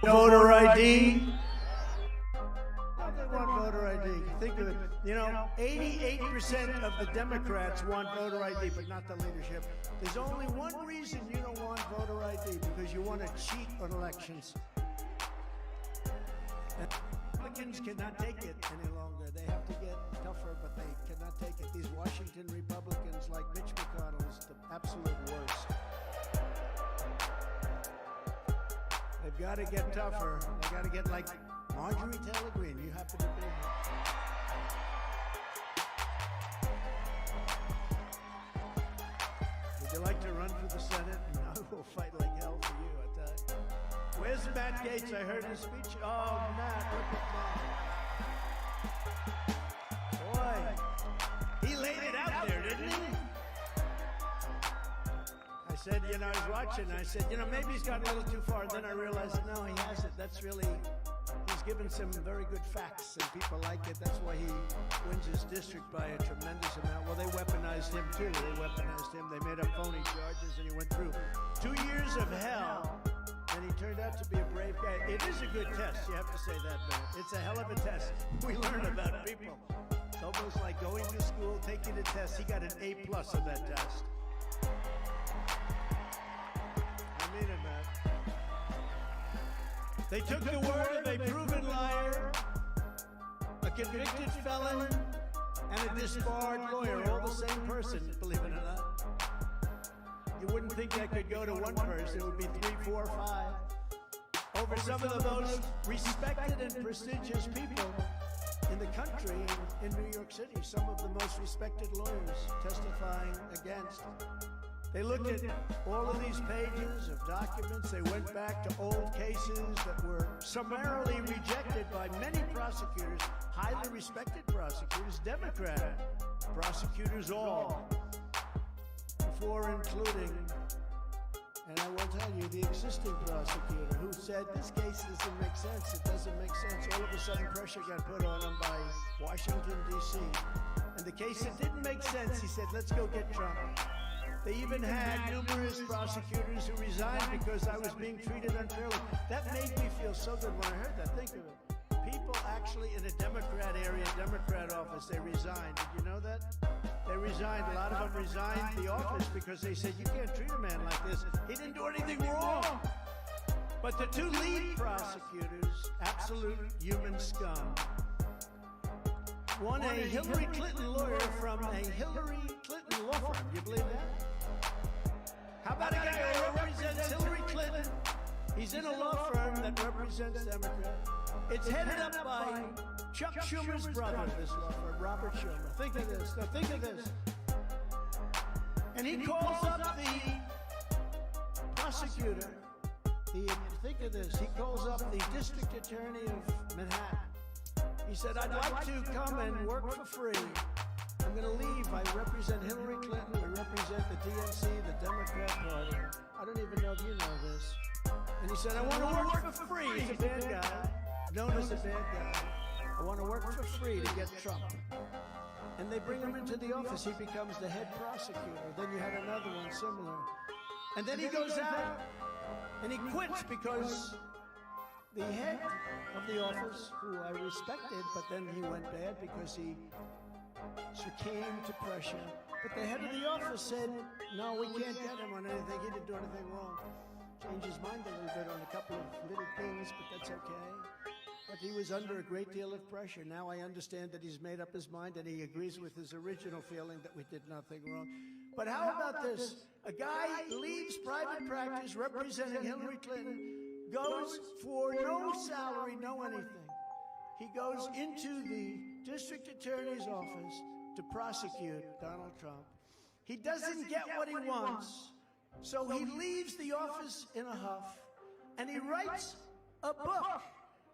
voter ID? They want voter ID. Think of it. You know, 88% of the Democrats want voter ID, but not the leadership. There's only one reason you don't want voter ID, because you want to cheat on elections. And Republicans cannot take it any longer. They have to get tougher, but they cannot take it. These Washington Republicans like Mitch McConnell is the absolute worst. They've got to get tougher. They got to get like Marjorie Taylor Greene. You happen to be here. Would you like to run for the Senate? I will fight like hell for you, I tell you. Where's Matt Gaetz? I heard his speech. Oh, Matt, look at Matt. Boy, he laid it out there, didn't he? I said, you know, I was watching, I said, you know, maybe he's gone a little too far. And then I realized, no, he hasn't. That's really, he's given some very good facts, and people like it. That's why he wins his district by a tremendous amount. Well, they weaponized him, too. They weaponized him. They made up phony charges, and he went through 2 years of hell, and he turned out to be a brave guy. It is a good test. You have to say that, man. It's a hell of a test. We learn about people. It's almost like going to school, taking a test. He got an A+ on that test. They took the word of a proven liar, a convicted felon, and a disbarred lawyer, all the same person, believe it or not. You wouldn't think that could go to one person. It would be 3, 4, 5. Over some of the most respected and prestigious people in the country, in New York City, some of the most respected lawyers testifying against. They looked at all of these pages of documents. They went back to old cases that were summarily rejected by many prosecutors, highly respected prosecutors, Democrat prosecutors all, before including, and I will tell you, the existing prosecutor who said this case doesn't make sense. It doesn't make sense. All of a sudden pressure got put on him by Washington, D.C. And the case that didn't make sense, he said, let's go get Trump. They even had numerous prosecutors who resigned because I was being treated unfairly. That made me feel so good when I heard that. Think of it. People actually in a Democrat area, Democrat office, they resigned. Did you know that? They resigned. A lot of them resigned the office because they said, you can't treat a man like this. He didn't do anything wrong. But the 2 lead prosecutors, absolute human scum. One, a Hillary Clinton lawyer from a Hillary Clinton law firm. Do you believe that? How about a guy who represents Hillary Clinton? He's in a law firm that represents Democrats. It's headed up by Chuck Schumer's brother, this law firm, Robert Schumer. Think of this. Now think of this. And he calls up the prosecutor. Think of this. He calls up the district attorney of Manhattan. He said, I'd like to come and work for free. I'm going to leave. I represent Hillary Clinton. I represent the DNC, the Democrat Party. I don't even know if you know this. And he said, I want to work for free. He's a bad guy, known as a bad guy. I want to work for free to get Trump. And they bring him into the office. He becomes the head prosecutor. Then you had another one similar. And then he goes out and he quits because the head of the office, who I respected, but then he went bad because he succumbed to pressure. But the head of the office said, no, we can't get him on anything. He didn't do anything wrong. Changed his mind a little bit on a couple of little things, but that's okay. But he was under a great deal of pressure. Now I understand that he's made up his mind and he agrees with his original feeling that we did nothing wrong. But how about this? A guy leaves private practice representing Hillary Clinton, goes for no salary, no anything. He goes into the district attorney's office to prosecute Donald Trump. He doesn't get what he wants, so he leaves the office in a huff, and he writes a book,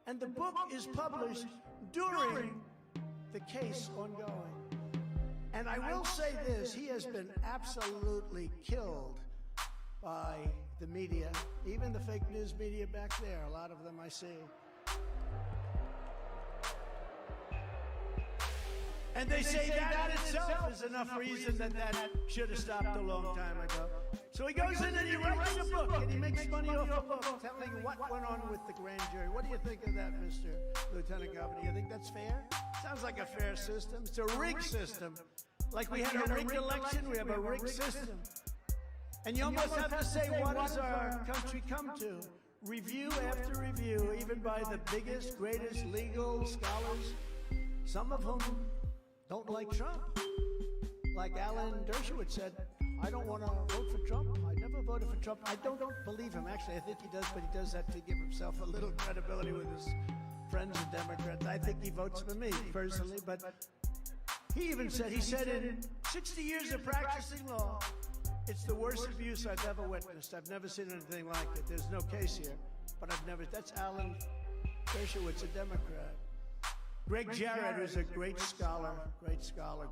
and the book is published during the case ongoing. And I will say this, he has been absolutely killed by the media, even the fake news media back there, a lot of them I see. And they say that in itself is enough reason that should have stopped a long time ago. So he goes in and he writes a book, and he makes money off the book, telling what went on with the grand jury. What do you think of that, Mr. Lieutenant Governor? You think that's fair? Sounds like a fair system. It's a rigged system. Like we had a rigged election, we have a rigged system. And you almost have to say, what has our country come to? Review after review, even by the biggest, greatest legal scholars, some of whom don't like Trump. Like Alan Dershowitz said, I don't want to vote for Trump. I never voted for Trump. I don't believe him. Actually, I think he does, but he does that to give himself a little credibility with his friends the Democrats. I think he votes for me, personally, but he even said, in 60 years of practicing law, it's the worst abuse I've ever witnessed. I've never seen anything like it. There's no case here, but that's Alan Dershowitz, a Democrat. Greg Jarrett, who's a great scholar,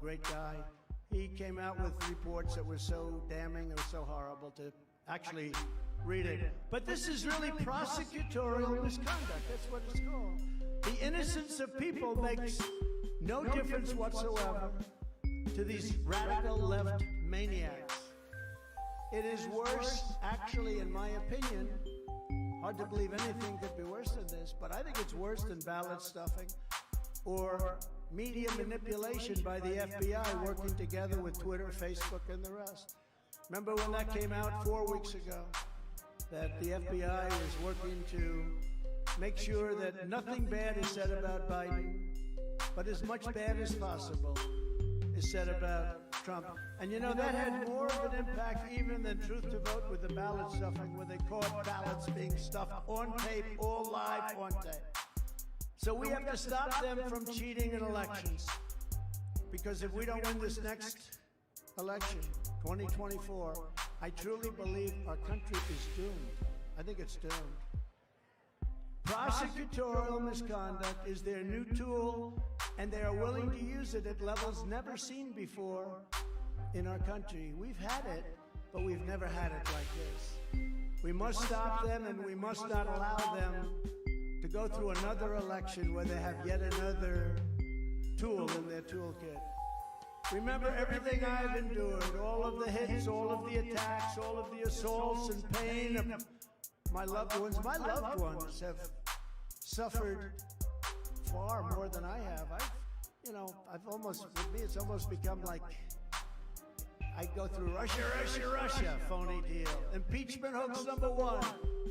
great guy. He came out with reports that were so damning, they were so horrible to actually read it. But this is really prosecutorial misconduct. That's what it's called. The innocence of people makes no difference whatsoever to these radical left maniacs. It is worse, actually, in my opinion. Hard to believe anything could be worse than this, but I think it's worse than ballot stuffing or media manipulation by the FBI working together with Twitter, Facebook, and the rest. Remember when that came out 4 weeks ago, that the FBI was working to make sure that nothing bad is said about Biden, but as much bad as possible is said about Trump. And you know, that had more of an impact even than Truth to Vote with the ballot stuffing, where they caught ballots being stuffed on tape, all live on tape. So we have to stop them from cheating in elections. Because if we don't win this next election, 2024, I truly believe our country is doomed. I think it's doomed. Prosecutorial misconduct is their new tool, and they are willing to use it at levels never seen before in our country. We've had it, but we've never had it like this. We must stop them, and we must not allow them to go through another election where they have yet another tool in their toolkit. Remember everything I've endured, all of the hits, all of the attacks, all of the assaults and pain of my loved ones. My loved ones have suffered far more than I have. With me, it's almost become like I go through Russia, phony deal. Impeachment hoax number 1,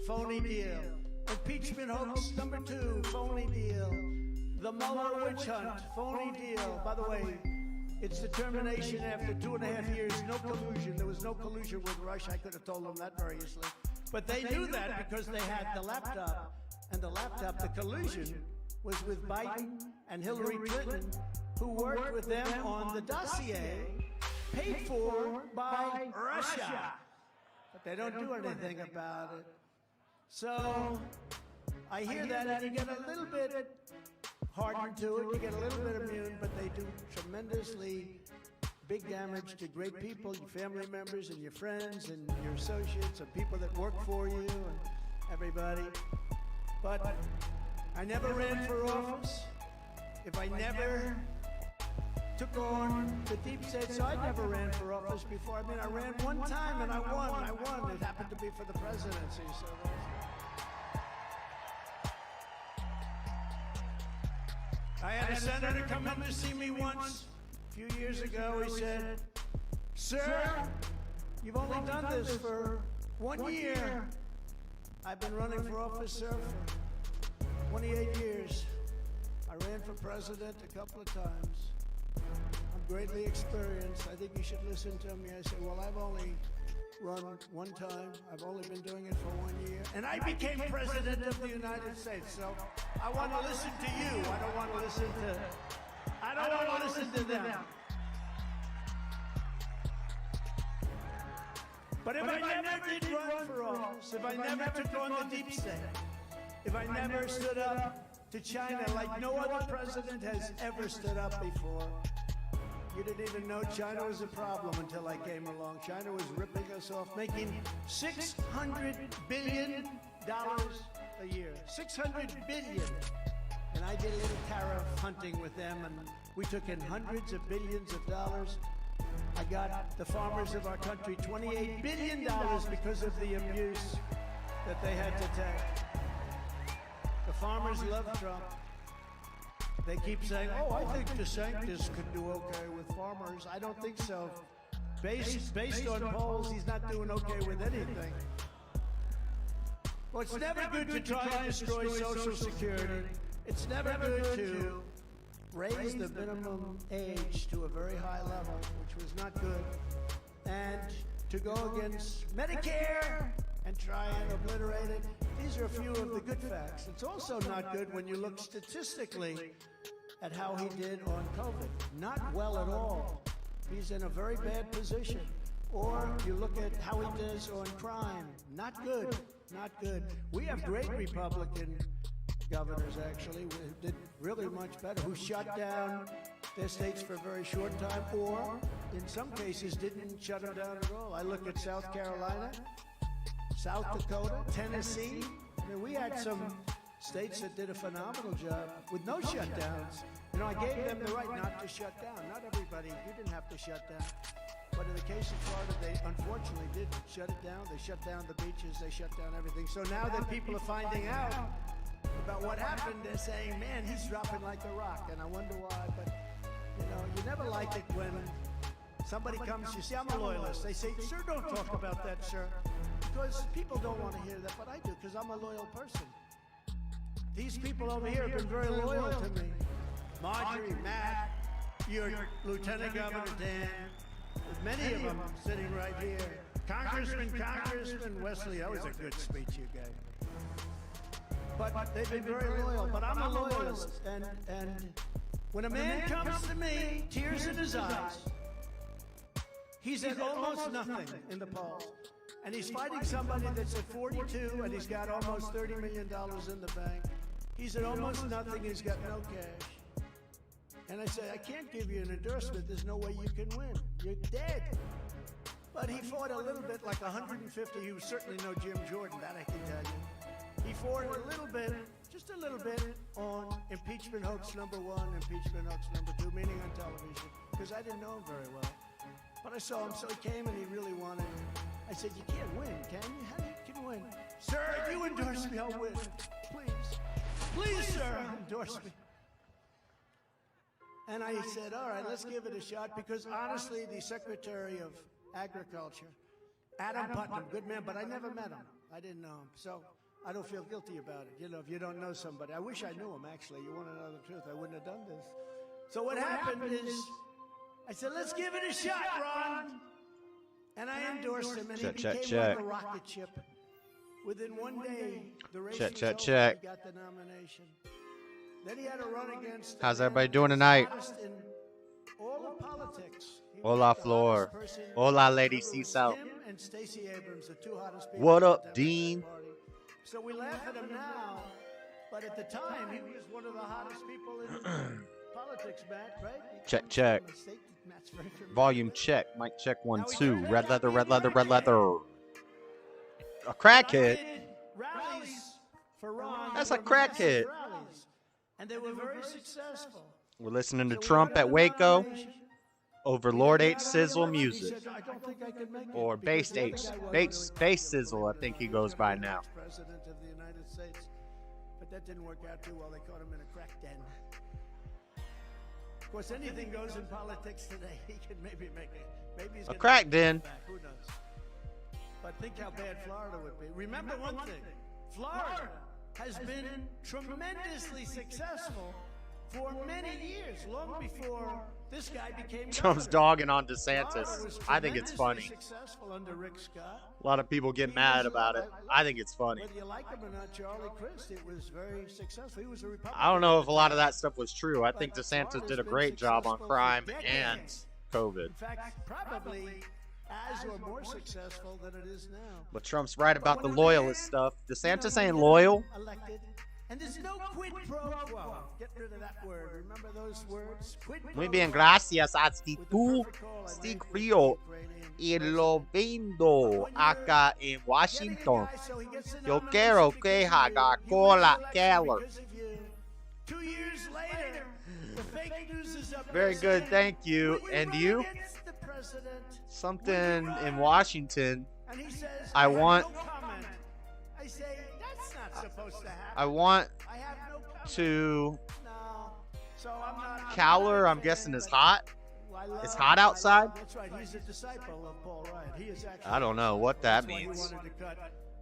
phony deal. Impeachment hoax number 2, phony deal. The Mueller witch hunt, phony deal. By the way, it's determination after 2.5 years, no collusion. There was no collusion with Russia. I could have told them that very easily. But they knew that because they had the laptop. And the laptop, the collusion, was with Biden and Hillary Clinton, who worked with them on the dossier paid for by Russia. But they don't do anything about it. So I hear that, and you get a little bit hardened to it, you get a little bit immune, but they do tremendously big damage to great people, your family members and your friends and your associates and people that work for you and everybody. But I never ran for office. If I never took on the deep state, so I never ran for office before. I mean, I ran one time and I won. It happened to be for the presidency, so I had a senator come in to see me once a few years ago. He said, "Sir, you've only done this for 1 year." I've been running for office, sir, for 28 years. I ran for president a couple of times. I'm greatly experienced. I think you should listen to me. I said, well, I've only run one time. I've only been doing it for 1 year. And I became president of the United States. So I want to listen to you. I don't want to listen to them. But if I never did run for office, if I never took on the deep state, if I never stood up to China like no other president has ever stood up before, you didn't even know China was a problem until I came along. China was ripping us off, making $600 billion a year. $600 billion. And I did a little tariff hunting with them, and we took in hundreds of billions of dollars. I got the farmers of our country $28 billion because of the abuse that they had to take. The farmers love Trump. They keep saying, oh, I think DeSantis could do okay with farmers. I don't think so. Based on polls, he's not doing okay with anything. Well, it's never good to try and destroy Social Security. It's never good to raise the minimum age to a very high level, which was not good, and to go against Medicare and try and obliterate it. These are a few of the good facts. It's also not good when you look statistically at how he did on COVID. Not well at all. He's in a very bad position. Or you look at how he does on crime. Not good. Not good. We have great Republican governors, actually, who did really much better, who shut down their states for a very short time, or in some cases didn't shut them down at all. I look at South Carolina, South Dakota, Tennessee. I mean, we had some states that did a phenomenal job with no shutdowns. You know, I gave them the right not to shut down. Not everybody, you didn't have to shut down. But in the case of Florida, they unfortunately did shut it down. They shut down the beaches, they shut down everything. So now that people are finding out about what happened, they're saying, man, he's dropping like a rock. And I wonder why, but you know, you never like it when somebody comes, you see, I'm a loyalist. They say, sir, don't talk about that, sir. Because people don't want to hear that, but I do, because I'm a loyal person. These people over here have been very loyal to me. Marjorie, Matt, your Lieutenant Governor Dan, with many of them sitting right here. Congressman Wesley, that was a good speech you gave. But they've been very loyal, but I'm a loyalist. And when a man comes to me, tears in his eyes, he's at almost nothing in the polls. And he's fighting somebody that's at 42 and he's got almost $30 million in the bank. He's at almost nothing, he's got no cash. And I say, I can't give you an endorsement, there's no way you can win. You're dead. But he fought a little bit, like 150, he was certainly no Jim Jordan, that I can tell you. He fought a little bit, just a little bit, on impeachment hoax number 1, impeachment hoax number 2, meaning on television, because I didn't know him very well. But I saw him, so he came and he really wanted. I said, you can't win, can you? How you can win? Sir, if you endorse me, I'll win. Please. Please, sir, endorse me. And I said, all right, let's give it a shot, because honestly, the Secretary of Agriculture, Adam Putnam, good man, but I never met him. I didn't know him. So I don't feel guilty about it. You know, if you don't know somebody. I wish I knew him, actually. You want to know the truth, I wouldn't have done this. So what happened is, I said, let's give it a shot, Ron. And I endorsed him, and he became like a rocket ship. Within one day, the race was over, he got the nomination. Then he had to run against. How's everybody doing tonight? In all of politics. Hola, Flor. Hola, Lady C-South. Him and Stacey Abrams, the two hottest people. What up, Dean? So we laugh at him now, but at the time, he was one of the hottest people in politics, Matt, right? Check, check. Volume check. Mic check 1, 2. Red leather, red leather, red leather. A crackhead? That's a crackhead. And they were very successful. We're listening to Trump at Waco over Lord H. Sizzle music. Or Bass H. Bass Sizzle, I think he goes by now. President of the United States. But that didn't work out too well. They caught him in a crack den. Of course, anything goes in politics today. He can maybe make it. Maybe he's a crack den. Who knows? But think how bad Florida would be. Remember one thing. Florida has been tremendously successful for many years, long before this guy became Trump's dogging on DeSantis. I think it's funny. Successful under Rick Scott. A lot of people get mad about it. I think it's funny. Whether you like him or not, Charlie Crist, it was very successful. He was a Republican. I don't know if a lot of that stuff was true. I think DeSantis did a great job on crime and COVID. In fact, probably as or more successful than it is now. But Trump's right about the loyalist stuff. DeSantis ain't loyal. Elected, and there's no quid pro quo. Get rid of that word. Remember those words? Quid pro Muy bien, gracias. Hasta tú, Stig Frío, y lo vendo acá en Washington. Yo quiero que haga cola Keller. 2 years later, the fake news is up. Very good, thank you. And you? president. something in Washington. And he says, I want no comment. I say, that's not supposed to happen. I want I have no comment. to No. So I'm not. Cowler, I'm guessing, is hot. It's hot outside. That's right. He's a disciple of Paul Wright. He is actually. I don't know what that That's why means. he wanted to cut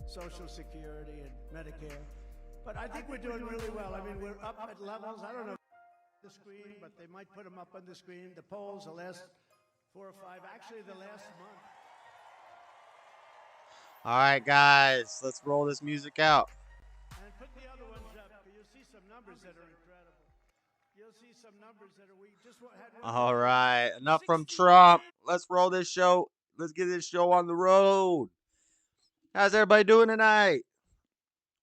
Social Security and Medicare. But I think we're doing really well. I mean, we're up at levels. I don't know the screen, but they might put them up on the screen. The polls, the last 4 or 5, actually the last month. All right, guys, let's roll this music out. And put the other ones up. You'll see some numbers that are incredible. You'll see some numbers that are. We just had. All right, enough from Trump. Let's roll this show. Let's get this show on the road. How's everybody doing tonight?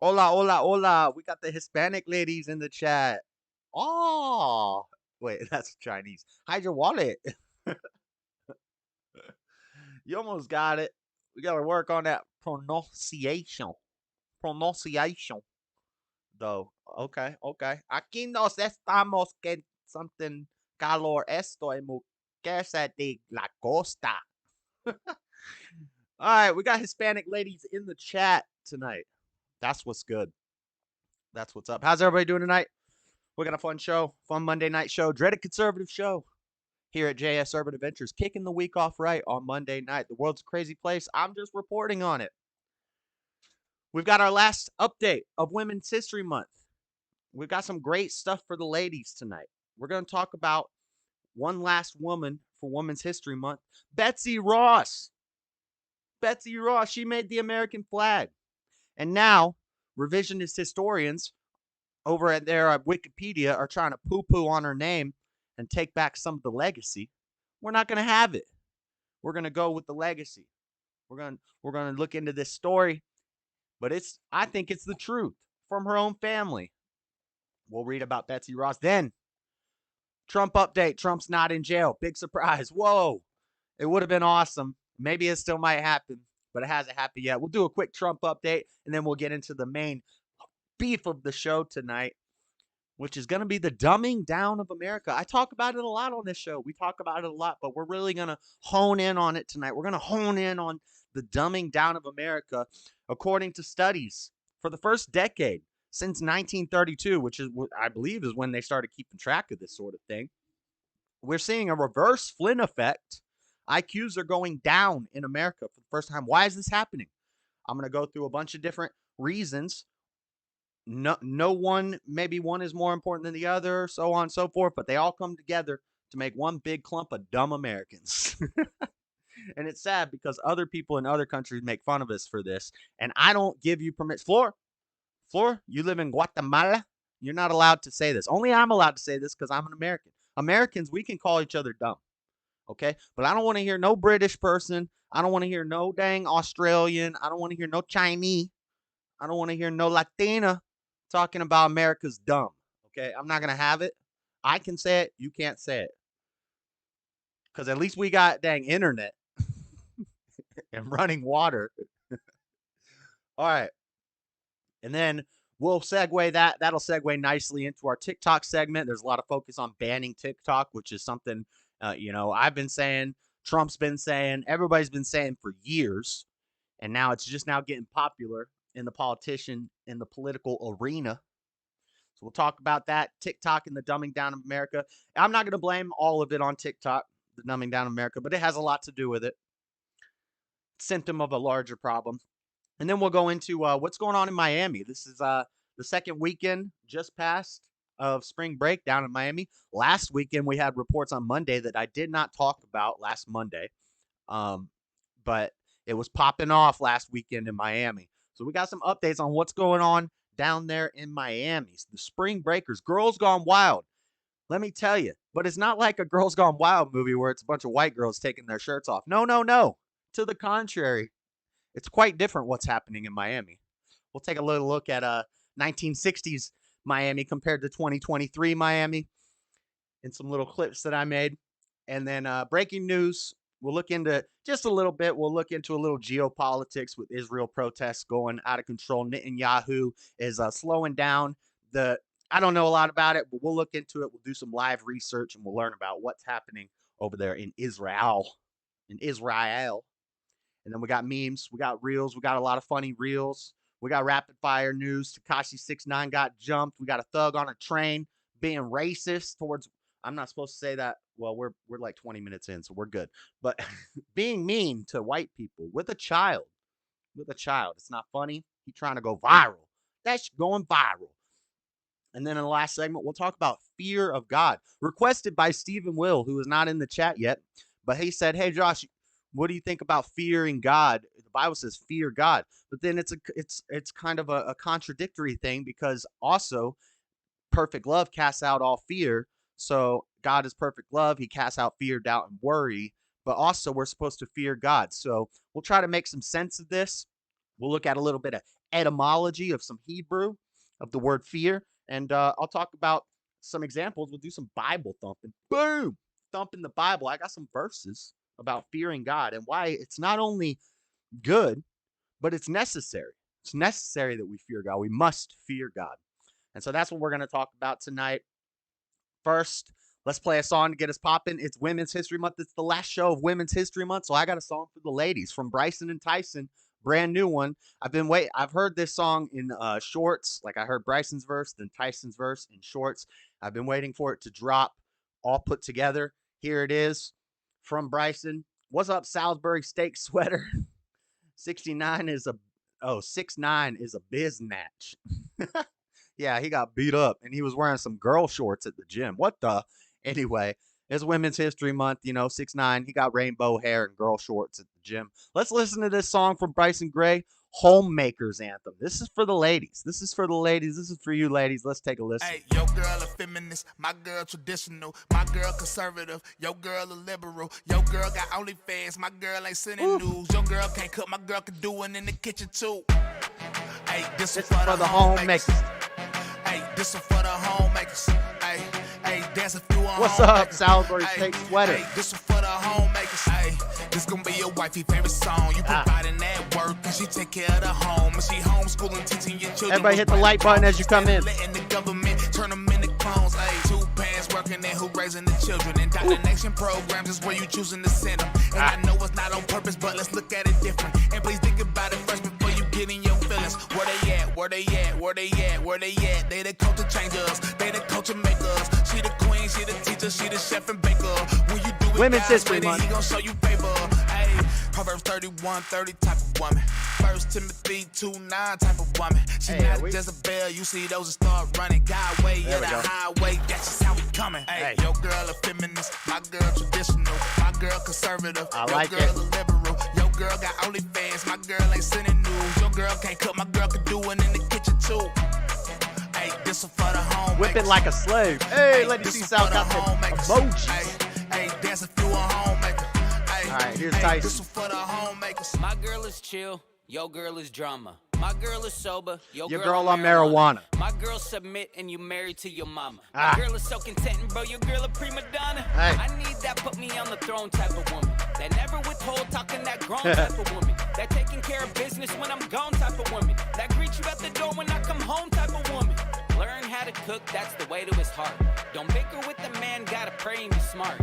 Hola, hola, hola. We got the Hispanic ladies in the chat. Oh, wait, that's Chinese. Hide your wallet. You almost got it. We got to work on that pronunciation. Pronunciation. Though. Okay, okay. Aquí nos estamos que something calor estoy mujeres de la costa. All right, we got Hispanic ladies in the chat tonight. That's what's good. That's what's up. How's everybody doing tonight? We got a fun show, fun Monday night show, Dreaded Conservative show here at JS Urban Adventures, kicking the week off right on Monday night. The world's a crazy place. I'm just reporting on it. We've got our last update of Women's History Month. We've got some great stuff for the ladies tonight. We're going to talk about one last woman for Women's History Month, Betsy Ross. Betsy Ross, she made the American flag. And now, revisionist historians over at their Wikipedia are trying to poo-poo on her name and take back some of the legacy. We're not going to have it. We're going to go with the legacy. We're going to look into this story, but I think it's the truth from her own family. We'll read about Betsy Ross. Then, Trump update. Trump's not in jail. Big surprise. Whoa. It would have been awesome. Maybe it still might happen, but it hasn't happened yet. We'll do a quick Trump update, and then we'll get into the main beef of the show tonight, which is going to be the dumbing down of America. I talk about it a lot on this show. We talk about it a lot, but we're really going to hone in on it tonight. We're going to hone in on the dumbing down of America, according to studies. For the first decade, since 1932, which is, I believe, is when they started keeping track of this sort of thing, we're seeing a reverse Flynn effect. IQs are going down in America for the first time. Why is this happening? I'm going to go through a bunch of different reasons. No one, maybe one is more important than the other, so on and so forth, but they all come together to make one big clump of dumb Americans. And it's sad because other people in other countries make fun of us for this, and I don't give you permission. Floor, you live in Guatemala. You're not allowed to say this. Only I'm allowed to say this because I'm an American. Americans, we can call each other dumb. Okay, but I don't want to hear no British person. I don't want to hear no dang Australian. I don't want to hear no Chinese. I don't want to hear no Latina talking about America's dumb. Okay, I'm not going to have it. I can say it. You can't say it. Because at least we got dang internet and running water. All right. And then we'll segue that. That'll segue nicely into our TikTok segment. There's a lot of focus on banning TikTok, which is something I've been saying, Trump's been saying, everybody's been saying for years, and now it's just now getting popular in the political arena. So we'll talk about that, TikTok and the dumbing down of America. I'm not going to blame all of it on TikTok, the dumbing down of America, but it has a lot to do with it. Symptom of a larger problem. And then we'll go into what's going on in Miami. This is the second weekend just passed of spring break down in Miami. Last weekend, we had reports on Monday that I did not talk about last Monday. But it was popping off last weekend in Miami. So we got some updates on what's going on down there in Miami. The spring breakers, Girls Gone Wild. Let me tell you, but it's not like a Girls Gone Wild movie where it's a bunch of white girls taking their shirts off. No. To the contrary, it's quite different what's happening in Miami. We'll take a little look at 1960s Miami compared to 2023 Miami and some little clips that I made. And then breaking news, we'll look into just a little bit. We'll look into a little geopolitics with Israel protests going out of control. Netanyahu is slowing down. I don't know a lot about it, but we'll look into it. We'll do some live research and we'll learn about what's happening over there in Israel. in Israel. And then we got memes, we got reels, we got a lot of funny reels. We got rapid fire news. Takashi 69 got jumped. We got a thug on a train being racist towards. I'm not supposed to say that. Well, we're like 20 minutes in, so we're good. But being mean to white people with a child, it's not funny. He's trying to go viral. That's going viral. And then in the last segment, we'll talk about fear of God, requested by Stephen Will, who is not in the chat yet. But he said, "Hey, Josh, what do you think about fearing God? The Bible says fear God, but then it's kind of a contradictory thing, because also perfect love casts out all fear. So God is perfect love. He casts out fear, doubt, and worry. But also we're supposed to fear God. So we'll try to make some sense of this. We'll look at a little bit of etymology of some Hebrew of the word fear, and I'll talk about some examples. We'll do some Bible thumping. Boom, thumping the Bible. I got some verses about fearing God and why it's not only good, but it's necessary. It's necessary that we fear God. We must fear God. And so that's what we're going to talk about tonight. First, let's play a song to get us popping. It's Women's History Month. It's the last show of Women's History Month, so I got a song for the ladies from Bryson and Tyson, brand new one. I've heard this song in shorts. Like, I heard Bryson's verse, then Tyson's verse in shorts. I've been waiting for it to drop, all put together. Here it is from Bryson. What's up, Salisbury steak sweater? 6'9" is a biznatch. Yeah, he got beat up and he was wearing some girl shorts at the gym. What the? Anyway, it's Women's History Month, 6'9". He got rainbow hair and girl shorts at the gym. Let's listen to this song from Bryson Gray, Homemaker's Anthem. This is for the ladies. This is for you, ladies. Let's take a listen. Hey, your girl a feminist, my girl traditional, my girl conservative, your girl a liberal, your girl got OnlyFans, my girl ain't sending news, your girl can't cook, my girl can do it in the kitchen too. Hey, this is for the homemakers. Hey, this is for the homemakers. Hey, dance a few on What's up, Salisbury steak sweater? Hey, this is for the homemakers. Hey, this gonna be your wifey favorite song. You providing that work, and she take care of the home, and she homeschooling, teaching your children. Everybody hit the like button as you come in. Letting the government turn them into clones. Hey, 2 parents working and who raising the children. Indoctrination programs is where you choosing to send them. And I know it's not on purpose, but let's look at it different. And please think about it first before you get in your feelings. Where they at? Where they at? Where they at? Where they at? They the culture changers. They the culture makers. She the queen, she the teacher, she the chef and baker. When you do it, Women's History Month, he gon' show you favor. Hey, Proverbs 31:30 type of woman. 1 Timothy 2:9 type of woman. She not a Jezebel. You see those that start running. God way, yeah, the highway. That's just how we coming. Hey, your girl a feminist, my girl traditional, my girl conservative, I like your girl it. a liberal, your girl got OnlyFans, my girl ain't sending news, your girl can't cook, my girl can do it in the kitchen too. Hey, this is for the home. Whip it like a slave. Hey, let me see Sal got the emojis. Hey, dance a few on homemaker. All right, here's Tyson. This is for the homemakers. My girl is chill, your girl is drama. My girl is sober, your girl on marijuana. My girl submit and you married to your mama. My girl is so content, bro, your girl a prima donna. Hey. I need that put me on the throne type of woman. That never withhold talking that grown type of woman. That taking care of business when I'm gone type of woman. That greet you at the door when I come home type of woman. Learn how to cook, that's the way to his heart. Don't bicker with the man, gotta pray and be smart.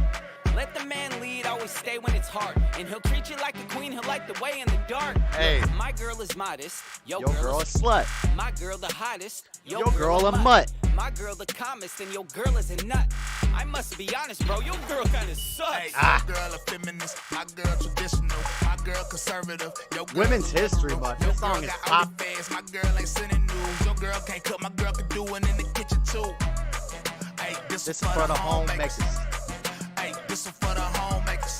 Let the man lead, always stay when it's hard. And he'll treat you like a queen, he'll light the way in the dark. Hey. My girl is modest, your girl a slut. My girl the hottest, Your girl a mutt. My girl the calmest, and your girl is a nut. I must be honest, bro, your girl kinda sucks. Hey, your girl a feminist, my girl traditional, my girl conservative, your girl Women's a History liberal, Month. your This song girl is got pop. OnlyFans, my girl ain't sending news, your girl can't cook, my girl can do it in the kitchen too. Hey, this is for the homemakers. Hey, this is for the homemakers.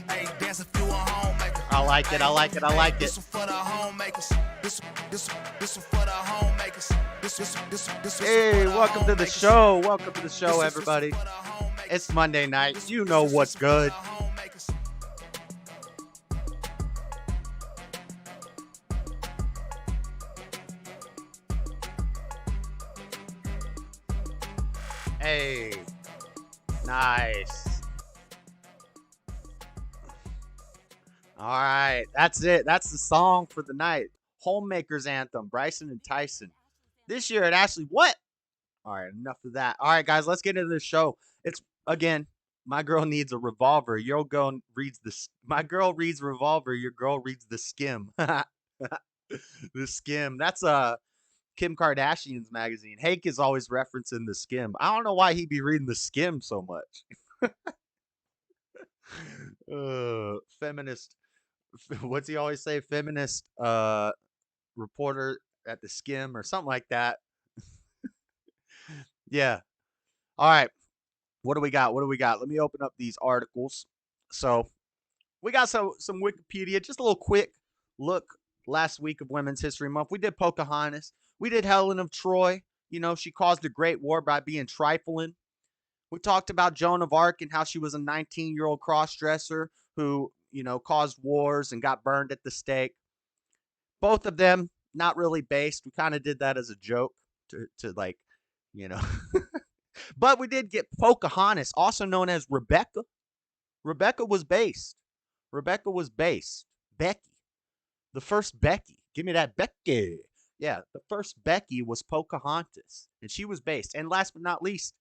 Hey, dance a few on homemaker. I like it. I like it. I like This it. is for the homemakers. This is for the homemakers. This is Hey, for the welcome to the homemakers. show. Welcome to the This show, is everybody. for the homemakers. It's Monday night. This You know is what's for good. the homemakers. Hey, nice. All right, that's it. That's the song for the night. Homemaker's Anthem, Bryson and Tyson. This year at Ashley, what? All right, enough of that. All right, guys, let's get into the show. It's, again, My girl needs a revolver. Your girl reads my girl reads revolver. Your girl reads the skim. The skim. That's Kim Kardashian's magazine. Hank is always referencing the skim. I don't know why he be reading the skim so much. Feminist. What's he always say? Feminist reporter at the skim or something like that. Yeah. All right. What do we got? What do we got? Let me open up these articles. So we got some Wikipedia, just a little quick look last week of Women's History Month. We did Pocahontas. We did Helen of Troy. You know, she caused a great war by being trifling. We talked about Joan of Arc and how she was a 19-year-old cross-dresser who, you know, caused wars and got burned at the stake. Both of them not really based. We kind of did that as a joke to like, you know. But we did get Pocahontas, also known as Rebecca. Rebecca was based. Rebecca was based. Becky. The first Becky. Give me that Becky. Yeah, the first Becky was Pocahontas, and she was based. And last but not least,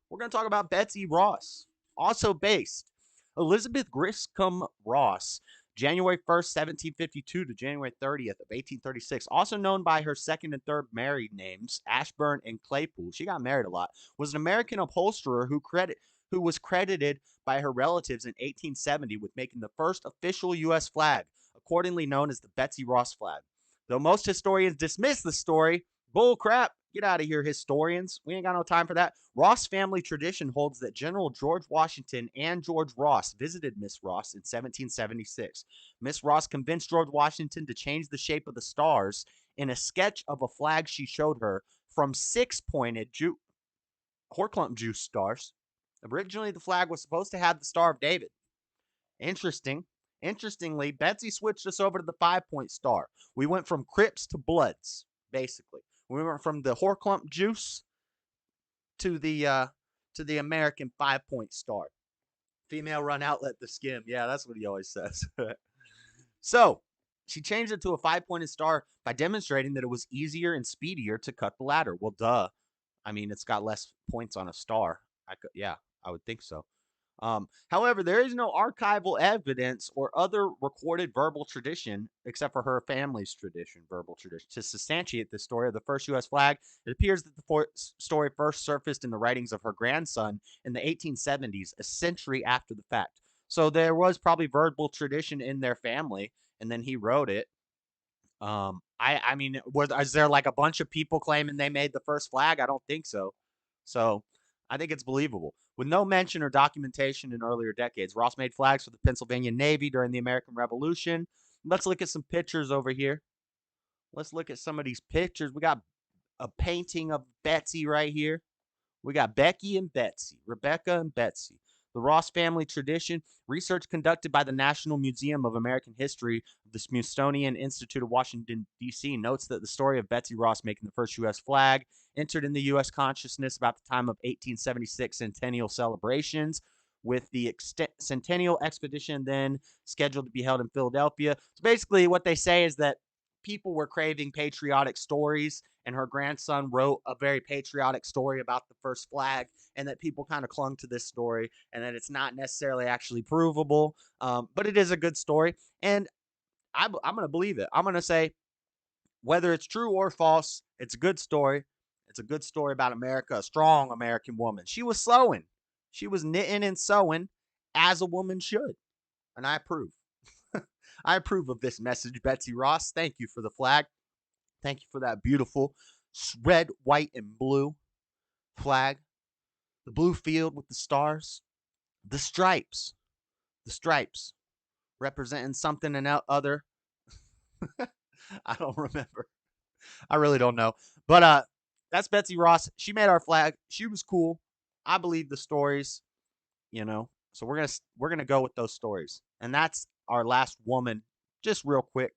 we're going to talk about Betsy Ross, also based. Elizabeth Griscom Ross, January 1st, 1752 to January 30th of 1836, also known by her second and third married names, Ashburn and Claypool. She got married a lot. Was an American upholsterer who was credited by her relatives in 1870 with making the first official U.S. flag, accordingly known as the Betsy Ross flag. Though most historians dismiss the story, bull crap. Get out of here, historians. We ain't got no time for that. Ross family tradition holds that General George Washington and George Ross visited Miss Ross in 1776. Miss Ross convinced George Washington to change the shape of the stars in a sketch of a flag she showed her from six-pointed Horklump juice stars. Originally, the flag was supposed to have the Star of David. Interestingly, Betsy switched us over to the 5-point star. We went from Crips to Bloods, basically. We went from the Horklump juice to the American 5-point star. Female run outlet, the skim. Yeah, that's what he always says. So she changed it to a 5-pointed star by demonstrating that it was easier and speedier to cut the ladder. Well, duh. I mean, it's got less points on a star. I would think so. However, there is no archival evidence or other recorded verbal tradition, except for her family's verbal tradition, to substantiate the story of the first U.S. flag. It appears that the story first surfaced in the writings of her grandson in the 1870s, a century after the fact. So there was probably verbal tradition in their family, and then he wrote it. I mean, is there like a bunch of people claiming they made the first flag? I don't think so. So I think it's believable. With no mention or documentation in earlier decades, Ross made flags for the Pennsylvania Navy during the American Revolution. Let's look at some pictures over here. Let's look at some of these pictures. We got a painting of Betsy right here. We got Becky and Betsy, Rebecca and Betsy. The Ross family tradition, research conducted by the National Museum of American History of the Smithsonian Institute of Washington, D.C., notes that the story of Betsy Ross making the first U.S. flag entered in the U.S. consciousness about the time of 1876 centennial celebrations, with the centennial expedition then scheduled to be held in Philadelphia. So basically what they say is that people were craving patriotic stories, and her grandson wrote a very patriotic story about the first flag, and that people kind of clung to this story, and that it's not necessarily actually provable, but it is a good story, and I'm going to believe it. I'm going to say, whether it's true or false, it's a good story. It's a good story about America, a strong American woman. She was sewing. She was knitting and sewing as a woman should, and I approve. I approve of this message, Betsy Ross. Thank you for the flag. Thank you for that beautiful red, white, and blue flag. The blue field with the stars. The stripes. The stripes representing something and other. I don't remember. I really don't know. But that's Betsy Ross. She made our flag. She was cool. I believe the stories, you know. So we're gonna go with those stories. And that's our last woman. Just real quick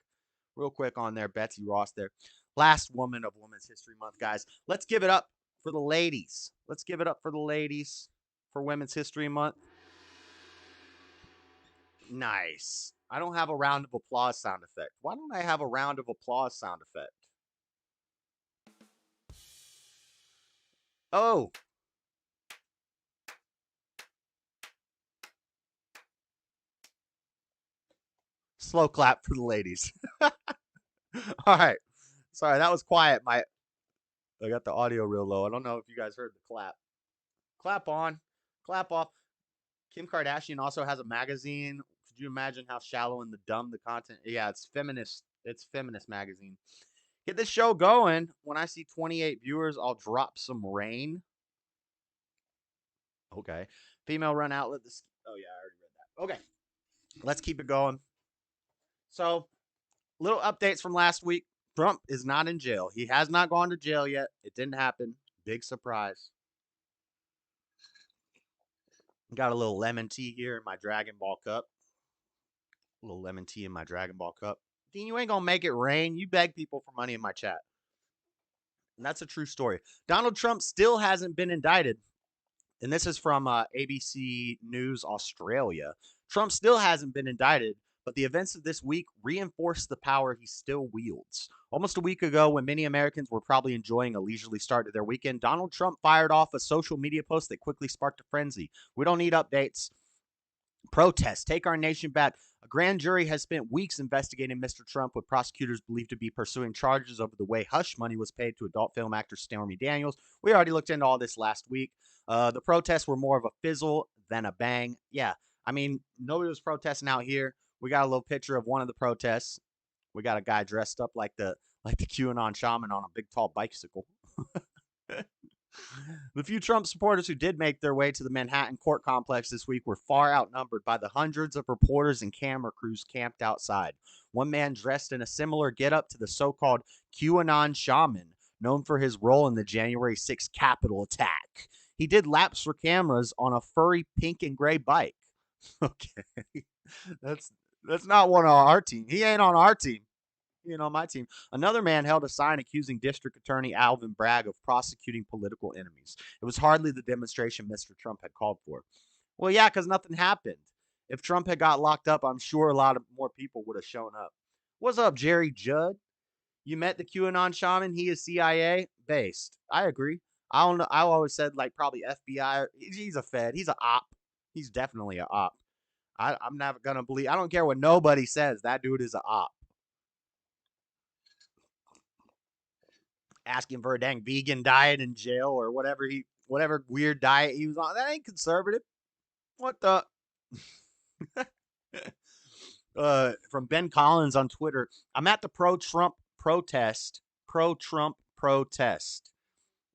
on there, Betsy Ross there. Last woman of Women's History Month, guys. Let's give it up for the ladies. Let's give it up for the ladies for Women's History Month. Nice. I don't have a round of applause sound effect. Why don't I have a round of applause sound effect? Oh. Slow clap for the ladies. All right. Sorry, that was quiet. I got the audio real low. I don't know if you guys heard the clap. Clap on, clap off. Kim Kardashian also has a magazine. Could you imagine how shallow and the dumb the content? Yeah, it's feminist. It's feminist magazine. Get this show going. When I see 28 viewers, I'll drop some rain. Okay. Female run outlet. Oh yeah, I already read that. Okay. Let's keep it going. So, little updates from last week. Trump is not in jail. He has not gone to jail yet. It didn't happen. Big surprise. Got a little lemon tea here in my Dragon Ball cup. A little lemon tea in my Dragon Ball cup. Dean, you ain't gonna make it rain. You beg people for money in my chat. And that's a true story. Donald Trump still hasn't been indicted. And this is from ABC News Australia. Trump still hasn't been indicted, but the events of this week reinforce the power he still wields. Almost a week ago, when many Americans were probably enjoying a leisurely start to their weekend, Donald Trump fired off a social media post that quickly sparked a frenzy. We don't need updates. Protest. Take our nation back. A grand jury has spent weeks investigating Mr. Trump, with prosecutors believed to be pursuing charges over the way hush money was paid to adult film actor Stormy Daniels. We already looked into all this last week. The protests were more of a fizzle than a bang. Yeah, I mean, nobody was protesting out here. We got a little picture of one of the protests. We got a guy dressed up like the QAnon shaman on a big tall bicycle. The few Trump supporters who did make their way to the Manhattan court complex this week were far outnumbered by the hundreds of reporters and camera crews camped outside. One man dressed in a similar getup to the so-called QAnon shaman, known for his role in the January 6th Capitol attack. He did laps for cameras on a furry pink and gray bike. Okay. That's not one on our team. He ain't on our team. He ain't on my team. Another man held a sign accusing District Attorney Alvin Bragg of prosecuting political enemies. It was hardly the demonstration Mr. Trump had called for. Well, yeah, because nothing happened. If Trump had got locked up, I'm sure a lot of more people would have shown up. What's up, Jerry Judd? You met the QAnon shaman? He is CIA based. I agree. I don't know. I always said like probably FBI. He's a Fed. He's a op. He's definitely a op. I'm never gonna believe. I don't care what nobody says. That dude is a op. Asking for a dang vegan diet in jail or whatever weird diet he was on. That ain't conservative. What the? From Ben Collins on Twitter. I'm at the pro-Trump protest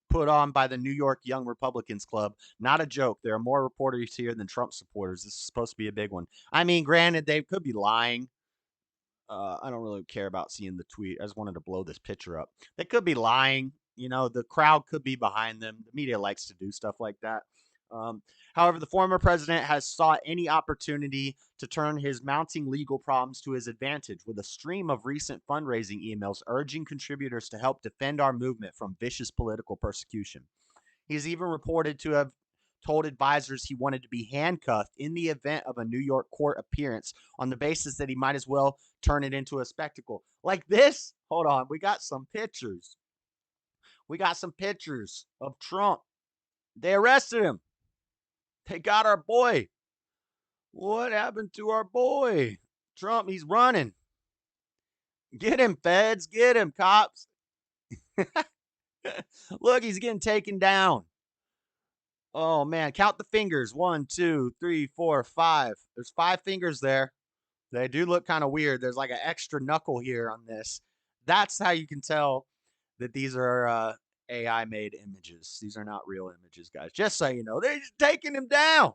put on by the New York Young Republicans Club. Not a joke. There are more reporters here than Trump supporters. This is supposed to be a big one. I mean, granted, they could be lying. I don't really care about seeing the tweet. I just wanted to blow this picture up. They could be lying. You know, the crowd could be behind them. The media likes to do stuff like that. However, the former president has sought any opportunity to turn his mounting legal problems to his advantage, with a stream of recent fundraising emails urging contributors to help defend our movement from vicious political persecution. He's even reported to have told advisors he wanted to be handcuffed in the event of a New York court appearance on the basis that he might as well turn it into a spectacle. Like this? Hold on. We got some pictures. We got some pictures of Trump. They arrested him. They got our boy. What happened to our boy? Trump, he's running. Get him, feds. Get him, cops. Look, he's getting taken down. Oh, man. Count the fingers. 1, 2, 3, 4, 5. There's 5 fingers there. They do look kind of weird. There's like an extra knuckle here on this. That's how you can tell that these are AI-made images. These are not real images, guys. Just so you know, they're just taking him down.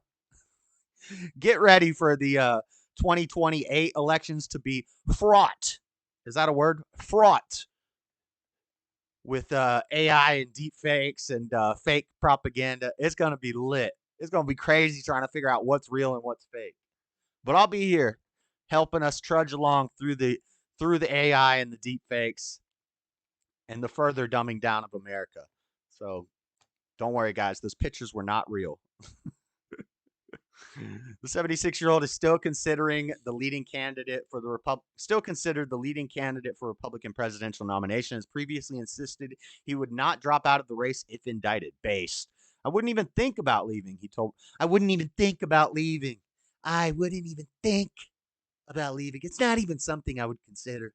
Get ready for the 2028 elections to be fraught. Is that a word? Fraught with AI and deep fakes and fake propaganda. It's going to be lit. It's going to be crazy trying to figure out what's real and what's fake. But I'll be here helping us trudge along through the AI and the deep fakes and the further dumbing down of America. So don't worry, guys. Those pictures were not real. The 76-year-old is still considered the leading candidate for Republican presidential nomination. As previously insisted, he would not drop out of the race if indicted. Based. I wouldn't even think about leaving, he told. I wouldn't even think about leaving. I wouldn't even think. about leaving. It's not even something I would consider.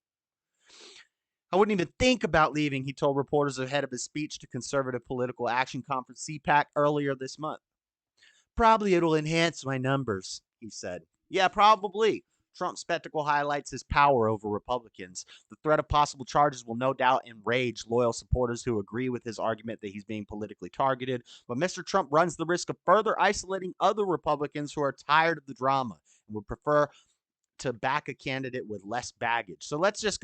I wouldn't even think about leaving, he told reporters ahead of his speech to Conservative Political Action Conference CPAC earlier this month. Probably it'll enhance my numbers, he said. Yeah, probably. Trump's spectacle highlights his power over Republicans. The threat of possible charges will no doubt enrage loyal supporters who agree with his argument that he's being politically targeted. But Mr. Trump runs the risk of further isolating other Republicans who are tired of the drama and would prefer to back a candidate with less baggage. So let's just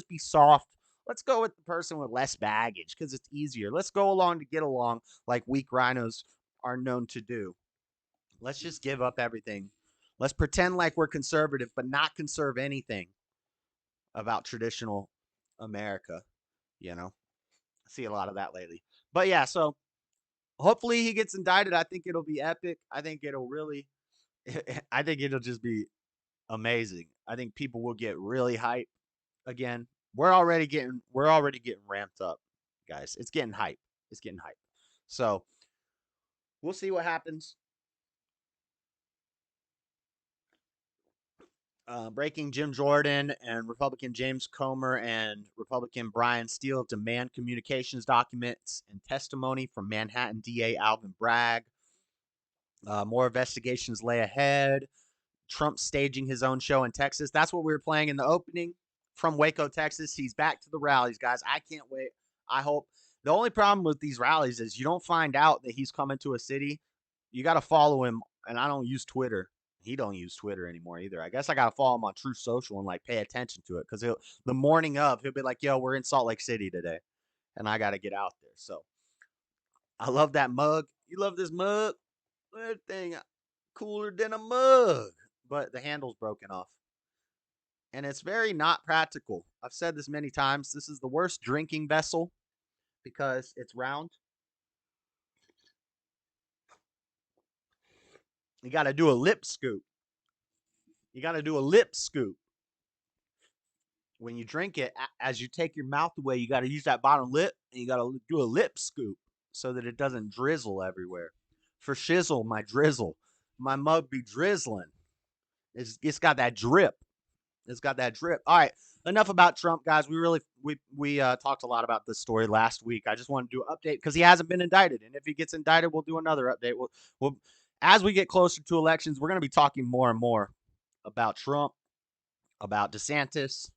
be soft. Let's go with the person with less baggage because it's easier. Let's go along to get along like weak rhinos are known to do. Let's just give up everything. Let's pretend like we're conservative, but not conserve anything about traditional America. I see a lot of that lately. But yeah, so hopefully he gets indicted. I think it'll be epic. I think it'll just be amazing. I think people will get really hyped again. We're already getting ramped up, guys. It's getting hype. So we'll see what happens. Breaking: Jim Jordan and Republican James Comer and Republican Brian Steele demand communications documents and testimony from Manhattan DA Alvin Bragg. More investigations lay ahead. Trump staging his own show in Texas. That's what we were playing in the opening from Waco, Texas. He's back to the rallies, guys. I can't wait. I hope. The only problem with these rallies is you don't find out that he's coming to a city. You got to follow him, and I don't use Twitter. He don't use Twitter anymore either. I guess I got to follow him on True Social and pay attention to it because the morning of, he'll be like, yo, we're in Salt Lake City today, and I got to get out there. So I love that mug. You love this mug? That thing cooler than a mug. But the handle's broken off. And it's very not practical. I've said this many times. This is the worst drinking vessel because it's round. You got to do a lip scoop. When you drink it, as you take your mouth away, you got to use that bottom lip and you got to do a lip scoop so that it doesn't drizzle everywhere. For shizzle, my drizzle. My mug be drizzling. It's got that drip. All right, enough about Trump, guys. We talked a lot about this story last week. I just want to do an update because he hasn't been indicted, and if he gets indicted, we'll do another update. We'll as we get closer to elections, we're going to be talking more and more about Trump, about DeSantis,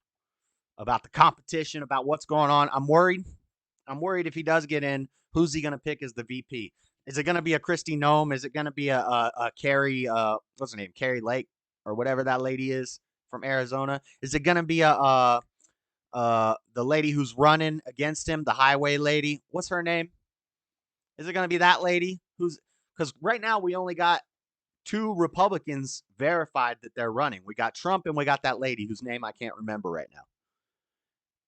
about the competition, about what's going on. I'm worried if he does get in, who's he going to pick as the VP? Is it going to be a Kristi Noem? Is it going to be a Carrie, what's her name? Carrie Lake or whatever that lady is from Arizona? Is it going to be the lady who's running against him, the highway lady? What's her name? Is it going to be that lady because right now we only got 2 Republicans verified that they're running. We got Trump and we got that lady whose name I can't remember right now.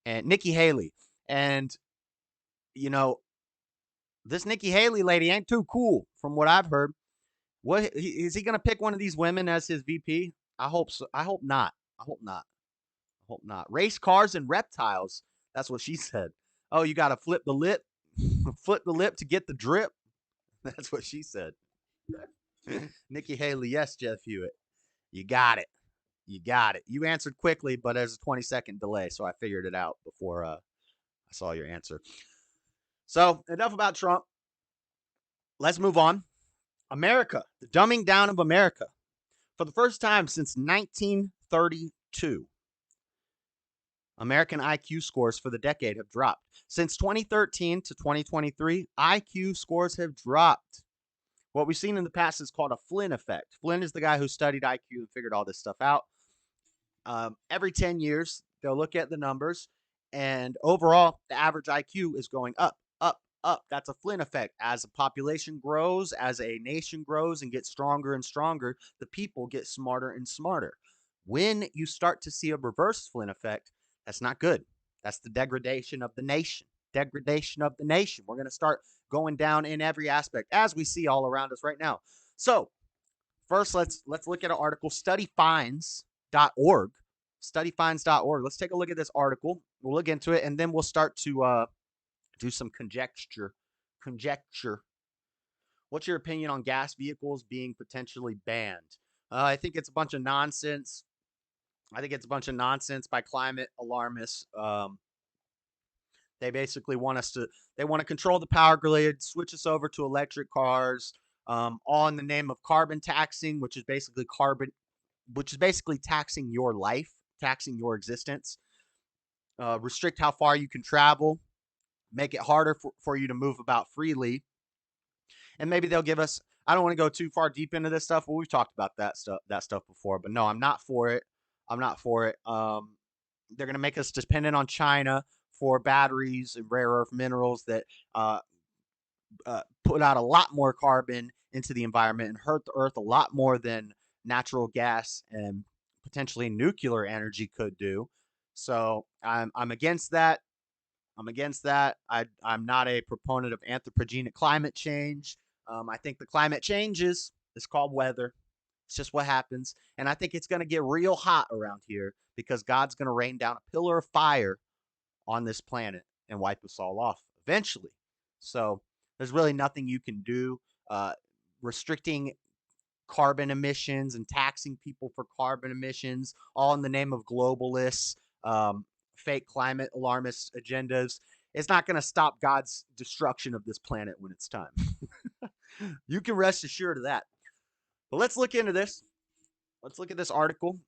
And Nikki Haley. And, this Nikki Haley lady ain't too cool from what I've heard. What is he going to pick one of these women as his VP? I hope so. I hope not. Race cars and reptiles. That's what she said. Oh, you got to flip the lip to get the drip. That's what she said. Nikki Haley. Yes, Jeff Hewitt. You got it. You answered quickly, but there's a 20-second delay. So I figured it out before I saw your answer. So enough about Trump. Let's move on. America, the dumbing down of America. For the first time since 1932, American IQ scores for the decade have dropped. Since 2013 to 2023, IQ scores have dropped. What we've seen in the past is called a Flynn effect. Flynn is the guy who studied IQ and figured all this stuff out. Every 10 years, they'll look at the numbers, and overall, the average IQ is going up. That's a Flynn effect. As a population grows, as a nation grows and gets stronger and stronger, the people get smarter and smarter. When you start to see a reverse Flynn effect, that's not good. That's the degradation of the nation. We're going to start going down in every aspect, as we see all around us right now. So, first, let's look at an article, studyfinds.org. Studyfinds.org. Let's take a look at this article. We'll look into it, and then we'll start to do some conjecture. What's your opinion on gas vehicles being potentially banned? I think it's a bunch of nonsense. I think it's a bunch of nonsense by climate alarmists. They basically they want to control the power grid, switch us over to electric cars, all in the name of carbon taxing, which is basically taxing your life, taxing your existence, restrict how far you can travel, make it harder for you to move about freely. And maybe they'll give us, I don't want to go too far deep into this stuff, but we've talked about that stuff before. But no, I'm not for it. I'm not for it. They're going to make us dependent on China for batteries and rare earth minerals that uh, put out a lot more carbon into the environment and hurt the earth a lot more than natural gas and potentially nuclear energy could do. So I'm against that. I'm against that. I'm not a proponent of anthropogenic climate change. I think the climate changes. It's called weather. It's just what happens. And I think it's going to get real hot around here because God's going to rain down a pillar of fire on this planet and wipe us all off eventually. So there's really nothing you can do. Restricting carbon emissions and taxing people for carbon emissions, all in the name of globalists, fake climate alarmist agendas. It's not going to stop God's destruction of this planet when it's time. You can rest assured of that. But let's look into this. Let's look at this article.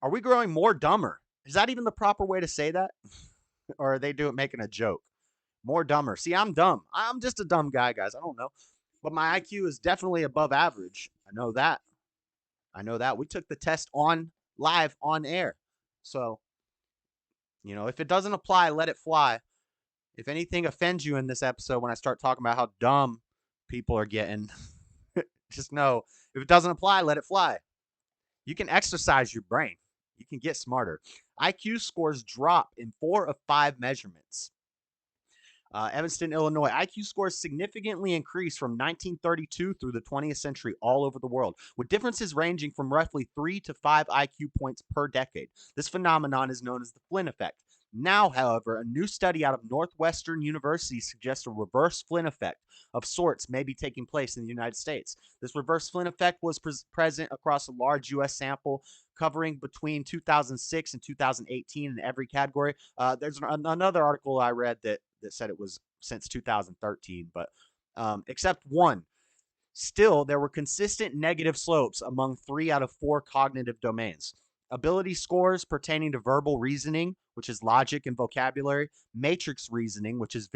Are we growing more dumber? Is that even the proper way to say that? Or are they making a joke? More dumber. See, I'm dumb. I'm just a dumb guy, guys. I don't know. But my IQ is definitely above average. I know that. We took the test live on air. So, if it doesn't apply, let it fly. If anything offends you in this episode when I start talking about how dumb people are getting, just know if it doesn't apply, let it fly. You can exercise your brain. You can get smarter. IQ scores drop in 4 of 5 measurements. Evanston, Illinois. IQ scores significantly increased from 1932 through the 20th century all over the world, with differences ranging from roughly 3 to 5 IQ points per decade. This phenomenon is known as the Flynn effect. Now, however, a new study out of Northwestern University suggests a reverse Flynn effect of sorts may be taking place in the United States. This reverse Flynn effect was present across a large U.S. sample covering between 2006 and 2018 in every category. There's another article I read that said it was since 2013, but except one. Still, there were consistent negative slopes among 3 out of 4 cognitive domains. Ability scores pertaining to verbal reasoning, which is logic and vocabulary, matrix reasoning, which is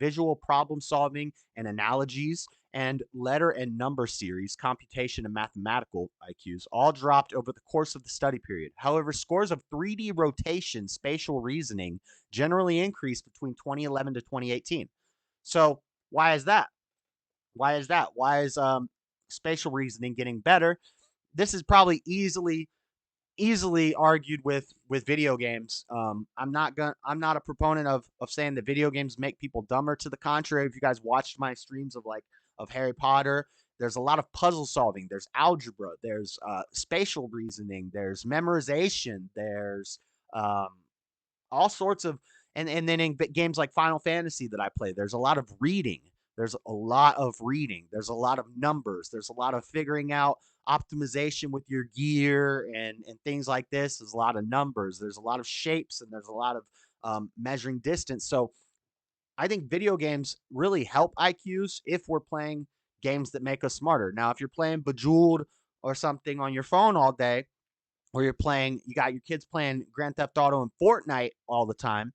visual problem solving and analogies, and letter and number series, computation and mathematical IQs, all dropped over the course of the study period. However, scores of 3D rotation, spatial reasoning, generally increased between 2011 to 2018. So why is that? Why is spatial reasoning getting better? This is probably easily argued with video games. I'm not a proponent of saying that video games make people dumber. To the contrary, if you guys watched my streams of Harry Potter, there's a lot of puzzle solving, there's algebra, there's spatial reasoning, there's memorization, there's all sorts of, and then in games like Final Fantasy that I play, there's a lot of reading. There's a lot of numbers. There's a lot of figuring out optimization with your gear and things like this. There's a lot of numbers. There's a lot of shapes, and there's a lot of measuring distance. So I think video games really help IQs if we're playing games that make us smarter. Now, if you're playing Bejeweled or something on your phone all day, or you got your kids playing Grand Theft Auto and Fortnite all the time,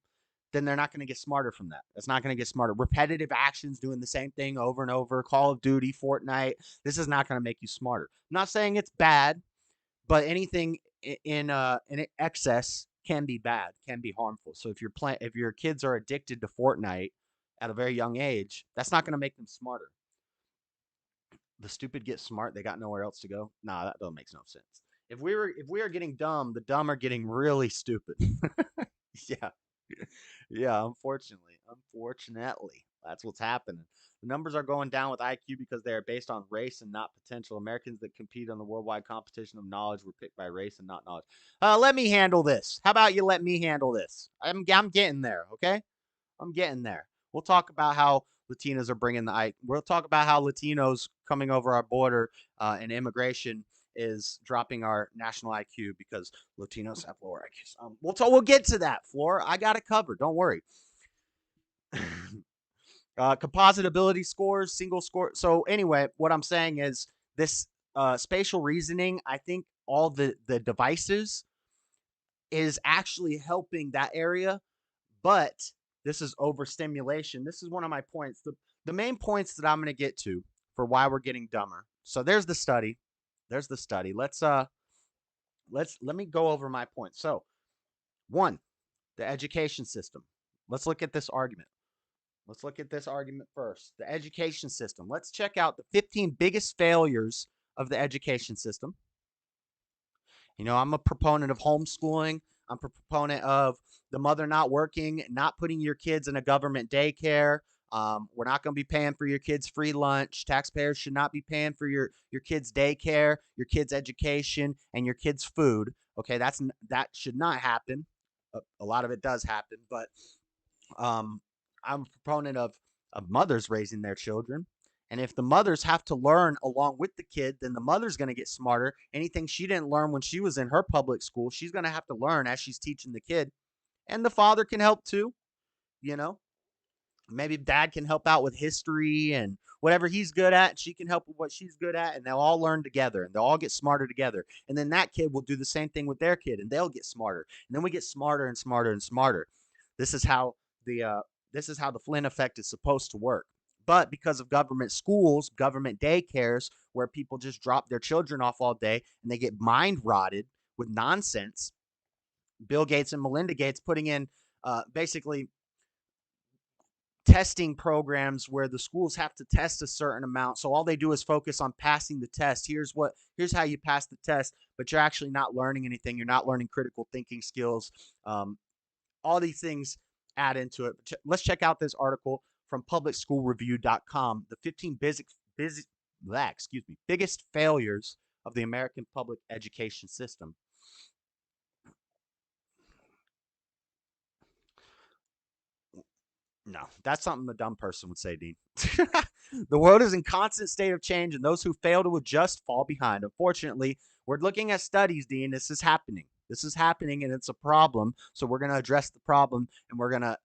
then they're not going to get smarter from that. That's not going to get smarter. Repetitive actions, doing the same thing over and over, Call of Duty, Fortnite, this is not going to make you smarter. I'm not saying it's bad, but anything in excess can be bad, can be harmful. So if your kids are addicted to Fortnite at a very young age, that's not going to make them smarter. The stupid get smart, they got nowhere else to go. Nah, that don't make no sense. If we are getting dumb, the dumb are getting really stupid. Yeah. Yeah, unfortunately, that's what's happening. The numbers are going down with IQ because they are based on race and not potential. Americans that compete on the worldwide competition of knowledge were picked by race and not knowledge. Let me handle this. How about you let me handle this? I'm getting there, okay? I'm getting there. We'll talk about how Latinos are bringing we'll talk about how Latinos coming over our border and immigration is dropping our national IQ because Latinos have lower IQs. We'll get to that, Floor. I got it covered. Don't worry. Composite ability scores, single score. So anyway, what I'm saying is this spatial reasoning, I think all the devices is actually helping that area, but this is overstimulation. This is one of my points. The main points that I'm going to get to for why we're getting dumber. So there's the study. There's the study. Let me go over my points. So, one, the education system. Let's look at this argument. Let's look at this argument first. The education system. Let's check out the 15 biggest failures of the education system. You know, I'm a proponent of homeschooling. I'm a proponent of the mother not working, not putting your kids in a government daycare. We're not going to be paying for your kids' free lunch. Taxpayers should not be paying for your kids' daycare, your kids' education, and your kids' food. Okay, that should not happen. A lot of it does happen, but I'm a proponent of mothers raising their children. And if the mothers have to learn along with the kid, then the mother's going to get smarter. Anything she didn't learn when she was in her public school, she's going to have to learn as she's teaching the kid. And the father can help too, you know. Maybe dad can help out with history and whatever he's good at. She can help with what she's good at, and they'll all learn together, and they'll all get smarter together. And then that kid will do the same thing with their kid, and they'll get smarter. And then we get smarter and smarter and smarter. This is how the Flynn effect is supposed to work. But because of government schools, government daycares, where people just drop their children off all day and they get mind rotted with nonsense, Bill Gates and Melinda Gates putting in basically testing programs where the schools have to test a certain amount. So all they do is focus on passing the test. Here's how you pass the test, but you're actually not learning anything. You're not learning critical thinking skills. All these things add into it. Let's check out this article from publicschoolreview.com, the 15 biggest failures of the American public education system. No, that's something a dumb person would say, Dean. The world is in constant state of change, and those who fail to adjust fall behind. Unfortunately, we're looking at studies, Dean. This is happening. This is happening, and it's a problem. So we're going to address the problem, and we're going to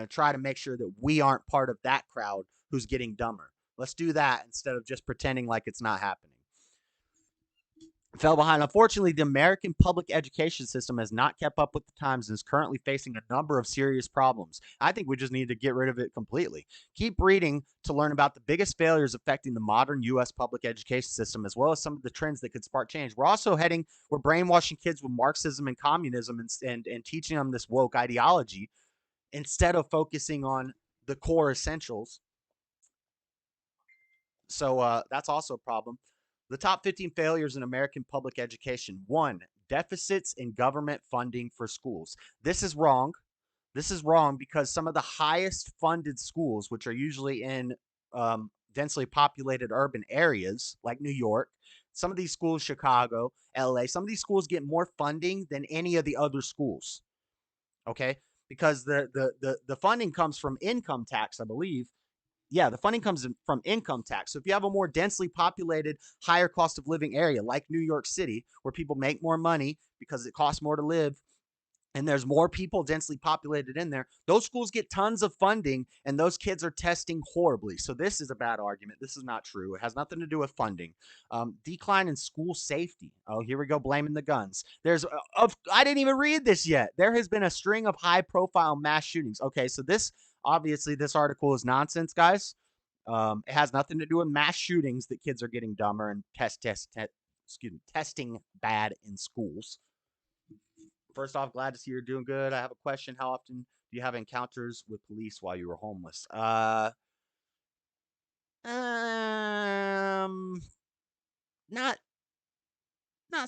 try to make sure that we aren't part of that crowd who's getting dumber. Let's do that instead of just pretending like it's not happening. Fell behind. Unfortunately, the American public education system has not kept up with the times and is currently facing a number of serious problems. I think we just need to get rid of it completely. Keep reading to learn about the biggest failures affecting the modern U.S. public education system, as well as some of the trends that could spark change. We're brainwashing kids with Marxism and communism and teaching them this woke ideology instead of focusing on the core essentials. So that's also a problem. The top 15 failures in American public education. 1, deficits in government funding for schools. This is wrong. This is wrong because some of the highest funded schools, which are usually in densely populated urban areas like New York, some of these schools, Chicago, LA, some of these schools get more funding than any of the other schools. Okay? Because the funding comes from income tax, I believe. Yeah, the funding comes from income tax. So if you have a more densely populated, higher cost of living area like New York City, where people make more money because it costs more to live, and there's more people densely populated in there, those schools get tons of funding, and those kids are testing horribly. So this is a bad argument. This is not true. It has nothing to do with funding. Decline in school safety. Oh, here we go, blaming the guns. I didn't even read this yet. There has been a string of high-profile mass shootings. Okay, so obviously, this article is nonsense, guys. It has nothing to do with mass shootings that kids are getting dumber and testing bad in schools. First off, glad to see you're doing good. I have a question. How often do you have encounters with police while you were homeless? Not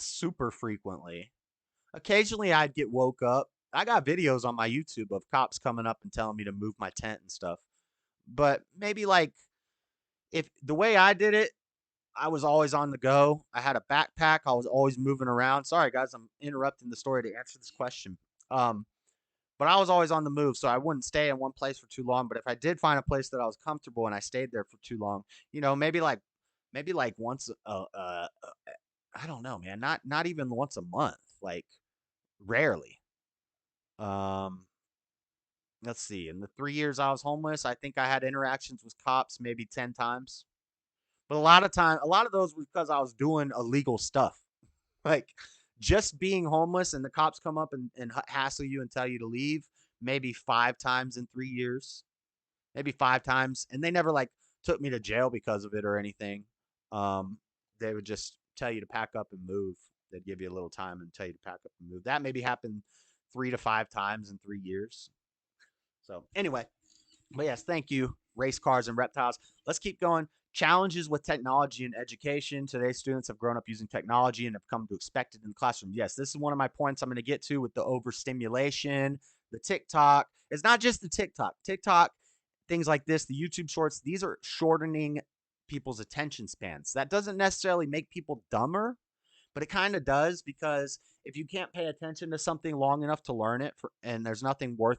super frequently. Occasionally, I'd get woke up. I got videos on my YouTube of cops coming up and telling me to move my tent and stuff. But maybe if the way I did it, I was always on the go. I had a backpack. I was always moving around. Sorry, guys, I'm interrupting the story to answer this question. But I was always on the move, so I wouldn't stay in one place for too long. But if I did find a place that I was comfortable and I stayed there for too long, maybe maybe like once I don't know, man. Not even once a month. Like rarely. Um, let's see. In the 3 years I was homeless, I think I had interactions with cops maybe 10 times. But a lot of those was because I was doing illegal stuff. Like just being homeless and the cops come up and hassle you and tell you to leave maybe 5 times in 3 years, maybe 5 times. And they never like took me to jail because of it or anything. Um, they would just tell you to pack up and move. They'd give you a little time and tell you to pack up and move. That maybe happened 3 to 5 times in 3 years. So anyway, but yes, thank you, race cars and reptiles. Let's keep going. Challenges with technology and education. Today's students have grown up using technology and have come to expect it in the classroom. Yes, this is one of my points I'm going to get to with the overstimulation, the TikTok. It's not just the TikTok. TikTok, things like this, the YouTube shorts, these are shortening people's attention spans. That doesn't necessarily make people dumber, but it kind of does, because if you can't pay attention to something long enough to learn it, and there's nothing worth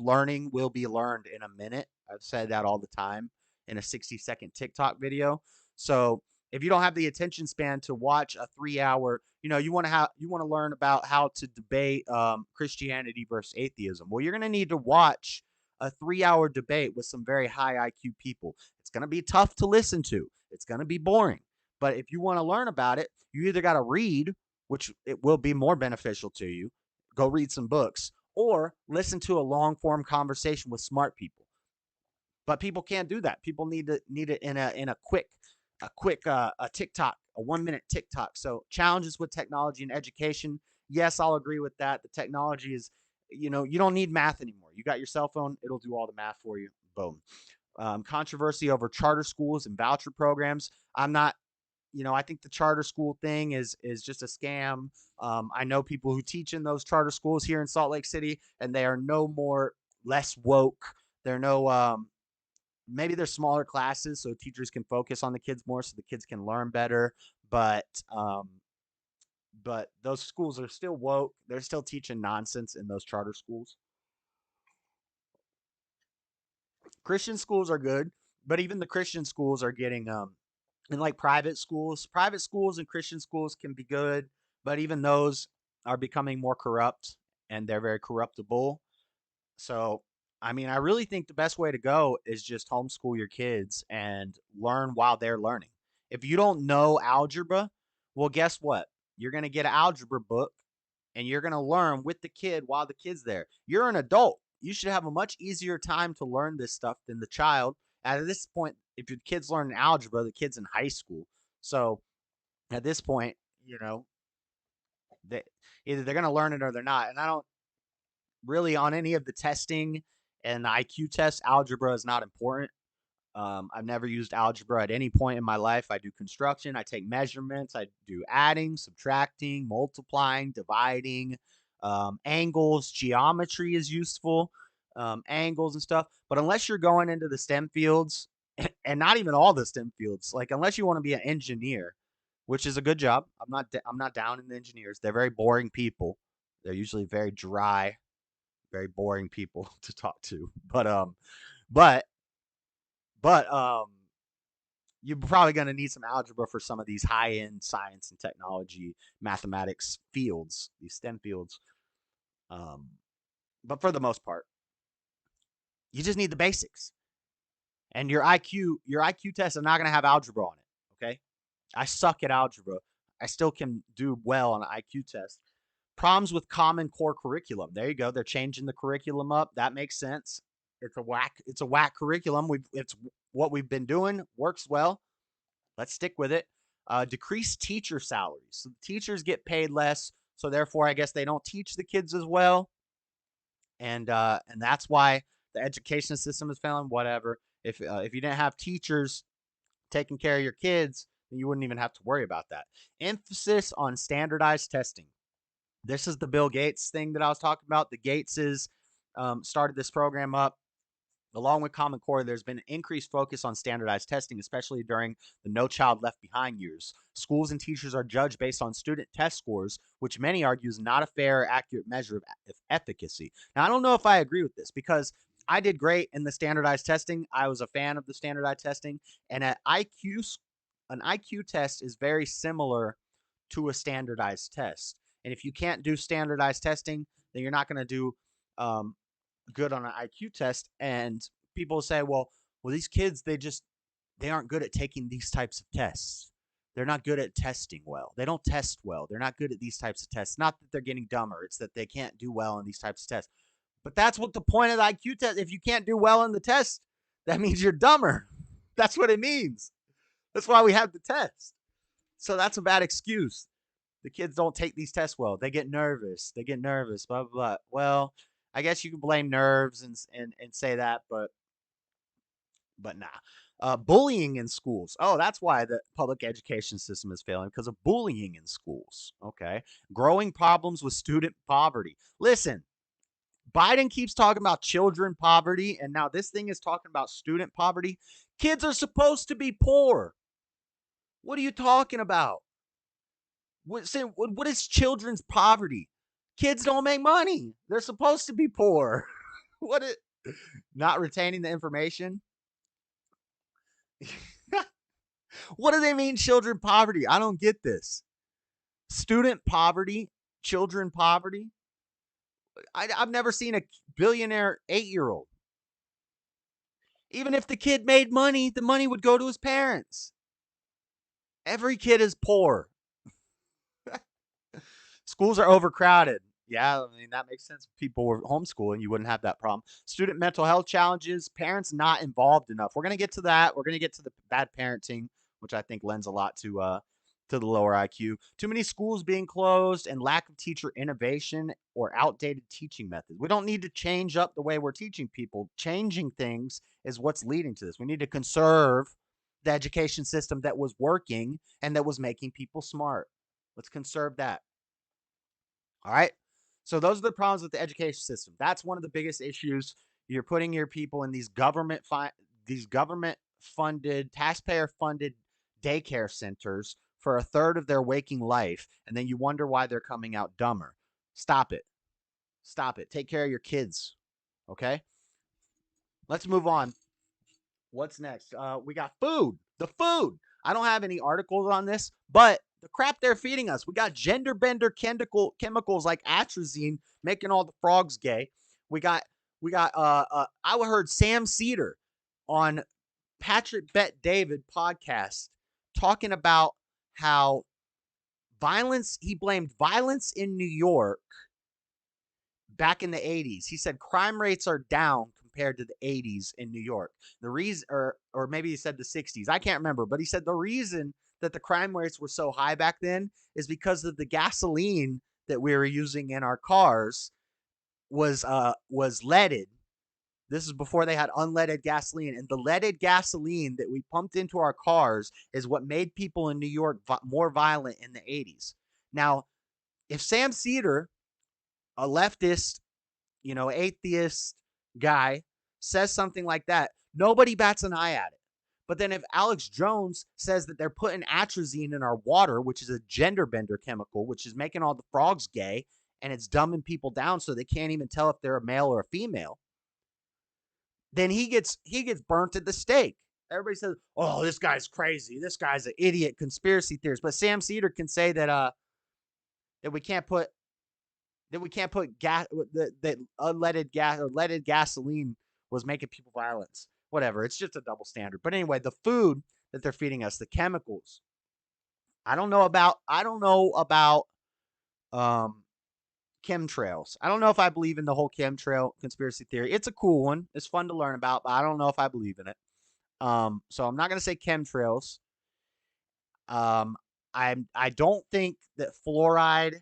learning will be learned in a minute. I've said that all the time in a 60-second TikTok video. So if you don't have the attention span to watch a 3 hour, you want to learn about how to debate Christianity versus atheism. Well, you're going to need to watch a 3 hour debate with some very high IQ people. It's going to be tough to listen to. It's going to be boring. But if you want to learn about it, you either got to read, which it will be more beneficial to you. Go read some books, or listen to a long form conversation with smart people. But people can't do that. People need it in a quick a TikTok, a 1 minute TikTok. So challenges with technology and education. Yes, I'll agree with that. The technology is, you don't need math anymore. You got your cell phone, it'll do all the math for you. Boom. Controversy over charter schools and voucher programs. I'm not, I think the charter school thing is just a scam. I know people who teach in those charter schools here in Salt Lake City, and they are less woke. They're maybe they're smaller classes so teachers can focus on the kids more, so the kids can learn better. But those schools are still woke. They're still teaching nonsense in those charter schools. Christian schools are good, but even the Christian schools are getting and like private schools and Christian schools can be good, but even those are becoming more corrupt, and they're very corruptible. So, I mean, I really think the best way to go is just homeschool your kids and learn while they're learning. If you don't know algebra, well, guess what? You're going to get an algebra book and you're going to learn with the kid while the kid's there. You're an adult. You should have a much easier time to learn this stuff than the child. At this point, if your kid's learning algebra, the kid's in high school. So at this point, they either they're going to learn it or they're not. And I don't really, on any of the testing and the IQ tests, algebra is not important. I've never used algebra at any point in my life. I do construction. I take measurements. I do adding, subtracting, multiplying, dividing, angles. Geometry is useful, angles and stuff. But unless you're going into the STEM fields, and not even all the STEM fields, like unless you want to be an engineer, which is a good job. I'm not down in the engineers. They're very boring people. They're usually very dry, very boring people to talk to. But you're probably going to need some algebra for some of these high-end science and technology, mathematics fields, these STEM fields. But for the most part, you just need the basics. And your IQ tests are not going to have algebra on it, okay? I suck at algebra. I still can do well on an IQ test. Problems with Common Core curriculum. There you go. They're changing the curriculum up. That makes sense. It's a whack curriculum. It's what we've been doing. Works well. Let's stick with it. Decreased teacher salaries. So teachers get paid less, so therefore I guess they don't teach the kids as well. And that's why the education system is failing. Whatever. If you didn't have teachers taking care of your kids, then you wouldn't even have to worry about that. Emphasis on standardized testing. This is the Bill Gates thing that I was talking about. The Gateses started this program up. Along with Common Core, there's been an increased focus on standardized testing, especially during the No Child Left Behind years. Schools and teachers are judged based on student test scores, which many argue is not a fair or accurate measure of efficacy. Now, I don't know if I agree with this, because I did great in the standardized testing. I was a fan of the standardized testing. And at an IQ test is very similar to a standardized test. And if you can't do standardized testing, then you're not going to do good on an IQ test. And people say, well, these kids, they aren't good at taking these types of tests. They're not good at testing well. They don't test well. They're not good at these types of tests. Not that they're getting dumber. It's that they can't do well in these types of tests. But that's what the point of the IQ test. If you can't do well in the test, that means you're dumber. That's what it means. That's why we have the test. So that's a bad excuse. The kids don't take these tests well. They get nervous. Blah, blah, blah. Well, I guess you can blame nerves and say that, but nah. Bullying in schools. Oh, that's why the public education system is failing, because of bullying in schools. Okay. Growing problems with student poverty. Listen, Biden keeps talking about children poverty, and now this thing is talking about student poverty. Kids are supposed to be poor. What are you talking about? What is children's poverty? Kids don't make money. They're supposed to be poor. Not retaining the information? What do they mean, children poverty? I don't get this. Student poverty, children poverty. I've never seen a billionaire 8-year-old. Even if the kid made money, the money would go to his parents. Every kid is poor. Schools are overcrowded. Yeah, I mean, that makes sense. If people were homeschooling, you wouldn't have that problem. Student mental health challenges, parents not involved enough. We're going to get to that. We're going to get to the bad parenting, which I think lends a lot to the lower IQ. Too many schools being closed and lack of teacher innovation or outdated teaching methods. We don't need to change up the way we're teaching people. Changing things is what's leading to this. We need to conserve the education system that was working and that was making people smart. Let's conserve that. All right. So those are the problems with the education system. That's one of the biggest issues. You're putting your people in these government funded, taxpayer funded daycare centers for a third of their waking life, and then you wonder why they're coming out dumber. Stop it. Take care of your kids. Okay? Let's move on. What's next? We got food. The food. I don't have any articles on this, but the crap they're feeding us. We got gender bender chemicals like atrazine making all the frogs gay. We got I heard Sam Cedar on Patrick Bet David podcast talking about how he blamed violence in New York back in the 80s. He said crime rates are down compared to the 80s in New York. The reason, or maybe he said the 60s, I can't remember, but he said the reason that the crime rates were so high back then is because of the gasoline that we were using in our cars was leaded. This is before they had unleaded gasoline, and the leaded gasoline that we pumped into our cars is what made people in New York more violent in the 80s. Now, if Sam Cedar, a leftist, atheist guy, says something like that, nobody bats an eye at it. But then if Alex Jones says that they're putting atrazine in our water, which is a gender bender chemical, which is making all the frogs gay, and it's dumbing people down so they can't even tell if they're a male or a female, then he gets burnt at the stake. Everybody says, "Oh, this guy's crazy. This guy's an idiot, conspiracy theorist." But Sam Cedar can say that we can't put gas, that unleaded gas or leaded gasoline was making people violent. Whatever. It's just a double standard. But anyway, the food that they're feeding us, the chemicals. I don't know about chemtrails. I don't know if I believe in the whole chemtrail conspiracy theory. It's a cool one. It's fun to learn about, but I don't know if I believe in it. So I'm not going to say chemtrails. I don't think that fluoride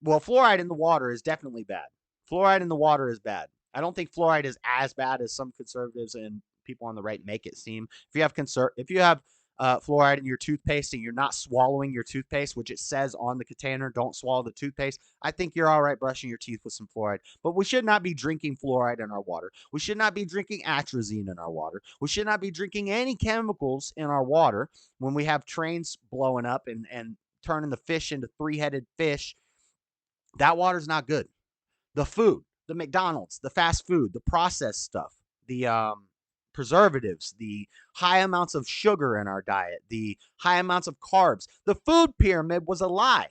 in the water is definitely bad. Fluoride in the water is bad. I don't think fluoride is as bad as some conservatives and people on the right make it seem. If you have fluoride in your toothpaste and you're not swallowing your toothpaste, which it says on the container, don't swallow the toothpaste, I think you're all right brushing your teeth with some fluoride. But we should not be drinking fluoride in our water. We should not be drinking atrazine in our water. We should not be drinking any chemicals in our water when we have trains blowing up and turning the fish into three-headed fish. That water's not good. The food, the McDonald's, the fast food, the processed stuff, the preservatives, the high amounts of sugar in our diet, the high amounts of carbs. The food pyramid was a lie.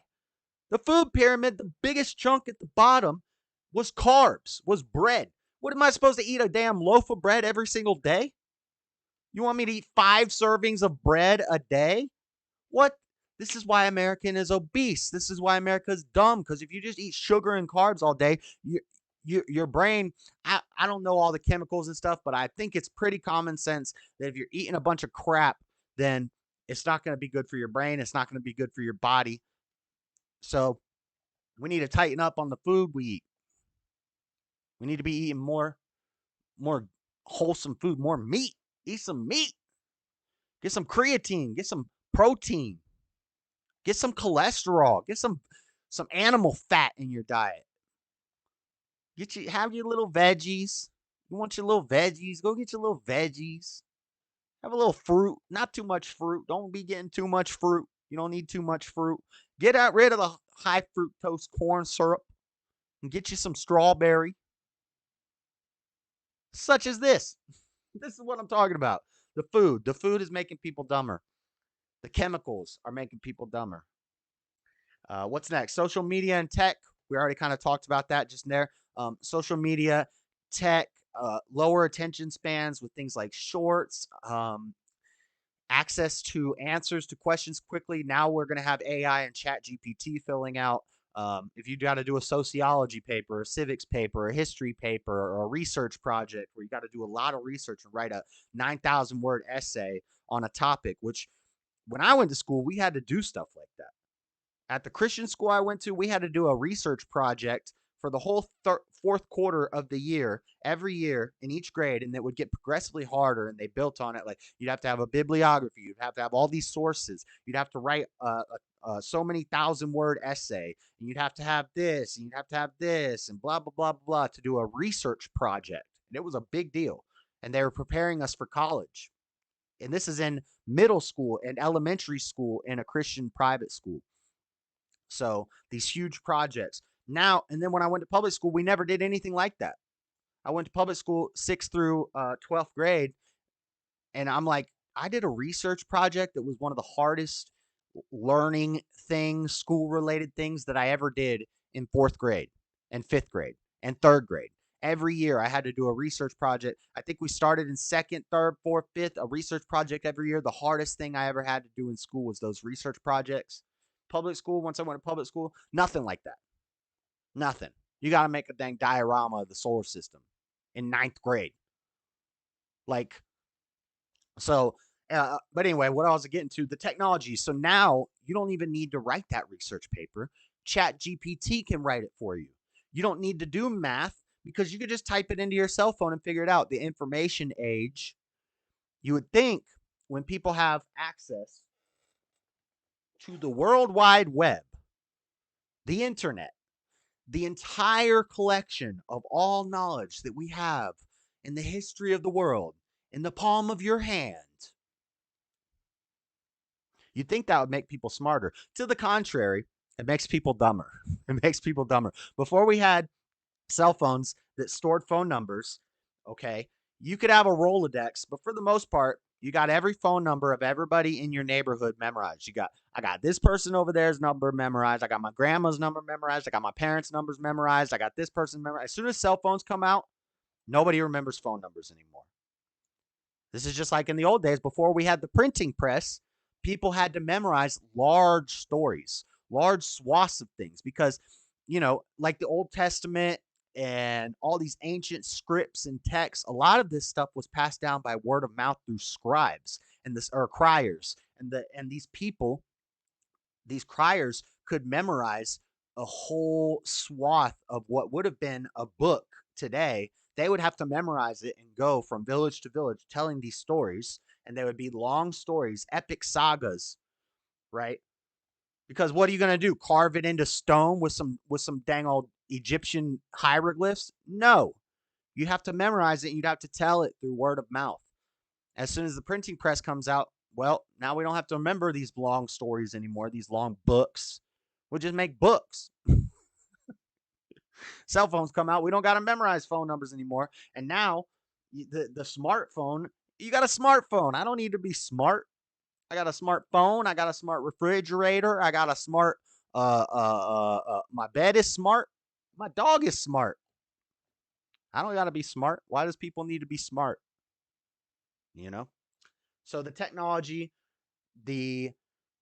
The food pyramid, the biggest chunk at the bottom was carbs, was bread. What am I supposed to eat, a damn loaf of bread every single day? You want me to eat 5 servings of bread a day? What? This is why American is obese. This is why America is dumb. Because if you just eat sugar and carbs all day, your brain, I don't know all the chemicals and stuff, but I think it's pretty common sense that if you're eating a bunch of crap, then it's not going to be good for your brain. It's not going to be good for your body. So we need to tighten up on the food we eat. We need to be eating more wholesome food, more meat. Eat some meat. Get some creatine. Get some protein. Get some cholesterol. Get some animal fat in your diet. Have your little veggies. You want your little veggies? Go get your little veggies. Have a little fruit. Not too much fruit. Don't be getting too much fruit. You don't need too much fruit. Get rid of the high fructose corn syrup and get you some strawberry. Such as this. This is what I'm talking about. The food. The food is making people dumber. The chemicals are making people dumber. What's next? Social media and tech. We already kind of talked about that just there. Social media, tech, lower attention spans with things like shorts, access to answers to questions quickly. Now we're going to have AI and Chat GPT filling out. If you got to do a sociology paper, a civics paper, a history paper, or a research project where you got to do a lot of research and write a 9,000 word essay on a topic, which when I went to school, we had to do stuff like that. At the Christian school I went to, we had to do a research project for the whole fourth quarter of the year, every year in each grade, and it would get progressively harder, and they built on it. Like, you'd have to have a bibliography, you'd have to have all these sources, you'd have to write so many 1,000-word essay, and you'd have to have this, and you'd have to have this, and blah, blah, blah, blah, to do a research project. And it was a big deal, and they were preparing us for college. And this is in middle school and elementary school in a Christian private school. So these huge projects. Now, and then when I went to public school, we never did anything like that. I went to public school 6th through 12th grade, and I'm like, I did a research project that was one of the hardest learning things, school-related things that I ever did in 4th grade and 5th grade and 3rd grade. Every year I had to do a research project. I think we started in 2nd, 3rd, 4th, 5th, a research project every year. The hardest thing I ever had to do in school was those research projects. Public school, once I went to public school, nothing like that. Nothing. You got to make a dang diorama of the solar system in 9th grade. Like, so, but anyway, what I was getting to, the technology. So now you don't even need to write that research paper. Chat GPT can write it for you. You don't need to do math because you could just type it into your cell phone and figure it out. The information age, you would think when people have access to the World Wide Web, the internet, the entire collection of all knowledge that we have in the history of the world in the palm of your hand, you'd think that would make people smarter. To the contrary, it makes people dumber. It makes people dumber. Before we had cell phones that stored phone numbers, okay, you could have a Rolodex, but for the most part, you got every phone number of everybody in your neighborhood memorized. I got this person over there's number memorized. I got my grandma's number memorized. I got my parents' numbers memorized. I got this person memorized. As soon as cell phones come out, nobody remembers phone numbers anymore. This is just like in the old days before we had the printing press. People had to memorize large stories, large swaths of things because, like the Old Testament and all these ancient scripts and texts, a lot of this stuff was passed down by word of mouth through scribes or criers, and these people, these criers, could memorize a whole swath of what would have been a book today. They would have to memorize it and go from village to village telling these stories, and they would be long stories, epic sagas, right? Because what are you going to do? Carve it into stone with some dang old Egyptian hieroglyphs? No. You have to memorize it, and you'd have to tell it through word of mouth. As soon as the printing press comes out, well, now we don't have to remember these long stories anymore, these long books. We'll just make books. Cell phones come out. We don't got to memorize phone numbers anymore. And now the smartphone. You got a smartphone. I don't need to be smart. I got a smartphone. I got a smart refrigerator. I got a smart. My bed is smart. My dog is smart. I don't got to be smart. Why does people need to be smart? You know. So the technology, the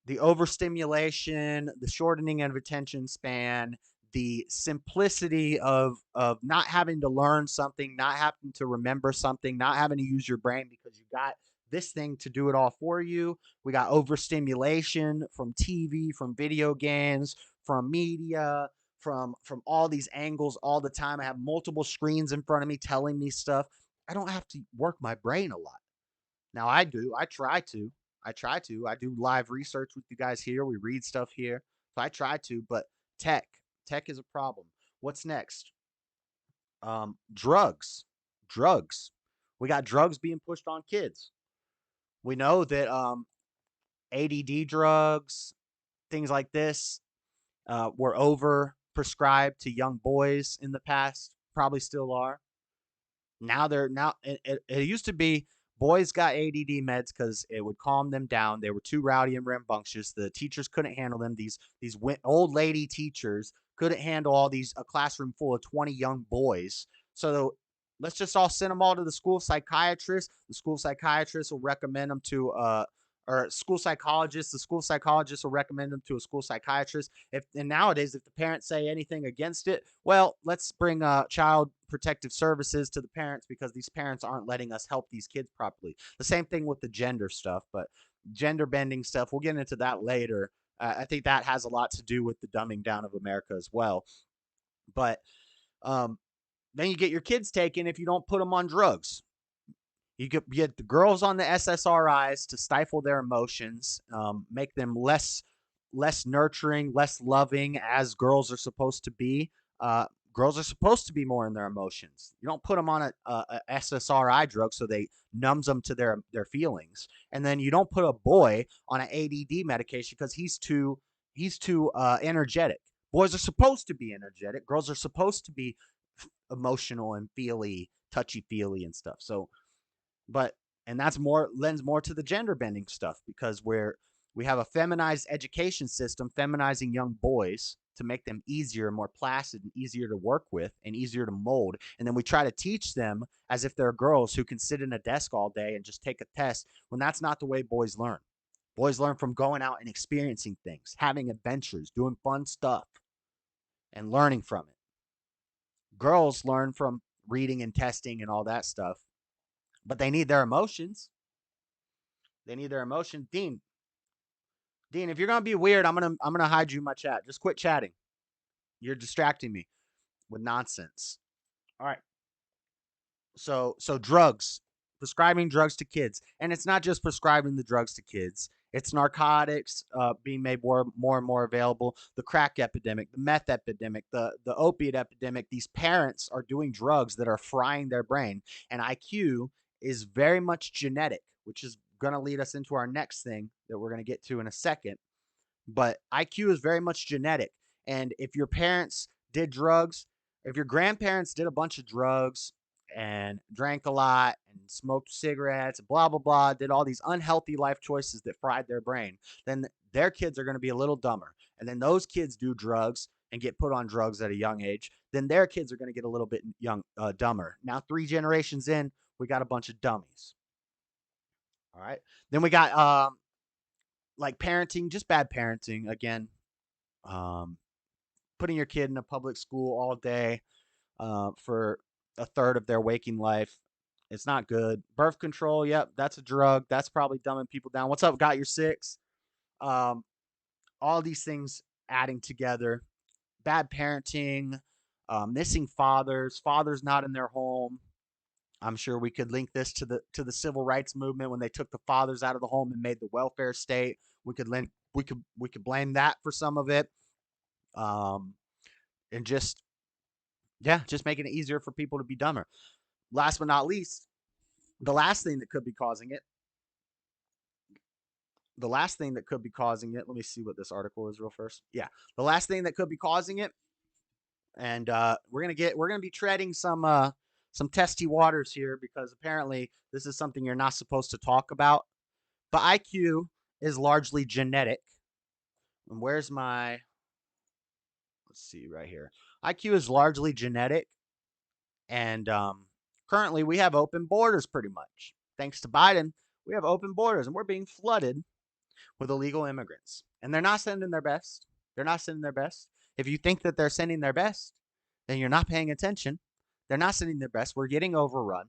the overstimulation, the shortening of attention span, the simplicity of not having to learn something, not having to remember something, not having to use your brain because you got this thing to do it all for you. We got overstimulation from TV, from video games, from media, from all these angles all the time. I have multiple screens in front of me telling me stuff. I don't have to work my brain a lot. Now I do. I try to. I try to. I do live research with you guys here. We read stuff here. So I try to, but tech, tech is a problem. What's next? Drugs. Drugs. We got drugs being pushed on kids. We know that ADD drugs, things like this, were over prescribed to young boys in the past, probably still are. Now they're now it used to be boys got ADD meds because it would calm them down. They were too rowdy and rambunctious. The teachers couldn't handle them. These old lady teachers couldn't handle all these a classroom full of 20 young boys. So let's just all send them all to the school psychiatrist. The school psychiatrist will recommend them to or school psychologist. The school psychologist will recommend them to a school psychiatrist. If and nowadays, if the parents say anything against it, well, let's bring child protective services to the parents because these parents aren't letting us help these kids properly. The same thing with the gender stuff, but gender bending stuff, we'll get into that later. I think that has a lot to do with the dumbing down of America as well. But then you get your kids taken if you don't put them on drugs. You get the girls on the SSRIs to stifle their emotions, make them less nurturing, less loving, as girls are supposed to be. Girls are supposed to be more in their emotions. You don't put them on a SSRI drug so they numbs them to their feelings, and then you don't put a boy on an ADD medication because he's too energetic. Boys are supposed to be energetic. Girls are supposed to be emotional and feely, touchy feely and stuff. So but and that's more lends more to the gender bending stuff because we have a feminized education system feminizing young boys to make them easier, more placid, and easier to work with and easier to mold. And then we try to teach them as if they're girls who can sit in a desk all day and just take a test when that's not the way boys learn. Boys learn from going out and experiencing things, having adventures, doing fun stuff, and learning from it. Girls learn from reading and testing and all that stuff, but they need their emotions. They need their emotion. Dean, if you're gonna be weird, I'm gonna hide you in my chat. Just quit chatting. You're distracting me with nonsense. All right. So drugs, prescribing drugs to kids, and it's not just prescribing the drugs to kids. It's narcotics being made more and more available. The crack epidemic, the meth epidemic, the opiate epidemic. These parents are doing drugs that are frying their brain, and IQ is very much genetic, which is going to lead us into our next thing that we're going to get to in a second. But IQ is very much genetic, and if your parents did drugs, if your grandparents did a bunch of drugs and drank a lot and smoked cigarettes, blah, blah, blah, did all these unhealthy life choices that fried their brain, then their kids are going to be a little dumber. And then those kids do drugs and get put on drugs at a young age, then their kids are going to get a little bit dumber. Now, 3 generations in, we got a bunch of dummies. All right. Then we got like parenting, just bad parenting. Again, putting your kid in a public school all day for a third of their waking life. It's not good. Birth control, yep, that's a drug. That's probably dumbing people down. What's up? Got your 6? All these things adding together. Bad parenting, missing fathers not in their home. I'm sure we could link this to the civil rights movement when they took the fathers out of the home and made the welfare state. We could blame that for some of it. And just making it easier for people to be dumber. Last but not least, the last thing that could be causing it. Let me see what this article is real first. Yeah, the last thing that could be causing it, and we're gonna be treading some some testy waters here because apparently this is something you're not supposed to talk about. But IQ is largely genetic. And where's my, let's see right here. IQ is largely genetic. And currently we have open borders pretty much. Thanks to Biden, we have open borders and we're being flooded with illegal immigrants. And they're not sending their best. They're not sending their best. If you think that they're sending their best, then you're not paying attention. They're not sending their best. We're getting overrun.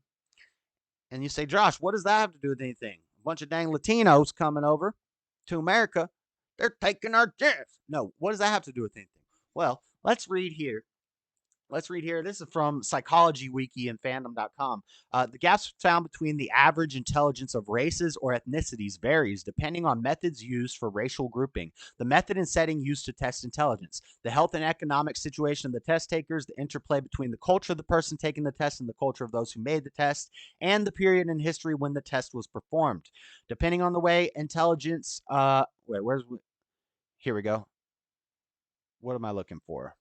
And you say, Josh, what does that have to do with anything? A bunch of dang Latinos coming over to America. They're taking our jobs. No, what does that have to do with anything? Well, let's read here. This is from Psychology Wiki and fandom.com. The gaps found between the average intelligence of races or ethnicities varies depending on methods used for racial grouping, the method and setting used to test intelligence, the health and economic situation of the test takers, the interplay between the culture of the person taking the test and the culture of those who made the test, and the period in history when the test was performed. Depending on the way intelligence, here we go. What am I looking for?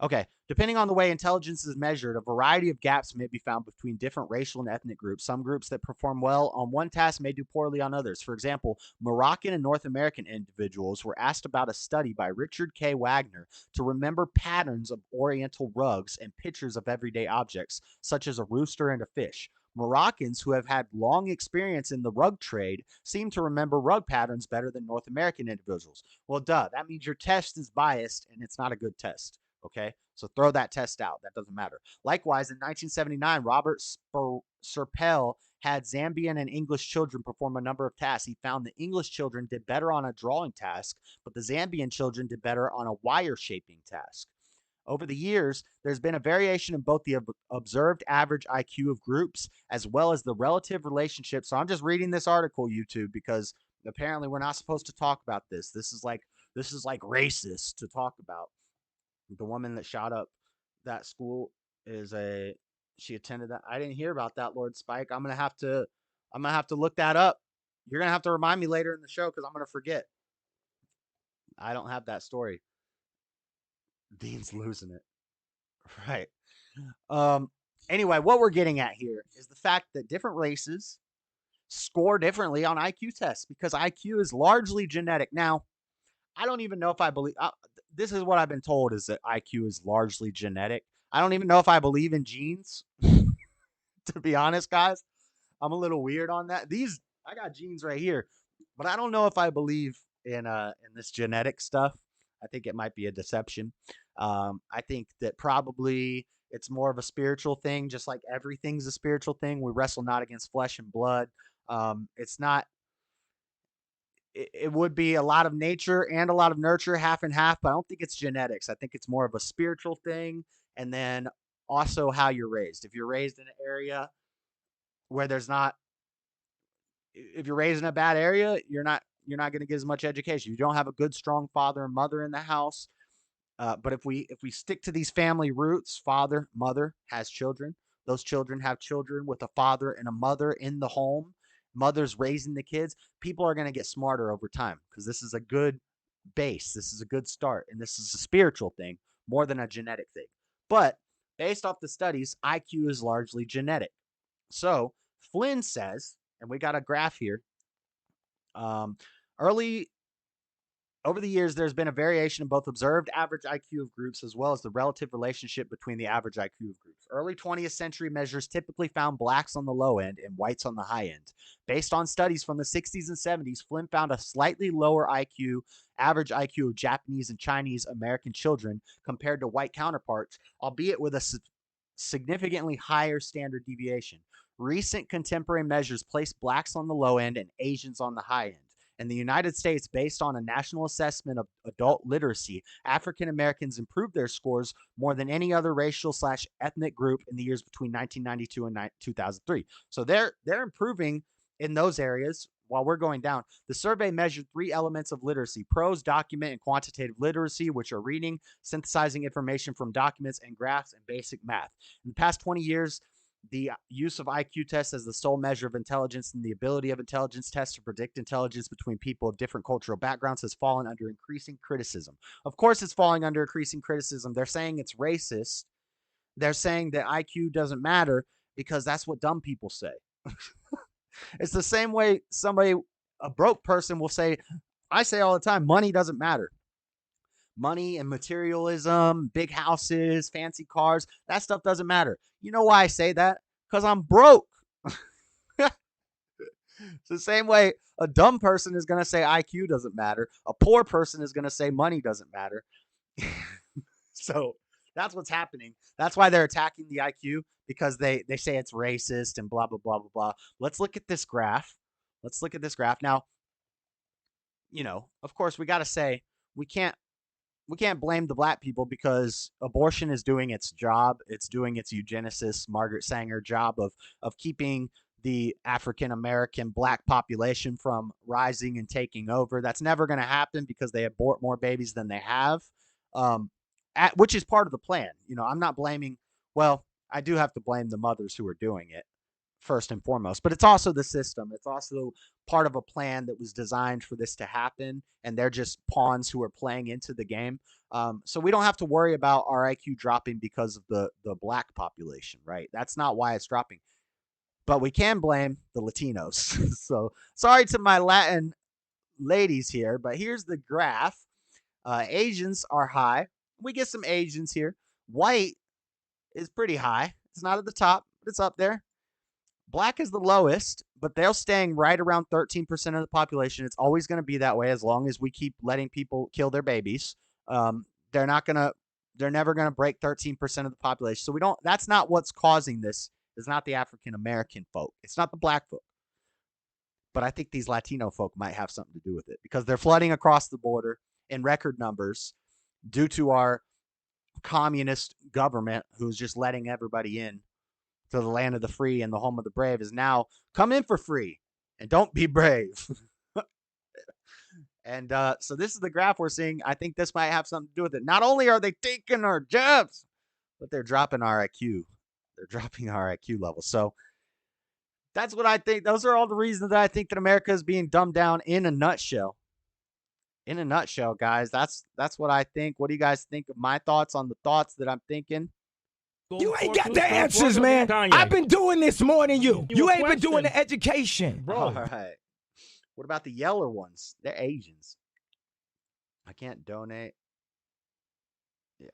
Okay, depending on the way intelligence is measured, a variety of gaps may be found between different racial and ethnic groups. Some groups that perform well on one task may do poorly on others. For example, Moroccan and North American individuals were asked about a study by Richard K. Wagner to remember patterns of Oriental rugs and pictures of everyday objects, such as a rooster and a fish. Moroccans who have had long experience in the rug trade seem to remember rug patterns better than North American individuals. Well, duh, that means your test is biased and it's not a good test. Okay, so throw that test out. That doesn't matter. Likewise, in 1979, Robert Serpell had Zambian and English children perform a number of tasks. He found the English children did better on a drawing task, but the Zambian children did better on a wire shaping task. Over the years, there's been a variation in both the observed average IQ of groups as well as the relative relationship. So I'm just reading this article, YouTube, because apparently we're not supposed to talk about this. This is like racist to talk about. The woman that shot up that school she attended that. I didn't hear about that, Lord Spike. I'm gonna have to look that up. You're gonna have to remind me later in the show because I'm gonna forget. I don't have that story. Dean's losing it. Right. Anyway, what we're getting at here is the fact that different races score differently on IQ tests because IQ is largely genetic. Now, I don't even know if I believe this is what I've been told is that IQ is largely genetic. I don't even know if I believe in genes. To be honest, guys, I'm a little weird on that. I got genes right here, but I don't know if I believe in this genetic stuff. I think it might be a deception. I think that probably it's more of a spiritual thing, just like everything's a spiritual thing. We wrestle not against flesh and blood. It's not. It would be a lot of nature and a lot of nurture, half and half, but I don't think it's genetics. I think it's more of a spiritual thing. And then also how you're raised. If you're raised in an area where if you're raised in a bad area, you're not going to get as much education. You don't have a good, strong father and mother in the house. But if we stick to these family roots, father, mother has children. Those children have children with a father and a mother in the home. Mothers raising the kids. People are going to get smarter over time because this is a good base. This is a good start. And this is a spiritual thing more than a genetic thing. But based off the studies, IQ is largely genetic. So Flynn says, and we got a graph here, over the years, there's been a variation in both observed average IQ of groups as well as the relative relationship between the average IQ of groups. Early 20th century measures typically found blacks on the low end and whites on the high end. Based on studies from the 60s and 70s, Flynn found a slightly lower average IQ of Japanese and Chinese American children compared to white counterparts, albeit with a significantly higher standard deviation. Recent contemporary measures place blacks on the low end and Asians on the high end. In the United States, based on a national assessment of adult literacy, African Americans improved their scores more than any other racial/ethnic group in the years between 1992 and 2003. So they're improving in those areas while we're going down. The survey measured 3 elements of literacy: prose, document, and quantitative literacy, which are reading, synthesizing information from documents, and graphs, and basic math. In the past 20 years, the use of IQ tests as the sole measure of intelligence and the ability of intelligence tests to predict intelligence between people of different cultural backgrounds has fallen under increasing criticism. Of course, it's falling under increasing criticism. They're saying it's racist They're saying that IQ doesn't matter because that's what dumb people say. It's the same way a broke person will say, I say all the time, money doesn't matter. Money and materialism, big houses, fancy cars, that stuff doesn't matter. You know why I say that? Because I'm broke. It's the same way a dumb person is going to say IQ doesn't matter. A poor person is going to say money doesn't matter. So that's what's happening. That's why they're attacking the IQ, because they say it's racist and blah, blah, blah, blah, blah. Let's look at this graph. Now, of course, we got to say we can't blame the black people, because abortion is doing its job. It's doing its eugenicist Margaret Sanger job of keeping the African American black population from rising and taking over. That's never going to happen because they abort more babies than they have, which is part of the plan. I'm not blaming. Well, I do have to blame the mothers who are doing it first and foremost, but it's also the system. It's also part of a plan that was designed for this to happen, and they're just pawns who are playing into the game. So we don't have to worry about our IQ dropping because of the black population, right? That's not why it's dropping. But we can blame the Latinos. So sorry to my Latin ladies here, but here's the graph. Asians are high. We get some Asians here. White is pretty high. It's not at the top, but it's up there. Black is the lowest, but they're staying right around 13% of the population. It's always going to be that way as long as we keep letting people kill their babies. They're never going to break 13% of the population. So that's not what's causing this. It's not the African American folk. It's not the black folk. But I think these Latino folk might have something to do with it, because they're flooding across the border in record numbers due to our communist government, who's just letting everybody in to the land of the free and the home of the brave, is now come in for free and don't be brave. And so this is the graph we're seeing. I think this might have something to do with it. Not only are they taking our jobs, but they're dropping our IQ. They're dropping our IQ level. So that's what I think. Those are all the reasons that I think that America is being dumbed down in a nutshell. In a nutshell, guys. That's what I think. What do you guys think of my thoughts on the thoughts that I'm thinking? You ain't got the answers, man. I've been doing this more than you. You ain't been doing the education. Bro. All right. What about the yeller ones? They're Asians. I can't donate. Yeah.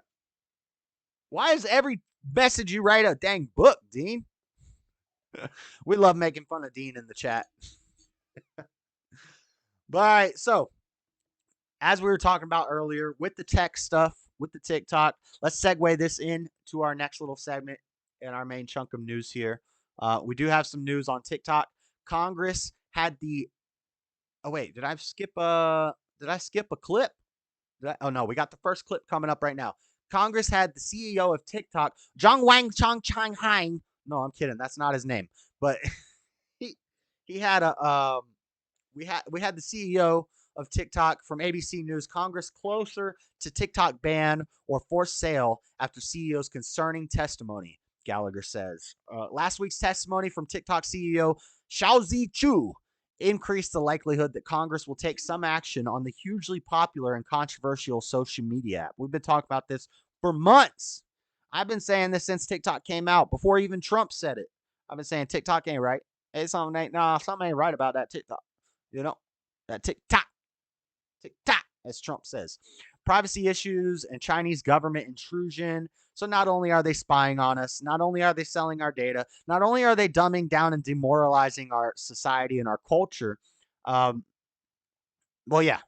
Why is every message you write a dang book, Dean? We love making fun of Dean in the chat. But all right, so as we were talking about earlier with the tech stuff, with the TikTok, let's segue this in to our next little segment and our main chunk of news here. We do have some news on TikTok. Congress had the. Oh wait, did I skip a clip? Oh no, we got the first clip coming up right now. Congress had the CEO of TikTok, Zhang Wang Chang Chang Hein. No, I'm kidding. That's not his name. But he had a we had the CEO of TikTok from ABC News. Congress closer to TikTok ban or forced sale after CEO's concerning testimony, Gallagher says. Last week's testimony from TikTok CEO Xiaozi Chu increased the likelihood that Congress will take some action on the hugely popular and controversial social media app. We've been talking about this for months. I've been saying this since TikTok came out, before even Trump said it. I've been saying TikTok ain't right. Hey, something ain't right about that TikTok. That TikTok, as Trump says. Privacy issues and Chinese government intrusion. So not only are they spying on us, not only are they selling our data, not only are they dumbing down and demoralizing our society and our culture. Well, yeah,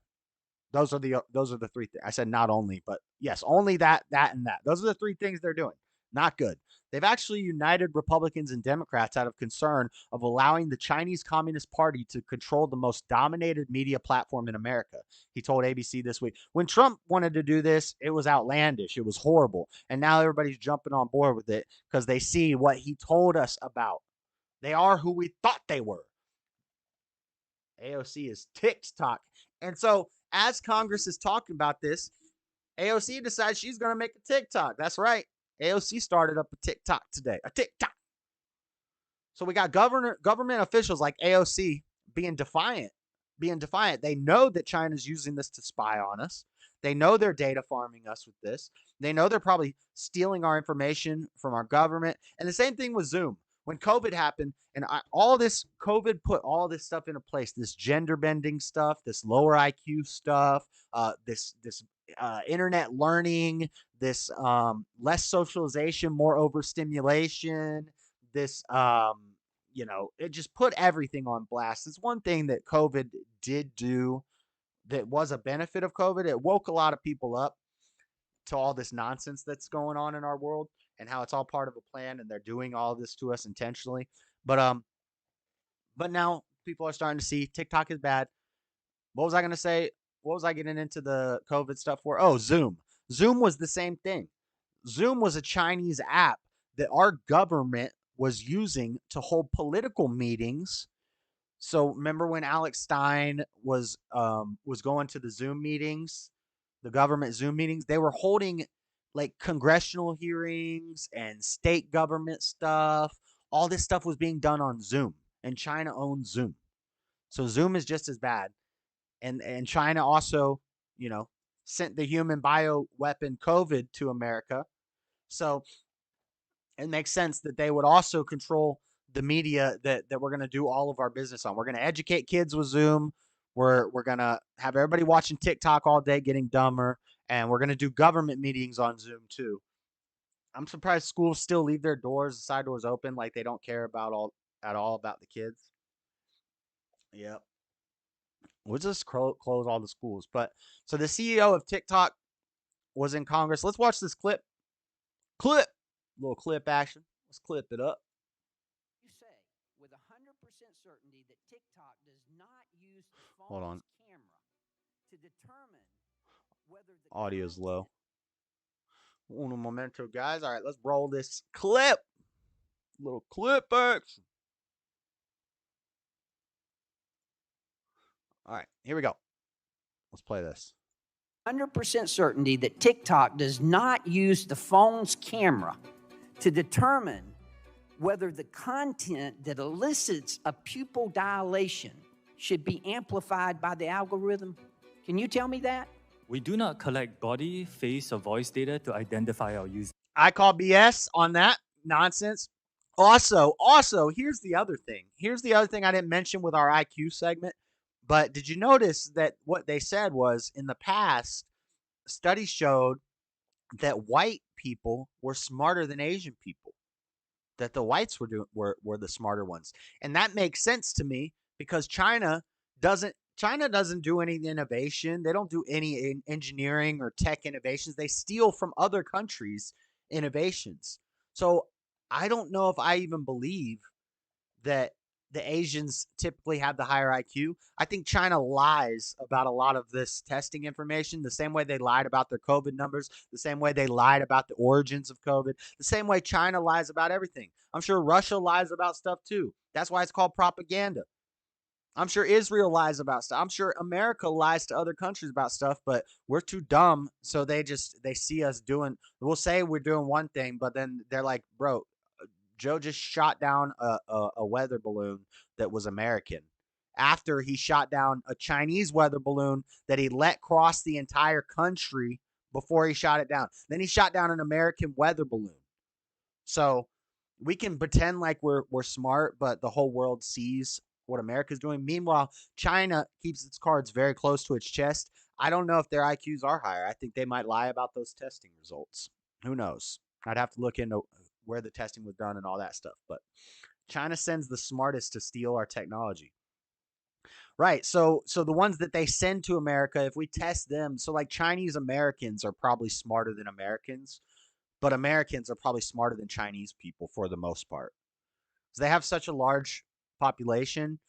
those are the three things. I said not only, but yes, only that, and that. Those are the three things they're doing. Not good. They've actually united Republicans and Democrats out of concern of allowing the Chinese Communist Party to control the most dominated media platform in America. He told ABC this week. When Trump wanted to do this, it was outlandish. It was horrible. And now everybody's jumping on board with it because they see what he told us about. They are who we thought they were. AOC is TikTok. And so as Congress is talking about this, AOC decides she's going to make a TikTok. That's right. AOC started up a TikTok today. A TikTok. So we got government officials like AOC being defiant. They know that China's using this to spy on us. They know they're data farming us with this. They know they're probably stealing our information from our government. And the same thing with Zoom. When COVID happened and all this COVID put all this stuff into place, this gender bending stuff, this lower IQ stuff, this internet learning, this less socialization, more overstimulation, this it just put everything on blast. It's one thing that COVID did do that was a benefit of COVID. It woke a lot of people up to all this nonsense that's going on in our world and how it's all part of a plan and they're doing all this to us intentionally. But now people are starting to see TikTok is bad. What was I going to say? What was I getting into the COVID stuff for? Oh, Zoom. Zoom was the same thing. Zoom was a Chinese app that our government was using to hold political meetings. So remember when Alex Stein was going to the Zoom meetings, the government Zoom meetings? They were holding like congressional hearings and state government stuff. All this stuff was being done on Zoom, and China owns Zoom. So Zoom is just as bad. And China also, sent the human bioweapon COVID to America. So it makes sense that they would also control the media that we're going to do all of our business on. We're going to educate kids with Zoom. We're going to have everybody watching TikTok all day getting dumber. And we're going to do government meetings on Zoom too. I'm surprised schools still leave their side doors open like they don't care at all about the kids. Yep. We'll just close all the schools. But so the CEO of TikTok was in Congress. Let's watch this clip. Little clip action. Let's clip it up. You say with 100% certainty that TikTok does not use the Hold on. phone's camera to determine whether the Audio's low. Uno momento, guys. All right, let's roll this clip. Little clip action. All right, here we go. Let's play this. 100% certainty that TikTok does not use the phone's camera to determine whether the content that elicits a pupil dilation should be amplified by the algorithm. Can you tell me that? We do not collect body, face, or voice data to identify our users. I call BS on that nonsense. Also, here's the other thing. Here's the other thing I didn't mention with our IQ segment. But did you notice that what they said was in the past, studies showed that white people were smarter than Asian people, that the whites were the smarter ones. And that makes sense to me because China doesn't do any innovation. They don't do any engineering or tech innovations. They steal from other countries' innovations. So I don't know if I even believe that the Asians typically have the higher IQ. I think China lies about a lot of this testing information, the same way they lied about their COVID numbers, the same way they lied about the origins of COVID, the same way China lies about everything. I'm sure Russia lies about stuff too. That's why it's called propaganda. I'm sure Israel lies about stuff. I'm sure America lies to other countries about stuff, but we're too dumb. So they see us we'll say we're doing one thing, but then they're like, bro, Joe just shot down a weather balloon that was American after he shot down a Chinese weather balloon that he let cross the entire country before he shot it down. Then he shot down an American weather balloon. So we can pretend like we're smart, but the whole world sees what America's doing. Meanwhile, China keeps its cards very close to its chest. I don't know if their IQs are higher. I think they might lie about those testing results. Who knows? I'd have to look into where the testing was done and all that stuff. But China sends the smartest to steal our technology. Right. So the ones that they send to America, if we test them, so like Chinese Americans are probably smarter than Americans, but Americans are probably smarter than Chinese people for the most part. So they have such a large population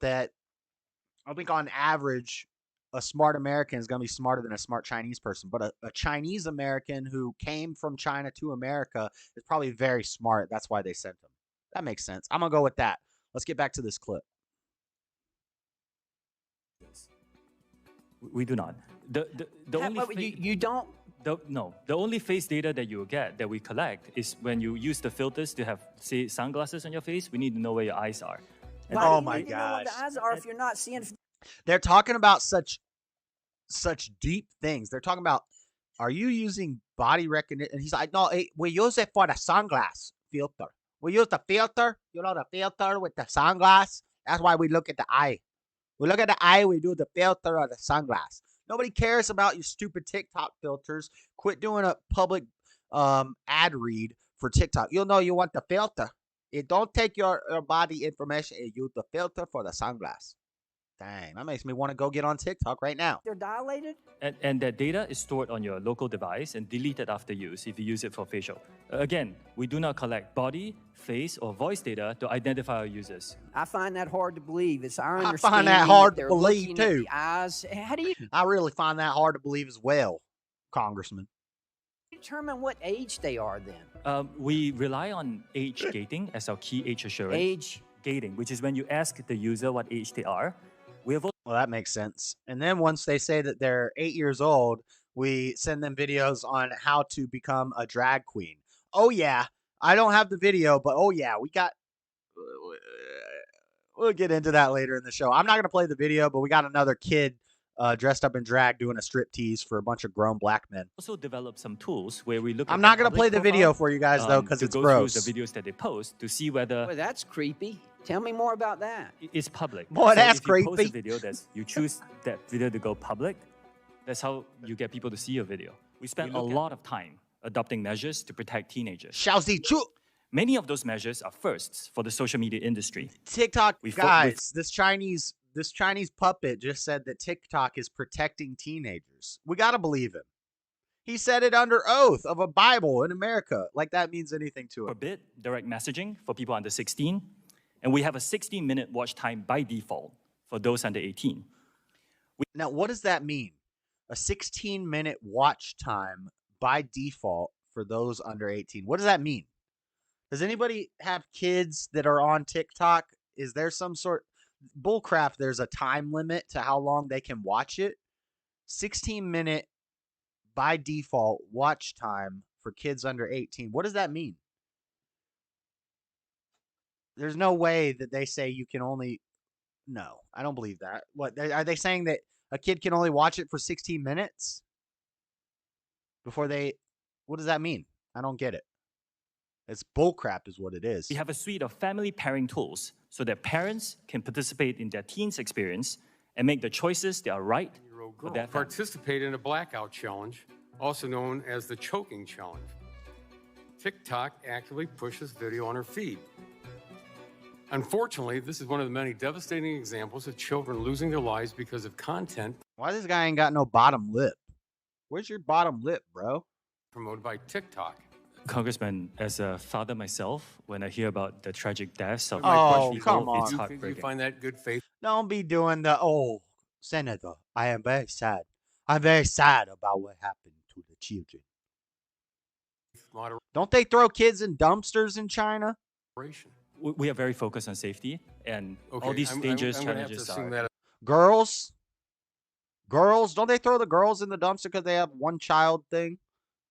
that I think on average, a smart American is going to be smarter than a smart Chinese person. But a Chinese American who came from China to America is probably very smart. That's why they sent him. That makes sense. I'm going to go with that. Let's get back to this clip. We do not. The only you don't? No. The only face data that you will get, that we collect, is when you use the filters to have, say, sunglasses on your face. We need to know where your eyes are. Oh my gosh! Know what the eyes are if you're not seeing. They're talking about such such deep things. They're talking about, are you using body recognition? And he's like, no, we use it for the sunglass filter. We use the filter, the filter with the sunglass. That's why we look at the eye. We look at the eye, we do the filter of the sunglass. Nobody cares about your stupid TikTok filters. Quit doing a public ad read for TikTok. You'll know you want the filter. It don't take your body information. It use the filter for the sunglass. Dang, that makes me want to go get on TikTok right now. They're dilated? And that data is stored on your local device and deleted after use if you use it for facial. Again, we do not collect body, face, or voice data to identify our users. I find that hard to believe. It's our I understanding find that hard to they're believe, looking at too. the eyes. How do you I really find that hard to believe as well, Congressman. determine what age they are then? We rely on age gating as our key age assurance. Age gating, which is when you ask the user what age they are. We have Well, that makes sense. And then once they say that they're 8 years old, we send them videos on how to become a drag queen. Oh, yeah. I don't have the video, but oh, yeah. We'll get into that later in the show. I'm not going to play the video, but we got another kid dressed up in drag doing a striptease for a bunch of grown black men. also developed some tools where we look I'm at not their going to play public the video profile, for you guys, though, because to it's go gross. through the videos that they post to see whether Boy, that's creepy. Tell me more about that. it's public. Boy, that's if you post creepy. a video, you choose that video to go public. That's how you get people to see your video. We spend a lot of time adopting measures to protect teenagers. Xiaozi Chu. Many of those measures are firsts for the social media industry. TikTok, We fo- guys, this Chinese puppet just said that TikTok is protecting teenagers. We got to believe him. He said it under oath of a Bible in America. Like that means anything to him. Forbid direct messaging for people under 16, and we have a 16-minute watch time by default for those under 18. Now, what does that mean? A 16-minute watch time by default for those under 18. What does that mean? Does anybody have kids that are on TikTok? Is there some sort bullcrap? There's a time limit to how long they can watch it. 16-minute by default watch time for kids under 18. What does that mean? There's no way that they say you can only. No, I don't believe that. What are they saying, that a kid can only watch it for 16 minutes before they? What does that mean? I don't get it. It's bullcrap is what it is. We have a suite of family pairing tools so that parents can participate in their teens' experience and make the choices that are right for their family. Participate in a blackout challenge, also known as the choking challenge. TikTok actively pushes video on her feed. Unfortunately, this is one of the many devastating examples of children losing their lives because of content Why this guy ain't got no bottom lip? Where's your bottom lip, bro? promoted by TikTok. Congressman, as a father myself, when I hear about the tragic deaths of Oh, people, come on. it's You heartbreaking. find that good faith? Don't be doing the, oh, Senator, I am very sad. I'm very sad about what happened to the children. Don't they throw kids in dumpsters in China? Moderation. We are very focused on safety, and all Okay, these dangerous I'm gonna have to challenges assume are. that Girls, don't they throw the girls in the dumpster because they have one child thing?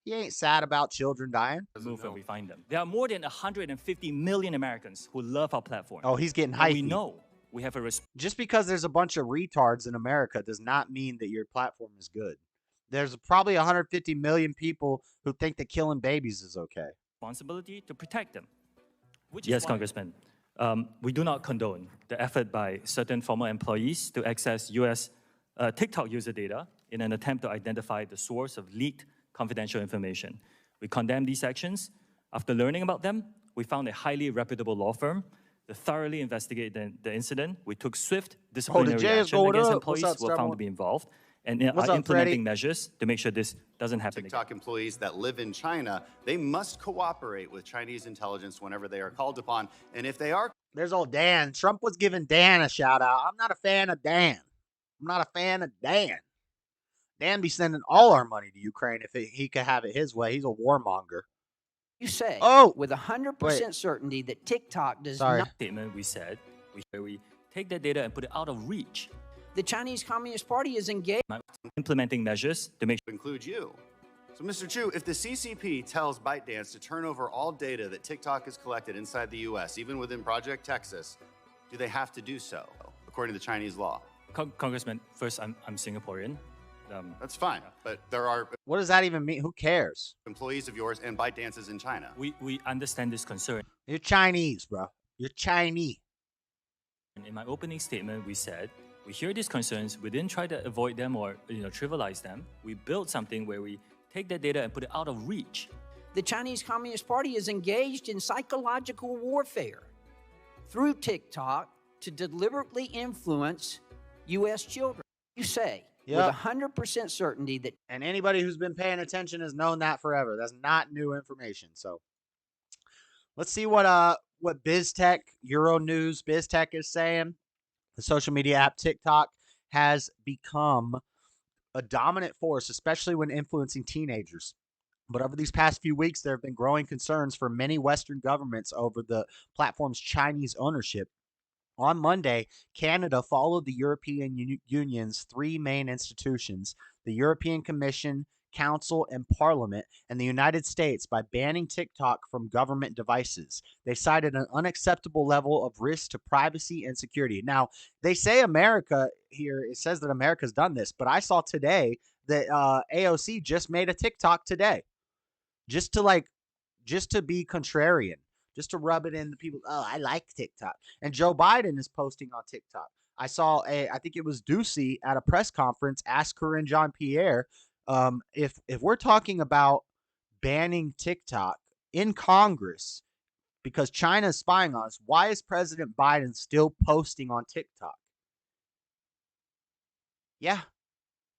He ain't sad about children dying. Move when we find them. There are more than 150 million Americans who love our platform. Oh, he's getting And we hypey. know we have a Just because there's a bunch of retards in America does not mean that your platform is good. There's probably 150 million people who think that killing babies is okay. responsibility to protect them. Which is yes, why- Congressman. We do not condone the effort by certain former employees to access U.S. TikTok user data in an attempt to identify the source of leaked confidential information. We condemn these actions. After learning about them, we found a highly reputable law firm to thoroughly investigate the incident. We took swift disciplinary J is action going against up. employees What's up, who were found Starboy? to be involved and What's are up, implementing Freddie? measures to make sure this doesn't happen again. TikTok employees that live in China, they must cooperate with Chinese intelligence whenever they are called upon. And if they are There's old Dan. Trump was giving Dan a shout out. I'm not a fan of Dan. I'm not a fan of Dan. Dan be sending all our money to Ukraine if he could have it his way. He's a warmonger. You say Oh, with 100% wait. certainty that TikTok does Sorry. not. Statement we said, we take that data and put it out of reach, The Chinese Communist Party is engaged. implementing measures to make include you. So, Mr. Chu, if the CCP tells ByteDance to turn over all data that TikTok has collected inside the U.S., even within Project Texas, do they have to do so, according to Chinese law? Congressman, first, I'm Singaporean. That's fine, but there are What does that even mean? Who cares? employees of yours and ByteDance's in China. We understand this concern. You're Chinese, bro. You're Chinese. In my opening statement, we said we hear these concerns. We didn't try to avoid them or trivialize them. We built something where we take that data and put it out of reach. The Chinese Communist Party is engaged in psychological warfare through TikTok to deliberately influence U.S. children. You say with 100% certainty that... And anybody who's been paying attention has known that forever. That's not new information. So let's see what BizTech, Euronews, BizTech is saying. The social media app TikTok has become a dominant force, especially when influencing teenagers. But over these past few weeks, there have been growing concerns for many Western governments over the platform's Chinese ownership. On Monday, Canada followed the European Union's three main institutions, the European Commission, Council, and Parliament, and the United States by banning TikTok from government devices. They cited an unacceptable level of risk to privacy and security. Now, they say America here, it says that America's done this, but I saw today that AOC just made a TikTok today. Just to be contrarian, just to rub it in the people. Oh, I like TikTok. And Joe Biden is posting on TikTok. I saw I think it was Ducey at a press conference ask Corinne Jean-Pierre, if we're talking about banning TikTok in Congress because China is spying on us, why is President Biden still posting on TikTok? Yeah,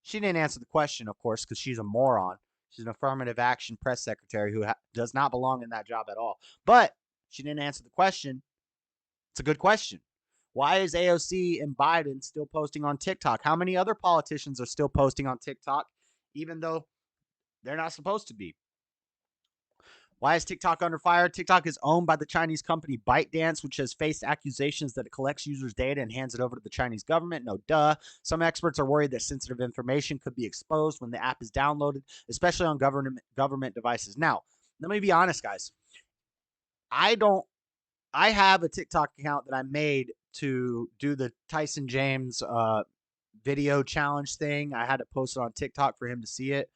she didn't answer the question, of course, because she's a moron. She's an affirmative action press secretary who does not belong in that job at all. But she didn't answer the question. It's a good question. Why is AOC and Biden still posting on TikTok? How many other politicians are still posting on TikTok, even though they're not supposed to be? Why is TikTok under fire? TikTok is owned by the Chinese company ByteDance, which has faced accusations that it collects users' data and hands it over to the Chinese government. No duh. Some experts are worried that sensitive information could be exposed when the app is downloaded, especially on government devices. Now, let me be honest, guys. I have a TikTok account that I made to do the Tyson James video challenge thing. I had to post it on TikTok for him to see it.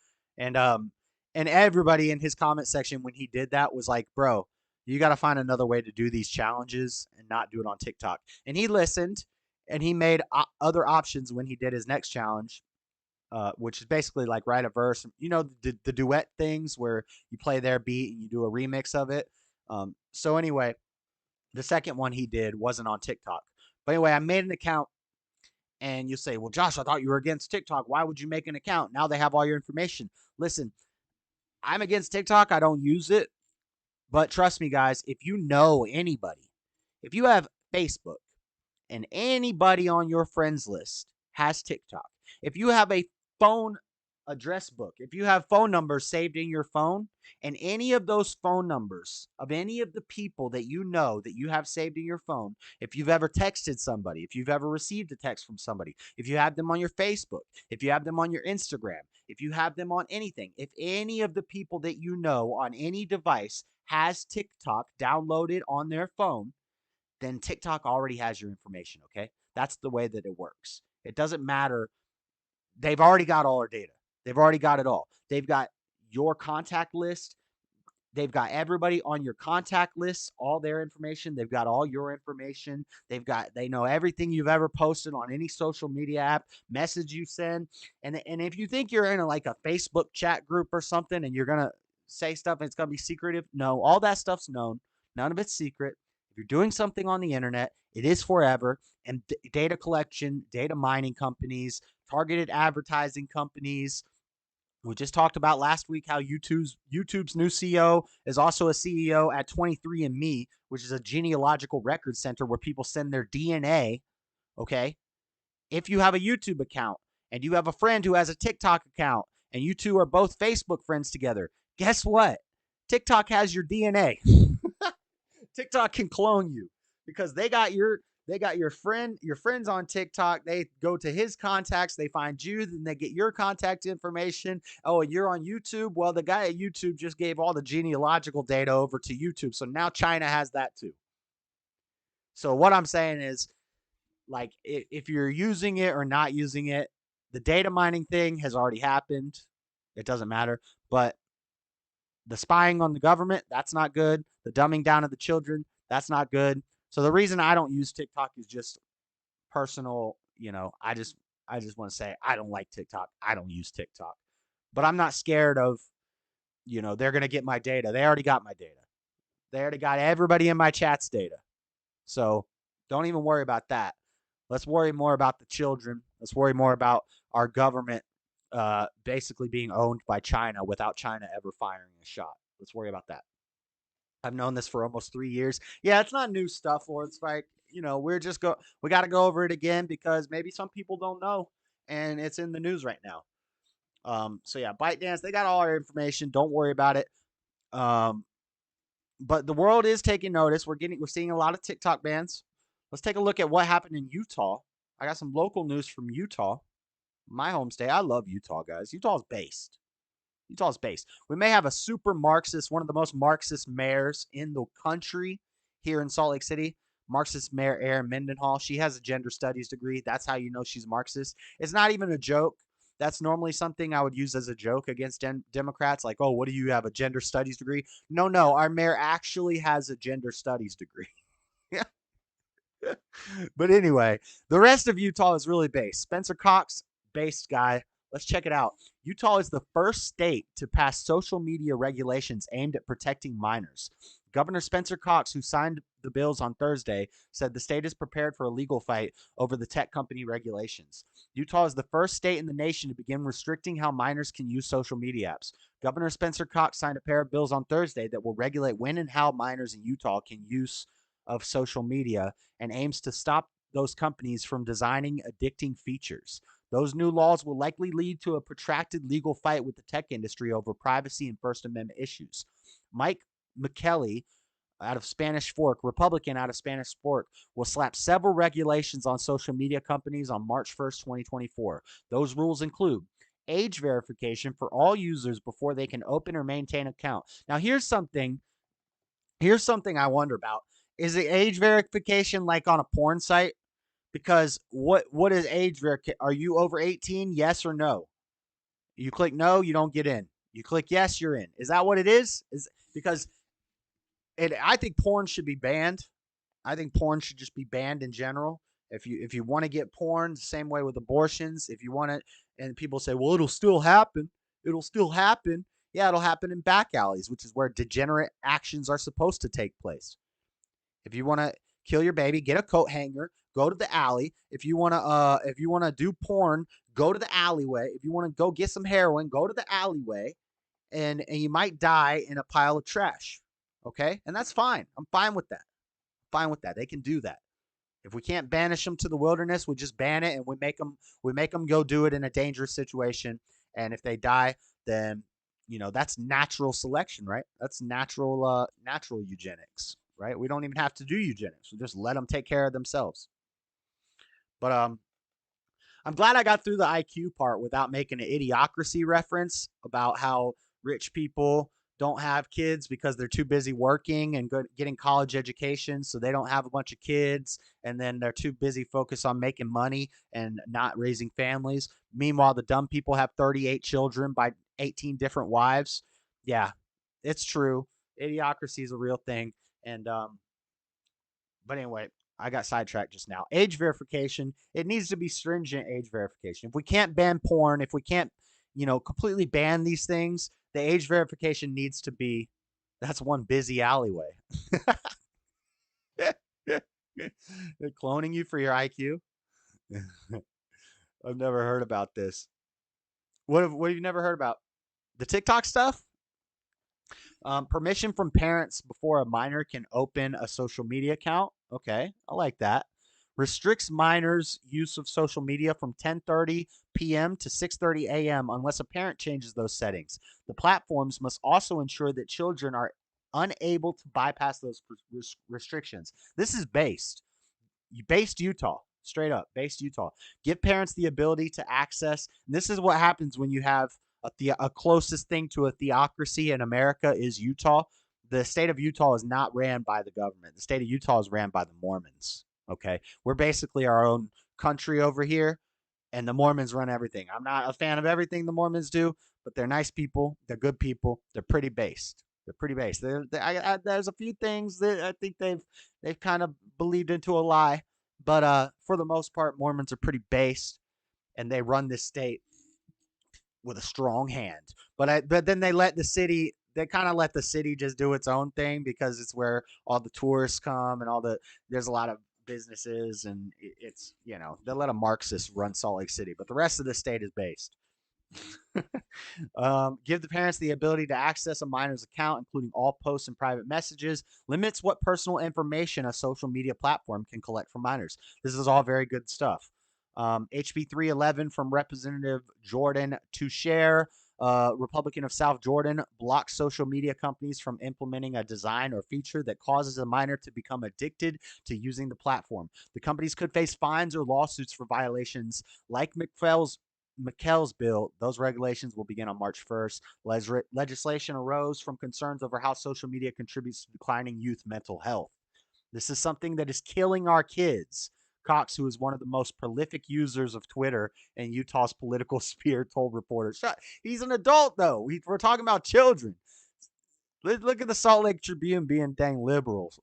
And everybody in his comment section when he did that was like, bro, you got to find another way to do these challenges and not do it on TikTok. And he listened and he made other options when he did his next challenge, which is basically like write a verse. You know, the duet things where you play their beat and you do a remix of it. So anyway, the second one he did wasn't on TikTok. But anyway, I made an account. And you say, well, Josh, I thought you were against TikTok. Why would you make an account? Now they have all your information. Listen, I'm against TikTok. I don't use it. But trust me, guys, if you know anybody, if you have Facebook and anybody on your friends list has TikTok, if you have a phone address book, if you have phone numbers saved in your phone, and any of those phone numbers of any of the people that you know that you have saved in your phone, if you've ever texted somebody, if you've ever received a text from somebody, if you have them on your Facebook, if you have them on your Instagram, if you have them on anything, if any of the people that you know on any device has TikTok downloaded on their phone, then TikTok already has your information, okay? That's the way that it works. It doesn't matter. They've already got all our data. They've already got it all. They've got your contact list. They've got everybody on your contact list, all their information. They've got all your information. They know everything you've ever posted on any social media app, message you send. And if you think you're in a Facebook chat group or something and you're going to say stuff and it's going to be secretive, no, all that stuff's known. None of it's secret. If you're doing something on the internet, it is forever. And data collection, data mining companies, targeted advertising companies. We just talked about last week how YouTube's new CEO is also a CEO at 23andMe, which is a genealogical record center where people send their DNA, okay? If you have a YouTube account and you have a friend who has a TikTok account and you two are both Facebook friends together, guess what? TikTok has your DNA. TikTok can clone you because they got your friends on TikTok. They go to his contacts, they find you, then they get your contact information. Oh, and you're on YouTube. Well, the guy at YouTube just gave all the genealogical data over to YouTube. So now China has that too. So what I'm saying is, if you're using it or not using it, The data mining thing has already happened. It doesn't matter. But the spying on the government, that's not good. The dumbing down of the children, that's not good. So the reason I don't use TikTok is just personal, I just want to say I don't like TikTok. I don't use TikTok. But I'm not scared of, they're going to get my data. They already got my data. They already got everybody in my chat's data. So don't even worry about that. Let's worry more about the children. Let's worry more about our government basically being owned by China without China ever firing a shot. Let's worry about that. I've known this for almost 3 years. Yeah, it's not new stuff, or it's like, we got to go over it again because maybe some people don't know, and it's in the news right now. So yeah, ByteDance, they got all our information. Don't worry about it. But the world is taking notice. We're seeing a lot of TikTok bans. Let's take a look at what happened in Utah. I got some local news from Utah, my home state. I love Utah, guys. Utah's based. We may have a super Marxist, one of the most Marxist mayors in the country here in Salt Lake City. Marxist Mayor Erin Mendenhall. She has a gender studies degree. That's how you know she's Marxist. It's not even a joke. That's normally something I would use as a joke against Democrats. Like, oh, what do you have, a gender studies degree? No, our mayor actually has a gender studies degree. But anyway, the rest of Utah is really based. Spencer Cox, based guy. Let's check it out. Utah is the first state to pass social media regulations aimed at protecting minors. Governor Spencer Cox, who signed the bills on Thursday, said the state is prepared for a legal fight over the tech company regulations. Utah is the first state in the nation to begin restricting how minors can use social media apps. Governor Spencer Cox signed a pair of bills on Thursday that will regulate when and how minors in Utah can use of social media and aims to stop those companies from designing addicting features. Those new laws will likely lead to a protracted legal fight with the tech industry over privacy and First Amendment issues. Mike McKelly, out of Spanish Fork, Republican out of Spanish Fork, will slap several regulations on social media companies on March 1st, 2024. Those rules include age verification for all users before they can open or maintain an account. Now, here's something I wonder about. Is the age verification like on a porn site? Because what is age verification? Are you over 18? Yes or no? You click no, you don't get in. You click yes, you're in. Is that what it is? Because I think porn should be banned. I think porn should just be banned in general. If you want to get porn, the same way with abortions. If you want it, and people say, well, it'll still happen. It'll still happen. Yeah, it'll happen in back alleys, which is where degenerate actions are supposed to take place. If you want to kill your baby, get a coat hanger, go to the alley. If you want to do porn, go to the alleyway. If you want to go get some heroin, go to the alleyway, and you might die in a pile of trash. Okay? And that's fine. I'm fine with that. They can do that. If we can't banish them to the wilderness, we just ban it and we make them go do it in a dangerous situation. And if they die, then that's natural selection, right? That's natural eugenics. Right? We don't even have to do eugenics. We just let them take care of themselves. But I'm glad I got through the IQ part without making an idiocracy reference about how rich people don't have kids because they're too busy working and getting college education, so they don't have a bunch of kids, and then they're too busy focused on making money and not raising families. Meanwhile, the dumb people have 38 children by 18 different wives. Yeah, it's true. Idiocracy is a real thing. And but anyway, I got sidetracked just now. Age verification, it needs to be stringent age verification. If we can't ban porn, if we can't, completely ban these things, the age verification needs to be, that's one busy alleyway. They're cloning you for your IQ? I've never heard about this. What have you never heard about? The TikTok stuff? Permission from parents before a minor can open a social media account. Okay, I like that. Restricts minors' use of social media from 10:30 p.m. to 6:30 a.m. unless a parent changes those settings. The platforms must also ensure that children are unable to bypass those restrictions. This is based Utah. Straight up, based Utah. Give parents the ability to access. And this is what happens when you have a closest thing to a theocracy in America is Utah. The state of Utah is not ran by the government. The state of Utah is ran by the Mormons. Okay, we're basically our own country over here, and the Mormons run everything. I'm not a fan of everything the Mormons do, but they're nice people. They're good people. They're pretty based. They're pretty based. There's a few things that I think they've kind of believed into a lie, but for the most part, Mormons are pretty based, and they run this state with a strong hand. But then they let the city. They kind of let the city just do its own thing because it's where all the tourists come and there's a lot of businesses, and it's, they let a Marxist run Salt Lake City, but the rest of the state is based. Give the parents the ability to access a minor's account, including all posts and private messages. Limits what personal information a social media platform can collect from minors. This is all very good stuff. HB 311 from Representative Jordan Toucher, Republican of South Jordan, blocks social media companies from implementing a design or feature that causes a minor to become addicted to using the platform. The companies could face fines or lawsuits for violations like McKell's bill. Those regulations will begin on March 1st. Legislation arose from concerns over how social media contributes to declining youth mental health. This is something that is killing our kids. Cox, who is one of the most prolific users of Twitter in Utah's political sphere, told reporters. He's an adult, though. We're talking about children. Look at the Salt Lake Tribune being dang liberals.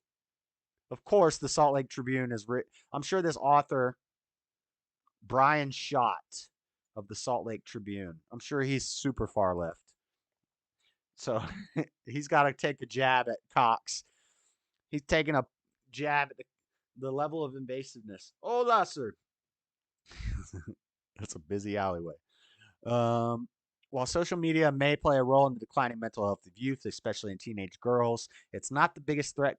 Of course, the Salt Lake Tribune is I'm sure this author, Brian Schott of the Salt Lake Tribune, I'm sure he's super far left. So he's got to take a jab at Cox. He's taking a jab at the level of invasiveness. Hola, sir. That's a busy alleyway. While social media may play a role in the declining mental health of youth, especially in teenage girls, it's not the biggest threat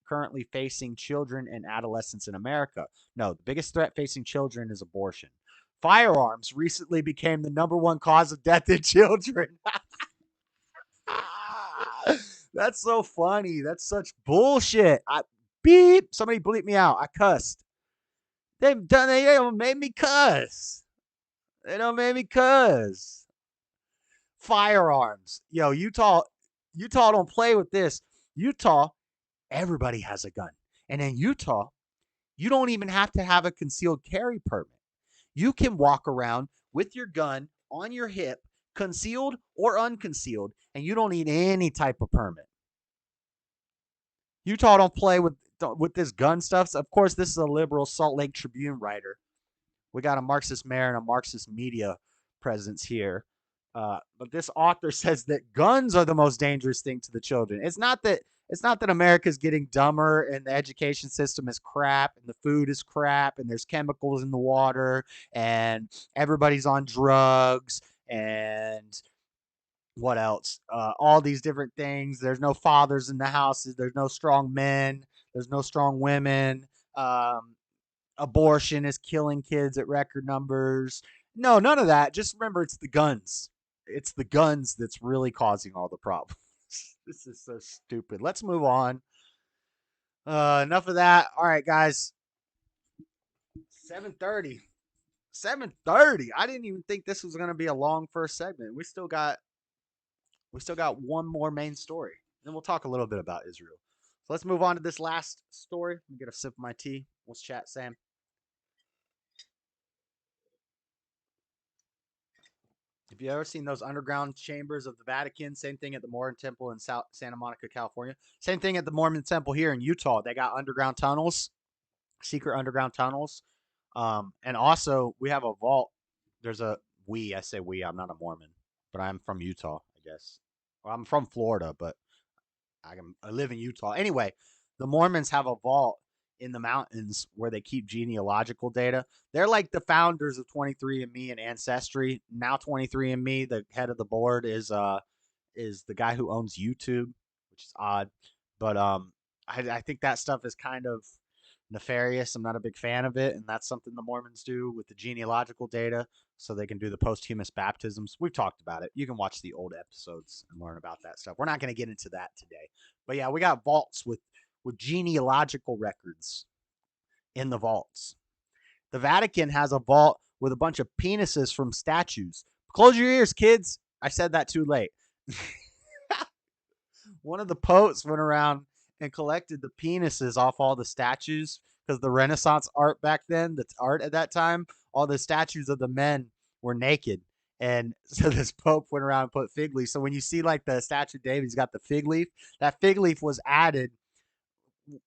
currently facing children and adolescents in America. No, the biggest threat facing children is abortion. Firearms recently became the #1 cause of death in children. That's so funny. That's such bullshit. Beep. Somebody bleep me out. I cussed. They don't make me cuss. They don't make me cuss. Firearms. Yo, Utah don't play with this. Utah, everybody has a gun. And in Utah, you don't even have to have a concealed carry permit. You can walk around with your gun on your hip, concealed or unconcealed, and you don't need any type of permit. Utah don't play with this gun stuff. So of course, this is a liberal Salt Lake Tribune writer. We got a Marxist mayor and a Marxist media presence here. But this author says that guns are the most dangerous thing to the children. It's not that America's getting dumber and the education system is crap and the food is crap and there's chemicals in the water and everybody's on drugs and what else? All these different things. There's no fathers in the houses. There's no strong men. There's no strong women. Abortion is killing kids at record numbers. No, none of that. Just remember, it's the guns. It's the guns that's really causing all the problems. This is so stupid. Let's move on. Enough of that. All right, guys. 7:30. 7:30. I didn't even think this was going to be a long first segment. We still got one more main story. Then we'll talk a little bit about Israel. So let's move on to this last story. Let me get a sip of my tea. Let's chat, Sam. Have you ever seen those underground chambers of the Vatican? Same thing at the Mormon Temple in Santa Monica, California. Same thing at the Mormon Temple here in Utah. They got underground tunnels, secret underground tunnels. And also, we have a vault. I say we, I'm not a Mormon, but I'm from Utah, I guess. Well, I'm from Florida, but I live in Utah. Anyway, the Mormons have a vault in the mountains where they keep genealogical data. They're like the founders of 23andMe and Ancestry. Now 23andMe, the head of the board is the guy who owns YouTube, which is odd. But I think that stuff is kind of nefarious. I'm not a big fan of it, and that's something the Mormons do with the genealogical data so they can do the posthumous baptisms. We've talked about it. You can watch the old episodes and learn about that stuff. We're not going to get into that today. But yeah, we got vaults with genealogical records in the vaults. The Vatican has a vault with a bunch of penises from statues. Close your ears, kids. I said that too late. One of the popes went around and collected the penises off all the statues because the Renaissance art back then, the art at that time, all the statues of the men were naked. And so this Pope went around and put fig leaves. So when you see like the statue of David, he's got the fig leaf. That fig leaf was added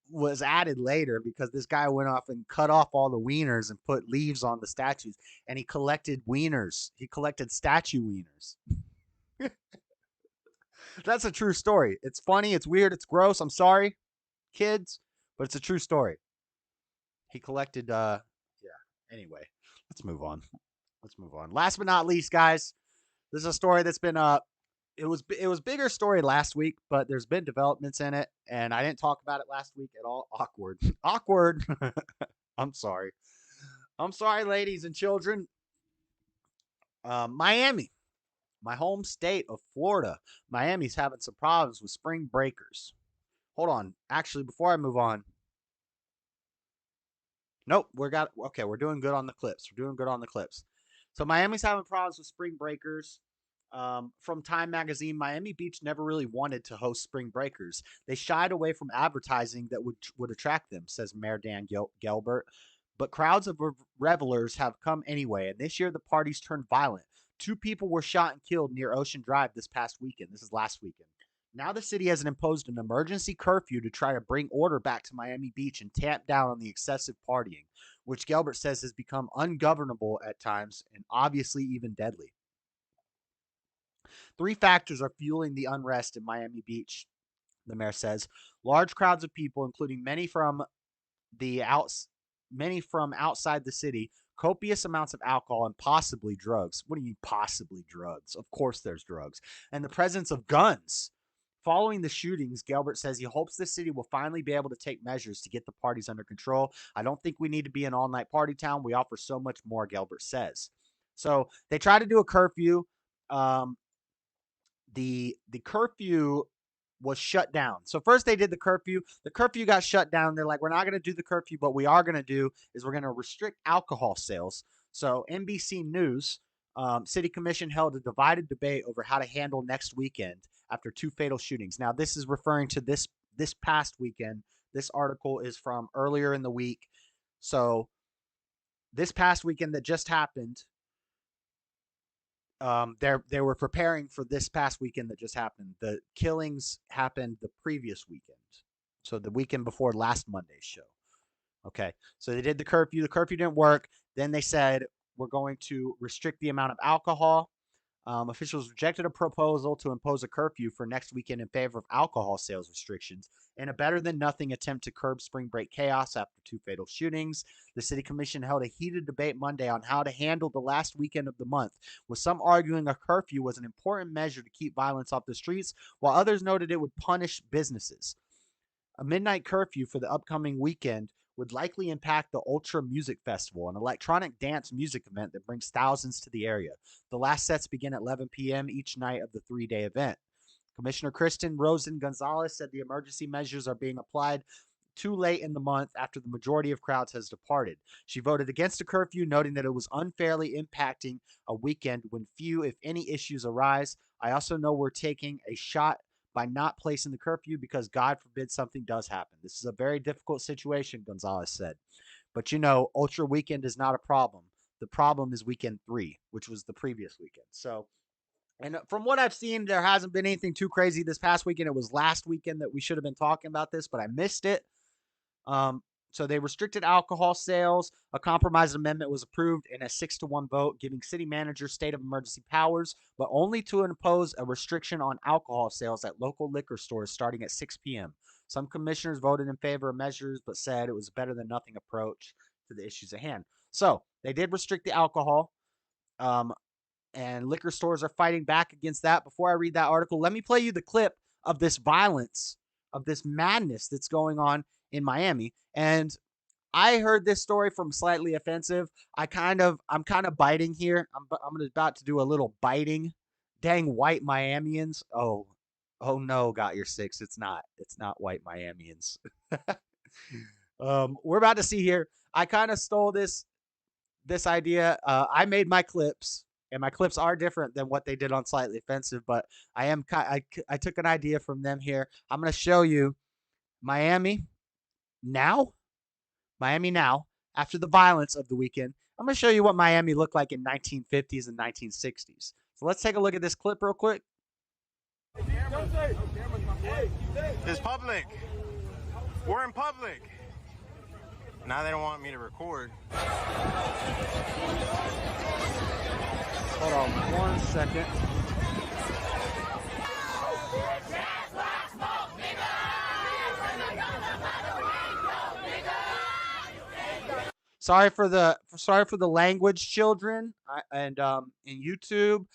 later because this guy went off and cut off all the wieners and put leaves on the statues. And he collected wieners. He collected statue wieners. That's a true story. It's funny. It's weird. It's gross. I'm sorry, kids, but it's a true story. He collected, Anyway, let's move on. Last but not least, guys, this is a story that's been, it was bigger story last week, but there's been developments in it, and I didn't talk about it last week at all. Awkward. I'm sorry, ladies and children. Miami. My home state of Florida. Miami's having some problems with spring breakers. Hold on. Actually, before I move on. Nope, we're doing good on the clips. So Miami's having problems with spring breakers. From Time Magazine, Miami Beach never really wanted to host spring breakers. They shied away from advertising that would attract them, says Mayor Dan Gelbert. But crowds of revelers have come anyway, and this year the parties turned violent. 2 people were shot and killed near Ocean Drive this past weekend. This is last weekend. Now the city has imposed an emergency curfew to try to bring order back to Miami Beach and tamp down on the excessive partying, which Gelbert says has become ungovernable at times and obviously even deadly. 3 factors are fueling the unrest in Miami Beach, the mayor says. Large crowds of people, including many from outside the city, copious amounts of alcohol, and possibly drugs. What do you mean possibly drugs? Of course there's drugs. And the presence of guns. Following the shootings, Gelbert says he hopes the city will finally be able to take measures to get the parties under control. I don't think we need to be an all-night party town. We offer so much more, Gelbert says. So they tried to do a curfew. The curfew was shut down. So first they did the curfew. The curfew got shut down. They're like, we're not going to do the curfew, but we are going to do is we're going to restrict alcohol sales. So NBC News, City Commission held a divided debate over how to handle next weekend after 2 fatal shootings. Now this is referring to this past weekend. This article is from earlier in the week. So this past weekend that just happened, they were preparing for this past weekend that just happened. The killings happened the previous weekend. So the weekend before last Monday's show. Okay. So they did the curfew. The curfew didn't work. Then they said, we're going to restrict the amount of alcohol. Officials rejected a proposal to impose a curfew for next weekend in favor of alcohol sales restrictions in a better-than-nothing attempt to curb spring break chaos after 2 fatal shootings. The city commission held a heated debate Monday on how to handle the last weekend of the month, with some arguing a curfew was an important measure to keep violence off the streets, while others noted it would punish businesses. A midnight curfew for the upcoming weekend would likely impact the Ultra Music Festival, an electronic dance music event that brings thousands to the area. The last sets begin at 11 p.m. each night of the 3-day event. Commissioner Kristen Rosen Gonzalez said the emergency measures are being applied too late in the month after the majority of crowds has departed. She voted against a curfew, noting that it was unfairly impacting a weekend when few, if any, issues arise. I also know we're taking a shot by not placing the curfew because God forbid something does happen. This is a very difficult situation, Gonzalez said. But Ultra Weekend is not a problem. The problem is weekend 3, which was the previous weekend. So, and from what I've seen, there hasn't been anything too crazy this past weekend. It was last weekend that we should have been talking about this, but I missed it. So they restricted alcohol sales. A compromise amendment was approved in a 6-1 vote, giving city managers state of emergency powers, but only to impose a restriction on alcohol sales at local liquor stores starting at 6 p.m. Some commissioners voted in favor of measures, but said it was a better than nothing approach to the issues at hand. So they did restrict the alcohol, and liquor stores are fighting back against that. Before I read that article, let me play you the clip of this violence, of this madness that's going on in Miami. And I heard this story from Slightly Offensive. I'm kind of biting here. I'm about to do a little biting. Dang white Miamians. Oh no, got your 6. It's not white Miamians. We're about to see here. I kind of stole this idea. I made my clips, and my clips are different than what they did on Slightly Offensive, but I took an idea from them here. I'm going to show you Miami now Miami now, after the violence of the weekend, I'm going to show you what Miami looked like in 1950s and 1960s. So let's take a look at this clip real quick. It's public. We're in public. Now they don't want me to record. Hold on 1 second. Sorry for the language, children, and in YouTube.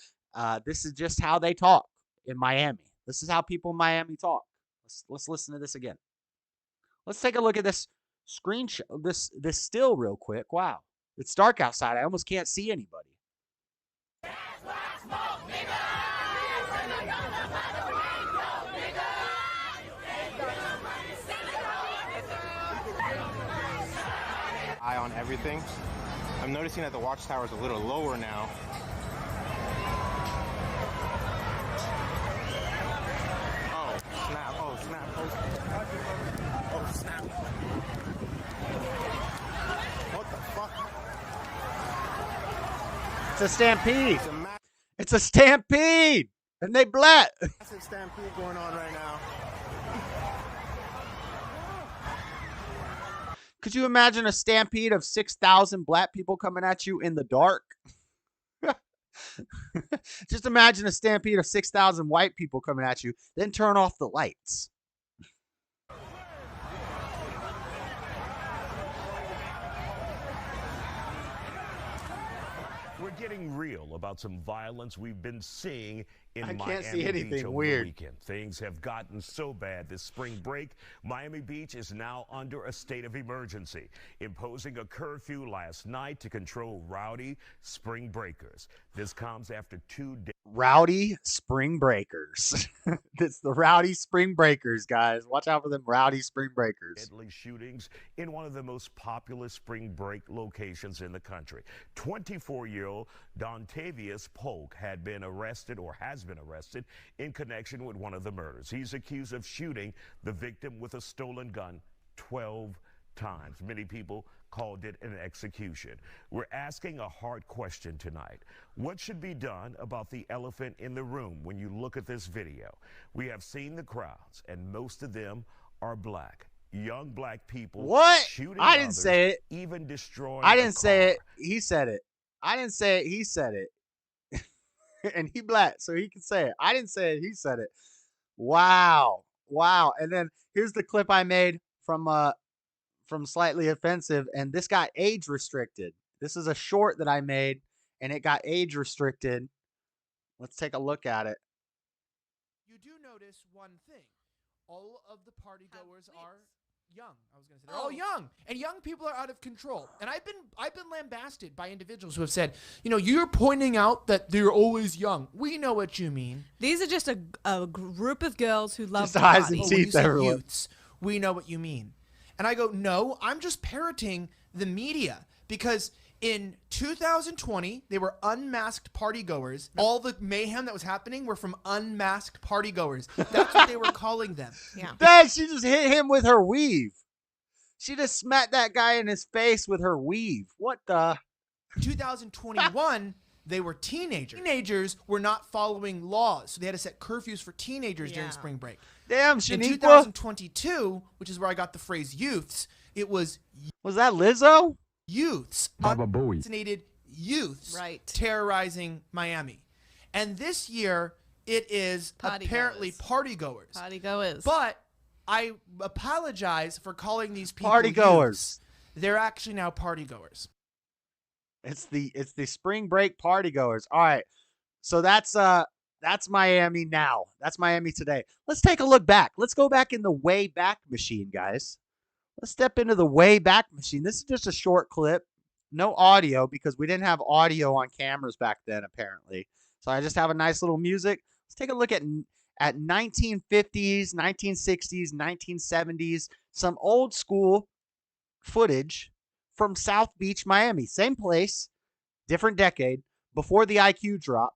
This is just how they talk in Miami. This is how people in Miami talk. Let's listen to this again. Let's take a look at this screenshot. This still real quick. Wow, it's dark outside. I almost can't see anybody. Eye on everything. I'm noticing that the watchtower is a little lower now. Oh, snap. Oh, snap. Oh, snap. What the fuck? It's a stampede. It's a stampede. And they black. Massive stampede going on right now. Could you imagine a stampede of 6,000 black people coming at you in the dark? Just imagine a stampede of 6,000 white people coming at you, then turn off the lights. We're getting real about some violence we've been seeing in I Miami can't see anything Beach over weird. the weekend. Things have gotten so bad this spring break, Miami Beach is now under a state of emergency, imposing a curfew last night to control rowdy spring breakers. This comes after 2 days. Rowdy spring breakers. It's the rowdy spring breakers, guys. Watch out for them rowdy spring breakers. Deadly shootings in one of the most popular spring break locations in the country. 24-year-old Dontavius Polk had been arrested or has been arrested in connection with one of the murders. He's accused of shooting the victim with a stolen gun 12 times. Many people called it an execution. We're asking a hard question tonight. What should be done about the elephant in the room when you look at this video? We have seen the crowds, and most of them are black. Young black people What? shooting I didn't others, say it. even destroying I a didn't say car. it. He said it. I didn't say it. He said it. And he black, so he can say it. I didn't say it. He said it. Wow. Wow. And then here's the clip I made from Slightly Offensive, and this got age restricted. This is a short that I made, and it got age restricted. Let's take a look at it. You do notice one thing. All of the party goers are young. I was going to say they're all young, and young people are out of control. And I've been lambasted by individuals who have said, you know, you're pointing out that they're always young. We know what you mean. These are just a group of girls who love Just the eyes party. and When you teeth say everywhere. youths, we know what you mean. And I go, no, I'm just parroting the media, because in 2020, they were unmasked partygoers. All the mayhem that was happening were from unmasked partygoers. That's what they were calling them. Yeah. Dad, she just hit him with her weave. She just smacked that guy in his face with her weave. What the? 2021, they were teenagers. Teenagers were not following laws, so they had to set curfews for teenagers during spring break. Damn, In Shaniqua. 2022, which is where I got the phrase youths, it was that Lizzo? Youths, Baba Booey. unvaccinated youths, Right. terrorizing Miami. And this year, it is apparently partygoers. Partygoers. But I apologize for calling these people Partygoers. youths. They're actually now partygoers. It's the spring break partygoers. All right. So that's Miami now. That's Miami today. Let's take a look back. Let's go back in the way back machine, guys. Let's step into the way back machine. This is just a short clip. No audio, because we didn't have audio on cameras back then, apparently. So I just have a nice little music. Let's take a look at 1950s, 1960s, 1970s, some old school footage from South Beach, Miami. Same place, different decade, before the IQ drop.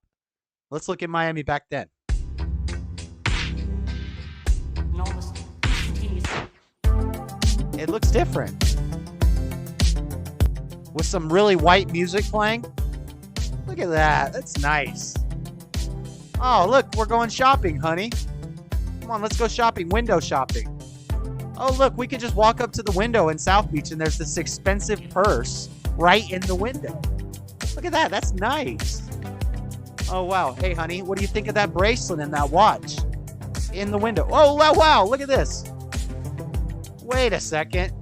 Let's look at Miami back then. It looks different. with some really white music playing. Look at that. That's nice. Oh, look, we're going shopping, honey. Come on, let's go shopping. Window shopping. Oh, look, we could just walk up to the window in South Beach and there's this expensive purse right in the window. Look at that. That's nice. Oh, wow. Hey, honey, what do you think of that bracelet and that watch in the window? Oh, wow. Look at this. Wait a second.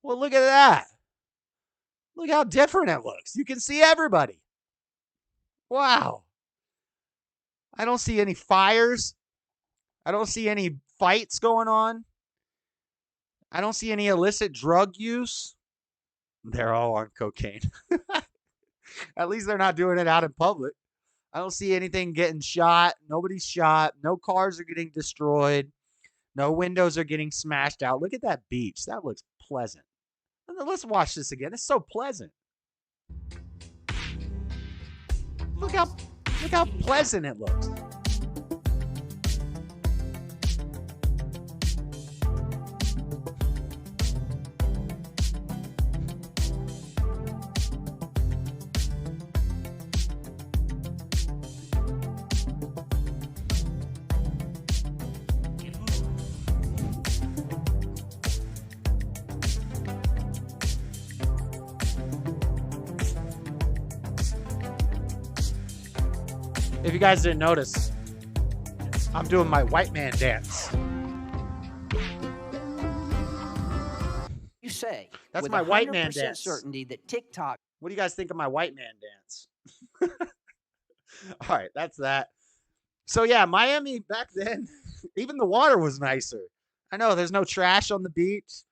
Well, look at that. Look how different it looks. You can see everybody. Wow. I don't see any fires. I don't see any fights going on. I don't see any illicit drug use. They're all on cocaine. At least they're not doing it out in public. I don't see anything getting shot. Nobody's shot. No cars are getting destroyed. No windows are getting smashed out. Look at that beach. That looks pleasant. Let's watch this again. It's so pleasant. Look how pleasant it looks. If you guys didn't notice, I'm doing my white man dance. You say that's with my white man 100% dance. certainty that TikTok. What do you guys think of my white man dance? All right, that's that. So yeah, Miami back then, even the water was nicer. I know there's no trash on the beach.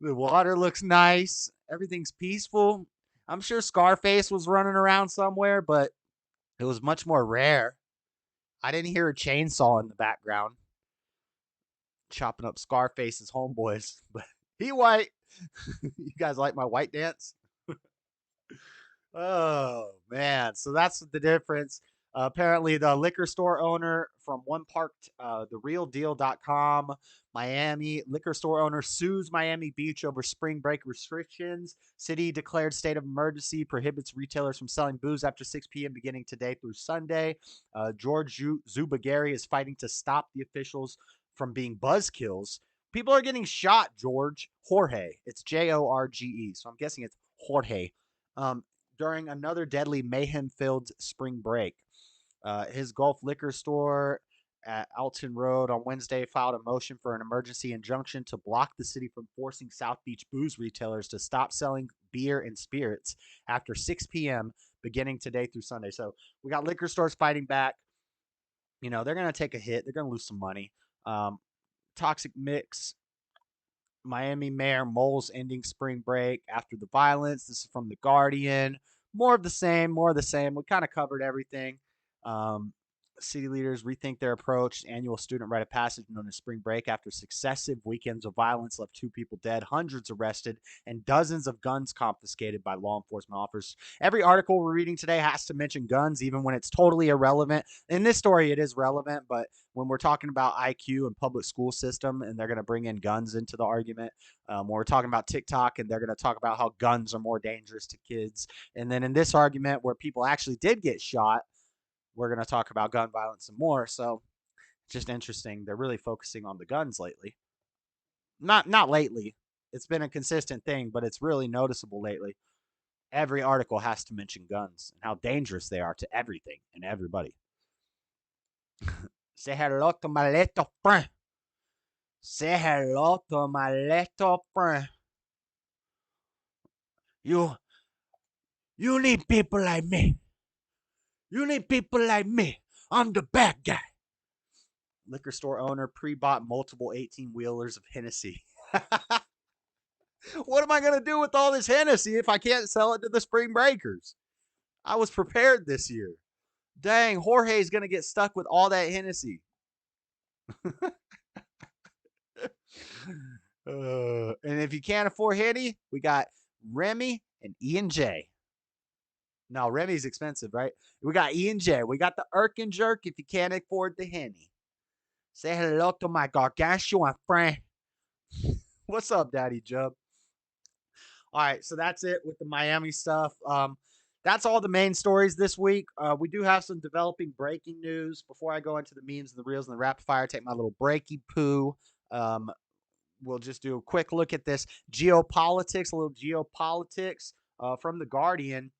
The water looks nice. Everything's peaceful. I'm sure Scarface was running around somewhere, but it was much more rare. I didn't hear a chainsaw in the background chopping up Scarface's homeboys, but he white. You guys like my white dance? Oh, man. So that's the difference. Apparently, the liquor store owner from One Park, therealdeal.com, Miami liquor store owner sues Miami Beach over spring break restrictions. City declared state of emergency, prohibits retailers from selling booze after 6 p.m. beginning today through Sunday. George Zubagari is fighting to stop the officials from being buzzkills. People are getting shot, George. Jorge. It's Jorge. So I'm guessing it's Jorge. During another deadly mayhem-filled spring break. His Gulf liquor store at Alton Road on Wednesday filed a motion for an emergency injunction to block the city from forcing South Beach booze retailers to stop selling beer and spirits after 6 p.m. beginning today through Sunday. So we got liquor stores fighting back. You know, they're going to take a hit. They're going to lose some money. Toxic mix. Miami Mayor Moles ending spring break after the violence. This is from The Guardian. More of the same. We kind of covered everything. City leaders rethink their approach. Annual student rite of passage known as spring break after successive weekends of violence left 2 people dead, hundreds arrested, and dozens of guns confiscated by law enforcement officers. Every article we're reading today has to mention guns, even when it's totally irrelevant. In this story, it is relevant, but when we're talking about IQ and public school system, and they're going to bring in guns into the argument, when we're talking about TikTok, and they're going to talk about how guns are more dangerous to kids. And then in this argument where people actually did get shot, we're going to talk about gun violence and more. So just interesting. They're really focusing on the guns lately. Not lately. It's been a consistent thing, but it's really noticeable lately. Every article has to mention guns and how dangerous they are to everything and everybody. Say hello to my little friend. Say hello to my little friend. You need people like me. You need people like me. I'm the bad guy. Liquor store owner pre-bought multiple 18-wheelers of Hennessy. What am I going to do with all this Hennessy if I can't sell it to the spring breakers? I was prepared this year. Dang, Jorge's going to get stuck with all that Hennessy. And if you can't afford Henny, we got Remy and E&J. No, Remy's expensive, right? We got E and J. We got the Irk and Jerk if you can't afford the Henny. Say hello to my gargantuan friend. What's up, Daddy Jub? All right, so that's it with the Miami stuff. That's all the main stories this week. We do have some developing breaking news. Before I go into the memes and the reels and the rapid fire, take my little breaky poo. We'll just do a quick look at this geopolitics, a little geopolitics from the Guardian.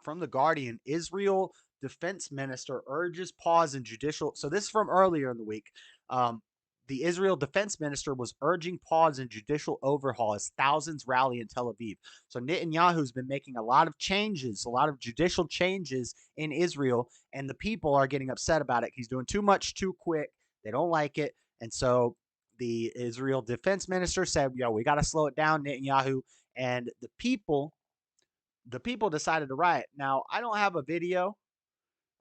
From the Guardian, Israel defense minister urges pause in judicial. So this is from earlier in the week. The Israel defense minister was urging pause in judicial overhaul as thousands rally in Tel Aviv. So Netanyahu's been making a lot of changes, a lot of judicial changes in Israel, and the people are getting upset about it. He's doing too much too quick. They don't like it. And so the Israel defense minister said, yo, we got to slow it down, Netanyahu. And the people decided to riot. Now, I don't have a video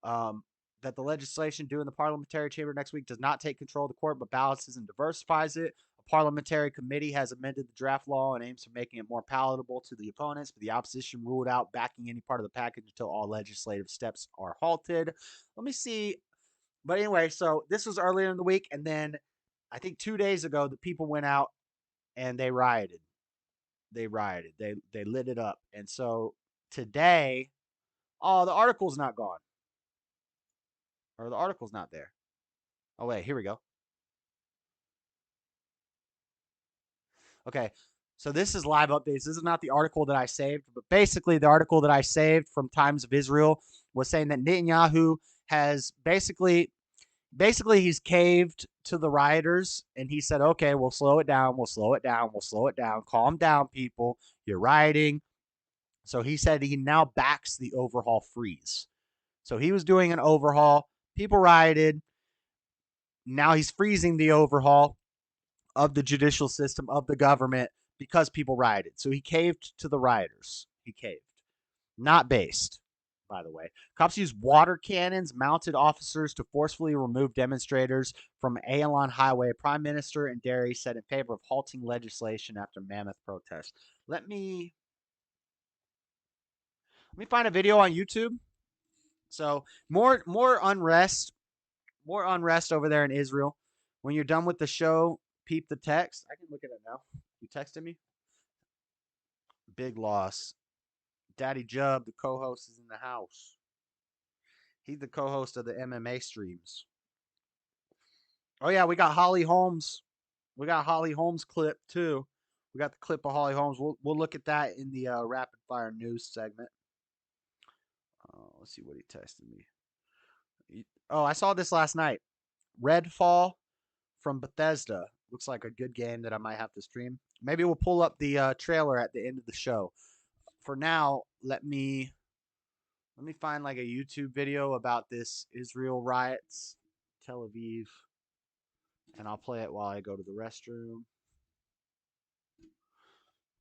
that the legislation due in the parliamentary chamber next week does not take control of the court, but balances and diversifies it. A parliamentary committee has amended the draft law and aims for making it more palatable to the opponents, but the opposition ruled out backing any part of the package until all legislative steps are halted. Let me see. But anyway, so this was earlier in the week, and then I think 2 days ago, the people went out and they rioted. They lit it up. And so today, the article's not gone. Or the article's not there. Oh, wait, here we go. Okay, so this is live updates. This is not the article that I saved, but basically the article that I saved from Times of Israel was saying that Netanyahu has basically he's caved to the rioters, and he said, okay, we'll slow it down. Calm down, people. You're rioting. So he said he now backs the overhaul freeze. So he was doing an overhaul. People rioted. Now he's freezing the overhaul of the judicial system, of the government, because people rioted. So he caved to the rioters. He caved. Not based, by the way. Cops used water cannons, mounted officers to forcefully remove demonstrators from Ayalon Highway. Prime Minister and Derry said in favor of halting legislation after mammoth protests. Let me find a video on YouTube. So more unrest over there in Israel. When you're done with the show, peep the text. I can look at it now. You texted me? Big loss. Daddy Jub, the co-host, is in the house. He's the co-host of the MMA streams. Oh yeah, we got Holly Holmes. We got Holly Holmes clip too. We got the clip of Holly Holmes. We'll look at that in the rapid fire news segment. Let's see what he texted me. Oh, I saw this last night. Redfall from Bethesda. Looks like a good game that I might have to stream. Maybe we'll pull up the trailer at the end of the show. For now, let me find like a YouTube video about this Israel riots, Tel Aviv, and I'll play it while I go to the restroom.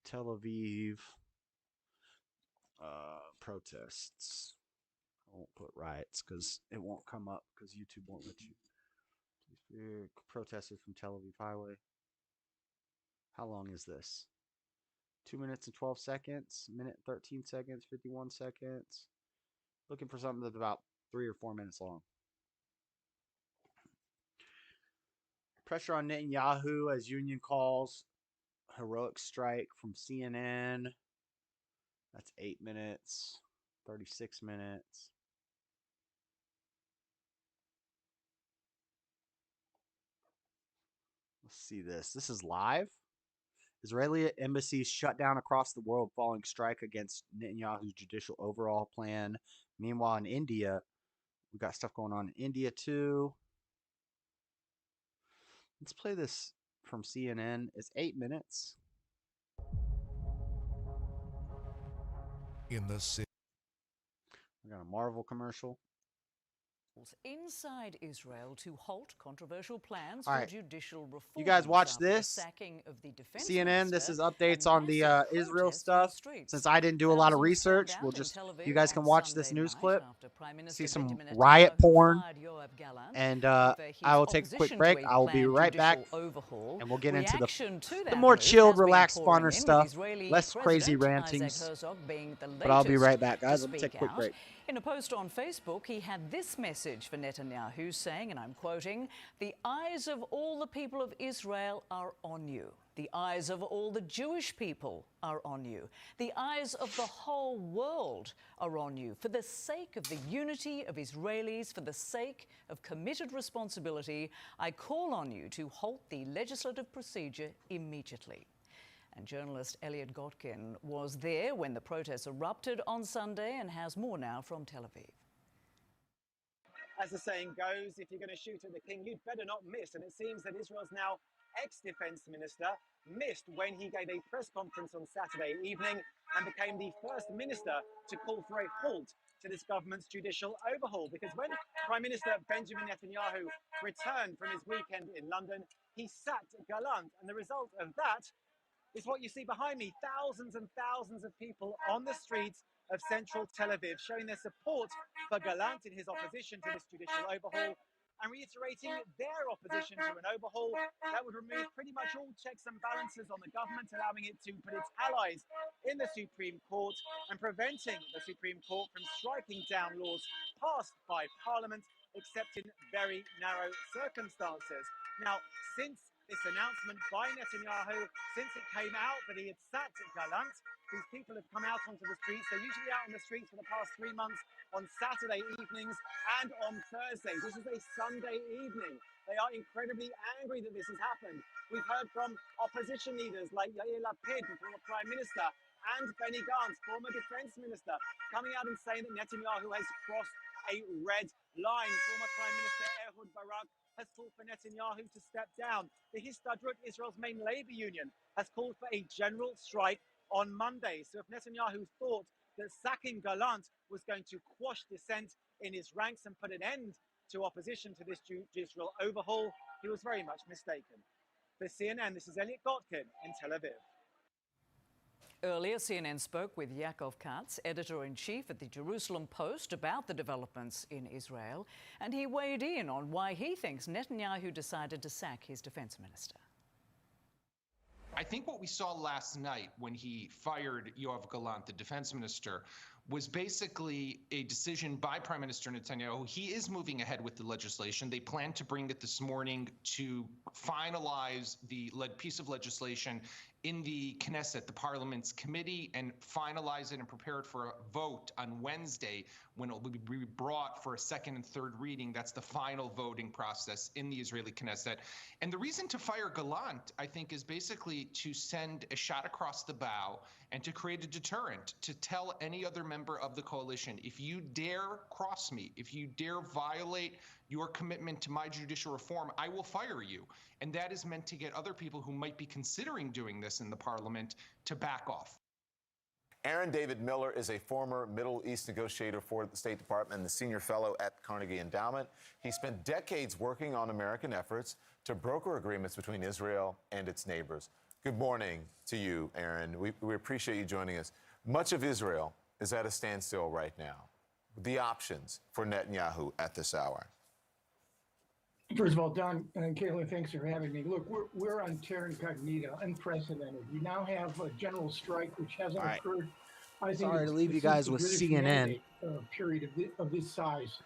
Tel Aviv protests. I won't put riots because it won't come up because YouTube won't let you. Protesters from Tel Aviv Highway. How long is this? 2 minutes and 12 seconds, minute 13 seconds, 51 seconds. Looking for something that's about 3 or 4 minutes long. Pressure on Netanyahu as union calls heroic strike from CNN. That's 8 minutes, 36 minutes. Let's see this. This is live. Israeli embassies shut down across the world following strike against Netanyahu's judicial overhaul plan. Meanwhile, in India, we got stuff going on in India too. Let's play this from CNN. It's 8 minutes. In the city. We got a Marvel commercial. inside Israel to halt controversial plans All for right. judicial reform. You guys watch after the this? sacking of the defense CNN, this minister is updates and on the massive Israel protests in the stuff. streets. Since I didn't do a lot of Thousands research, turned we'll out in just, Tel Aviv you guys can on watch this Sunday news night clip, after Prime Minister see some Benjamin riot Netanyahu porn, fired Yoav Gallant and over his I will take a quick opposition break. to a I will be planned right back, judicial overhaul. and we'll get into Reaction to the that more move chilled, has been relaxed, pouring funner in, stuff, with Israeli less crazy President Isaac rantings. Herzog being the But I'll be right latest back, guys. to Let me take a speak quick out. break. In a post on Facebook, he had this message for Netanyahu saying, and I'm quoting, "The eyes of all the people of Israel are on you. The eyes of all the Jewish people are on you. The eyes of the whole world are on you. For the sake of the unity of Israelis, for the sake of committed responsibility, I call on you to halt the legislative procedure immediately." And journalist Elliot Gotkin was there when the protests erupted on Sunday and has more now from Tel Aviv. As the saying goes, if you're going to shoot at the king, you'd better not miss. And it seems that Israel's now ex-defense minister missed when he gave a press conference on Saturday evening and became the first minister to call for a halt to this government's judicial overhaul. Because when Prime Minister Benjamin Netanyahu returned from his weekend in London, he sacked Gallant. And the result of that is what you see behind me. Thousands and thousands of people on the streets of central Tel Aviv showing their support for Gallant in his opposition to this judicial overhaul and reiterating their opposition to an overhaul that would remove pretty much all checks and balances on the government, allowing it to put its allies in the Supreme Court and preventing the Supreme Court from striking down laws passed by Parliament, except in very narrow circumstances. Now, since this announcement by Netanyahu, since it came out that he had sacked Gallant, these people have come out onto the streets. They're usually out on the streets for the past 3 months on Saturday evenings and on Thursdays. This is a Sunday evening. They are incredibly angry that this has happened. We've heard from opposition leaders like Yair Lapid, former Prime Minister, and Benny Gantz, former Defense Minister, coming out and saying that Netanyahu has crossed a red line. Former Prime Minister Ehud Barak has called for Netanyahu to step down. The Histadrut, Israel's main labor union, has called for a general strike on Monday. So if Netanyahu thought that sacking Gallant was going to quash dissent in his ranks and put an end to opposition to this judicial overhaul, he was very much mistaken. For CNN, this is Elliot Gotkin in Tel Aviv. Earlier, CNN spoke with Yaakov Katz, editor-in-chief at the Jerusalem Post, about the developments in Israel, and he weighed in on why he thinks Netanyahu decided to sack his defense minister. I think what we saw last night when he fired Yoav Gallant, the defense minister, was basically a decision by Prime Minister Netanyahu. He is moving ahead with the legislation. They plan to bring it this morning to finalize the piece of legislation in the Knesset, the Parliament's committee, and finalize it and prepare it for a vote on Wednesday when it will be brought for a second and third reading. That's the final voting process in the Israeli Knesset. And the reason to fire Gallant, I think, is basically to send a shot across the bow and to create a deterrent, to tell any other member of the coalition, if you dare cross me, if you dare violate your commitment to my judicial reform, I will fire you. And that is meant to get other people who might be considering doing this in the parliament to back off. Aaron David Miller is a former Middle East negotiator for the State Department and the senior fellow at Carnegie Endowment. He spent decades working on American efforts to broker agreements between Israel and its neighbors. Good morning to you, Aaron. We appreciate you joining us. Much of Israel is at a standstill right now. The options for Netanyahu at this hour. First of all, Don and Caitlin, thanks for having me. Look, we're on terra incognita, unprecedented. You now have a general strike, which hasn't occurred. I think Sorry to leave you guys with CNN. Period of this size.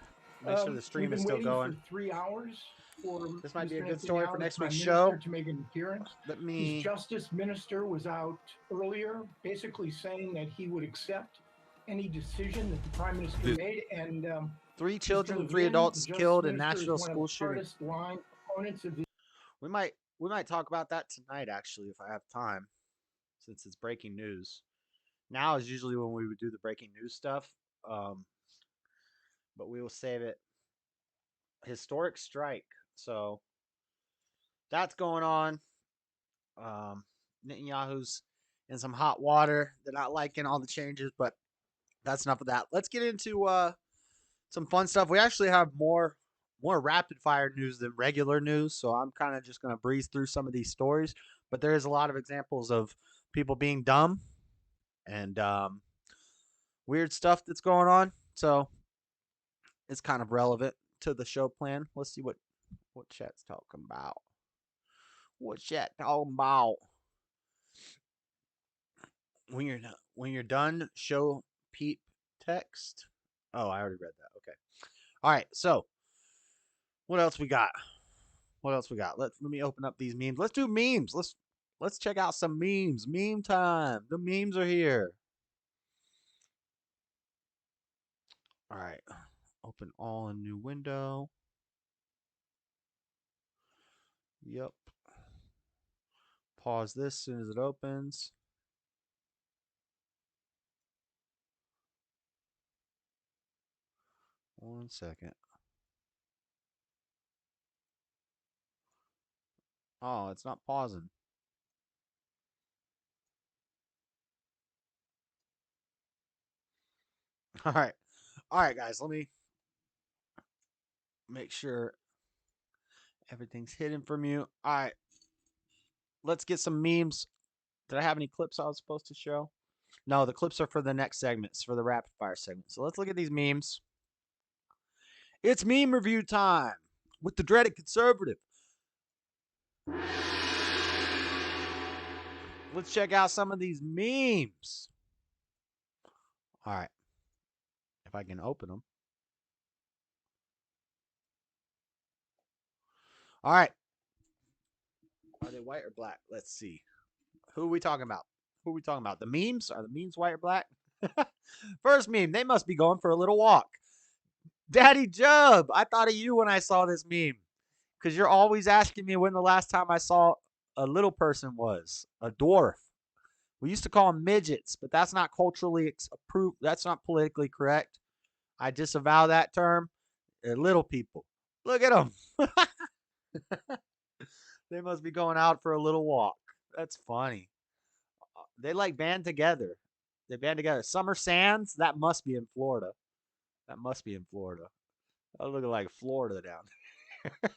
Make sure the stream is still going. For 3 hours for this might be a Mr. good story for Netanyahu, next Prime week's Minister, show. to make an appearance. His justice minister was out earlier, basically saying that he would accept any decision that the prime minister made, and 3 children, 3 adults killed in Nashville school shooting. We might talk about that tonight, actually, if I have time, since it's breaking news. Now is usually when we would do the breaking news stuff, but we will save it. Historic strike, so that's going on. Netanyahu's in some hot water. They're not liking all the changes, but that's enough of that. Let's get into some fun stuff. We actually have more rapid fire news than regular news, so I'm kind of just going to breeze through some of these stories. But there is a lot of examples of people being dumb and weird stuff that's going on. So it's kind of relevant to the show plan. Let's see what chat's talking about. What's chat talking about? When you're done, show Pete text. Oh, I already read that. Okay. All right. So what else we got? Let me open up these memes. Let's do memes. Let's check out some memes. Meme time. The memes are here. All right. Open all in new window. Yep. Pause this as soon as it opens. One second. Oh, it's not pausing. All right. All right, guys. Let me make sure everything's hidden from you. All right. Let's get some memes. Did I have any clips I was supposed to show? No, the clips are for the next segments, for the rapid fire segment. So let's look at these memes. It's meme review time with the Dreaded Conservative. Let's check out some of these memes. All right. If I can open them. All right. Are they white or black? Let's see. Who are we talking about? The memes? Are the memes white or black? First meme. They must be going for a little walk. Daddy Jub. I thought of you when I saw this meme. Because you're always asking me when the last time I saw a little person was. A dwarf. We used to call them midgets, but that's not culturally approved. That's not politically correct. I disavow that term. They're little people. Look at them. They must be going out for a little walk. That's funny. They like band together. They band together. Summer Sands, that must be in Florida. That looking like Florida down there.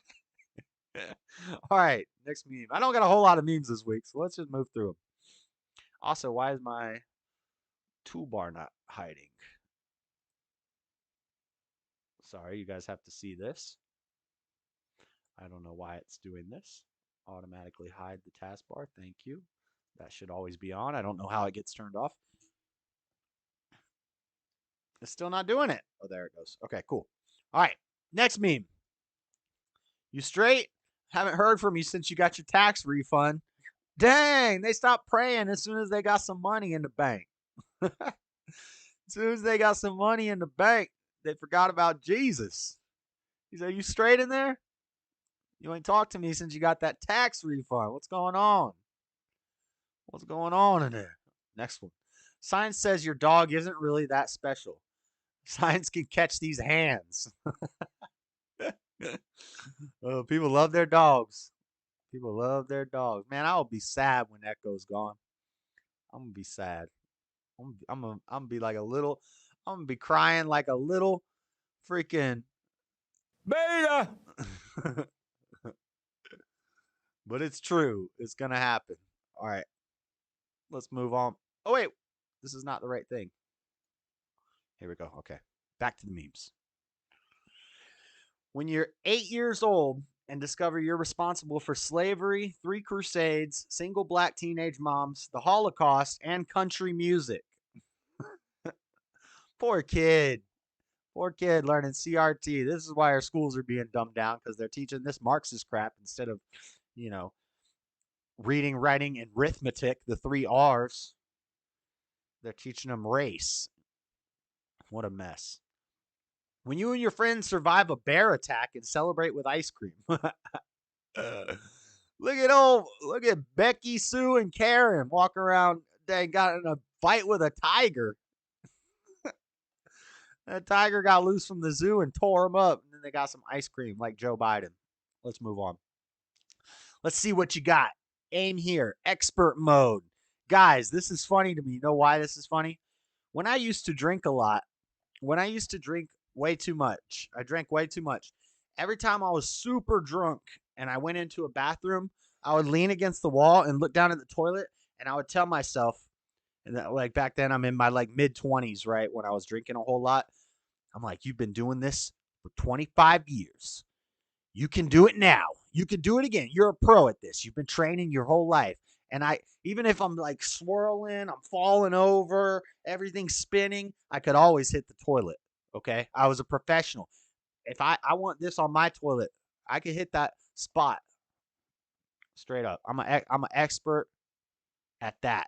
All right, next meme. I don't got a whole lot of memes this week, so let's just move through them. Also, why is my toolbar not hiding? Sorry, you guys have to see this. I don't know why it's doing this. Automatically hide the taskbar. Thank you. That should always be on. I don't know how it gets turned off. It's still not doing it. Oh, there it goes. Okay, cool. All right, next meme. You straight? Haven't heard from you since you got your tax refund. Dang, they stopped praying as soon as they got some money in the bank. As soon as they got some money in the bank, they forgot about Jesus. He said, you straight in there? You ain't talked to me since you got that tax refund. What's going on? What's going on in there? Next one. Science says your dog isn't really that special. Science can catch these hands. People love their dogs. People love their dogs. Man, I'll be sad when Echo's gone. I'm gonna be sad. I'm gonna be like a little. I'm gonna be crying like a little freaking beta. But it's true. It's gonna happen. All right. Let's move on. Oh wait, this is not the right thing. Here we go. Okay, back to the memes. When you're 8 years old and discover you're responsible for slavery, 3 crusades, single black teenage moms, the Holocaust, and country music. Poor kid. Poor kid learning CRT. This is why our schools are being dumbed down, because they're teaching this Marxist crap instead of, reading, writing, and arithmetic, the 3 R's. They're teaching them race. What a mess. When you and your friends survive a bear attack and celebrate with ice cream. Look at Becky, Sue, and Karen walk around. They got in a fight with a tiger. That tiger got loose from the zoo and tore him up. And then they got some ice cream like Joe Biden. Let's move on. Let's see what you got. Aim here. Expert mode. Guys, this is funny to me. You know why this is funny? When I used to drink a lot, when I used to drink way too much. I drank way too much. Every time I was super drunk and I went into a bathroom, I would lean against the wall and look down at the toilet, and I would tell myself, and that, like back then I'm in my like mid-20s, right, when I was drinking a whole lot. I'm like, you've been doing this for 25 years. You can do it now. You can do it again. You're a pro at this. You've been training your whole life. And even if I'm like swirling, I'm falling over, everything's spinning, I could always hit the toilet. Okay. I was a professional. If I want this on my toilet, I could hit that spot straight up. I'm an expert at that.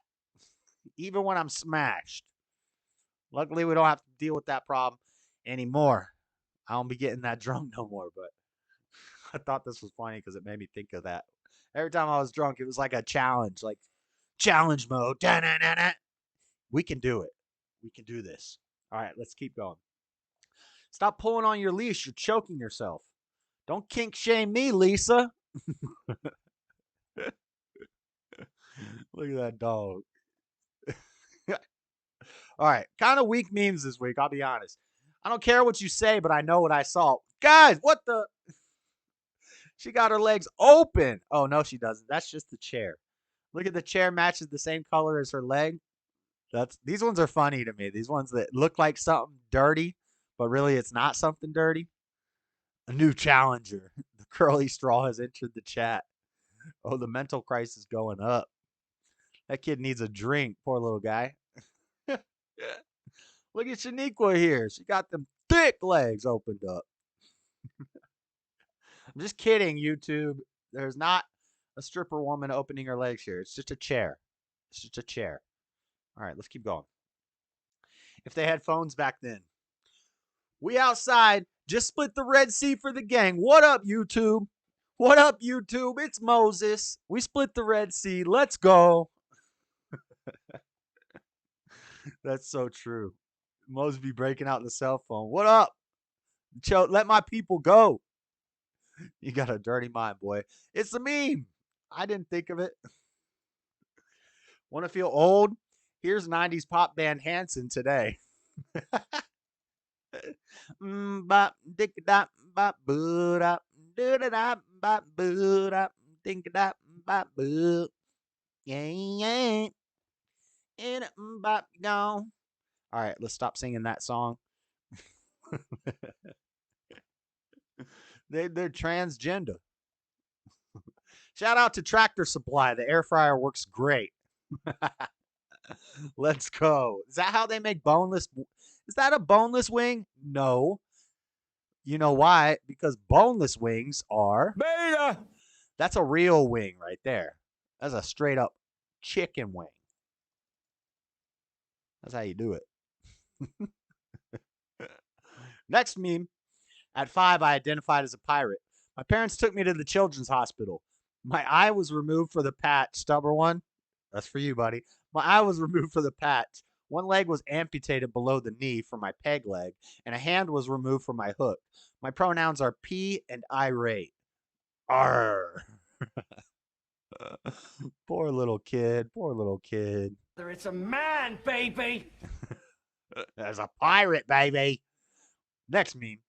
Even when I'm smashed. Luckily, we don't have to deal with that problem anymore. I don't be getting that drunk no more, but I thought this was funny because it made me think of that. Every time I was drunk, it was like a challenge, like challenge mode. Da-na-na-na. We can do it. We can do this. All right, let's keep going. Stop pulling on your leash. You're choking yourself. Don't kink shame me, Lisa. Look at that dog. All right, kind of weak memes this week, I'll be honest. I don't care what you say, but I know what I saw. Guys, what the? She got her legs open. Oh, no, she doesn't. That's just the chair. Look at the chair matches the same color as her leg. These ones are funny to me. These ones that look like something dirty, but really it's not something dirty. A new challenger. The curly straw has entered the chat. Oh, the mental crisis going up. That kid needs a drink. Poor little guy. Look at Shaniqua here. She got them thick legs opened up. I'm just kidding, YouTube. There's not a stripper woman opening her legs here. It's just a chair. It's just a chair. All right, let's keep going. If they had phones back then. We outside. Just split the Red Sea for the gang. What up, YouTube? What up, YouTube? It's Moses. We split the Red Sea. Let's go. That's so true. Moses be breaking out the cell phone. What up? Let my people go. You got a dirty mind, boy. It's a meme. I didn't think of it. Want to feel old? Here's 90s pop band Hanson today. Bop, dick da, bop, boo da, do da da, bop, boo da, think da, bop, boo. Yeah. And bop, gone. All right, let's stop singing that song. They're transgender. Shout out to Tractor Supply. The air fryer works great. Let's go. Is that how they make boneless? Is that a boneless wing? No. You know why? Because boneless wings are beta. That's a real wing right there. That's a straight up chicken wing. That's how you do it. Next meme. At 5, I identified as a pirate. My parents took me to the children's hospital. My eye was removed for the patch. Stubber one. That's for you, buddy. My eye was removed for the patch. One leg was amputated below the knee for my peg leg, and a hand was removed for my hook. My pronouns are P and irate. Arr. Poor little kid. Poor little kid. It's a man, baby. There's a pirate, baby. Next meme.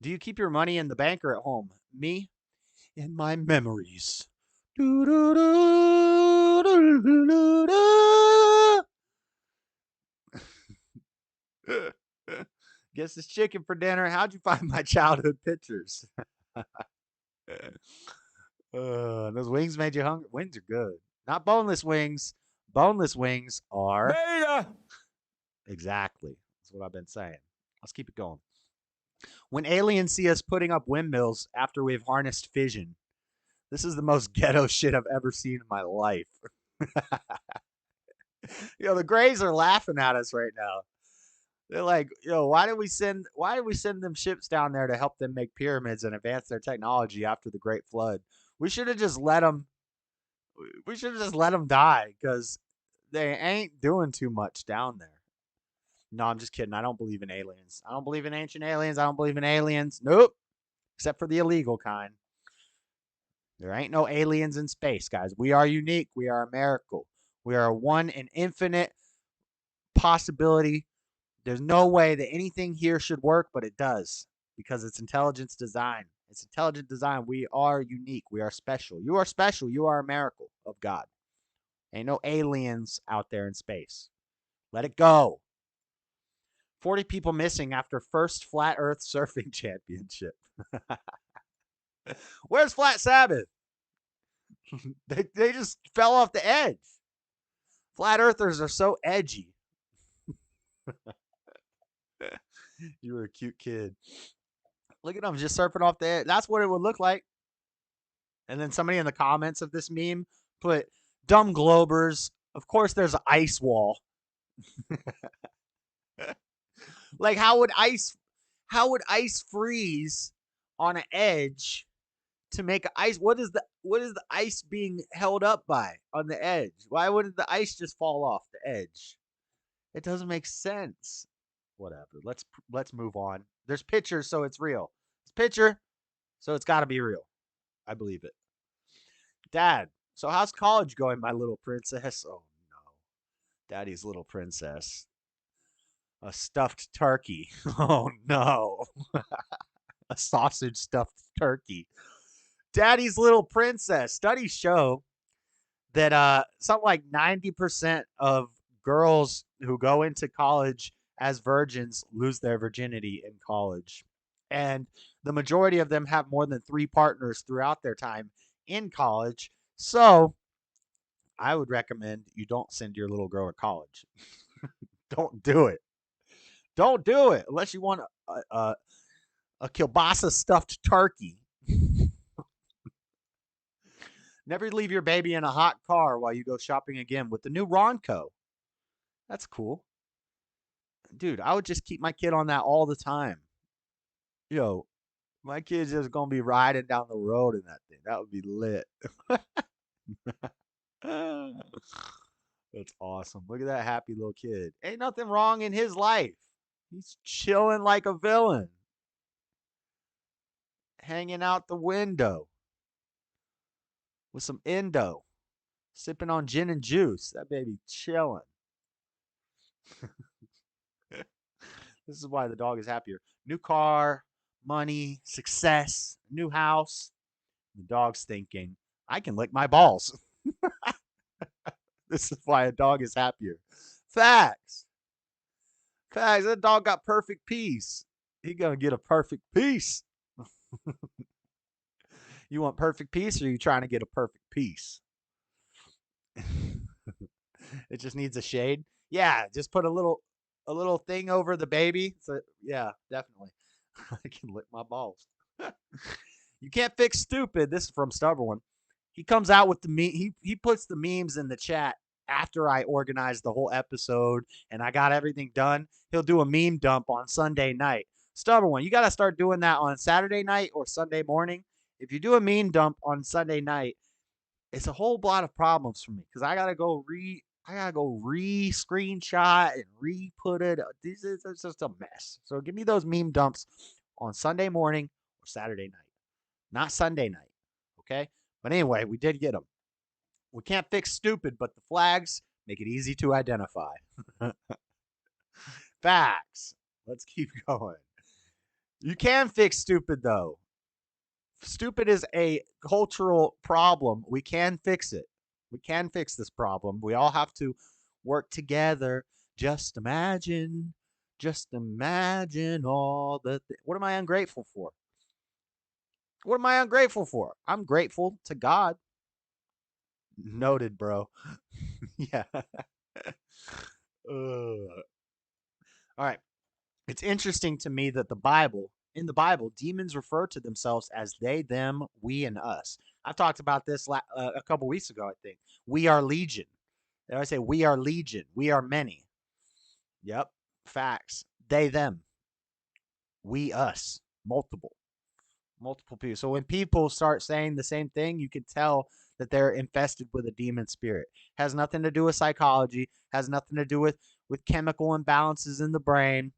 Do you keep your money in the bank or at home? Me? In my memories. Guess this chicken for dinner. How'd you find my childhood pictures? Those wings made you hungry. Wings are good. Not boneless wings. Boneless wings are beta. Exactly. That's what I've been saying. Let's keep it going. When aliens see us putting up windmills after we've harnessed fission, this is the most ghetto shit I've ever seen in my life. The Greys are laughing at us right now. They're like, why did we send them ships down there to help them make pyramids and advance their technology after the Great Flood? We should have just let them die because they ain't doing too much down there. No, I'm just kidding. I don't believe in aliens. I don't believe in ancient aliens. I don't believe in aliens. Nope. Except for the illegal kind. There ain't no aliens in space, guys. We are unique. We are a miracle. We are one and infinite possibility There's no way that anything here should work, but it does because it's intelligence design. It's intelligent design. We are unique. We are special. You are special. You are a miracle of God. Ain't no aliens out there in space. Let it go. 40 people missing after first flat earth surfing championship. Where's Flat Sabbath? They just fell off the edge. Flat earthers are so edgy. You were a cute kid. Look at them just surfing off the edge. That's what it would look like. And then somebody in the comments of this meme put, dumb globers. Of course there's an ice wall. Like how would ice freeze on an edge to make ice? What is the ice being held up by on the edge? Why wouldn't the ice just fall off the edge? It doesn't make sense. Whatever. Let's move on. There's pictures, so it's real. It's picture, so it's got to be real. I believe it. Dad, so how's college going, my little princess? Oh no, Daddy's little princess. A stuffed turkey. Oh no. A sausage stuffed turkey. Daddy's little princess. Studies show that something like 90% of girls who go into college as virgins lose their virginity in college. And the majority of them have more than 3 partners throughout their time in college. So I would recommend you don't send your little girl to college. Don't do it. Don't do it unless you want a kielbasa stuffed turkey. Never leave your baby in a hot car while you go shopping again with the new Ronco. That's cool. Dude, I would just keep my kid on that all the time. Yo, my kid's just going to be riding down the road in that thing. That would be lit. That's awesome. Look at that happy little kid. Ain't nothing wrong in his life. He's chilling like a villain. Hanging out the window. With some Indo. Sipping on gin and juice. That baby chilling. This is why the dog is happier. New car, money, success, new house. The dog's thinking, I can lick my balls. This is why a dog is happier. Facts. Facts. That dog got perfect peace. He gonna get a perfect peace. You want perfect peace, or are you trying to get a perfect peace? It just needs a shade. Yeah, just put a little thing over the baby. So yeah, definitely. I can lick my balls. You can't fix stupid. This is from Stubborn One. He comes out with the meme. He puts the memes in the chat after I organized the whole episode and I got everything done. He'll do a meme dump on Sunday night. Stubborn One, you got to start doing that on Saturday night or Sunday morning. If you do a meme dump on Sunday night, it's a whole lot of problems for me because I gotta go re-screenshot and re-put it. It's just a mess. So give me those meme dumps on Sunday morning or Saturday night, not Sunday night. Okay. But anyway, we did get them. We can't fix stupid, but the flags make it easy to identify. Facts. Let's keep going. You can fix stupid, though. Stupid is a cultural problem. We can fix it. We can fix this problem. We all have to work together. Just imagine all the what am I ungrateful for? What am I ungrateful for? I'm grateful to God. Noted, bro. Yeah. All right. It's interesting to me that in the Bible, demons refer to themselves as they, them, we, and us. I talked about this a couple weeks ago, I think. We are legion. I say we are legion. We are many. Yep. Facts. They, them. We, us. Multiple people. So when people start saying the same thing, you can tell that they're infested with a demon spirit. Has nothing to do with psychology. Has nothing to do with chemical imbalances in the brain.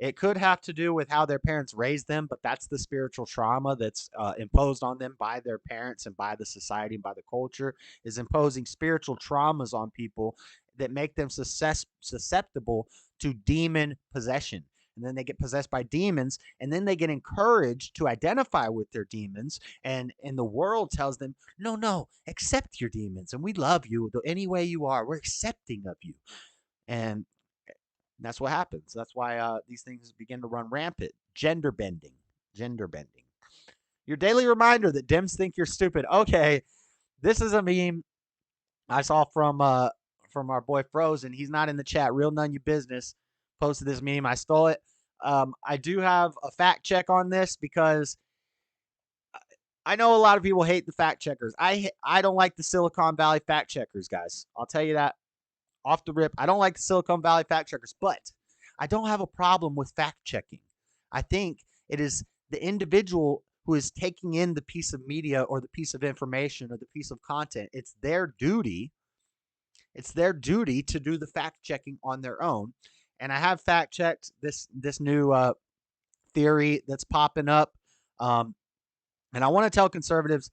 It could have to do with how their parents raised them, but that's the spiritual trauma that's imposed on them by their parents and by the society and by the culture, is imposing spiritual traumas on people that make them susceptible to demon possession. And then they get possessed by demons, and then they get encouraged to identify with their demons. And the world tells them, no, accept your demons, and we love you any way you are. We're accepting of you. And that's what happens. That's why these things begin to run rampant. Gender bending. Your daily reminder that Dems think you're stupid. Okay, this is a meme I saw from our boy Frozen. He's not in the chat. Real None You Business posted this meme. I stole it. I do have a fact check on this because I know a lot of people hate the fact checkers. I don't like the Silicon Valley fact checkers, guys. I'll tell you that off the rip. I don't like the Silicon Valley fact checkers, but I don't have a problem with fact checking. I think it is the individual who is taking in the piece of media or the piece of information or the piece of content. It's their duty. It's their duty to do the fact checking on their own. And I have fact checked this new theory that's popping up. And I want to tell conservatives,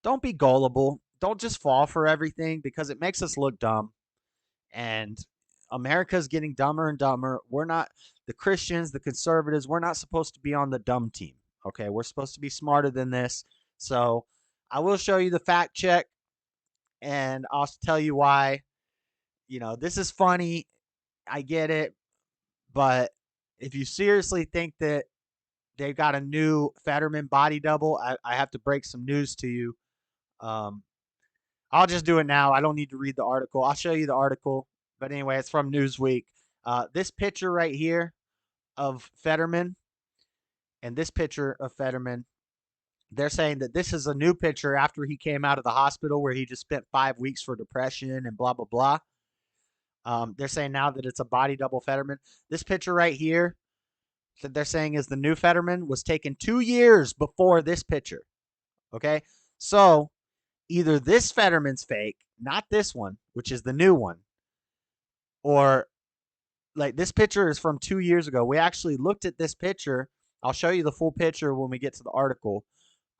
don't be gullible. Don't just fall for everything because it makes us look dumb. And America's getting dumber and dumber. We're not, the Christians, the conservatives, we're not supposed to be on the dumb team. Okay, we're supposed to be smarter than this. So I will show you the fact check, and I'll tell you why. This is funny. I get it. But if you seriously think that they've got a new Fetterman body double, I have to break some news to you. I'll just do it now. I don't need to read the article. I'll show you the article. But anyway, it's from Newsweek. This picture right here of Fetterman and this picture of Fetterman, they're saying that this is a new picture after he came out of the hospital where he just spent 5 weeks for depression and blah, blah, blah. They're saying now that it's a body double Fetterman. This picture right here that they're saying is the new Fetterman was taken 2 years before this picture. Okay? So either this Fetterman's fake, not this one, which is the new one, or like this picture is from 2 years ago. We actually looked at this picture. I'll show you the full picture when we get to the article.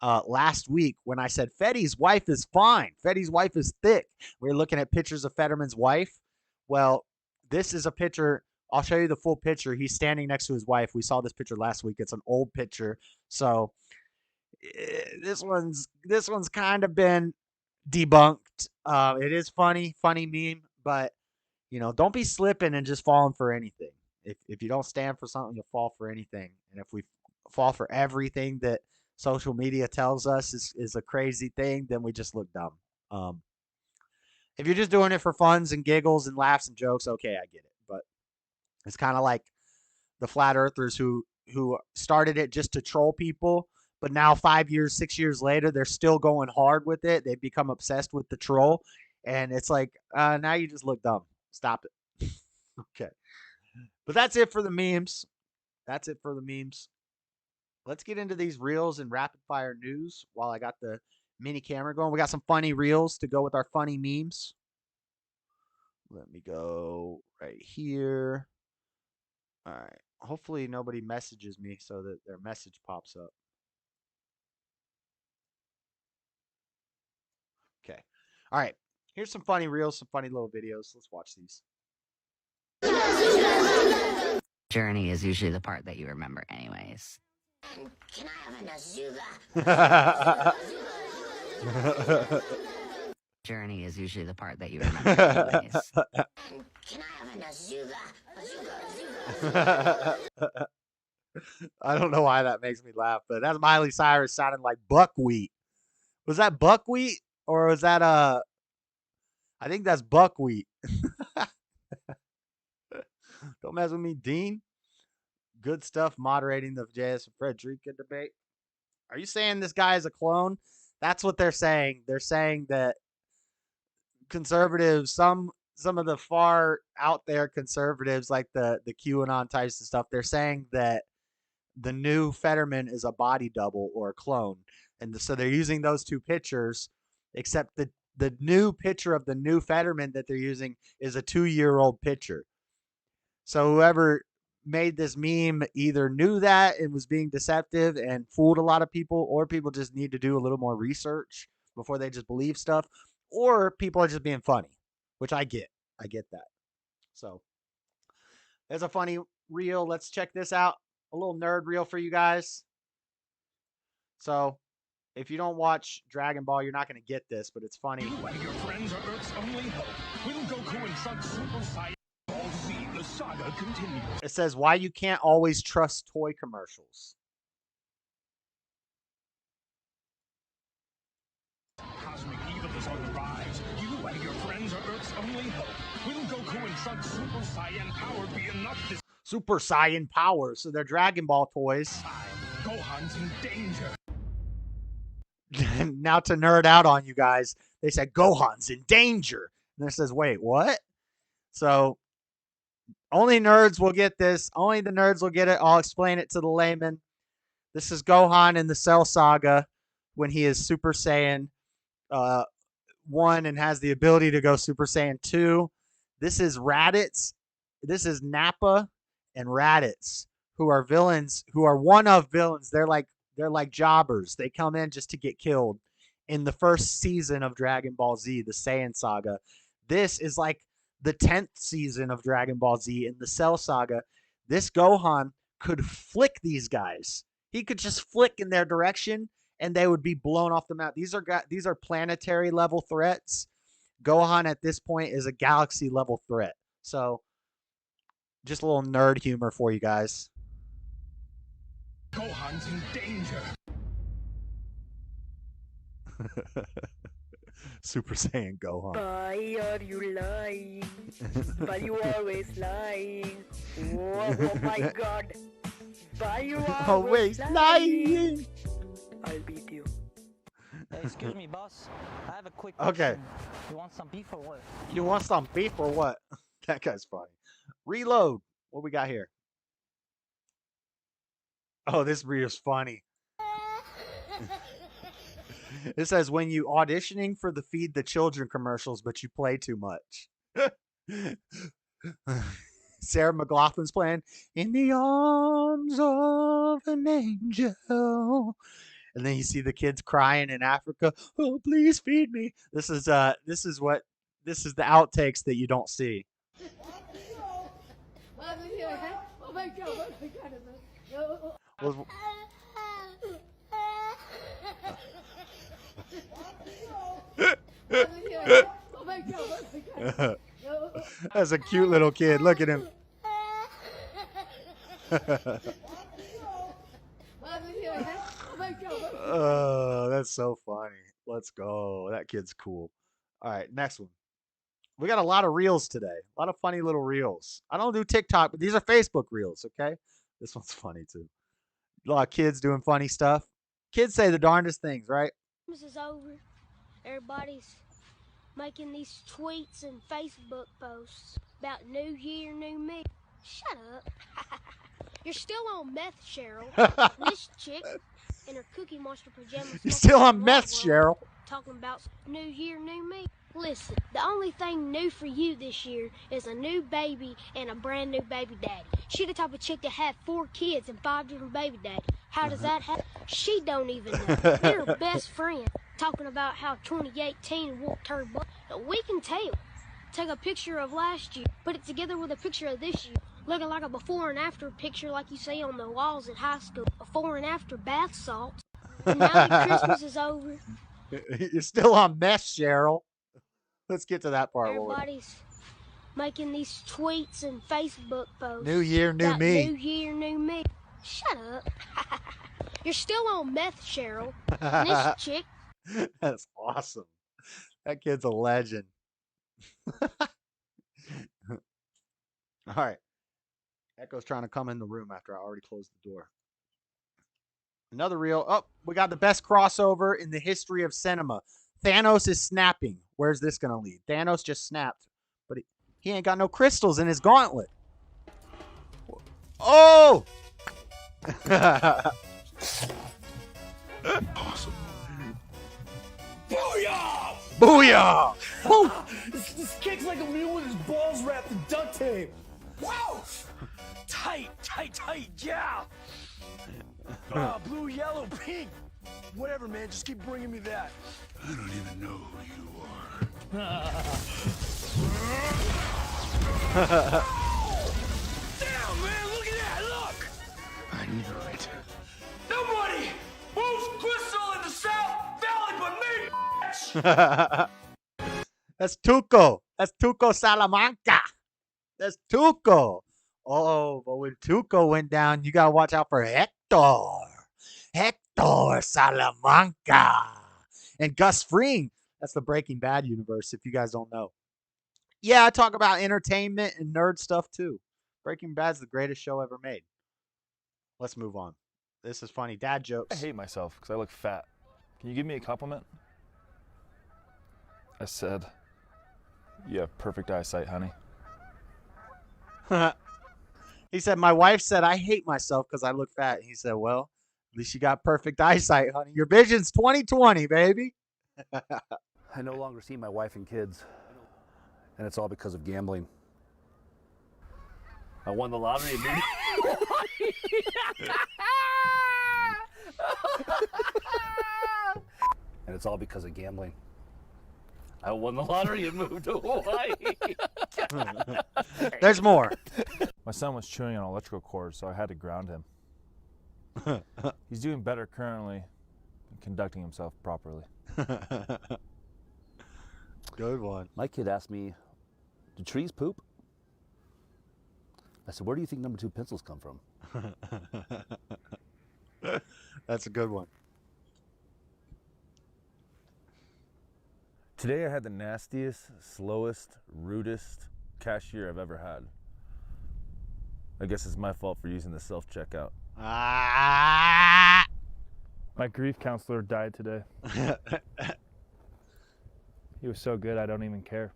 Last week when I said Fetty's wife is fine. Fetty's wife is thick. We were looking at pictures of Fetterman's wife. Well, this is a picture. I'll show you the full picture. He's standing next to his wife. We saw this picture last week. It's an old picture. So this one's kind of been debunked. It is funny meme, but don't be slipping and just falling for anything. If you don't stand for something, you'll fall for anything. And if we fall for everything that social media tells us is a crazy thing, then we just look dumb. If you're just doing it for funs and giggles and laughs and jokes, okay, I get it. But it's kind of like the flat earthers who started it just to troll people, but now 5 years, 6 years later, they're still going hard with it. They've become obsessed with the troll. And it's like, now you just look dumb. Stop it. Okay. But that's it for the memes. Let's get into these reels and rapid fire news while I got the mini camera going. We got some funny reels to go with our funny memes. Let me go right here. All right. Hopefully nobody messages me so that their message pops up. Okay. All right. Here's some funny reels, some funny little videos. Let's watch these. Journey is usually the part that you remember anyways. Can I have an Journey is usually the part that you remember anyways. Can I have an I don't know why that makes me laugh, but that's Miley Cyrus sounding like buckwheat. Was that buckwheat or was that I think that's buckwheat. Don't mess with me, Dean. Good stuff moderating the JS and Frederica debate. Are you saying this guy is a clone? That's what they're saying. They're saying that conservatives, some of the far out there conservatives like the QAnon types of stuff, they're saying that the new Fetterman is a body double or a clone. And so they're using those two pictures, except the new picture of the new Fetterman that they're using is a 2-year-old picture. So whoever made this meme either knew that it was being deceptive and fooled a lot of people, or people just need to do a little more research before they just believe stuff, or people are just being funny, which I get. I get that. So there's a funny reel. Let's check this out. A little nerd reel for you guys. So if you don't watch Dragon Ball, you're not going to get this, but it's funny. You and your friends are Earth's only hope. When Goku and Trunks Super Saiyan Ball Z, the saga continues. It says why you can't always trust toy commercials. Cosmic evil is on the rise. You and your friends are Earth's only hope. Will Goku and Trunks Super Saiyan power be enough this Super Saiyan power. So they're Dragon Ball toys. time? Gohan's in danger. Now to nerd out on you guys, they said Gohan's in danger. And it says, wait, what? So only nerds will get this. Only the nerds will get it. I'll explain it to the layman. This is Gohan in the Cell Saga when he is Super Saiyan 1 and has the ability to go Super Saiyan 2. This is Raditz. This is Nappa and Raditz, who are villains, who are one of villains. They're like jobbers. They come in just to get killed in the first season of Dragon Ball Z, the Saiyan Saga. This is like the 10th season of Dragon Ball Z in the Cell Saga. This Gohan could flick these guys. He could just flick in their direction and they would be blown off the map. These are planetary level threats. Gohan at this point is a galaxy level threat. So just a little nerd humor for you guys. Gohan's in danger. Super Saiyan Gohan. Why are you lying? Why you always lying? Oh my god. Why you always lying? I'll beat you. Hey, excuse me, boss. I have a quick Okay. question. You want some beef or what? You want some beef or what? That guy's funny. Reload. What we got here? Oh, this reel's funny. It says when you auditioning for the Feed the Children commercials, but you play too much. Sarah McLachlan's playing In the Arms of an Angel. And then you see the kids crying in Africa. Oh, please feed me. This is the outtakes that you don't see. That's a cute little kid. Look at him. Oh, that's so funny. Let's go. That kid's cool. All right, next one. We got a lot of reels today. A lot of funny little reels. I don't do TikTok, but these are Facebook reels, okay? This one's funny too. A lot of kids doing funny stuff. Kids say the darndest things, right? This is over. Everybody's making these tweets and Facebook posts about New Year, New Me. Shut up. You're still on meth, Cheryl. This chick in her Cookie Monster pajamas. You're still on meth, Cheryl. Talking about New Year, New Me. Listen, the only thing new for you this year is a new baby and a brand new baby daddy. She the type of chick that had 4 kids and 5 different baby daddies. How does that happen? She don't even know. They're her best friend. Talking about how 2018 whooped her butt. We can tell. Take a picture of last year, put it together with a picture of this year, looking like a before and after picture like you see on the walls in high school. Before and after bath salts. And now that Christmas is over. You're still on meth, Cheryl. Let's get to that part. Everybody's making these tweets and Facebook posts. New year, new about me. New Year, new me. Shut up. You're still on meth, Cheryl. And this chick. That's awesome. That kid's a legend. All right. Echo's trying to come in the room after I already closed the door. Another reel. Oh, we got the best crossover in the history of cinema. Thanos is snapping. Where's this going to lead? Thanos just snapped, but he ain't got no crystals in his gauntlet. Oh! Awesome. Booyah! Booyah! This kicks like a mule with his balls wrapped in duct tape. Whoa! Tight, tight, tight, yeah! Blue, yellow, pink. Whatever, man, just keep bringing me that. I don't even know who you are. Damn, man, look at that, look! I knew it. Nobody moves crystal in the South Valley but me, That's Tuco. That's Tuco Salamanca. That's Tuco. Oh, but when Tuco went down, you gotta watch out for Hector. Hector Salamanca. And Gus Fring. That's the Breaking Bad universe, if you guys don't know. Yeah, I talk about entertainment and nerd stuff too. Breaking Bad's the greatest show ever made. Let's move on. This is funny. Dad jokes. I hate myself because I look fat. Can you give me a compliment? I said, you have perfect eyesight, honey. He said, my wife said I hate myself because I look fat. He said, well, at least you got perfect eyesight, honey. Your vision's 20/20, baby. I no longer see my wife and kids, and it's all because of gambling. I won the lottery. And it's all because of gambling. I won the lottery and moved to Hawaii. There's more. My son was chewing on electrical cords, so I had to ground him. He's doing better currently and conducting himself properly. Good one. My kid asked me, do trees poop? I said, where do you think number 2 pencils come from? That's a good one. Today I had the nastiest, slowest, rudest cashier I've ever had. I guess it's my fault for using the self-checkout. Ah! My grief counselor died today. He was so good I don't even care.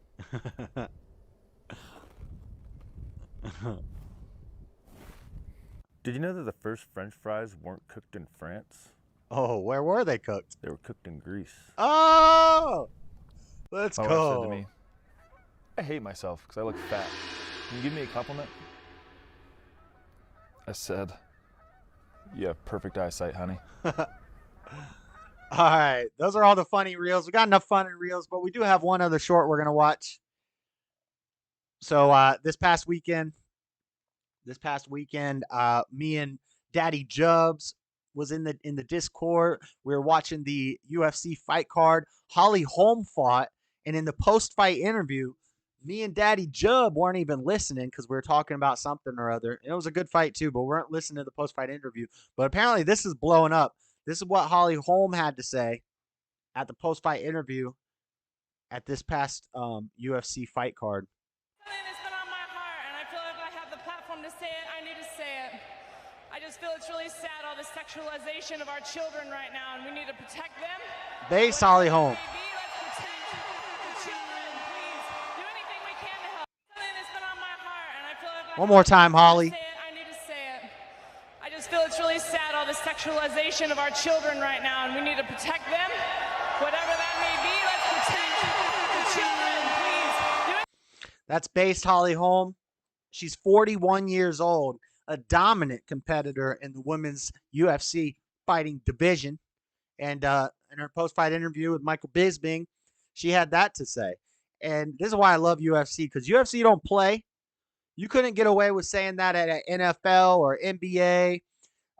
Did you know that the first French fries weren't cooked in France? Oh, where were they cooked? They were cooked in Greece. Oh! Let's My go. wife said to me, I hate myself because I look fat. Can you give me a compliment? I said, you have perfect eyesight, honey. All right. Those are all the funny reels. We got enough funny reels, but we do have one other short we're going to watch. So this past weekend, me and Daddy Jubs was in the Discord. We were watching the UFC fight card. Holly Holm fought, and in the post-fight interview, me and Daddy Jub weren't even listening because we were talking about something or other. It was a good fight too, but we weren't listening to the post-fight interview. But apparently this is blowing up. This is what Holly Holm had to say at the post-fight interview at this past UFC fight card. It's been on my heart, and I feel like if I have the platform to say it, I need to say it. I just feel it's really sad, all the sexualization of our children right now, and we need to protect them. Base Holly Holm. Let's protect the children, please. Do anything we can to help. Something that's been on my heart, and I feel like if I One more time, Holly. I need to say it. I just feel it's really sad, all the sexualization of our children right now, and we need to protect them. Whatever that may be, let's protect the children, please. That's based Holly Holm. She's 41 years old, a dominant competitor in the women's UFC fighting division. And in her post-fight interview with Michael Bisping, she had that to say. And this is why I love UFC, because UFC don't play. You couldn't get away with saying that at an NFL or NBA.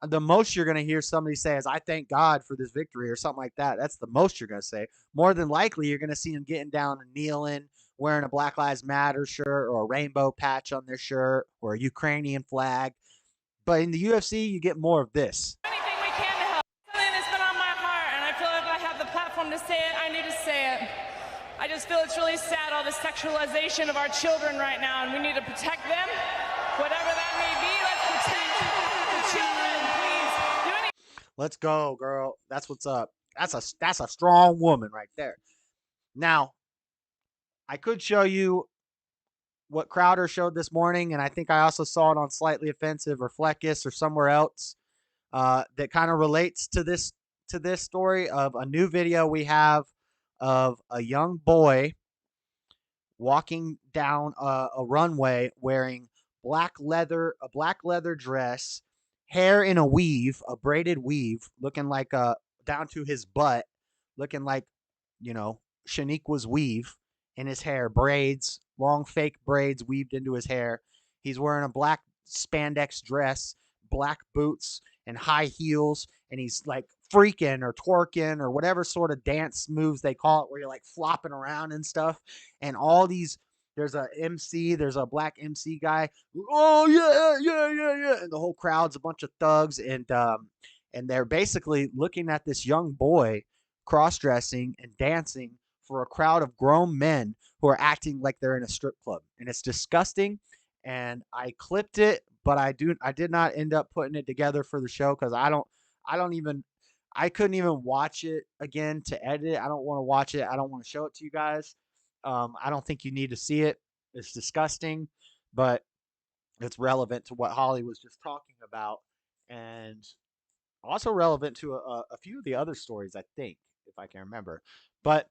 The most you're going to hear somebody say is, I thank God for this victory or something like that. That's the most you're going to say. More than likely, you're going to see them getting down and kneeling, wearing a Black Lives Matter shirt or a rainbow patch on their shirt or a Ukrainian flag. But in the UFC, you get more of this. Anything we can to help. Something that's been on my heart, and I feel like if I have the platform to say it, I need to say it. I just feel it's really sad, all the sexualization of our children right now, and we need to protect them. Whatever that may be, let's protect the children, please. Do anything. Let's go, girl. That's what's up. That's a strong woman right there. Now, I could show you what Crowder showed this morning, and I think I also saw it on Slightly Offensive or Fleckus or somewhere else that kind of relates to this story of a new video we have of a young boy walking down a runway wearing black leather dress, hair in a weave, a braided weave, looking like down to his butt, looking like, Shaniqua's weave in his hair, braids, long fake braids weaved into his hair. He's wearing a black spandex dress, black boots, and high heels, and he's like freaking or twerking or whatever sort of dance moves they call it, where you're like flopping around and stuff. And all these, there's a black MC guy. Oh yeah, yeah, yeah, yeah. And the whole crowd's a bunch of thugs, and they're basically looking at this young boy cross-dressing and dancing for a crowd of grown men who are acting like they're in a strip club. And it's disgusting. And I clipped it, but I did not end up putting it together for the show because I couldn't even watch it again to edit it. I don't want to watch it. I don't want to show it to you guys. I don't think you need to see it. It's disgusting, but it's relevant to what Holly was just talking about, and also relevant to a few of the other stories, I think, if I can remember. But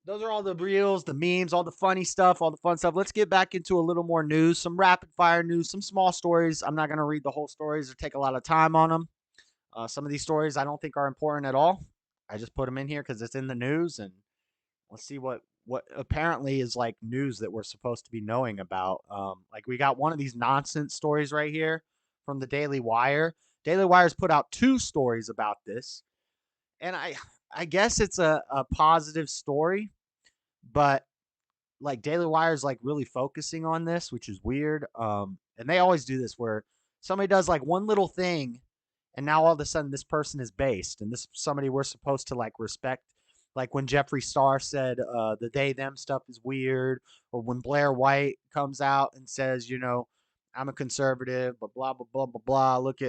those are all the reels, the memes, all the funny stuff, all the fun stuff. Let's get back into a little more news, some rapid fire news, some small stories. I'm not going to read the whole stories or take a lot of time on them. Some of these stories I don't think are important at all. I just put them in here because it's in the news, and let's see what apparently is like news that we're supposed to be knowing about. Like we got one of these nonsense stories right here from the Daily Wire. Daily Wire's put out 2 stories about this, and I guess it's a positive story, but like Daily Wire's like really focusing on this, which is weird. And they always do this where somebody does like one little thing, and now all of a sudden this person is based, and this is somebody we're supposed to like respect. Like when Jeffree Star said the they them stuff is weird, or when Blair White comes out and says, I'm a conservative, but blah blah blah blah blah. Look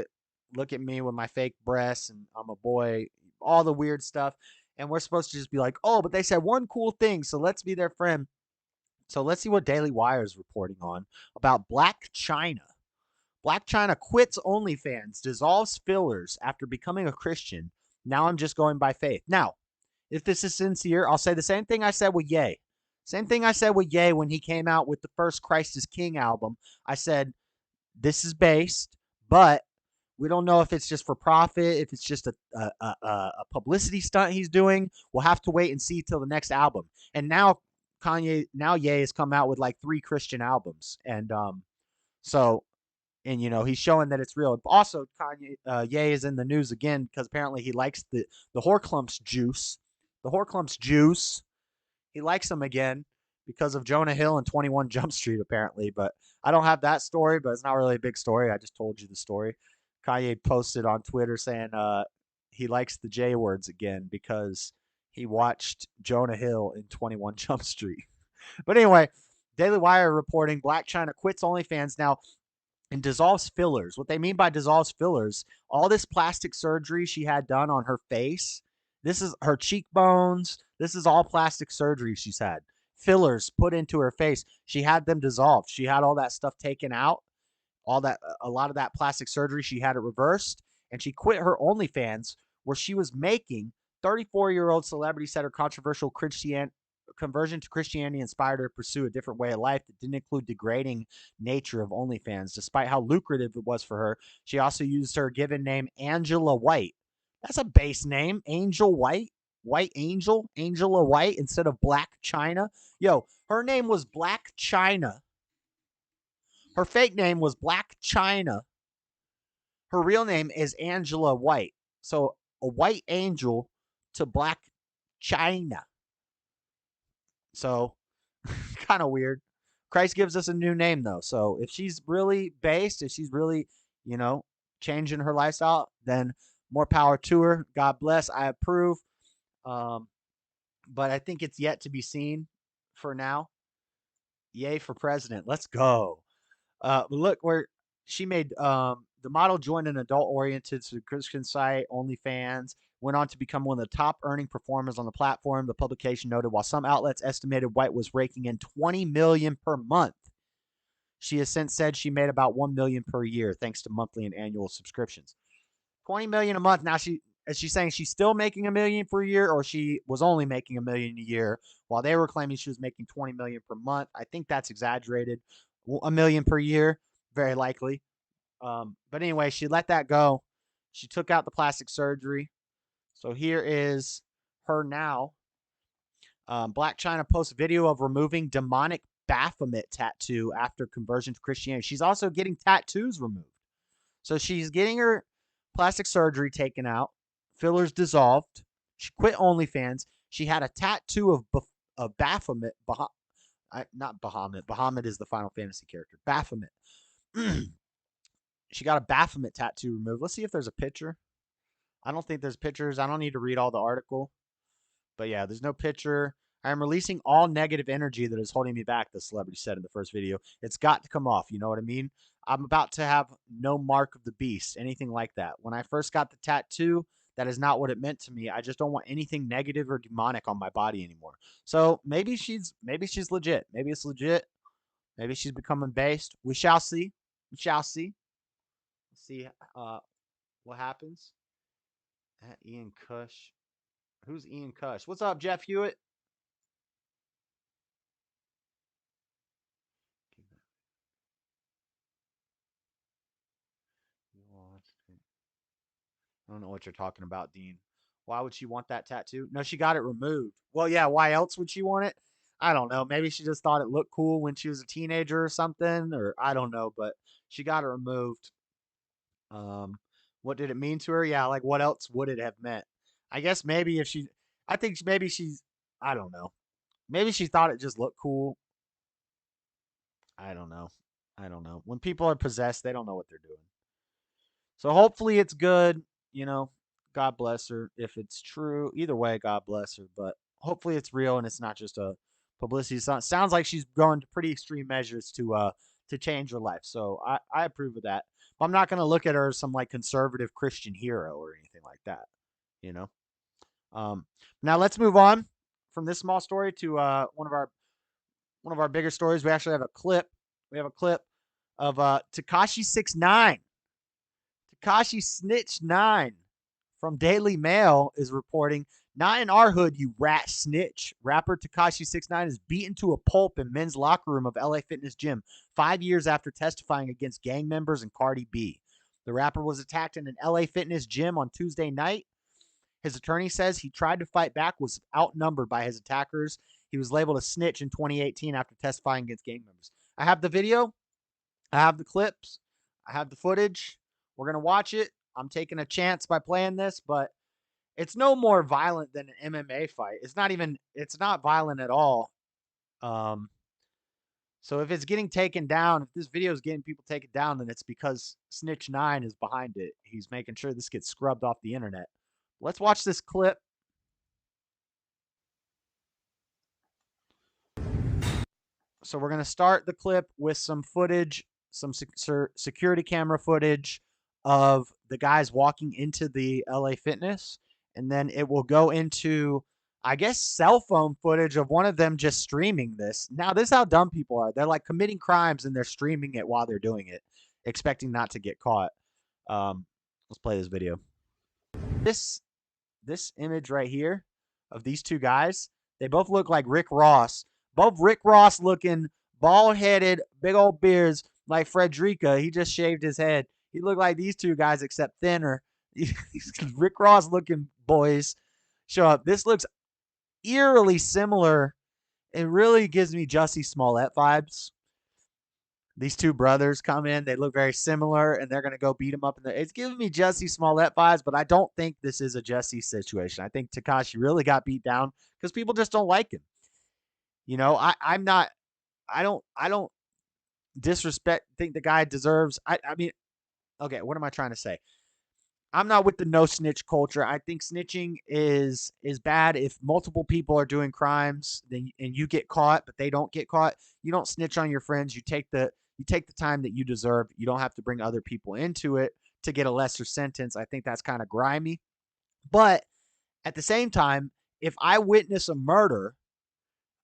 at me with my fake breasts, and I'm a boy. All the weird stuff, and we're supposed to just be like, oh, but they said one cool thing, so let's be their friend. So let's see what Daily Wire is reporting on about Black China. Black China quits OnlyFans, dissolves fillers after becoming a Christian. Now I'm just going by faith. Now, if this is sincere, I'll say the same thing I said with Ye. Same thing I said with Ye when he came out with the first Christ is King album. I said, this is based, but we don't know if it's just for profit, if it's just a publicity stunt he's doing. We'll have to wait and see till the next album. And now Ye has come out with like 3 Christian albums. And he's showing that it's real. Also, Ye is in the news again because apparently he likes the Horklumps juice. The Horklumps juice. He likes them again because of Jonah Hill and 21 Jump Street, apparently. But I don't have that story, but it's not really a big story. I just told you the story. Kanye posted on Twitter saying he likes the J words again because he watched Jonah Hill in 21 Jump Street. But anyway, Daily Wire reporting Black China quits OnlyFans now and dissolves fillers. What they mean by dissolves fillers, all this plastic surgery she had done on her face, this is her cheekbones, this is all plastic surgery she's had. Fillers put into her face. She had them dissolved. She had all that stuff taken out. A lot of that plastic surgery, she had it reversed, and she quit her OnlyFans where she was making. 34-year-old celebrity said her controversial conversion to Christianity inspired her to pursue a different way of life that didn't include degrading nature of OnlyFans. Despite how lucrative it was for her, she also used her given name Angela White. That's a base name, Angel White. White Angel, Angela White, instead of Black China. Yo, her name was Black China. Her fake name was Black China. Her real name is Angela White. So a white angel to Black China. So kind of weird. Christ gives us a new name though. So if she's really based, if she's really, changing her lifestyle, then more power to her. God bless. I approve. But I think it's yet to be seen for now. Yay for president. Let's go. Look where she made the model joined an adult-oriented Christian site, OnlyFans, went on to become one of the top earning performers on the platform. The publication noted while some outlets estimated White was raking in $20 million per month, she has since said she made about $1 million per year thanks to monthly and annual subscriptions. $20 million a month. Now is she saying she's still making $1 million per year, or she was only making $1 million a year while they were claiming she was making $20 million per month? I think that's exaggerated. $1 million per year, very likely. But anyway, she let that go. She took out the plastic surgery. So here is her now. Black China posts video of removing demonic Baphomet tattoo after conversion to Christianity. She's also getting tattoos removed. So she's getting her plastic surgery taken out, fillers dissolved. She quit OnlyFans. She had a tattoo of Baphomet, not Bahamut. Bahamut is the Final Fantasy character. Baphomet. She got a Baphomet tattoo removed. Let's see if there's a picture. I don't think there's pictures. I don't need to read all the article. But yeah, there's no picture. I am releasing all negative energy that is holding me back, the celebrity said in the first video. It's got to come off. You know what I mean? I'm about to have no mark of the beast, anything like that. When I first got the tattoo, that is not what it meant to me. I just don't want anything negative or demonic on my body anymore. So maybe she's legit. Maybe it's legit. Maybe she's becoming based. We shall see. We shall see. Let's see what happens. Ian Cush. Who's Ian Cush? What's up, Jeff Hewitt? I don't know what you're talking about, Dean. Why would she want that tattoo? No, she got it removed. Well, yeah, why else would she want it? I don't know. Maybe she just thought it looked cool when she was a teenager or something, or I don't know, but she got it removed. What did it mean to her? Yeah, like what else would it have meant? I guess maybe if she, I think maybe she's, I don't know. Maybe she thought it just looked cool. I don't know. I don't know. When people are possessed, they don't know what they're doing. So hopefully it's good. You know, God bless her. If it's true, either way, God bless her. But hopefully it's real and it's not just a publicity stunt. Sounds like she's going to pretty extreme measures to change her life. So I approve of that. But I'm not going to look at her as some like conservative Christian hero or anything like that. You know. Now let's move on from this small story to one of our bigger stories. We actually have a clip. We have a clip of Tekashi 6ix9ine. Tekashi Snitch 9 from Daily Mail is reporting, "Not in our hood, you rat snitch." Rapper Tekashi 6ix9ine is beaten to a pulp in men's locker room of LA Fitness gym 5 years after testifying against gang members and Cardi B. The rapper was attacked in an LA Fitness gym on Tuesday night. His attorney says he tried to fight back, was outnumbered by his attackers. He was labeled a snitch in 2018 after testifying against gang members. I have the video. I have the clips. I have the footage. We're going to watch it. I'm taking a chance by playing this, but it's no more violent than an MMA fight. It's not violent at all. So if it's getting taken down, if this video is getting people taken down, then it's because Snitch 9 is behind it. He's making sure this gets scrubbed off the internet. Let's watch this clip. So we're going to start the clip with some footage, some security camera footage of the guys walking into the LA Fitness. And then it will go into, I guess, cell phone footage of one of them just streaming this. Now, this is how dumb people are. They're like committing crimes and they're streaming it while they're doing it, expecting not to get caught. Let's play this video. This image right here of these two guys, they both look like Rick Ross. Both Rick Ross looking, bald-headed, big old beards like Frederica. He just shaved his head. He looked like these two guys except thinner. Rick Ross looking boys show up. This looks eerily similar. It really gives me Jussie Smollett vibes. These two brothers come in. They look very similar, and they're going to go beat him up. It's giving me Jussie Smollett vibes, but I don't think this is a Jussie situation. I think Tekashi really got beat down because people just don't like him. You know, I don't think the guy deserves. I mean, okay, what am I trying to say? I'm not with the no snitch culture. I think snitching is bad. If multiple people are doing crimes, then and you get caught, but they don't get caught, you don't snitch on your friends. You take the time that you deserve. You don't have to bring other people into it to get a lesser sentence. I think that's kind of grimy. But at the same time, if I witness a murder,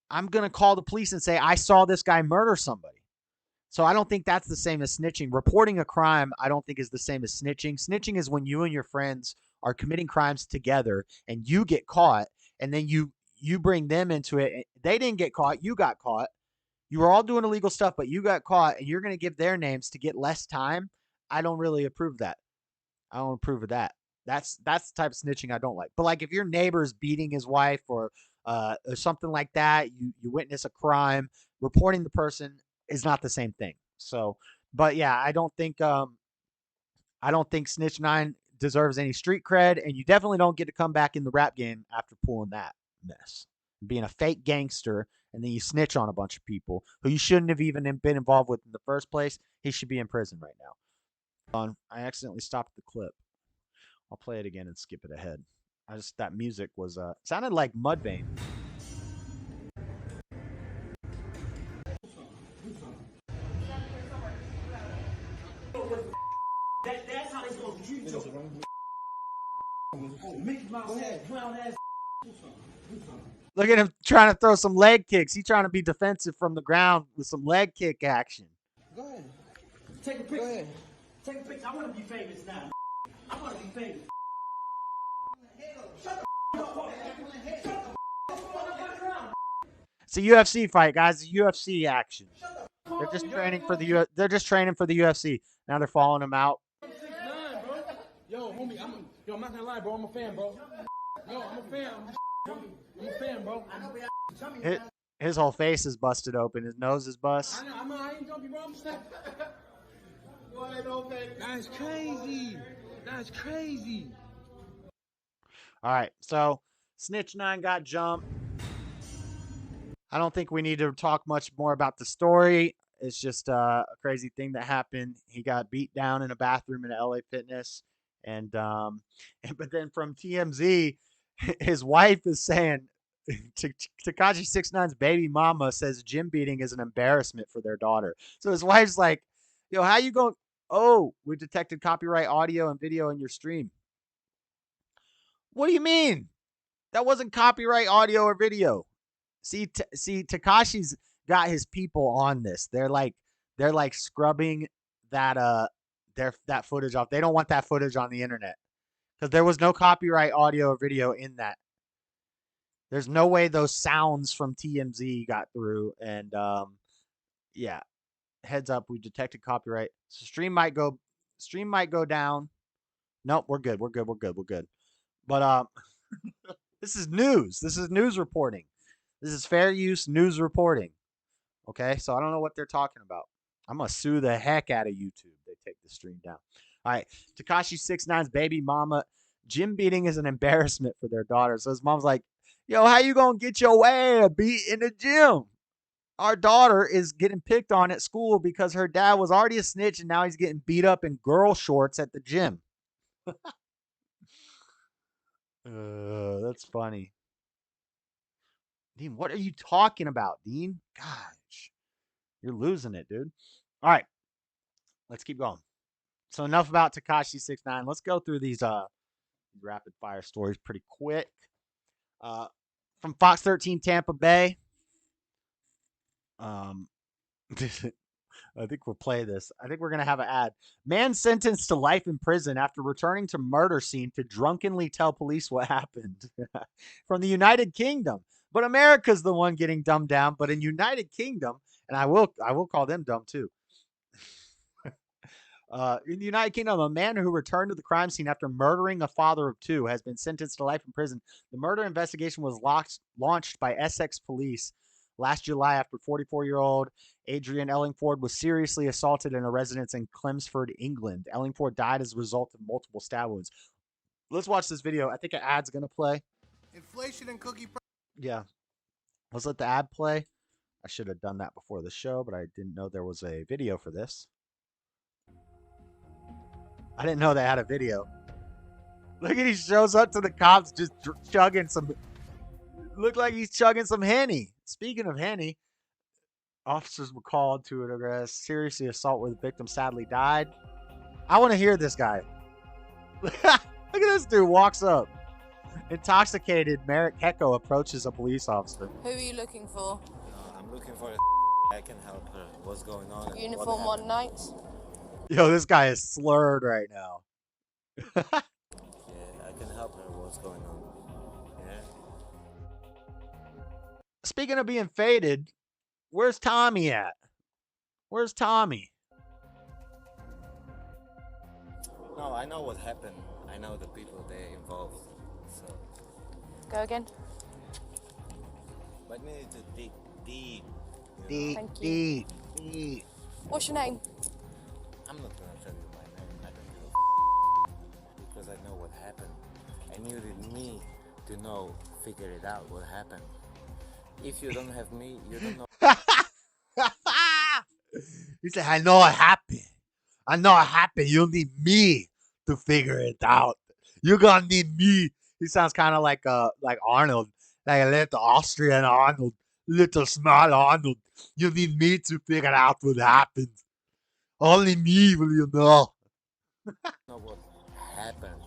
I'm going to call the police and say, I saw this guy murder somebody. So I don't think that's the same as snitching. Reporting a crime, I don't think is the same as snitching. Snitching is when you and your friends are committing crimes together and you get caught and then you bring them into it. They didn't get caught. You got caught. You were all doing illegal stuff, but you got caught, and you're going to give their names to get less time. I don't really approve that. I don't approve of that. That's the type of snitching I don't like. But like if your neighbor's beating his wife or something like that, you witness a crime, reporting the person is not the same thing. So, but yeah, I don't think Snitch 9 deserves any street cred, and you definitely don't get to come back in the rap game after pulling that mess. Being a fake gangster, and then you snitch on a bunch of people who you shouldn't have even been involved with in the first place. He should be in prison right now. I accidentally stopped the clip. I'll play it again and skip it ahead. That music was sounded like Mudvayne. That's how they supposed to treat you. Oh, Mickey Mouse ass, clown ass. Look at him trying to throw some leg kicks. He's trying to be defensive from the ground with some leg kick action. Go ahead. Take a picture. Go ahead. Take a picture. I want to be famous now. I want to be famous. Shut the up. It's a UFC fight, guys. It's a UFC action. They're just training for the UFC. Now they're following him out. 6'9", bro. Yo, homie, I'm not gonna lie, bro. I'm a fan, bro. Yo, I'm a fan. I'm a fan, bro. His whole face is busted open. His nose is bust. I ain't joking, bro. I'm snapping. Go ahead, old man. That's crazy. That's crazy. All right, so Snitch 9 got jumped. I don't think we need to talk much more about the story. It's just a crazy thing that happened. He got beat down in a bathroom in LA Fitness, but then from TMZ, his wife is saying Tekashi 6ix9ine's baby mama says gym beating is an embarrassment for their daughter. So his wife's like, "Yo, how you going? Oh, we detected copyright audio and video in your stream." What do you mean? That wasn't copyright audio or video. See, Tekashi's got his people on this. They're like scrubbing that footage off. They don't want that footage on the internet because there was no copyright audio or video in that. There's no way those sounds from TMZ got through. And yeah, heads up, we detected copyright. So stream might go down. Nope, we're good. But this is news. This is news reporting. This is fair use news reporting. Okay, so I don't know what they're talking about. I'm gonna sue the heck out of YouTube. They take the stream down. All right, Tekashi 6ix9ine's baby mama, gym beating is an embarrassment for their daughter. So his mom's like, "Yo, how you gonna get your way beat in the gym? Our daughter is getting picked on at school because her dad was already a snitch and now he's getting beat up in girl shorts at the gym." That's funny. Dean, what are you talking about, Dean? Gosh, you're losing it, dude. All right, let's keep going. So enough about Tekashi 6ix9ine. Let's go through these rapid fire stories pretty quick. From Fox 13 Tampa Bay. I think we'll play this. I think we're going to have an ad. Man sentenced to life in prison after returning to murder scene to drunkenly tell police what happened. From the United Kingdom. But America's the one getting dumbed down. But in United Kingdom, and I will call them dumb too. In the United Kingdom, a man who returned to the crime scene after murdering a father of two has been sentenced to life in prison. The murder investigation was launched by Essex police last July after 44-year-old Adrian Ellingford was seriously assaulted in a residence in Chelmsford, England. Ellingford died as a result of multiple stab wounds. Let's watch this video. I think an ad's going to play. Inflation and cookie price. Yeah. Let's let the ad play. I should have done that before the show, but I didn't know there was a video for this. I didn't know they had a video. Look at he shows up to the cops just chugging some. Looked like he's chugging some Henny. Speaking of Henny, officers were called to address seriously assault where the victim sadly died. I want to hear this guy. Look at this dude walks up. Intoxicated Merrick Hecko approaches a police officer. Who are you looking for? I'm looking for I can help her. What's going on? Uniform one nights. Yo, this guy is slurred right now. Yeah, I can help her. What's going on? Yeah. Speaking of being faded, Where's Tommy at? Where's Tommy? No, I know what happened. I know the people they involved. So. Go again. But we need to dig deep. Thank you. Deep. What's your name? I'm not gonna tell you my name. I don't give a because I know what happened. And you need me to know, figure it out what happened. If you don't have me, you don't know. He said, I know it happened. I know it happened. You need me to figure it out. You're gonna need me. He sounds kind of like Arnold, like a little Austrian Arnold, little small Arnold. You need me to figure out what happened. Only me will you know. Know what happened.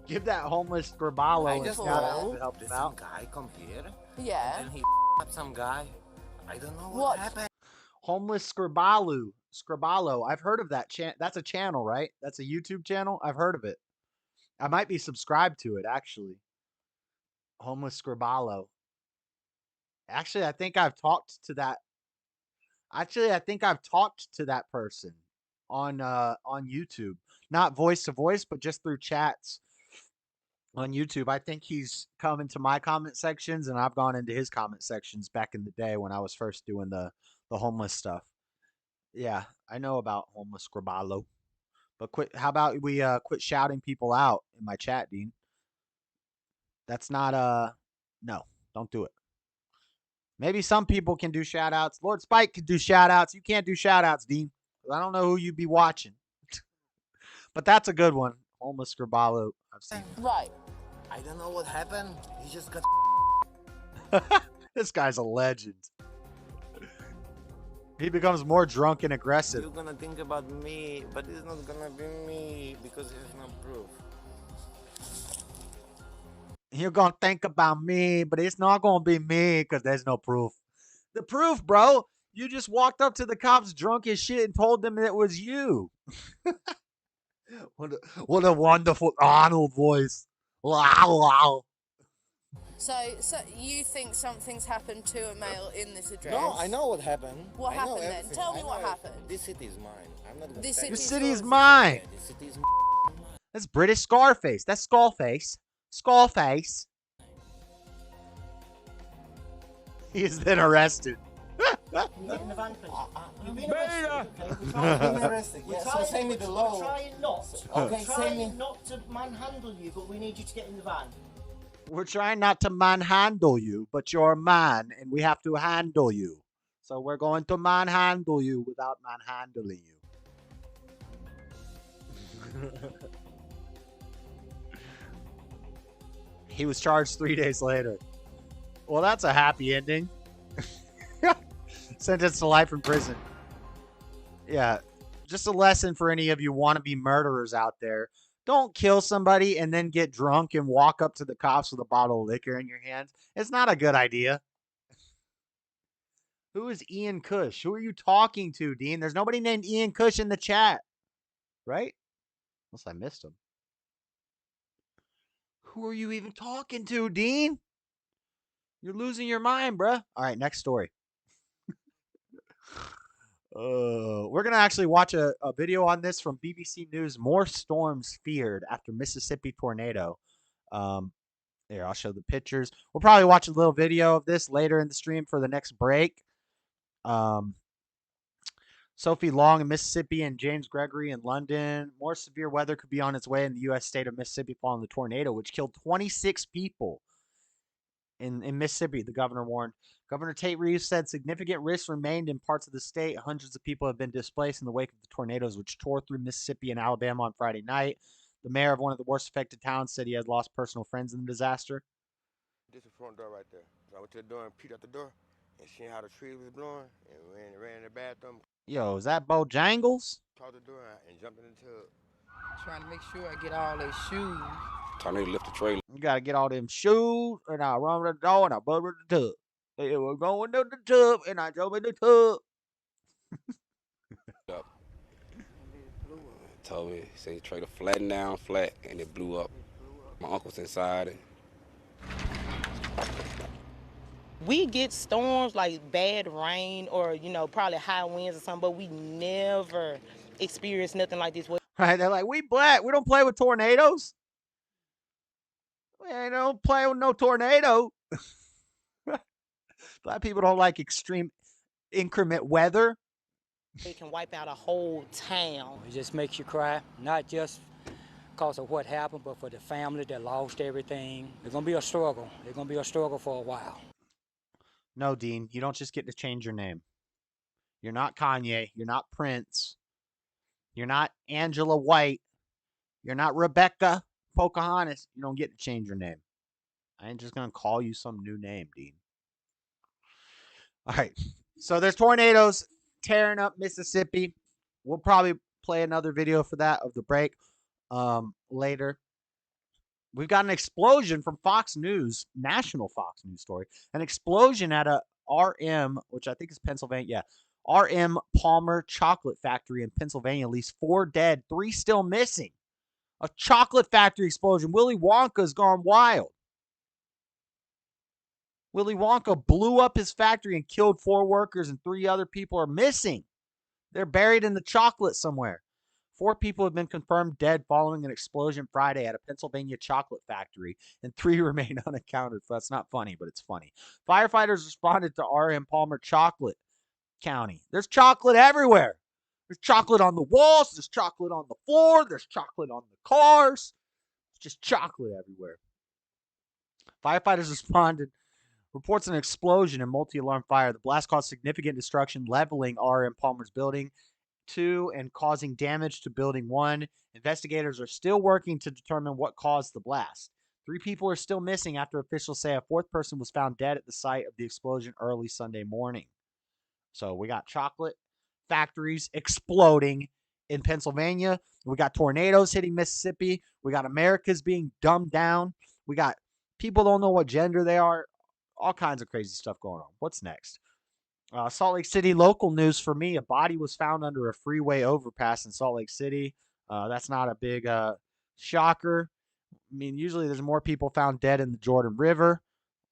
Give that homeless Grabalo I a just shout out know to help that him some out. guy come here. Yeah. And he up some guy. I don't know what happened. Homeless Scribalo. I've heard of that. That's a channel, right? That's a YouTube channel. I've heard of it. I might be subscribed to it, actually. Homeless Scribalo. Actually, I think I've talked to that. Actually, I think I've talked to that person on YouTube. Not voice to voice, but just through chats on YouTube. I think he's come into my comment sections, and I've gone into his comment sections back in the day when I was first doing the homeless stuff. Yeah, I know about homeless Scribalo. But how about we quit shouting people out in my chat, Dean? That's not no, don't do it. Maybe some people can do shout outs. Lord Spike can do shout outs. You can't do shout outs, Dean. I don't know who you'd be watching. But that's a good one. Homeless Scribalo. I've seen. Right. I don't know what happened. He just got. This guy's a legend. He becomes more drunk and aggressive. You're gonna think about me, but it's not gonna be me because there's no proof. You're gonna think about me, but it's not gonna be me because there's no proof. The proof, bro. You just walked up to the cops drunk as shit and told them it was you. What a wonderful Arnold voice. Wow. So you think something's happened to a male in this address? No, I know what happened. What I know happened then? everything. Tell me I know what everything. happened. This city is mine. I'm not gonna This say This city's city is yours. mine. Yeah, this city is That's British Scarface. That's Skullface. Skullface. He's been arrested. Get in the van, please. You've been Beta. arrested. I've been arrested. Yeah, so send me the law. We're trying not. Okay, we're send me. trying not to manhandle you, but we need you to get in the van. We're trying not to manhandle you, but you're a man, and we have to handle you. So we're going to manhandle you without manhandling you. He was charged 3 days later. Well, that's a happy ending. Sentenced to life in prison. Yeah, just a lesson for any of you wannabe murderers out there. Don't kill somebody and then get drunk and walk up to the cops with a bottle of liquor in your hands. It's not a good idea. Who is Ian Cush? Who are you talking to, Dean? There's nobody named Ian Cush in the chat. Right? Unless I missed him. Who are you even talking to, Dean? You're losing your mind, bruh. All right, next story. We're going to actually watch a video on this from BBC News. More storms feared after Mississippi tornado. Here, I'll show the pictures. We'll probably watch a little video of this later in the stream for the next break. Sophie Long in Mississippi and James Gregory in London. More severe weather could be on its way in the U.S. state of Mississippi following the tornado, which killed 26 people in Mississippi, the governor warned. Governor Tate Reeves said significant risks remained in parts of the state. Hundreds of people have been displaced in the wake of the tornadoes, which tore through Mississippi and Alabama on Friday night. The mayor of one of the worst affected towns said he had lost personal friends in the disaster. This is the front door right there. So I went to the door and peeked out the door and seen how the tree was blowing and ran in the bathroom. Yo, is that Bojangles? Closed the door and jumped in the tub. Trying to make sure I get all those shoes. Tornado lift the trailer. You got to get all them shoes, and I run to the door, and I bubble in the tub. And we're going to the tub, and I jump in the tub. Up. Told me, say trailer flattened down flat, and it blew up. My uncle's inside it. We get storms like bad rain or, probably high winds or something, but we never experience nothing like this. Right? They're like, we black. We don't play with tornadoes. We don't play with no tornado. Black people don't like extreme increment weather. It can wipe out a whole town. It just makes you cry, not just because of what happened, but for the family that lost everything. It's going to be a struggle. It's going to be a struggle for a while. No, Dean, you don't just get to change your name. You're not Kanye. You're not Prince. You're not Angela White. You're not Rebecca Pocahontas. You don't get to change your name. I ain't just going to call you some new name, Dean. All right. So there's tornadoes tearing up Mississippi. We'll probably play another video for that of the break later. We've got an explosion from Fox News, national Fox News story. An explosion at a RM, which I think is Pennsylvania. Yeah. RM Palmer Chocolate Factory in Pennsylvania leaves 4 dead, 3 still missing. A chocolate factory explosion. Willy Wonka's gone wild. Willy Wonka blew up his factory and killed 4 workers, and 3 other people are missing. They're buried in the chocolate somewhere. 4 people have been confirmed dead following an explosion Friday at a Pennsylvania chocolate factory, and 3 remain unaccounted for. That's not funny, but it's funny. Firefighters responded to RM Palmer Chocolate County. There's chocolate everywhere. There's chocolate on the walls. There's chocolate on the floor. There's chocolate on the cars. It's just chocolate everywhere. Firefighters responded. Reports an explosion and multi-alarm fire. The blast caused significant destruction, leveling RM Palmer's building 2 and causing damage to building 1. Investigators are still working to determine what caused the blast. 3 people are still missing after officials say a 4th person was found dead at the site of the explosion early Sunday morning. So we got chocolate factories exploding in Pennsylvania. We got tornadoes hitting Mississippi. We got America's being dumbed down. We got people don't know what gender they are. All kinds of crazy stuff going on. What's next? Salt Lake City local news for me. A body was found under a freeway overpass in Salt Lake City. That's not a big shocker. I mean, usually there's more people found dead in the Jordan River.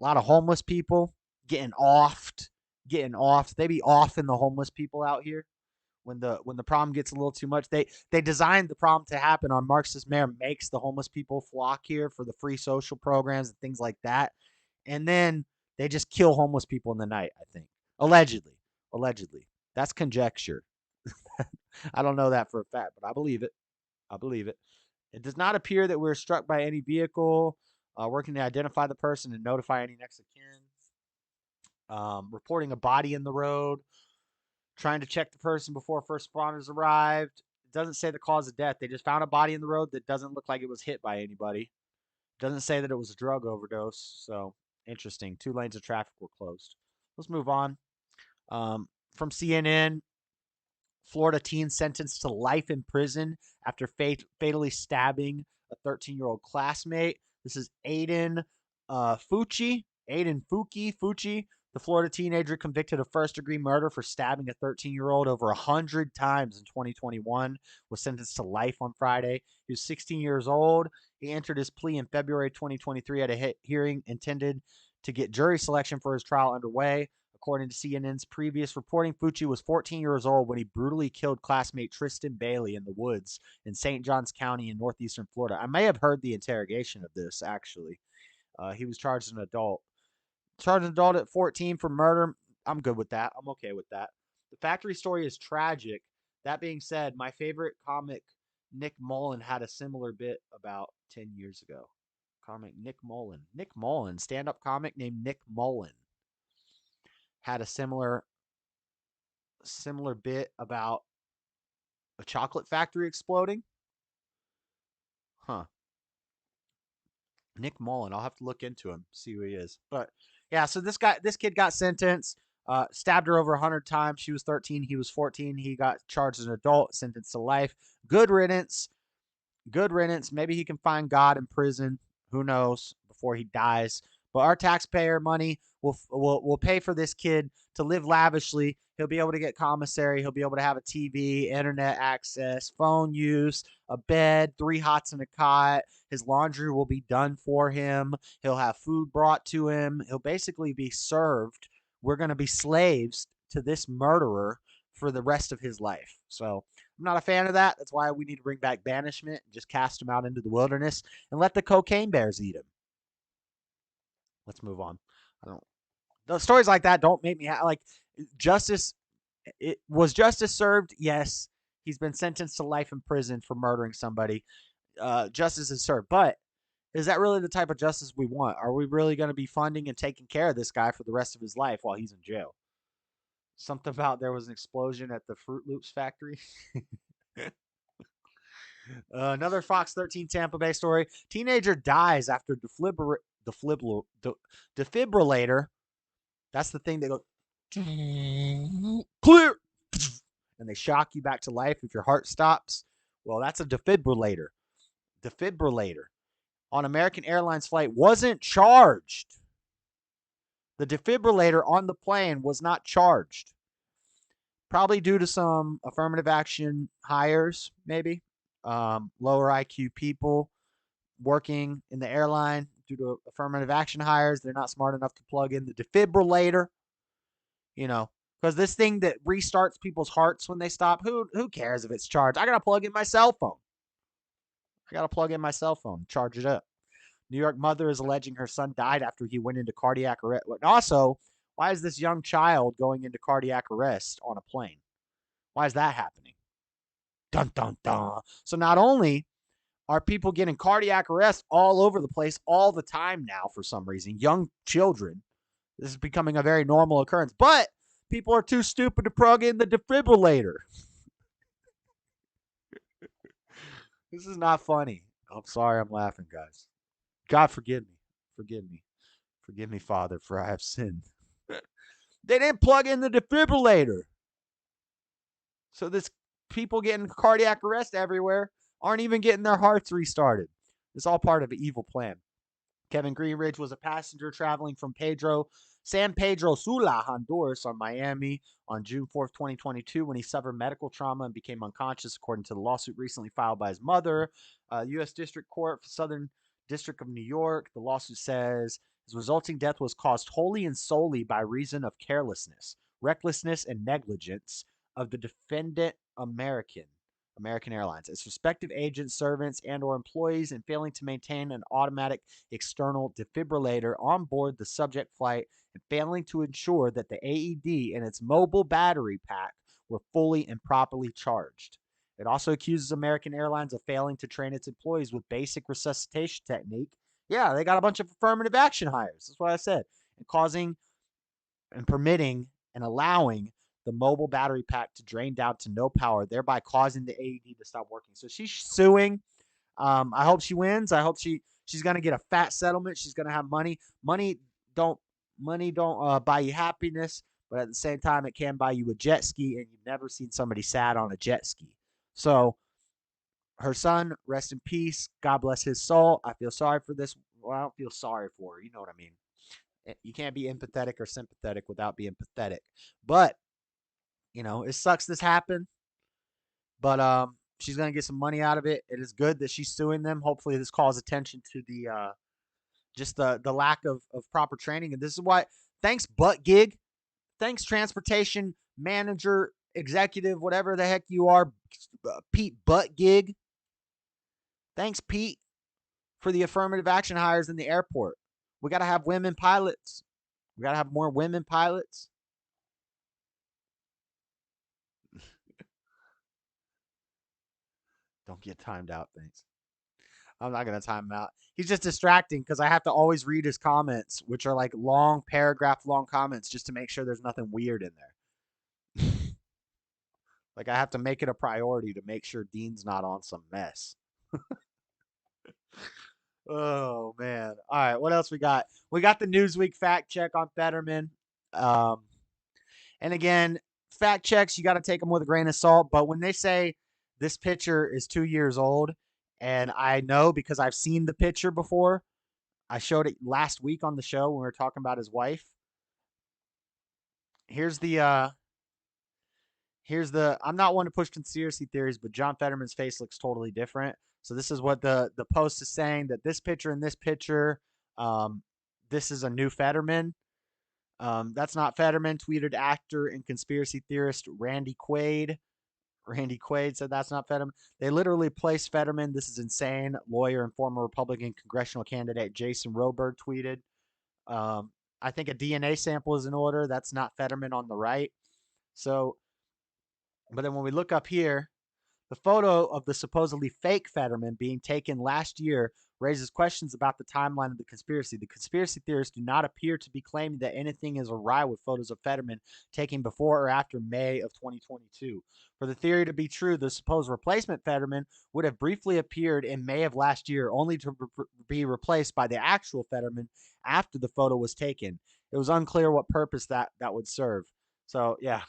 A lot of homeless people getting offed. They be offing the homeless people out here when the problem gets a little too much. They designed the problem to happen. Our Marxist mayor makes the homeless people flock here for the free social programs and things like that. And then they just kill homeless people in the night, I think. Allegedly. That's conjecture. I don't know that for a fact, but I believe it. It does not appear that we're struck by any vehicle. Working to identify the person and notify any next of kin. Reporting a body in the road. Trying to check the person before first responders arrived. It doesn't say the cause of death. They just found a body in the road that doesn't look like it was hit by anybody. It doesn't say that it was a drug overdose. So interesting. 2 lanes of traffic were closed. Let's move on. From CNN, Florida teen sentenced to life in prison after fatally stabbing a 13-year-old classmate. This is Aiden Fucci. The Florida teenager convicted of first-degree murder for stabbing a 13-year-old over 100 times in 2021 was sentenced to life on Friday. He was 16 years old. He entered his plea in February 2023 at a hearing intended to get jury selection for his trial underway. According to CNN's previous reporting, Fucci was 14 years old when he brutally killed classmate Tristan Bailey in the woods in St. Johns County in northeastern Florida. I may have heard the interrogation of this, actually. He was charged as an adult. Charged an adult at 14 for murder. I'm good with that. I'm okay with that. The factory story is tragic. That being said, my favorite comic, Nick Mullen, had a similar bit about 10 years ago. Comic Nick Mullen, stand-up comic named Nick Mullen, had a similar bit about a chocolate factory exploding. Huh. Nick Mullen. I'll have to look into him, see who he is. But yeah, so this kid got sentenced, stabbed her over 100 times. She was 13. He was 14. He got charged as an adult, sentenced to life. Good riddance. Maybe he can find God in prison. Who knows? Before he dies. But our taxpayer money will pay for this kid to live lavishly. He'll be able to get commissary. He'll be able to have a TV, internet access, phone use, a bed, 3 hots and a cot. His laundry will be done for him. He'll have food brought to him. He'll basically be served. We're going to be slaves to this murderer for the rest of his life. So I'm not a fan of that. That's why we need to bring back banishment and just cast him out into the wilderness and let the cocaine bears eat him. Let's move on. Those stories like that don't make me like justice. Was justice served? Yes. He's been sentenced to life in prison for murdering somebody. Justice is served. But is that really the type of justice we want? Are we really going to be funding and taking care of this guy for the rest of his life while he's in jail? Something about there was an explosion at the Fruit Loops factory. Another Fox 13 Tampa Bay story. Teenager dies after defibrillator. That's the thing that goes clear, and they shock you back to life if your heart stops. Well, that's a defibrillator. Defibrillator on American Airlines flight wasn't charged. The defibrillator on the plane was not charged. Probably due to some affirmative action hires, maybe. Lower IQ people working in the airline due to affirmative action hires. They're not smart enough to plug in the defibrillator. Because this thing that restarts people's hearts when they stop, who cares if it's charged? I got to plug in my cell phone. Charge it up. New York mother is alleging her son died after he went into cardiac arrest. And also, why is this young child going into cardiac arrest on a plane? Why is that happening? Dun, dun, dun. So not only are people getting cardiac arrest all over the place all the time now for some reason, young children, this is becoming a very normal occurrence, but people are too stupid to plug in the defibrillator. This is not funny. I'm sorry I'm laughing, guys. God, forgive me. Forgive me. Forgive me, Father, for I have sinned. They didn't plug in the defibrillator. So this people getting cardiac arrest everywhere aren't even getting their hearts restarted. It's all part of an evil plan. Kevin Greenridge was a passenger traveling from San Pedro Sula, Honduras, on Miami on June 4th, 2022, when he suffered medical trauma and became unconscious, according to the lawsuit recently filed by his mother. U.S. District Court for Southern District of New York. The lawsuit says his resulting death was caused wholly and solely by reason of carelessness, recklessness, and negligence of the defendant American Airlines, its respective agents, servants, and or employees in failing to maintain an automatic external defibrillator on board the subject flight and failing to ensure that the AED and its mobile battery pack were fully and properly charged. It also accuses American Airlines of failing to train its employees with basic resuscitation technique. Yeah, they got a bunch of affirmative action hires. That's what I said. And causing and permitting and allowing the mobile battery pack to drain down to no power, thereby causing the AED to stop working. So she's suing. I hope she wins. I hope she's going to get a fat settlement. She's going to have money. Money don't buy you happiness, but at the same time, it can buy you a jet ski, and you've never seen somebody sad on a jet ski. So her son, rest in peace. God bless his soul. I feel sorry for this. Well, I don't feel sorry for her. You know what I mean? You can't be empathetic or sympathetic without being pathetic. But it sucks this happened, but she's going to get some money out of it. It is good that she's suing them. Hopefully this calls attention to the just the lack of proper training. And this is why, thanks Butt Gig, thanks transportation manager, executive, whatever the heck you are, Pete Butt Gig. Thanks, Pete, for the affirmative action hires in the airport. We got to have women pilots. We got to have more women pilots. Don't get timed out, thanks. I'm not going to time him out. He's just distracting because I have to always read his comments, which are like long, paragraph-long comments, just to make sure there's nothing weird in there. Like I have to make it a priority to make sure Dean's not on some mess. Oh, man. All right, what else we got? We got the Newsweek fact check on Fetterman. And again, fact checks, you got to take them with a grain of salt. But when they say this picture is 2 years old, and I know because I've seen the picture before. I showed it last week on the show when we were talking about his wife. Here's the here's the, I'm not one to push conspiracy theories, but John Fetterman's face looks totally different. So this is what the post is saying, that this picture and this picture, this is a new Fetterman. That's not Fetterman, tweeted actor and conspiracy theorist Randy Quaid. Randy Quaid said that's not Fetterman. They literally placed Fetterman. This is insane. Lawyer and former Republican congressional candidate Jason Roberg tweeted. I think a DNA sample is in order. That's not Fetterman on the right. So, but then when we look up here, the photo of the supposedly fake Fetterman being taken last year raises questions about the timeline of the conspiracy. The conspiracy theorists do not appear to be claiming that anything is awry with photos of Fetterman taken before or after May of 2022. For the theory to be true, the supposed replacement Fetterman would have briefly appeared in May of last year, only to be replaced by the actual Fetterman after the photo was taken. It was unclear what purpose that would serve. So, yeah.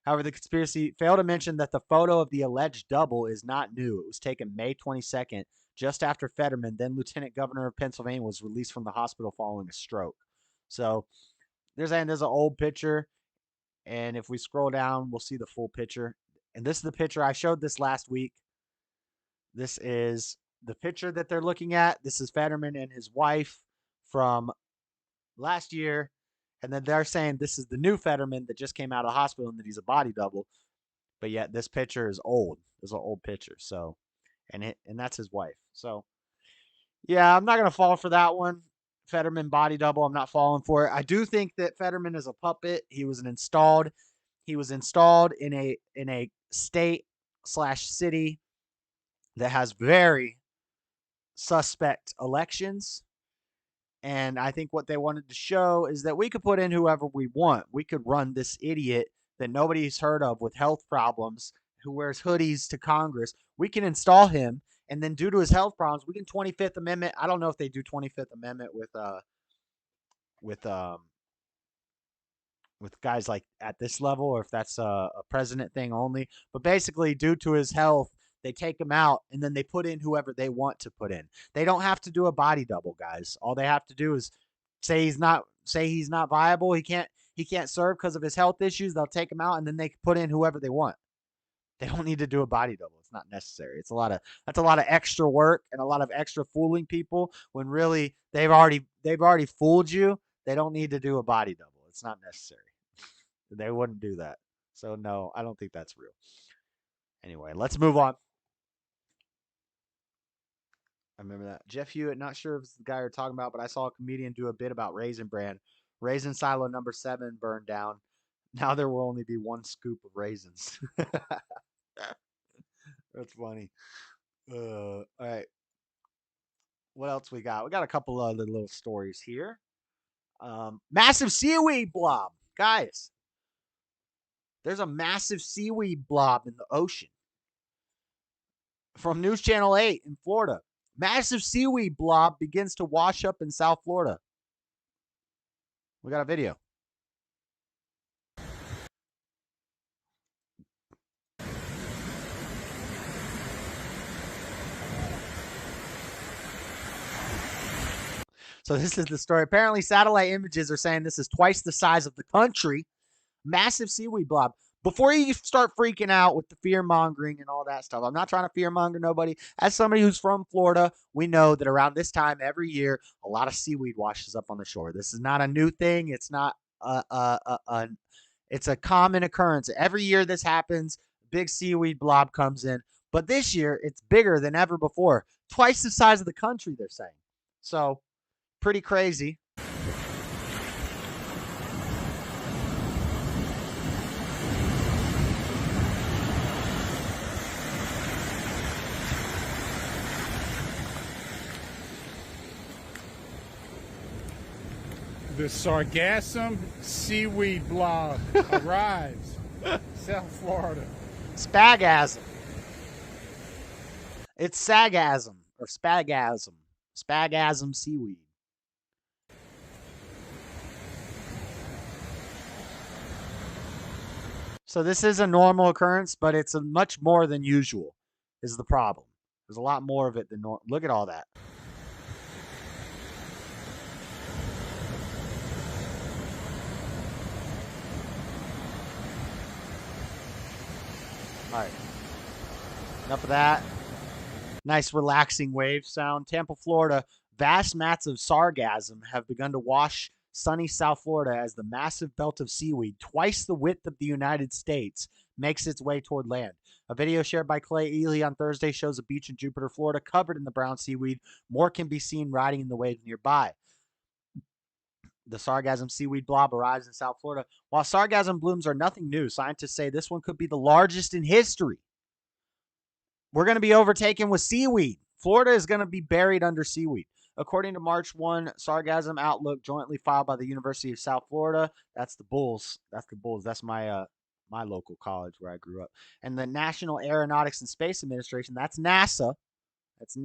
However, the conspiracy failed to mention that the photo of the alleged double is not new. It was taken May 22nd, just after Fetterman, then Lieutenant Governor of Pennsylvania, was released from the hospital following a stroke. So there's an old picture, and if we scroll down, we'll see the full picture. And this is the picture. I showed this last week. This is the picture that they're looking at. This is Fetterman and his wife from last year. And then they're saying this is the new Fetterman that just came out of the hospital and that he's a body double. But yet this picture is old. It's an old picture. So, and that's his wife. So, yeah, I'm not going to fall for that one. Fetterman body double. I'm not falling for it. I do think that Fetterman is a puppet. He was installed in a state/city that has very suspect elections. And I think what they wanted to show is that we could put in whoever we want. We could run this idiot that nobody's heard of with health problems who wears hoodies to Congress. We can install him, and then due to his health problems, we can 25th Amendment. I don't know if they do 25th Amendment with guys like at this level, or if that's a president thing only. But basically, due to his health, they take him out, and then they put in whoever they want to put in. They don't have to do a body double, guys. All they have to do is say he's not viable. He can't serve because of his health issues. They'll take him out, and then they can put in whoever they want. They don't need to do a body double. It's not necessary. That's a lot of extra work and a lot of extra fooling people when really they've already fooled you. They don't need to do a body double. It's not necessary. They wouldn't do that. So no, I don't think that's real. Anyway, let's move on. I remember that. Jeff Hewitt, not sure if it's the guy you're talking about, but I saw a comedian do a bit about Raisin Bran. Raisin silo number 7 burned down. Now there will only be 1 scoop of raisins. That's funny. All right. What else we got? We got a couple other little stories here. Massive seaweed blob. Guys, there's a massive seaweed blob in the ocean. From News Channel 8 in Florida. Massive seaweed blob begins to wash up in South Florida. We got a video. So this is the story. Apparently, satellite images are saying this is twice the size of the country. Massive seaweed blob. Before you start freaking out with the fear-mongering and all that stuff, I'm not trying to fear-monger nobody. As somebody who's from Florida, we know that around this time every year, a lot of seaweed washes up on the shore. This is not a new thing. It's not it's a common occurrence. Every year this happens, big seaweed blob comes in. But this year, it's bigger than ever before. Twice the size of the country, they're saying. So, pretty crazy. The sargassum seaweed blob arrives. South Florida. Spagasm. It's sagasm or spagasm. Spagasm seaweed. So this is a normal occurrence, but it's a much more than usual is the problem. There's a lot more of it than normal. Look at all that. All right. Enough of that. Nice relaxing wave sound. Tampa, Florida. Vast mats of sargassum have begun to wash sunny South Florida as the massive belt of seaweed, twice the width of the United States, makes its way toward land. A video shared by Clay Ely on Thursday shows a beach in Jupiter, Florida, covered in the brown seaweed. More can be seen riding in the waves nearby. The sargassum seaweed blob arrives in South Florida. While sargassum blooms are nothing new, scientists say this one could be the largest in history. We're going to be overtaken with seaweed. Florida is going to be buried under seaweed. According to March 1 Sargassum Outlook, jointly filed by the University of South Florida, that's the Bulls. That's my local college where I grew up. And the National Aeronautics and Space Administration, that's NASA.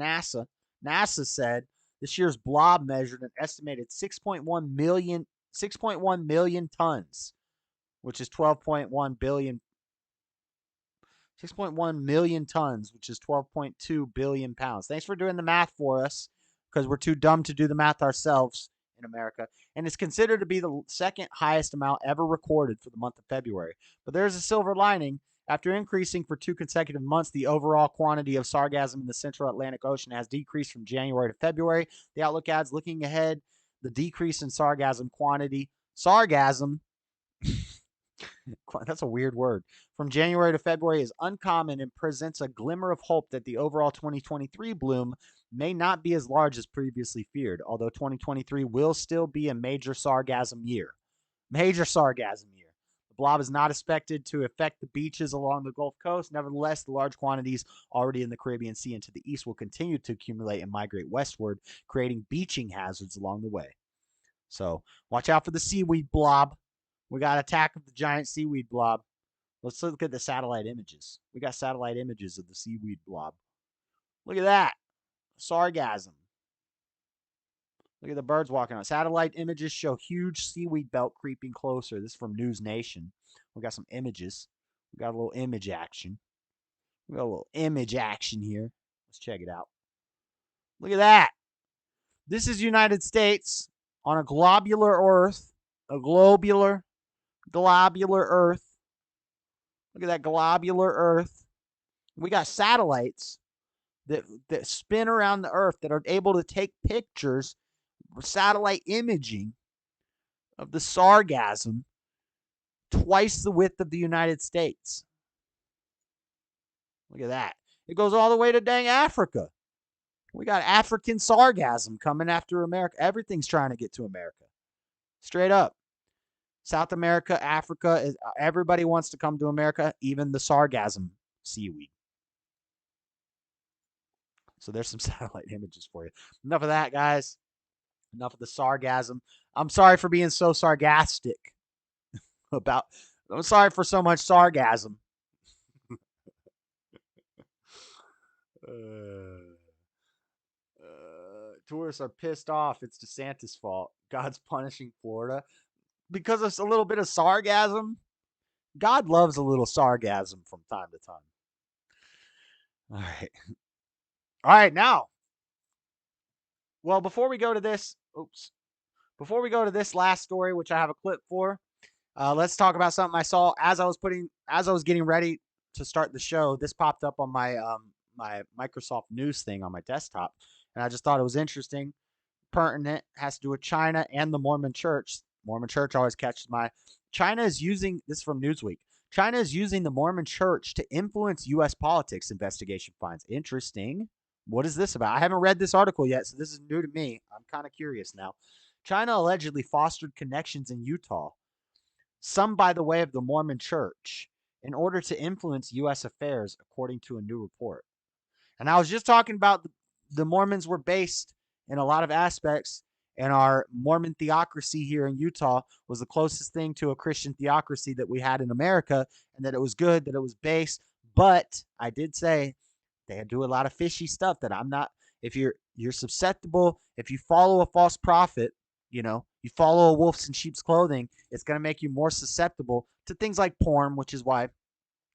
NASA said this year's blob measured an estimated 6.1 million tons, which is 12.1 billion. 6.1 million tons, which is 12.2 billion pounds. Thanks for doing the math for us, because we're too dumb to do the math ourselves in America. And it's considered to be the second highest amount ever recorded for the month of February. But there's a silver lining. After increasing for 2 consecutive months, the overall quantity of sargassum in the Central Atlantic Ocean has decreased from January to February. The outlook adds, looking ahead, the decrease in sargassum quantity. Sargassum, that's a weird word, from January to February is uncommon and presents a glimmer of hope that the overall 2023 bloom may not be as large as previously feared, although 2023 will still be a major sargassum year. The blob is not expected to affect the beaches along the Gulf Coast. Nevertheless, the large quantities already in the Caribbean Sea and to the east will continue to accumulate and migrate westward, creating beaching hazards along the way. So watch out for the seaweed blob. We got attack of the giant seaweed blob. Let's look at the satellite images. We got satellite images of the seaweed blob. Look at that. Sargassum. Look at the birds walking on. Satellite images show huge seaweed belt creeping closer. This is from News Nation. We got some images. We got a little image action. Here. Let's check it out. Look at that. This is United States on a globular Earth. A globular Earth. Look at that globular Earth. We got satellites that spin around the Earth that are able to take pictures, satellite imaging of the sargassum twice the width of the United States. Look at that. It goes all the way to dang Africa. We got African sargassum coming after America. Everything's trying to get to America. Straight up. South America, Africa, everybody wants to come to America, even the sargassum seaweed. So there's some satellite images for you. Enough of that, guys. Enough of the sargassum. I'm sorry for being so sarcastic I'm sorry for so much sargassum. Tourists are pissed off. It's DeSantis' fault. God's punishing Florida because of a little bit of sargassum. God loves a little sargassum from time to time. All right, now. Well, before we go to this last story, which I have a clip for, let's talk about something I saw as I was getting ready to start the show. This popped up on my my Microsoft News thing on my desktop, and I just thought it was interesting, pertinent. Has to do with China and the Mormon Church. Mormon Church always catches my. China is using this from Newsweek. China is using the Mormon Church to influence U.S. politics. Investigation finds. Interesting. What is this about? I haven't read this article yet, so this is new to me. I'm kind of curious now. China allegedly fostered connections in Utah, some by the way of the Mormon Church, in order to influence U.S. affairs, according to a new report. And I was just talking about the Mormons were based in a lot of aspects, and our Mormon theocracy here in Utah was the closest thing to a Christian theocracy that we had in America, and that it was good, that it was based. But I did say they do a lot of fishy stuff that I'm not. If you're susceptible, if you follow a false prophet, you follow a wolf's in sheep's clothing, it's going to make you more susceptible to things like porn, which is why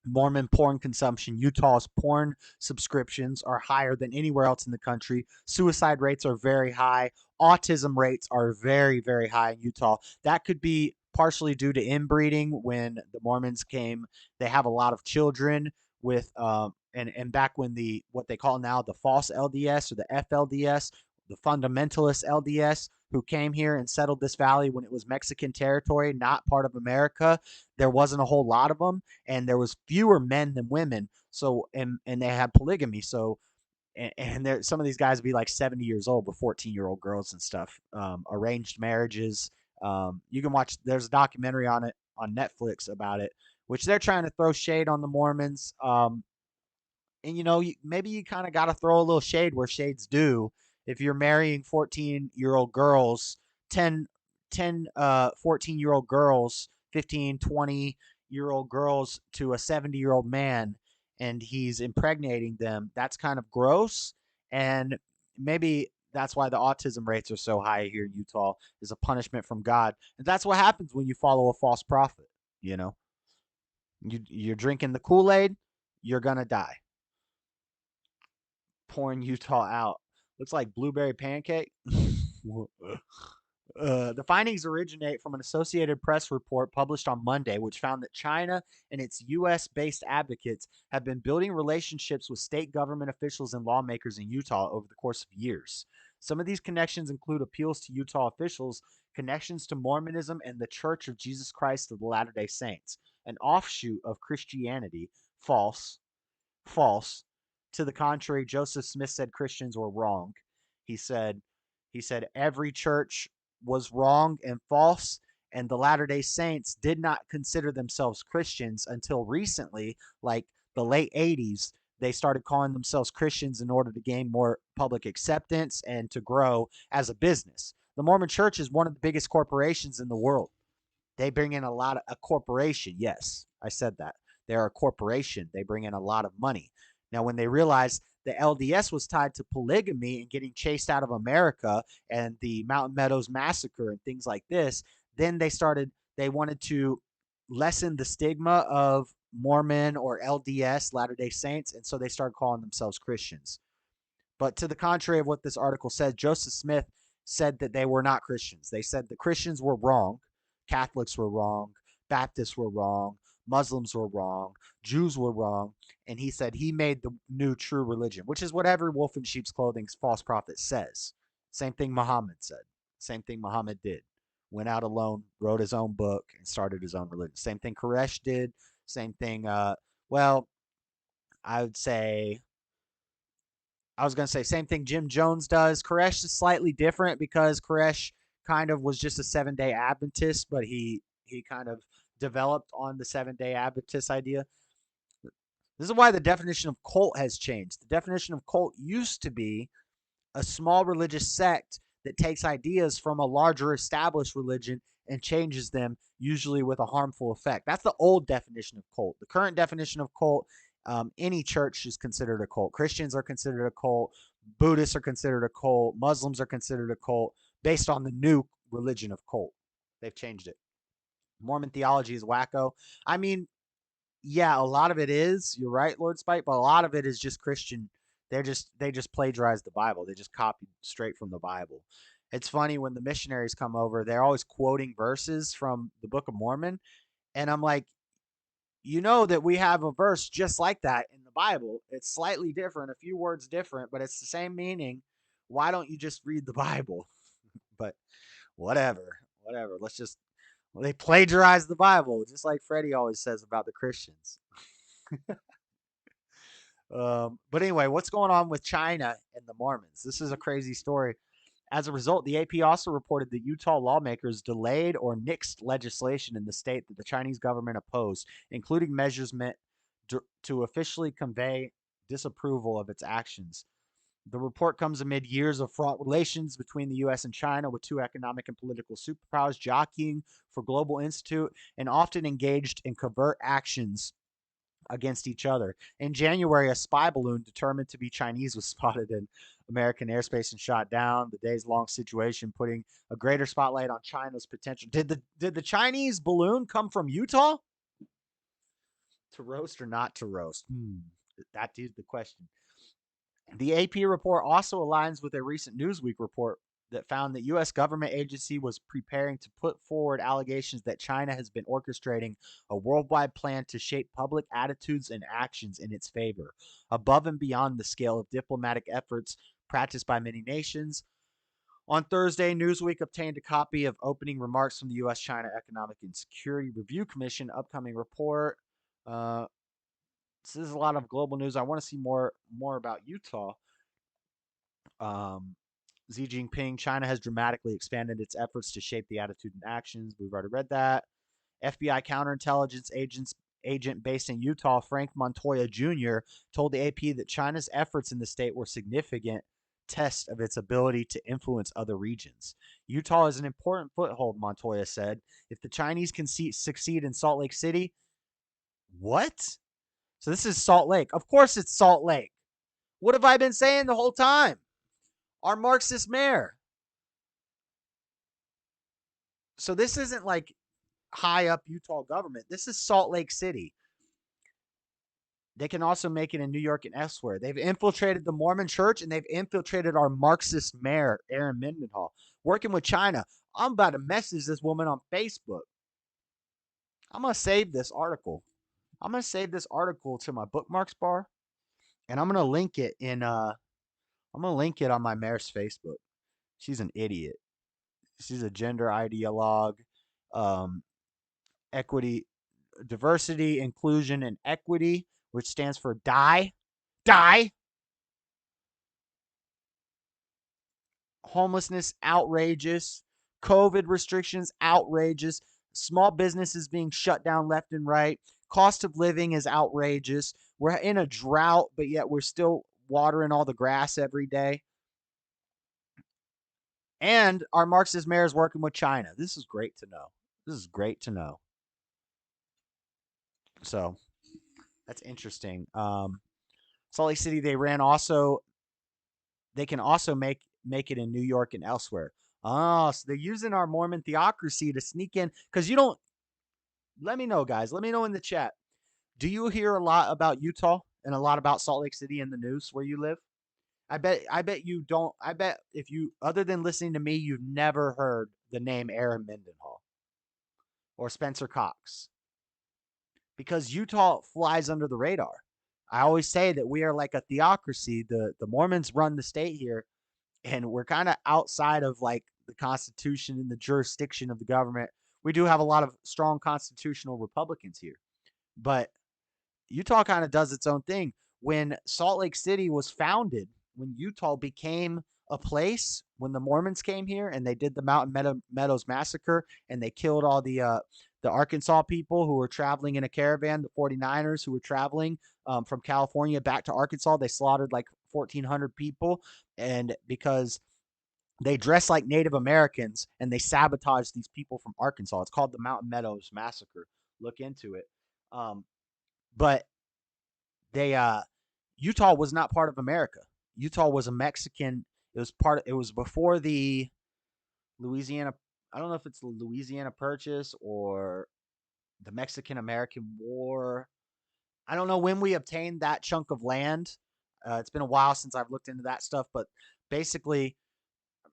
Mormon porn consumption, Utah's porn subscriptions are higher than anywhere else in the country. Suicide rates are very high. Autism rates are very, very high in Utah. That could be partially due to inbreeding. When the Mormons came, they have a lot of children with and back when what they call now the false LDS or the FLDS, the fundamentalist LDS, who came here and settled this valley when it was Mexican territory, not part of America. There wasn't a whole lot of them, and there was fewer men than women. So and they had polygamy. So and there some of these guys would be like 70 years old with 14-year-old girls and stuff. Arranged marriages. You can watch. There's a documentary on it on Netflix about it, which they're trying to throw shade on the Mormons. And maybe you kind of got to throw a little shade where shade's due. If you're marrying 14-year-old girls, 10 14-year-old girls, 15, 20-year-old girls to a 70-year-old man, and he's impregnating them, that's kind of gross. And maybe that's why the autism rates are so high here in Utah, is a punishment from God. And that's what happens when you follow a false prophet. You're drinking the Kool-Aid, you're going to die. Pouring Utah out. Looks like blueberry pancake. The findings originate from an Associated Press report published on Monday, which found that China and its U.S.-based advocates have been building relationships with state government officials and lawmakers in Utah over the course of years. Some of these connections include appeals to Utah officials, connections to Mormonism and the Church of Jesus Christ of the Latter-day Saints, an offshoot of Christianity. False. To the contrary, Joseph Smith said Christians were wrong. He said every church was wrong and false, and the Latter-day Saints did not consider themselves Christians until recently, like the late 80s. They started calling themselves Christians in order to gain more public acceptance and to grow as a business. The Mormon Church is one of the biggest corporations in the world. They bring in a corporation. Yes, I said that. They're a corporation. They bring in a lot of money. Now, when they realized the LDS was tied to polygamy and getting chased out of America and the Mountain Meadows Massacre and things like this, then they wanted to lessen the stigma of Mormon or LDS, Latter-day Saints, and so they started calling themselves Christians. But to the contrary of what this article said, Joseph Smith said that they were not Christians. They said the Christians were wrong, Catholics were wrong, Baptists were wrong, Muslims were wrong, Jews were wrong, and he said he made the new true religion, which is what every wolf in sheep's clothing false prophet says. Same thing Muhammad said. Same thing Muhammad did. Went out alone, wrote his own book, and started his own religion. Same thing Koresh did. Same thing, I was going to say same thing Jim Jones does. Koresh is slightly different because Koresh kind of was just a 7-day Adventist, but he kind of developed on the 7-day Adventist idea. This is why the definition of cult has changed. The definition of cult used to be a small religious sect that takes ideas from a larger established religion and changes them, usually with a harmful effect. That's the old definition of cult. The current definition of cult, any church is considered a cult. Christians are considered a cult. Buddhists are considered a cult. Muslims are considered a cult based on the new religion of cult. They've changed it. Mormon theology is wacko. I mean, yeah, a lot of it is. You're right, Lord Spike, but a lot of it is just Christian. They just plagiarize the Bible. They just copy straight from the Bible. It's funny when the missionaries come over, they're always quoting verses from the Book of Mormon, and I'm like, you know that we have a verse just like that in the Bible. It's slightly different, a few words different, but it's the same meaning. Why don't you just read the Bible? But whatever. They plagiarize the Bible, just like Freddie always says about the Christians. But anyway, what's going on with China and the Mormons? This is a crazy story. As a result, the AP also reported that Utah lawmakers delayed or nixed legislation in the state that the Chinese government opposed, including measures meant to officially convey disapproval of its actions. The report comes amid years of fraught relations between the U.S. and China, with two economic and political superpowers jockeying for global institute and often engaged in covert actions against each other. In January, a spy balloon determined to be Chinese was spotted in American airspace and shot down. The days-long situation putting a greater spotlight on China's potential. Did the Chinese balloon come from Utah? To roast or not to roast? That is the question. The AP report also aligns with a recent Newsweek report that found that U.S. government agency was preparing to put forward allegations that China has been orchestrating a worldwide plan to shape public attitudes and actions in its favor, above and beyond the scale of diplomatic efforts practiced by many nations. On Thursday, Newsweek obtained a copy of opening remarks from the U.S.-China Economic and Security Review Commission upcoming report. This is a lot of global news. I want to see more about Utah. Xi Jinping, China has dramatically expanded its efforts to shape the attitude and actions. We've already read that. FBI counterintelligence agent based in Utah, Frank Montoya Jr., told the AP that China's efforts in the state were significant test of its ability to influence other regions. Utah is an important foothold, Montoya said. If the Chinese can succeed in Salt Lake City, what? So this is Salt Lake. Of course it's Salt Lake. What have I been saying the whole time? Our Marxist mayor. So this isn't like high up Utah government. This is Salt Lake City. They can also make it in New York and elsewhere. They've infiltrated the Mormon church, and they've infiltrated our Marxist mayor, Aaron Mendenhall, working with China. I'm about to message this woman on Facebook. I'm going to save this article. I'm going to save this article to my bookmarks bar, and I'm going to link it on my mayor's Facebook. She's an idiot. She's a gender ideologue, equity, diversity, inclusion, and equity, which stands for DIE. Homelessness, outrageous. COVID restrictions, outrageous. Small businesses being shut down left and right. Cost of living is outrageous. We're in a drought, but yet we're still watering all the grass every day. And our Marxist mayor is working with China. This is great to know. So that's interesting. Salt Lake City, they can also make it in New York and elsewhere. Oh, so they're using our Mormon theocracy to sneak in. Because you don't, let me know, guys. Let me know in the chat. Do you hear a lot about Utah and a lot about Salt Lake City in the news where you live? I bet you don't. I bet if you, other than listening to me, you've never heard the name Aaron Mendenhall or Spencer Cox, because Utah flies under the radar. I always say that we are like a theocracy. The Mormons run the state here, and we're kind of outside of like the Constitution and the jurisdiction of the government. We do have a lot of strong constitutional Republicans here, but Utah kind of does its own thing. When Salt Lake City was founded, when Utah became a place, when the Mormons came here and they did the Mountain Meadows Massacre and they killed all the Arkansas people who were traveling in a caravan, the 49ers who were traveling from California back to Arkansas, they slaughtered like 1,400 people. And because they dress like Native Americans and they sabotage these people from Arkansas. It's called the Mountain Meadows Massacre. Look into it. But Utah was not part of America. Utah was a Mexican. It was before the Louisiana. I don't know if it's the Louisiana Purchase or the Mexican-American War. I don't know when we obtained that chunk of land. It's been a while since I've looked into that stuff, but basically,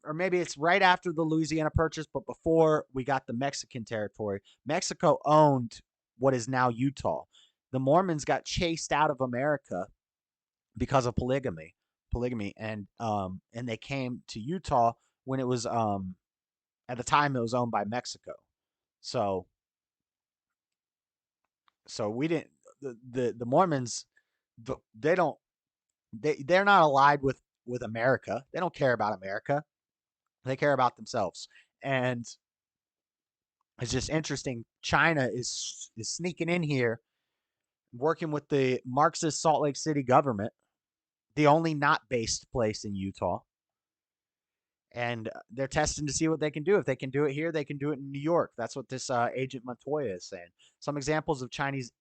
or maybe it's right after the Louisiana Purchase, but before we got the Mexican territory. Mexico owned what is now Utah. The Mormons got chased out of America because of polygamy, and they came to Utah when it was at the time it was owned by Mexico. So we didn't, the Mormons, they're not allied with America. They don't care about America. They care about themselves. And it's just interesting. China is sneaking in here, working with the Marxist Salt Lake City government, the only not based place in Utah. And they're testing to see what they can do. If they can do it here, they can do it in New York. That's what this Agent Montoya is saying. Some examples of Chinese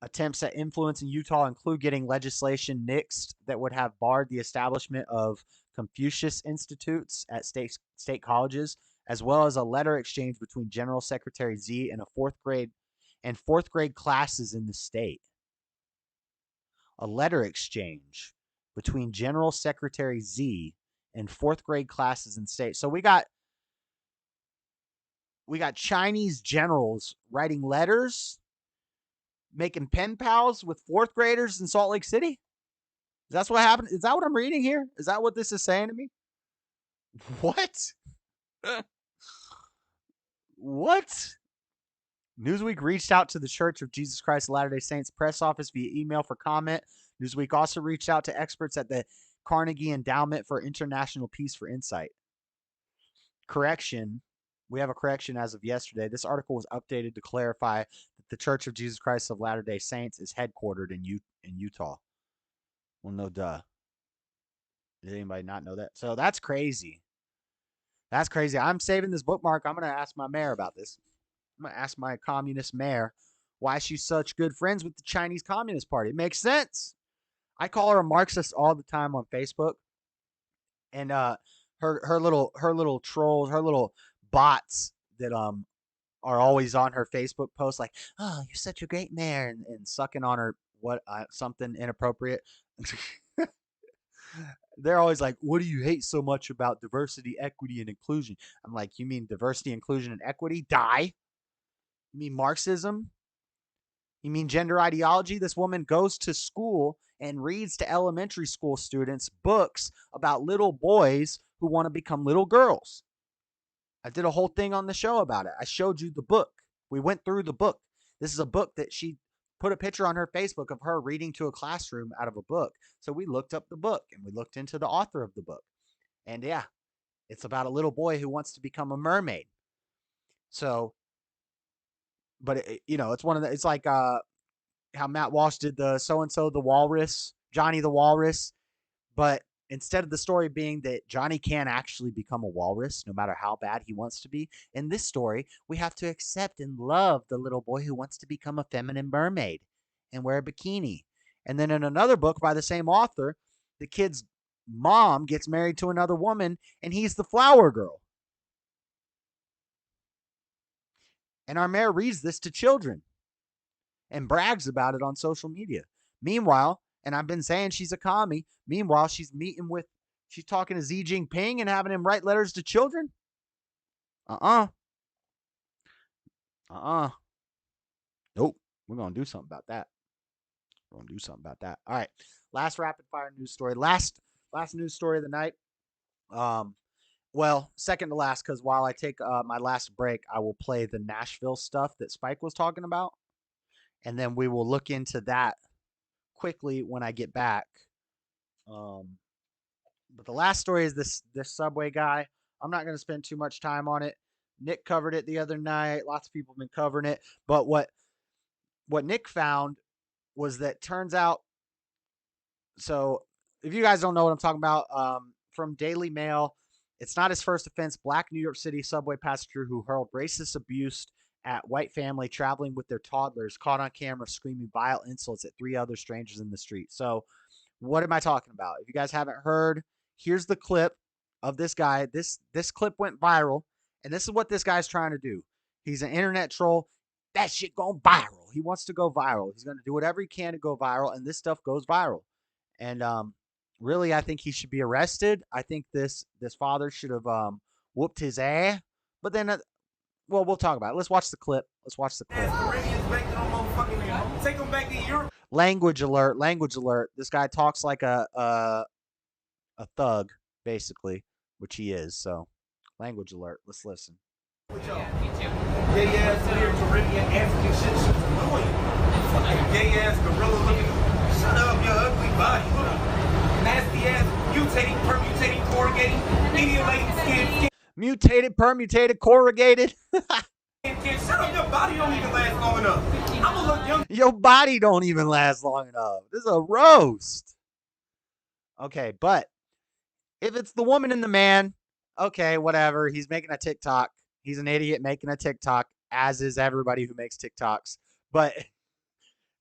attempts at influence in Utah include getting legislation nixed that would have barred the establishment of Confucius Institutes at state colleges, as well as a letter exchange between General Secretary Xi and fourth grade classes in the state. A letter exchange between General Secretary Xi in 4th grade classes in state. So we got Chinese generals writing letters, making pen pals with 4th graders in Salt Lake City. That's what happened. Is that what I'm reading here? Is that what this is saying to me? What? What? Newsweek reached out to the Church of Jesus Christ of Latter-day Saints press office via email for comment. Newsweek also reached out to experts at the Carnegie Endowment for International Peace for insight. Correction. We have a correction as of yesterday. This article was updated to clarify that the Church of Jesus Christ of Latter-day Saints is headquartered in Utah. Well, no duh. Did anybody not know that? So that's crazy. That's crazy. I'm saving this bookmark. I'm going to ask my mayor about this. I'm going to ask my communist mayor why she's such good friends with the Chinese Communist Party. It makes sense. I call her a Marxist all the time on Facebook. And her little trolls, her little bots that are always on her Facebook posts like, "Oh, you're such a great mayor," and sucking on her something inappropriate. They're always like, "What do you hate so much about diversity, equity, and inclusion?" I'm like, "You mean diversity, inclusion, and equity? Die? You mean Marxism? You mean gender ideology?" This woman goes to school and reads to elementary school students books about little boys who want to become little girls. I did a whole thing on the show about it. I showed you the book. We went through the book. This is a book that she put a picture on her Facebook of her reading to a classroom out of a book. So we looked up the book and we looked into the author of the book. And yeah, it's about a little boy who wants to become a mermaid. So, but it's one of the, it's like how Matt Walsh did the so-and-so, the walrus, Johnny the walrus. But instead of the story being that Johnny can't actually become a walrus, no matter how bad he wants to be, in this story, we have to accept and love the little boy who wants to become a feminine mermaid and wear a bikini. And then in another book by the same author, the kid's mom gets married to another woman and he's the flower girl. And our mayor reads this to children and brags about it on social media. Meanwhile, and I've been saying she's a commie, meanwhile, she's talking to Xi Jinping and having him write letters to children? Nope. We're going to do something about that. All right. Last rapid fire news story. Last news story of the night. Well, second to last, because while I take my last break, I will play the Nashville stuff that Spike was talking about. And then we will look into that quickly when I get back. But the last story is this Subway guy. I'm not going to spend too much time on it. Nick covered it the other night. Lots of people have been covering it. But what Nick found was that turns out, so if you guys don't know what I'm talking about, from Daily Mail, it's not his first offense. Black New York City subway passenger who hurled racist abuse at white family traveling with their toddlers caught on camera screaming vile insults at 3 other strangers in the street. So what am I talking about? If you guys haven't heard, here's the clip of this guy. This clip went viral, and this is what this guy's trying to do. He's an internet troll. That shit going viral. He wants to go viral. He's going to do whatever he can to go viral, and this stuff goes viral. And really, I think he should be arrested. I think this father should have whooped his ass. But then, well, we'll talk about it. Let's watch the clip. Take them back to Europe. Language alert. This guy talks like a thug, basically, which he is. So, language alert. Let's listen. Gay ass here, Caribbean, African shit, shit's annoying. Fucking gay ass gorilla looking. Shut up, your ugly body. Nasty ass, mutating, permutating, corrugating, medialating skin. Mutated, permutated, corrugated. Shut up, your body don't even last long enough. I'm gonna look young. Your body don't even last long enough. This is a roast. Okay, but if it's the woman and the man, okay, whatever. He's making a TikTok. He's an idiot making a TikTok, as is everybody who makes TikToks. But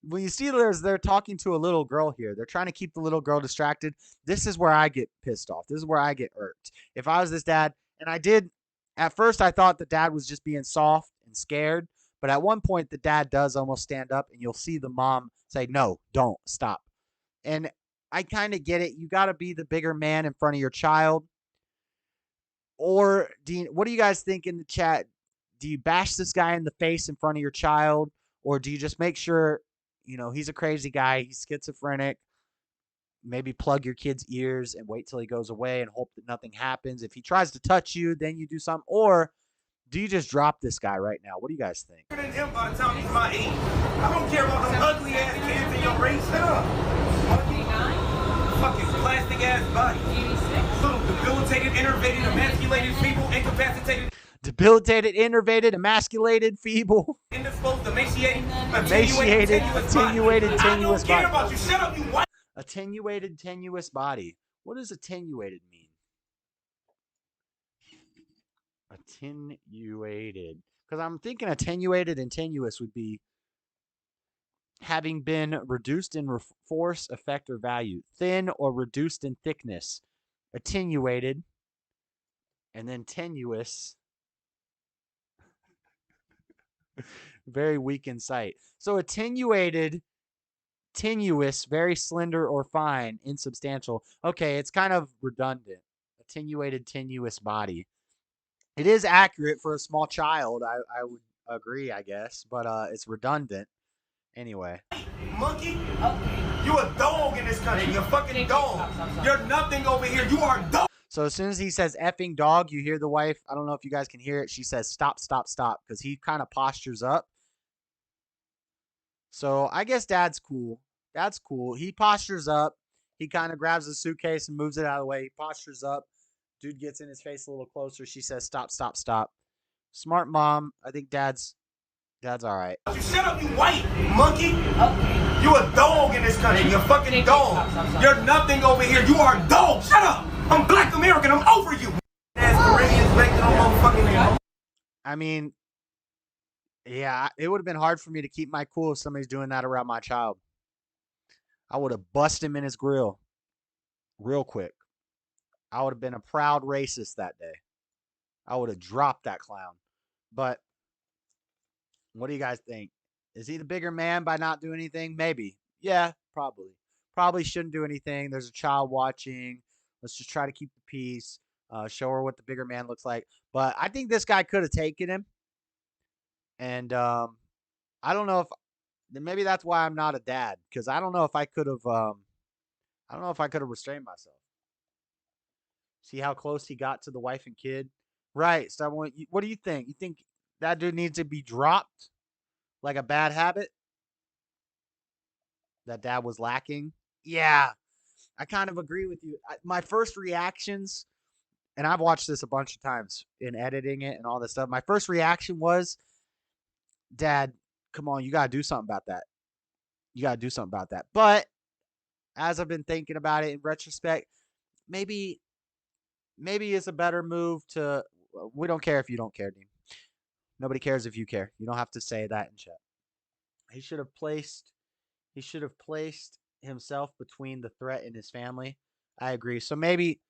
when you see they're talking to a little girl here, they're trying to keep the little girl distracted. This is where I get pissed off. This is where I get irked. If I was this dad, and at first I thought the dad was just being soft and scared. But at one point, the dad does almost stand up, and you'll see the mom say, "No, don't, stop." And I kind of get it. You got to be the bigger man in front of your child. Or what do you guys think in the chat? Do you bash this guy in the face in front of your child, or do you just make sure, he's a crazy guy, he's schizophrenic, maybe plug your kid's ears and wait till he goes away and hope that nothing happens? If he tries to touch you, then you do something. Or do you just drop this guy right now? What do you guys think? By the time he's my age, I don't care about them ugly ass kids in your race. Shut up. Fucking plastic ass body. Little debilitated, enervated, emasculated, feeble, incapacitated. Debilitated, enervated, emasculated, feeble. Indisposed, emaciated, Attenuated, tenuous care body. about you. Shut up, you white. Attenuated, tenuous body. What does attenuated mean? Attenuated. Because I'm thinking attenuated and tenuous would be having been reduced in force, effect, or value. Thin or reduced in thickness. Attenuated. And then tenuous. Very weak in sight. So attenuated, tenuous, very slender or fine, insubstantial. Okay, it's kind of redundant. Attenuated, tenuous body. It is accurate for a small child. I would agree, I guess, but it's redundant. Anyway. Monkey, you a dog in this country. You're a fucking dog. You're nothing over here. You are a dog. So as soon as he says effing dog, you hear the wife. I don't know if you guys can hear it. She says stop, stop, stop, because he kind of postures up. So I guess dad's cool. Dad's cool. He postures up. He kind of grabs the suitcase and moves it out of the way. He postures up. Dude gets in his face a little closer. She says stop, stop, stop. Smart mom. I think dad's all right. Shut up, you white monkey. You a dog in this country. You're a fucking dog. You're nothing over here. You are a dog. Shut up. I'm Black American. I'm over you. I mean, yeah, it would have been hard for me to keep my cool if somebody's doing that around my child. I would have busted him in his grill real quick. I would have been a proud racist that day. I would have dropped that clown. But what do you guys think? Is he the bigger man by not doing anything? Maybe. Yeah, probably. Probably shouldn't do anything. There's a child watching. Let's just try to keep the peace. Show her what the bigger man looks like. But I think this guy could have taken him. And I don't know if maybe that's why I'm not a dad, because I don't know if I could have restrained myself. See how close he got to the wife and kid? Right. So what do you think? You think that dude needs to be dropped like a bad habit that dad was lacking? Yeah. I kind of agree with you. My first reactions, and I've watched this a bunch of times in editing it and all this stuff. My first reaction was, Dad, come on, you got to do something about that. You got to do something about that. But as I've been thinking about it in retrospect, maybe it's a better move to, we don't care if you don't care, Dean. Nobody cares if you care. You don't have to say that in chat. He should have placed himself between the threat and his family. I agree. So maybe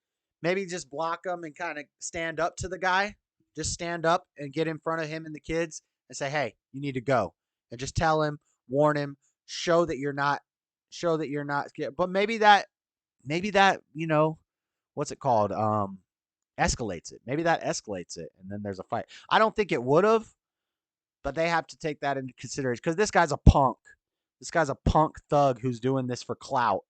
just block him and kind of stand up to the guy. Just stand up and get in front of him and the kids and say, hey, you need to go. And just tell him, warn him, show that you're not scared. But maybe that, what's it called? Escalates it. Maybe that escalates it. And then there's a fight. I don't think it would have, but they have to take that into consideration because this guy's a punk. This guy's a punk thug who's doing this for clout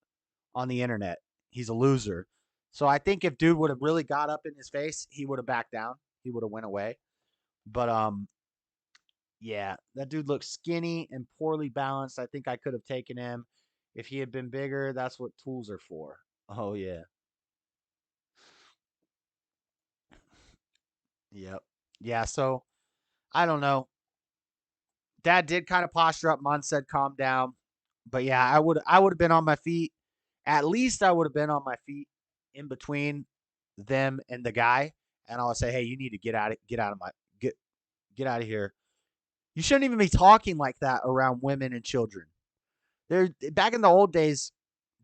on the internet. He's a loser. So I think if dude would have really got up in his face, he would have backed down. He would have went away. But yeah, that dude looks skinny and poorly balanced. I think I could have taken him. If he had been bigger, that's what tools are for. Oh yeah. Yep. Yeah, so I don't know. Dad did kind of posture up. Mon said calm down. But yeah, I would have been on my feet. At least I would have been on my feet in between them and the guy. And I would say, hey, you need to get out of here. You shouldn't even be talking like that around women and children. Back in the old days,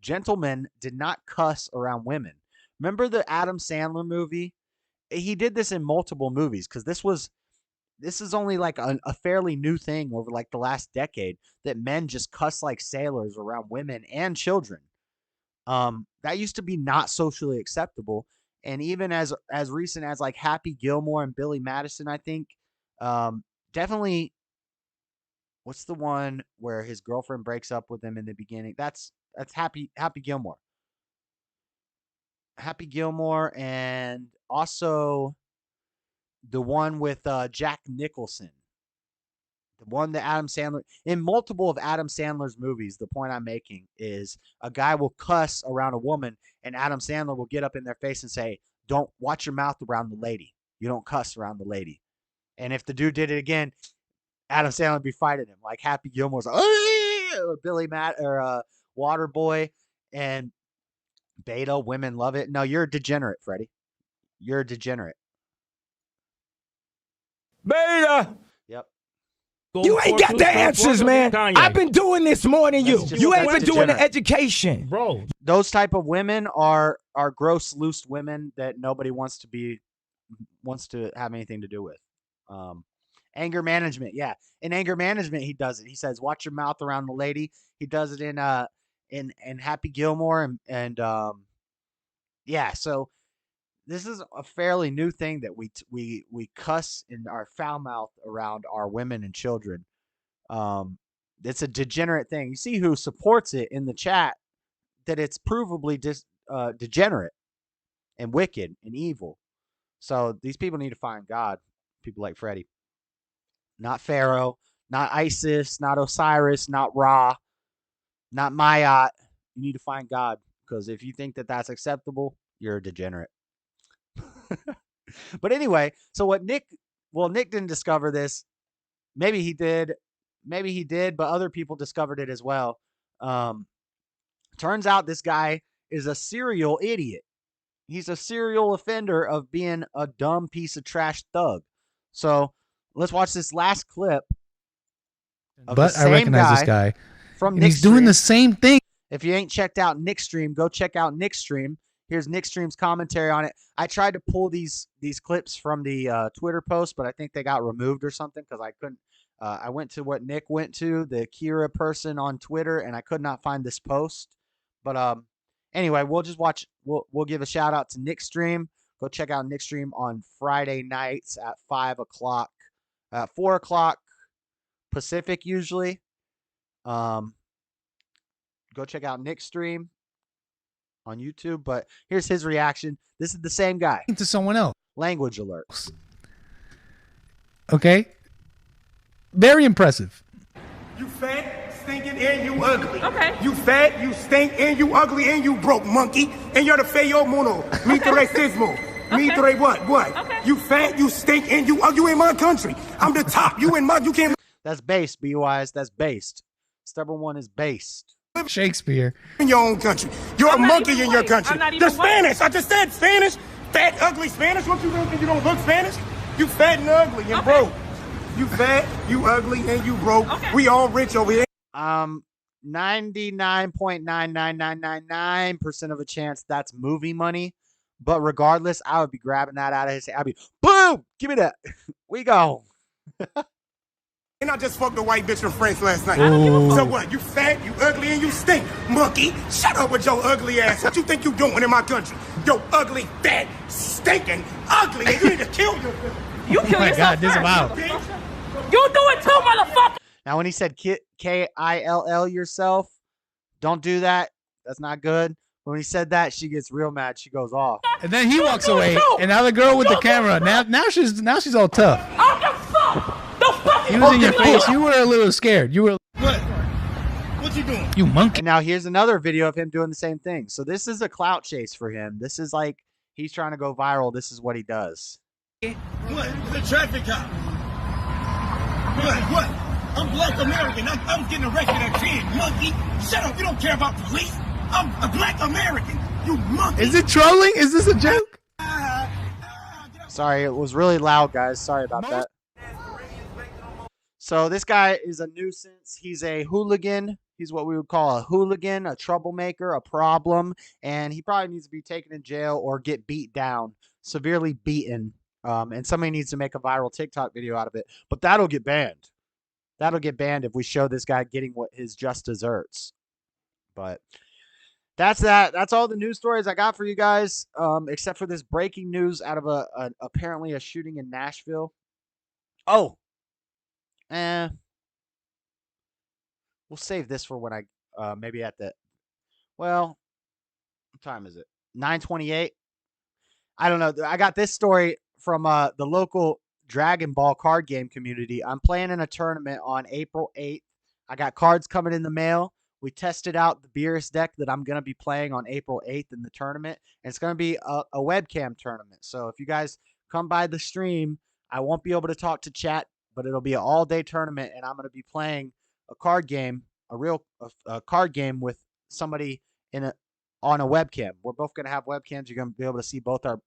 gentlemen did not cuss around women. Remember the Adam Sandler movie? He did this in multiple movies because this is only like a fairly new thing over like the last decade that men just cuss like sailors around women and children. That used to be not socially acceptable. And even as recent as like Happy Gilmore and Billy Madison, I think, definitely. What's the one where his girlfriend breaks up with him in the beginning? That's Happy Gilmore. Happy Gilmore, and also the one with Jack Nicholson. The one that Adam Sandler, in multiple of Adam Sandler's movies, the point I'm making is a guy will cuss around a woman and Adam Sandler will get up in their face and say, "Don't watch your mouth around the lady. You don't cuss around the lady." And if the dude did it again, Adam Sandler would be fighting him. Like Happy Gilmore's like, or Billy Matt or Waterboy and Beta. Women love it. No, you're a degenerate, Freddie. You're a degenerate. Beta. Yep. You ain't got the answers, man. I've been doing this more than you. You ain't been doing the education. Bro. Those type of women are gross, loose women that nobody wants to have anything to do with. Anger management, yeah. In anger management, he does it. He says, "Watch your mouth around the lady." He does it in Happy Gilmore and yeah. So this is a fairly new thing that we cuss in our foul mouth around our women and children. It's a degenerate thing. You see who supports it in the chat, that it's provably degenerate and wicked and evil. So these people need to find God. People like Freddie. Not Pharaoh, not Isis, not Osiris, not Ra, not Mayat. You need to find God, because if you think that that's acceptable, you're a degenerate. But anyway, so Nick didn't discover this. Maybe he did, but other people discovered it as well. Turns out this guy is a serial idiot. He's a serial offender of being a dumb piece of trash thug. So let's watch this last clip. But I recognize this guy. From and he's doing the same thing. If you ain't checked out Nick's stream, go check out Nick's stream. Here's Nick's stream's commentary on it. I tried to pull these clips from the Twitter post, but I think they got removed or something because I couldn't. I went to what Nick went to, the Kira person on Twitter, and I could not find this post. But anyway, we'll just watch. We'll give a shout out to Nick's stream. Go check out Nick's stream on Friday nights at 5 o'clock, 4 o'clock Pacific usually. Go check out Nick's stream on YouTube. But here's his reaction. This is the same guy. To someone else. Language alerts. Okay. Very impressive. You fat, stinking, and you ugly. Okay. You fat, you stink, and you ugly, and you broke, monkey. And you're the feo mono. Mi tre sismo. Mi tre what? Okay. You fat, you stink, and you ugly in my country. I'm the top. You can't. That's based, B-Wise. That's based. Stubborn one is based. Shakespeare. In your own country. You're a monkey in your country. You're Spanish. I just said Spanish. Fat, ugly Spanish. What you think? You don't look Spanish? You fat and ugly and broke. You fat, you ugly, and you broke. Okay. We all rich over here. 99.99999% of a chance that's movie money. But regardless, I would be grabbing that out of his hand. I'd be, boom, give me that. We go. And I just fucked a white bitch from France last night. Ooh. So what? You fat, you ugly, and you stink, monkey. Shut up with your ugly ass. What you think you doing in my country? Yo, ugly, fat, stinking, ugly, and you need to kill yourself. You kill yourself. God, disavow. You do it too, motherfucker. Now, when he said K-I-L-L yourself, don't do that. That's not good. When he said that, she gets real mad. She goes off. And then he walks away. And now the girl with the camera. Now she's all tough. He was in your face. You were a little scared. You were. What you doing? You monkey. And now here's another video of him doing the same thing. So this is a clout chase for him. This is like he's trying to go viral. This is what he does. What? The traffic cop. What? I'm black American. I'm getting arrested at 10, monkey. Shut up. You don't care about police. I'm a black American. You monkey. Is it trolling? Is this a joke? Sorry, it was really loud, guys. Sorry about that. So this guy is a nuisance. He's a hooligan. He's what we would call a hooligan, a troublemaker, a problem. And he probably needs to be taken in jail or get beat down, severely beaten. And somebody needs to make a viral TikTok video out of it. But that'll get banned. That'll get banned if we show this guy getting what his just desserts. But That's that. That's all the news stories I got for you guys, except for this breaking news out of apparently a shooting in Nashville. Oh, we'll save this for when I maybe at the what time is it? 9:28. I don't know. I got this story from the local Dragon Ball card game community. I'm playing in a tournament on April 8th. I got cards coming in the mail. We tested out the Beerus deck that I'm going to be playing on April 8th in the tournament. And it's going to be a webcam tournament. So if you guys come by the stream, I won't be able to talk to chat, but it'll be an all-day tournament, and I'm going to be playing a card game, a card game with somebody on a webcam. We're both going to have webcams. You're going to be able to see both our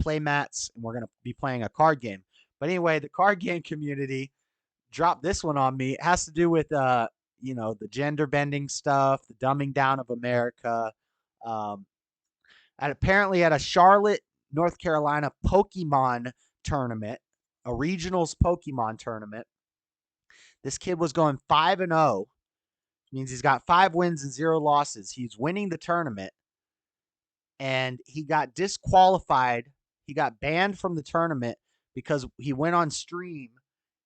play mats, and we're going to be playing a card game. But anyway, the card game community dropped this one on me. It has to do with the gender bending stuff, the dumbing down of America. And apparently at a Charlotte, North Carolina Pokemon tournament, a regionals Pokemon tournament, this kid was going 5-0. Means he's got 5 wins and 0 losses. He's winning the tournament, and he got disqualified. He got banned from the tournament because he went on stream,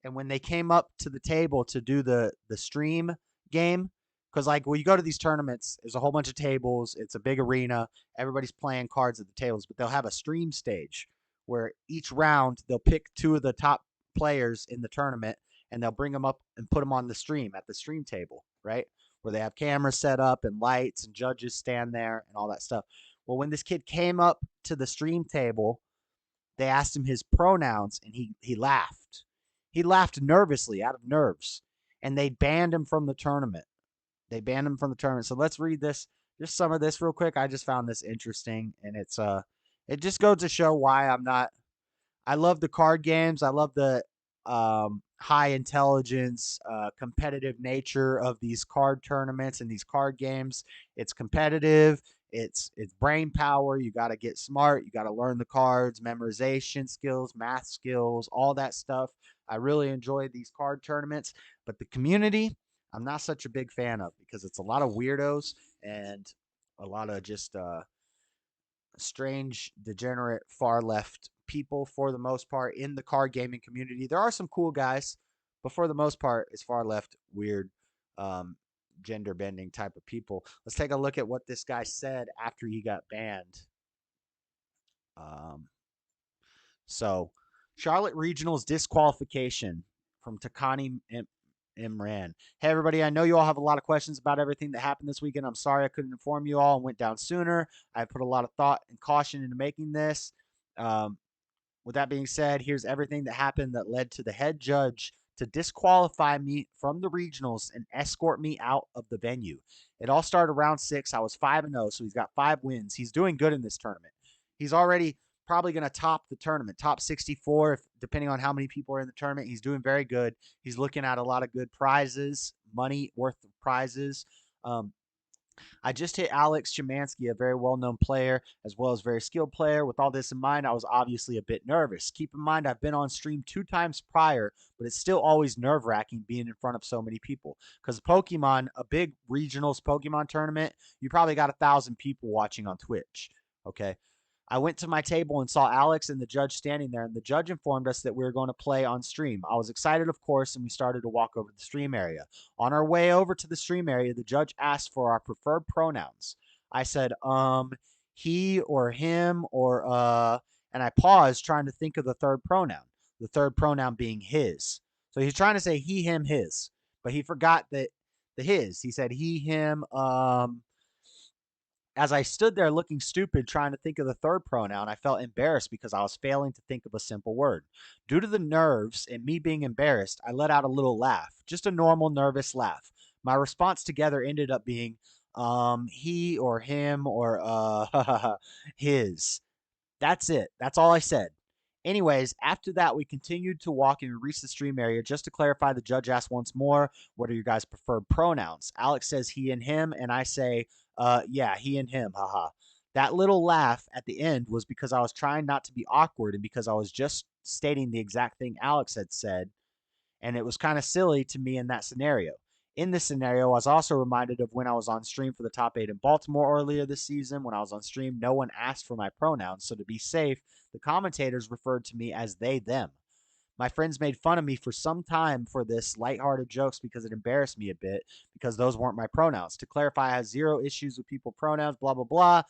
and when they came up to the table to do the stream game, because like when you go to these tournaments, there's a whole bunch of tables. It's a big arena. Everybody's playing cards at the tables, but they'll have a stream stage where each round they'll pick 2 of the top players in the tournament, and they'll bring them up and put them on the stream at the stream table, right? Where they have cameras set up and lights and judges stand there and all that stuff. Well, when this kid came up to the stream table, they asked him his pronouns, and he laughed. He laughed nervously, out of nerves, and they banned him from the tournament. So let's read this, just some of this real quick. I just found this interesting, and it just goes to show why I love the card games. I love the high intelligence, competitive nature of these card tournaments and these card games. It's competitive. It's brain power. You got to get smart. You got to learn the cards, memorization skills, math skills, all that stuff. I really enjoy these card tournaments, but the community, I'm not such a big fan of, because it's a lot of weirdos and a lot of just strange, degenerate, far left people for the most part in the card gaming community. There are some cool guys, but for the most part, it's far left, weird, gender bending type of people. Let's take a look at what this guy said after he got banned. So Charlotte Regionals disqualification from Takani Imran. Hey everybody, I know you all have a lot of questions about everything that happened this weekend. I'm sorry I couldn't inform you all and went down sooner. I put a lot of thought and caution into making this. With that being said, here's everything that happened that led to the head judge to disqualify me from the regionals and escort me out of the venue. It all started round 6. I was 5-0, so he's got 5 wins. He's doing good in this tournament. He's already probably going to top the tournament, top 64, depending on how many people are in the tournament. He's doing very good. He's looking at a lot of good prizes, money worth of prizes. I just hit Alex Chemansky, a very well-known player, as well as very skilled player. With all this in mind, I was obviously a bit nervous. Keep in mind, I've been on stream 2 times prior, but it's still always nerve-wracking being in front of so many people. Because Pokemon, a big regionals Pokemon tournament, you probably got 1,000 people watching on Twitch, okay? I went to my table and saw Alex and the judge standing there, and the judge informed us that we were going to play on stream. I was excited, of course, and we started to walk over to the stream area. On our way over to the stream area, the judge asked for our preferred pronouns. I said, he or him or, and I paused trying to think of the third pronoun being his. So he's trying to say he, him, his, but he forgot that the his. He said he, him, As I stood there looking stupid trying to think of the third pronoun, I felt embarrassed because I was failing to think of a simple word. Due to the nerves and me being embarrassed, I let out a little laugh, just a normal nervous laugh. My response together ended up being he or him or his. That's it. That's all I said. Anyways, after that, we continued to walk and we reached the stream area. Just to clarify, the judge asked once more, what are your guys' preferred pronouns? Alex says he and him, and I say, yeah, he and him, haha. That little laugh at the end was because I was trying not to be awkward and because I was just stating the exact thing Alex had said, and it was kind of silly to me in that scenario. In this scenario, I was also reminded of when I was on stream for the top 8 in Baltimore earlier this season. When I was on stream, no one asked for my pronouns, so to be safe, the commentators referred to me as they, them. My friends made fun of me for some time for this lighthearted jokes because it embarrassed me a bit because those weren't my pronouns. To clarify, I have zero issues with people pronouns, blah, blah, blah,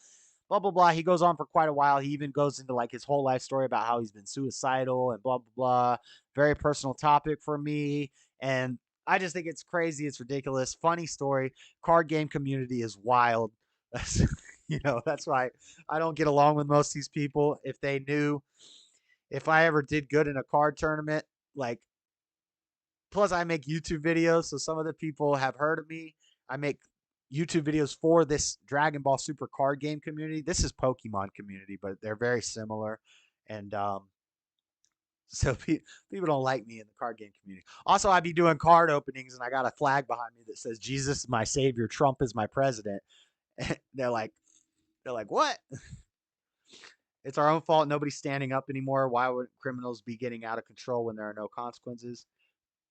blah, blah, blah. He goes on for quite a while. He even goes into like his whole life story about how he's been suicidal and blah, blah, blah. Very personal topic for me. And I just think it's crazy. It's ridiculous. Funny story. Card game community is wild. That's why I don't get along with most of these people. If they knew if I ever did good in a card tournament, plus I make YouTube videos. So some of the people have heard of me. I make YouTube videos for this Dragon Ball Super card game community. This is Pokemon community, but they're very similar. And, so people don't like me in the card game community. Also, I'd be doing card openings, and I got a flag behind me that says "Jesus is my savior, Trump is my president." And they're like, what? It's our own fault. Nobody's standing up anymore. Why would criminals be getting out of control when there are no consequences?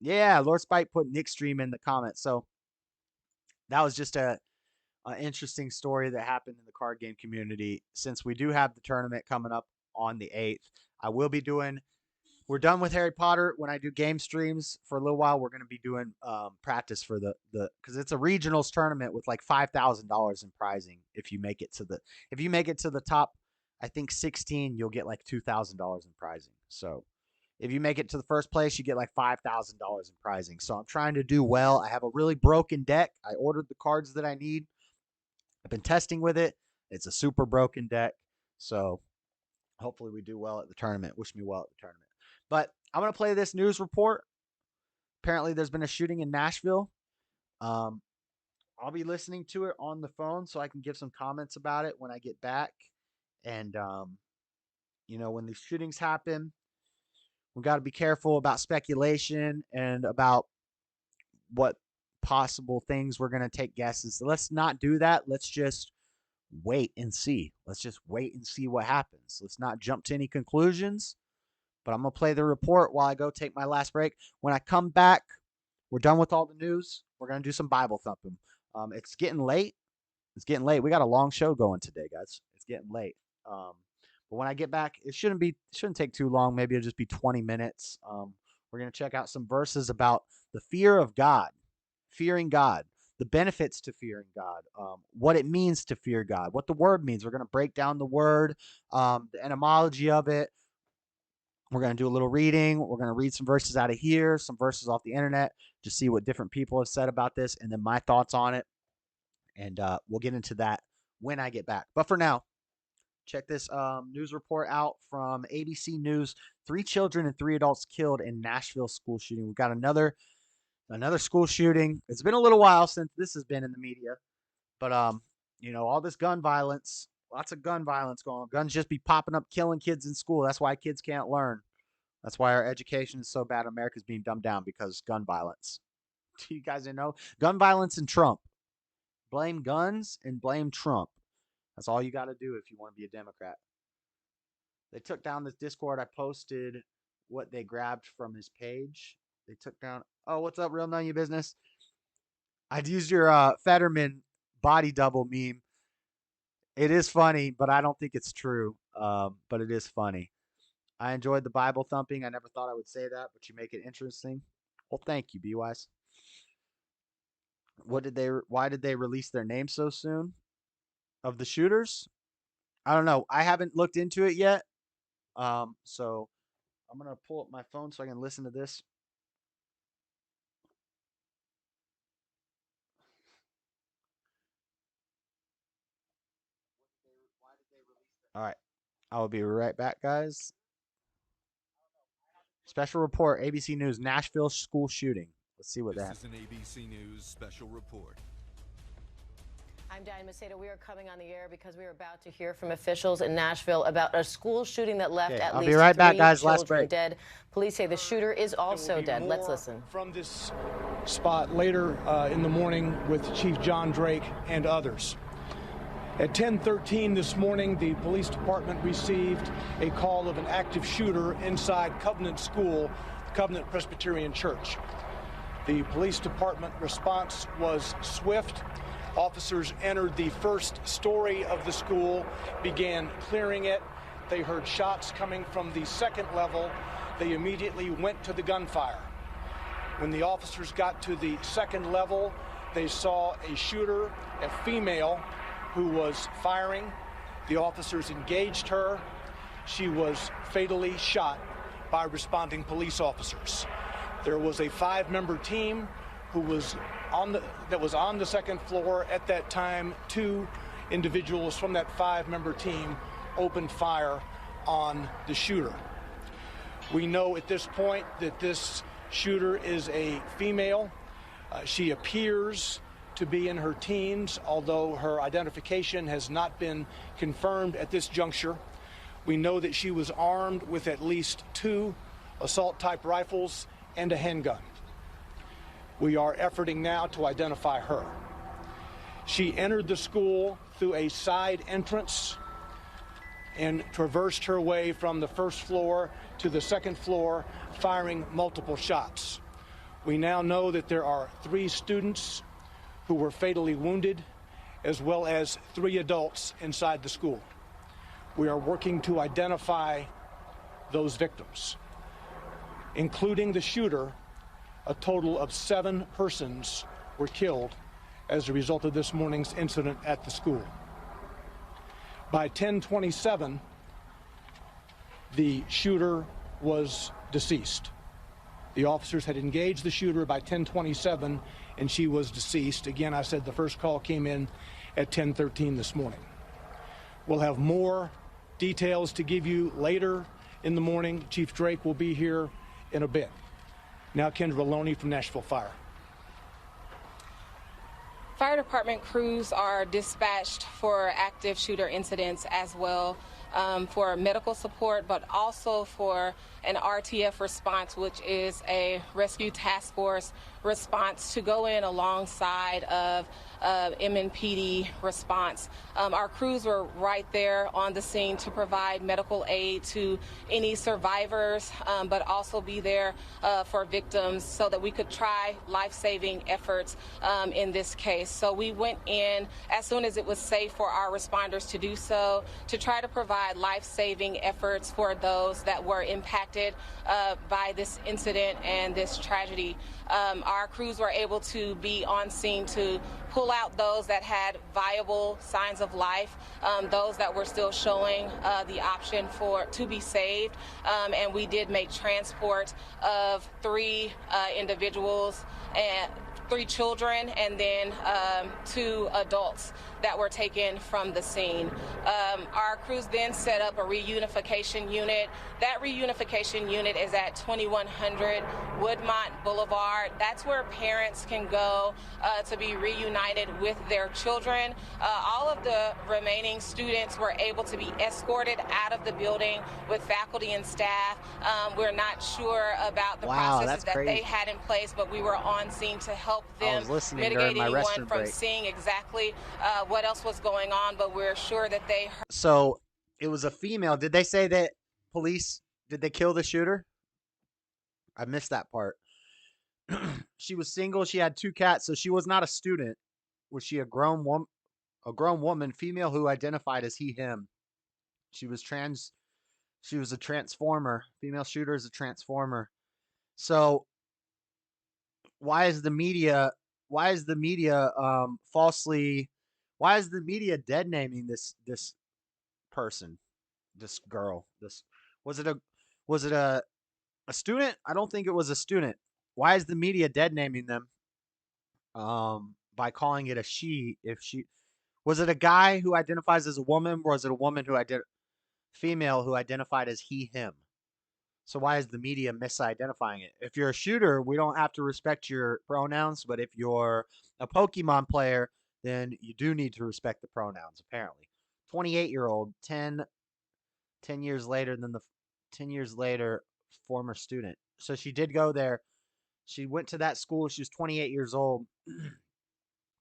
Yeah, Lord Spike put Nick Stream in the comments. So that was just an interesting story that happened in the card game community. Since we do have the tournament coming up on the 8th, I will be doing. We're done with Harry Potter. When I do game streams for a little while, we're going to be doing practice for the because it's a regionals tournament with like $5,000 in prizing. If you make it to the top, I think 16, you'll get like $2,000 in prizing. So if you make it to the first place, you get like $5,000 in prizing. So I'm trying to do well. I have a really broken deck. I ordered the cards that I need. I've been testing with it. It's a super broken deck. So hopefully we do well at the tournament. Wish me well at the tournament. But I'm going to play this news report. Apparently, there's been a shooting in Nashville. I'll be listening to it on the phone so I can give some comments about it when I get back. And, when these shootings happen, we got to be careful about speculation and about what possible things we're going to take guesses. So let's not do that. Let's just wait and see. Let's just wait and see what happens. Let's not jump to any conclusions. But I'm going to play the report while I go take my last break. When I come back, we're done with all the news. We're going to do some Bible thumping. It's getting late. We got a long show going today, guys. It's getting late. But when I get back, it shouldn't take too long. Maybe it'll just be 20 minutes. We're going to check out some verses about the fear of God, fearing God, the benefits to fearing God, what it means to fear God, what the word means. We're going to break down the word, the etymology of it. We're going to do a little reading. We're going to read some verses out of here, some verses off the internet, just see what different people have said about this, and then my thoughts on it. And we'll get into that when I get back. But for now, check this news report out from ABC News. 3 children and 3 adults killed in Nashville school shooting. We've got another school shooting. It's been a little while since this has been in the media. But, all this gun violence. Lots of gun violence going on. Guns just be popping up, killing kids in school. That's why kids can't learn. That's why our education is so bad. America's being dumbed down because gun violence. Do you guys know? Gun violence and Trump. Blame guns and blame Trump. That's all you got to do if you want to be a Democrat. They took down this Discord. I posted what they grabbed from his page. They took down, oh, what's up, real none of your business? I'd used your Fetterman body double meme. It is funny, but I don't think it's true. But it is funny. I enjoyed the Bible thumping. I never thought I would say that, but you make it interesting. Well, thank you, B-Wise. Why did they release their name so soon? Of the shooters? I don't know. I haven't looked into it yet. So I'm going to pull up my phone so I can listen to this. All right. I will be right back, guys. Special report, ABC News, Nashville school shooting. Let's see what that is. This is an ABC News special report. I'm Diane Macedo. We are coming on the air because we are about to hear from officials in Nashville about a school shooting that left at least 3 children dead. Police say the shooter is also dead. Let's listen. From this spot later in the morning with Chief John Drake and others. At 10:13 this morning, the police department received a call of an active shooter inside Covenant School, Covenant Presbyterian Church. The police department response was swift. Officers entered the first story of the school, began clearing it. They heard shots coming from the second level. They immediately went to the gunfire. When the officers got to the second level, they saw a shooter, a female, who was firing. The officers engaged her. She was fatally shot by responding police officers. There was a 5-member team who was on the second floor at that time. 2 individuals from that 5-member team opened fire on the shooter. We know at this point that this shooter is a female. She appears to be in her teens, although her identification has not been confirmed at this juncture. We know that she was armed with at least 2 assault-type rifles and a handgun. We are efforting now to identify her. She entered the school through a side entrance and traversed her way from the first floor to the second floor, firing multiple shots. We now know that there are 3 students who were fatally wounded, as well as 3 adults inside the school. We are working to identify those victims. Including the shooter, a total of 7 persons were killed as a result of this morning's incident at the school. By 10:27, the shooter was deceased. The officers had engaged the shooter by 10:27, and she was deceased. Again, I said the first call came in at 10:13 this morning. We'll have more details to give you later in the morning. Chief Drake will be here in a bit. Now, Kendra Loney from Nashville Fire. Fire department crews are dispatched for active shooter incidents as well, for medical support, but also for an RTF response, which is a rescue task force response to go in alongside of MNPD response. Our crews were right there on the scene to provide medical aid to any survivors, but also be there for victims so that we could try life-saving efforts in this case. So we went in as soon as it was safe for our responders to do so, to try to provide life-saving efforts for those that were impacted by this incident and this tragedy. Our crews were able to be on scene to pull out those that had viable signs of life, those that were still showing the option to be saved, and we did make transport of 3 individuals and 3 children, and then 2 adults that were taken from the scene. Our crews then set up a reunification unit. That reunification unit is at 2100 Woodmont Boulevard. That's where parents can go to be reunited with their children. All of the remaining students were able to be escorted out of the building with faculty and staff. We're not sure about the processes that they had in place, but we were on scene to help them mitigate anyone from seeing exactly what else was going on, but we're sure that they heard. So it was a female. Did they say that did they kill the shooter? I missed that part. She was single. She had 2 cats, so she was not a student. Was she a grown woman, female who identified as he, him? She was a transformer. Female shooter is a transformer. So why is the media dead naming this person, this girl? Was it a student? I don't think it was a student. Why is the media dead naming them by calling it a she? Was it a guy who identifies as a woman, or was it a woman female who identified as he, him? So why is the media misidentifying it? If you're a shooter, we don't have to respect your pronouns, but if you're a Pokemon player, then you do need to respect the pronouns, apparently. 28-year-old, 10 years later than the 10 years later former student. So she did go there. She went to that school. She was 28 years old.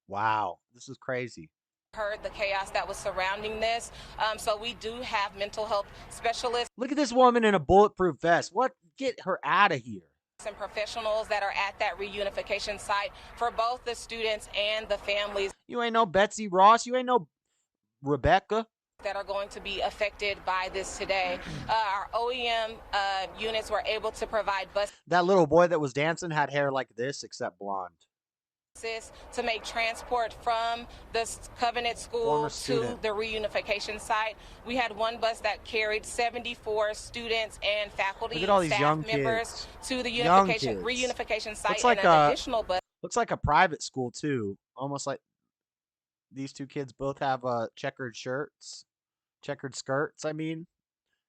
Wow, this is crazy. Heard the chaos that was surrounding this. So we do have mental health specialists. Look at this woman in a bulletproof vest. What? Get her out of here. And professionals that are at that reunification site for both the students and the families. You ain't no Betsy Ross. You ain't no Rebecca. That are going to be affected by this today. Our OEM units were able to provide buses. That little boy that was dancing had hair like this, except blonde. To make transport from the Covenant School to the reunification site. We had one bus that carried 74 students and faculty Look at all these staff young members kids. to the Looks reunification site like and an additional bus. Looks like a private school too. Almost like these two kids both have checkered shirts, checkered skirts. I mean,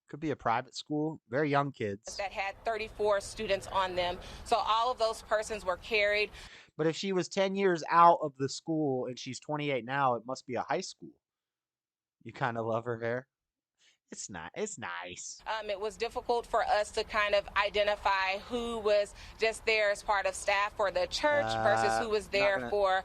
could be a private school. Very young kids. That had 34 students on them. So all of those persons were carried. But if she was 10 years out of the school and she's 28 now, it must be a high school. You kind of love her hair. It's not. It's nice. It was difficult for us to kind of identify who was just there as part of staff for the church versus who was there for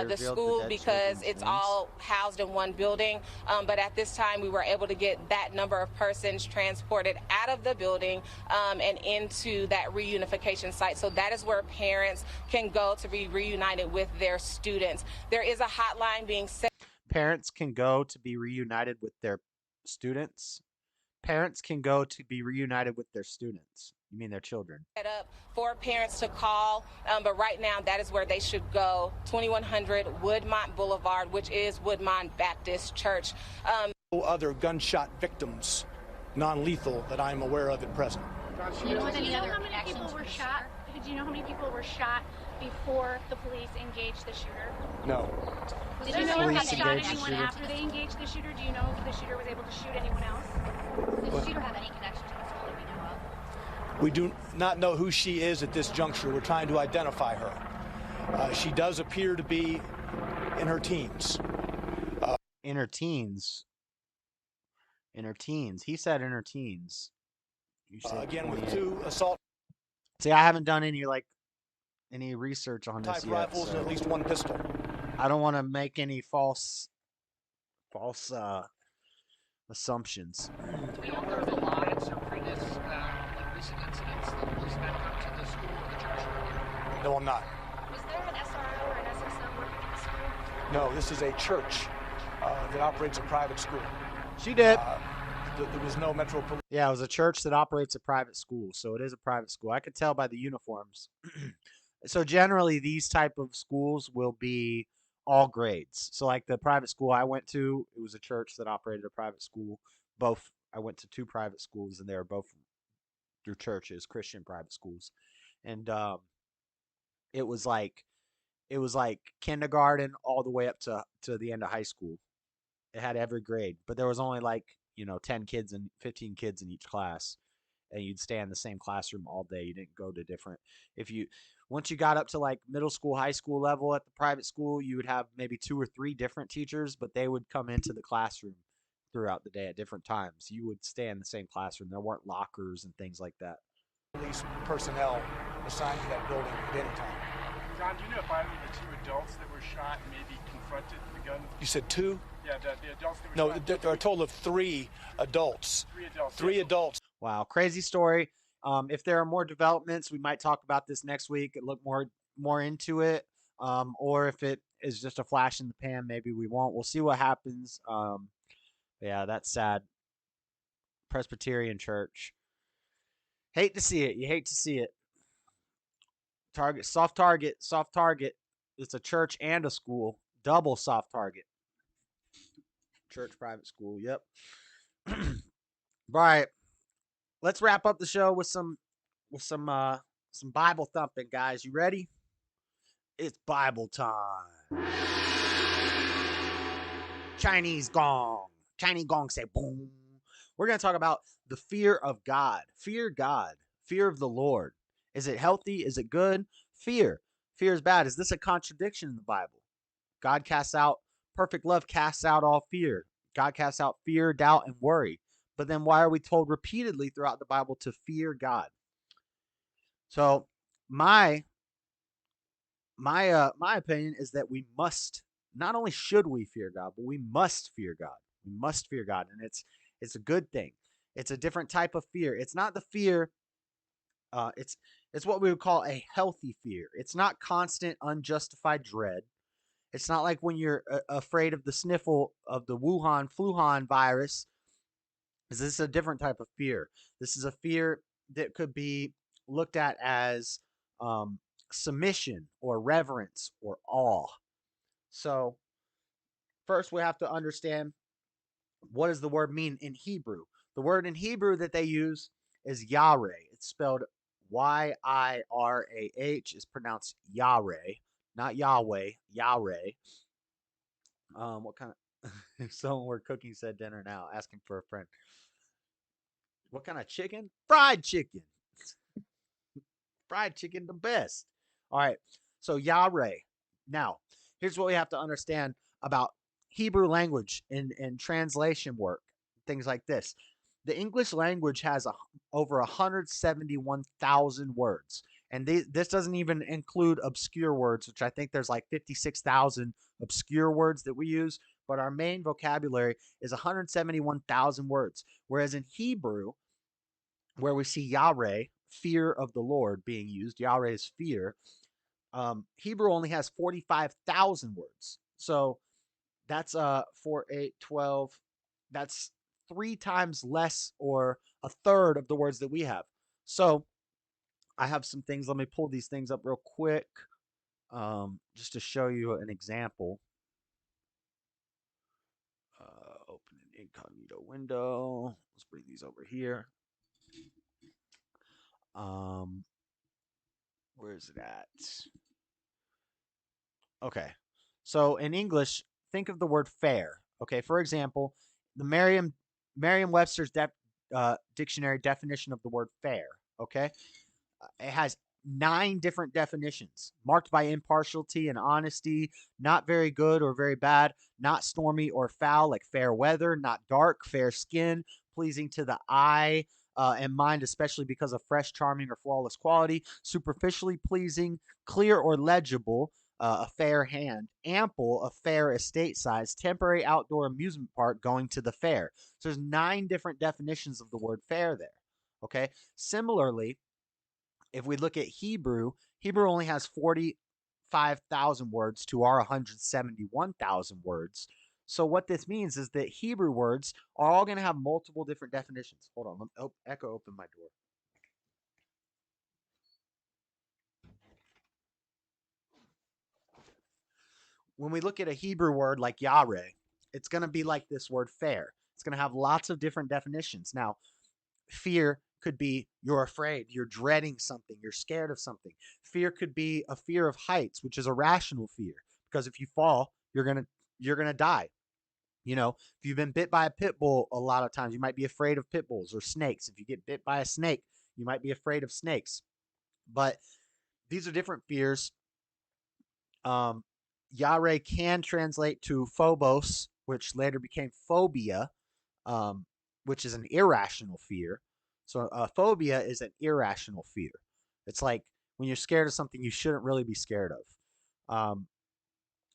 the school, because it's all housed in one building. But at this time, we were able to get that number of persons transported out of the building and into that reunification site. So that is where parents can go to be reunited with their students. There is a hotline being set. Parents can go to be reunited with their students. Parents can go to be reunited with their students. You mean their children? Set up for parents to call, but right now that is where they should go. 2100 Woodmont Boulevard, which is Woodmont Baptist Church. No other gunshot victims, non-lethal, that I'm aware of at present. Do you know how many people were shot? Do you know how many people were shot before the police engaged the shooter? No. Did you know if they shot anyone after they engaged the shooter? Do you know if the shooter was able to shoot anyone else? Did the shooter have any connection to the school that we know of? We do not know who she is at this juncture. We're trying to identify her. She does appear to be in her teens. In her teens? In her teens. He said in her teens. You said again, with 2 assault. See, I haven't done any research on this type yet. Rifles and at least 1 pistol. I don't want to make any false assumptions. Do we know if there was alliance or previous recent incidents that was connected to the school or the church? No, I'm not. Was there an SRO or an SSO working at the school? No, this is a church that operates a private school. She did. There was no Metro Police. Yeah, it was a church that operates a private school, so it is a private school. I could tell by the uniforms. So generally, these type of schools will be all grades. So like the private school I went to, it was a church that operated a private school. I went to 2 private schools, and they were both through churches, Christian private schools. And it was like kindergarten all the way up to the end of high school. It had every grade, but there was only 10 kids and 15 kids in each class, and you'd stay in the same classroom all day. You didn't go to different. Once you got up to like middle school, high school level at the private school, you would have maybe 2 or 3 different teachers, but they would come into the classroom throughout the day at different times. You would stay in the same classroom. There weren't lockers and things like that. Police personnel assigned to that building at any time. John, do you know if either of the 2 adults that were shot maybe confronted the gun? You said 2? Yeah, the adults that were shot. No, there are a total of 3 adults. 3 adults. 3 adults. Wow, crazy story. If there are more developments, we might talk about this next week and look more into it. Or if it is just a flash in the pan, maybe we won't. We'll see what happens. Yeah, that's sad. Presbyterian Church. Hate to see it. You hate to see it. Soft target. It's a church and a school. Double soft target. Church, private school. Yep. All right. Let's wrap up the show with some Bible thumping, guys. You ready? It's Bible time. Chinese gong. Chinese gong say boom. We're going to talk about the fear of God. Fear God. Fear of the Lord. Is it healthy? Is it good? Fear. Fear is bad. Is this a contradiction in the Bible? God casts out, perfect love casts out all fear. God casts out fear, doubt, and worry. But then why are we told repeatedly throughout the Bible to fear God? So my opinion is that we must, not only should we fear God, but we must fear God. We must fear God, and it's a good thing. It's a different type of fear. It's not the fear. It's It's what we would call a healthy fear. It's not constant, unjustified dread. It's not like when you're afraid of the sniffle of the Wuhan virus. This is a different type of fear. This is a fear that could be looked at as submission or reverence or awe. So first we have to understand, what does the word mean in Hebrew? The word in Hebrew that they use is Yireh. It's spelled Y-I-R-A-H. It's pronounced Yireh, not Yahweh, Yireh. What kind of, if someone were cooking said dinner now, asking for a friend. What kind of chicken? Fried chicken. Fried chicken, the best. All right. So Yireh. Now, here's what we have to understand about Hebrew language in translation work, things like this. The English language has over 171,000 words. And this doesn't even include obscure words, which I think there's like 56,000 obscure words that we use. But our main vocabulary is 171,000 words. Whereas in Hebrew, where we see Yireh, fear of the Lord, being used, Yireh is fear, Hebrew only has 45,000 words. So that's 4, 8, 12. That's 3 times less, or a third of the words that we have. So I have some things. Let me pull these things up real quick, just to show you an example. Open an incognito window. Let's bring these over here. Where is it at? Okay. So in English, think of the word fair. Okay. For example, the Merriam-Webster's dictionary definition of the word fair. Okay. It has 9 different definitions, marked by impartiality and honesty, not very good or very bad, not stormy or foul, like fair weather, not dark, fair skin, pleasing to the eye and mind, especially because of fresh, charming, or flawless quality, superficially pleasing, clear or legible, a fair hand, ample, a fair estate size, temporary outdoor amusement park, going to the fair. So there's 9 different definitions of the word fair there. Okay. Similarly, if we look at Hebrew, Hebrew only has 45,000 words to our 171,000 words. So what this means is that Hebrew words are all going to have multiple different definitions. Hold on. Let me, Echo, open my door. When we look at a Hebrew word like Yireh, it's going to be like this word fair. It's going to have lots of different definitions. Now, fear could be you're afraid, you're dreading something, you're scared of something. Fear could be a fear of heights, which is a rational fear, because if you fall, you're gonna die. You know, if you've been bit by a pit bull, a lot of times you might be afraid of pit bulls or snakes. If you get bit by a snake, you might be afraid of snakes. But these are different fears. Yireh can translate to phobos, which later became phobia, which is an irrational fear. So a phobia is an irrational fear. It's like when you're scared of something you shouldn't really be scared of.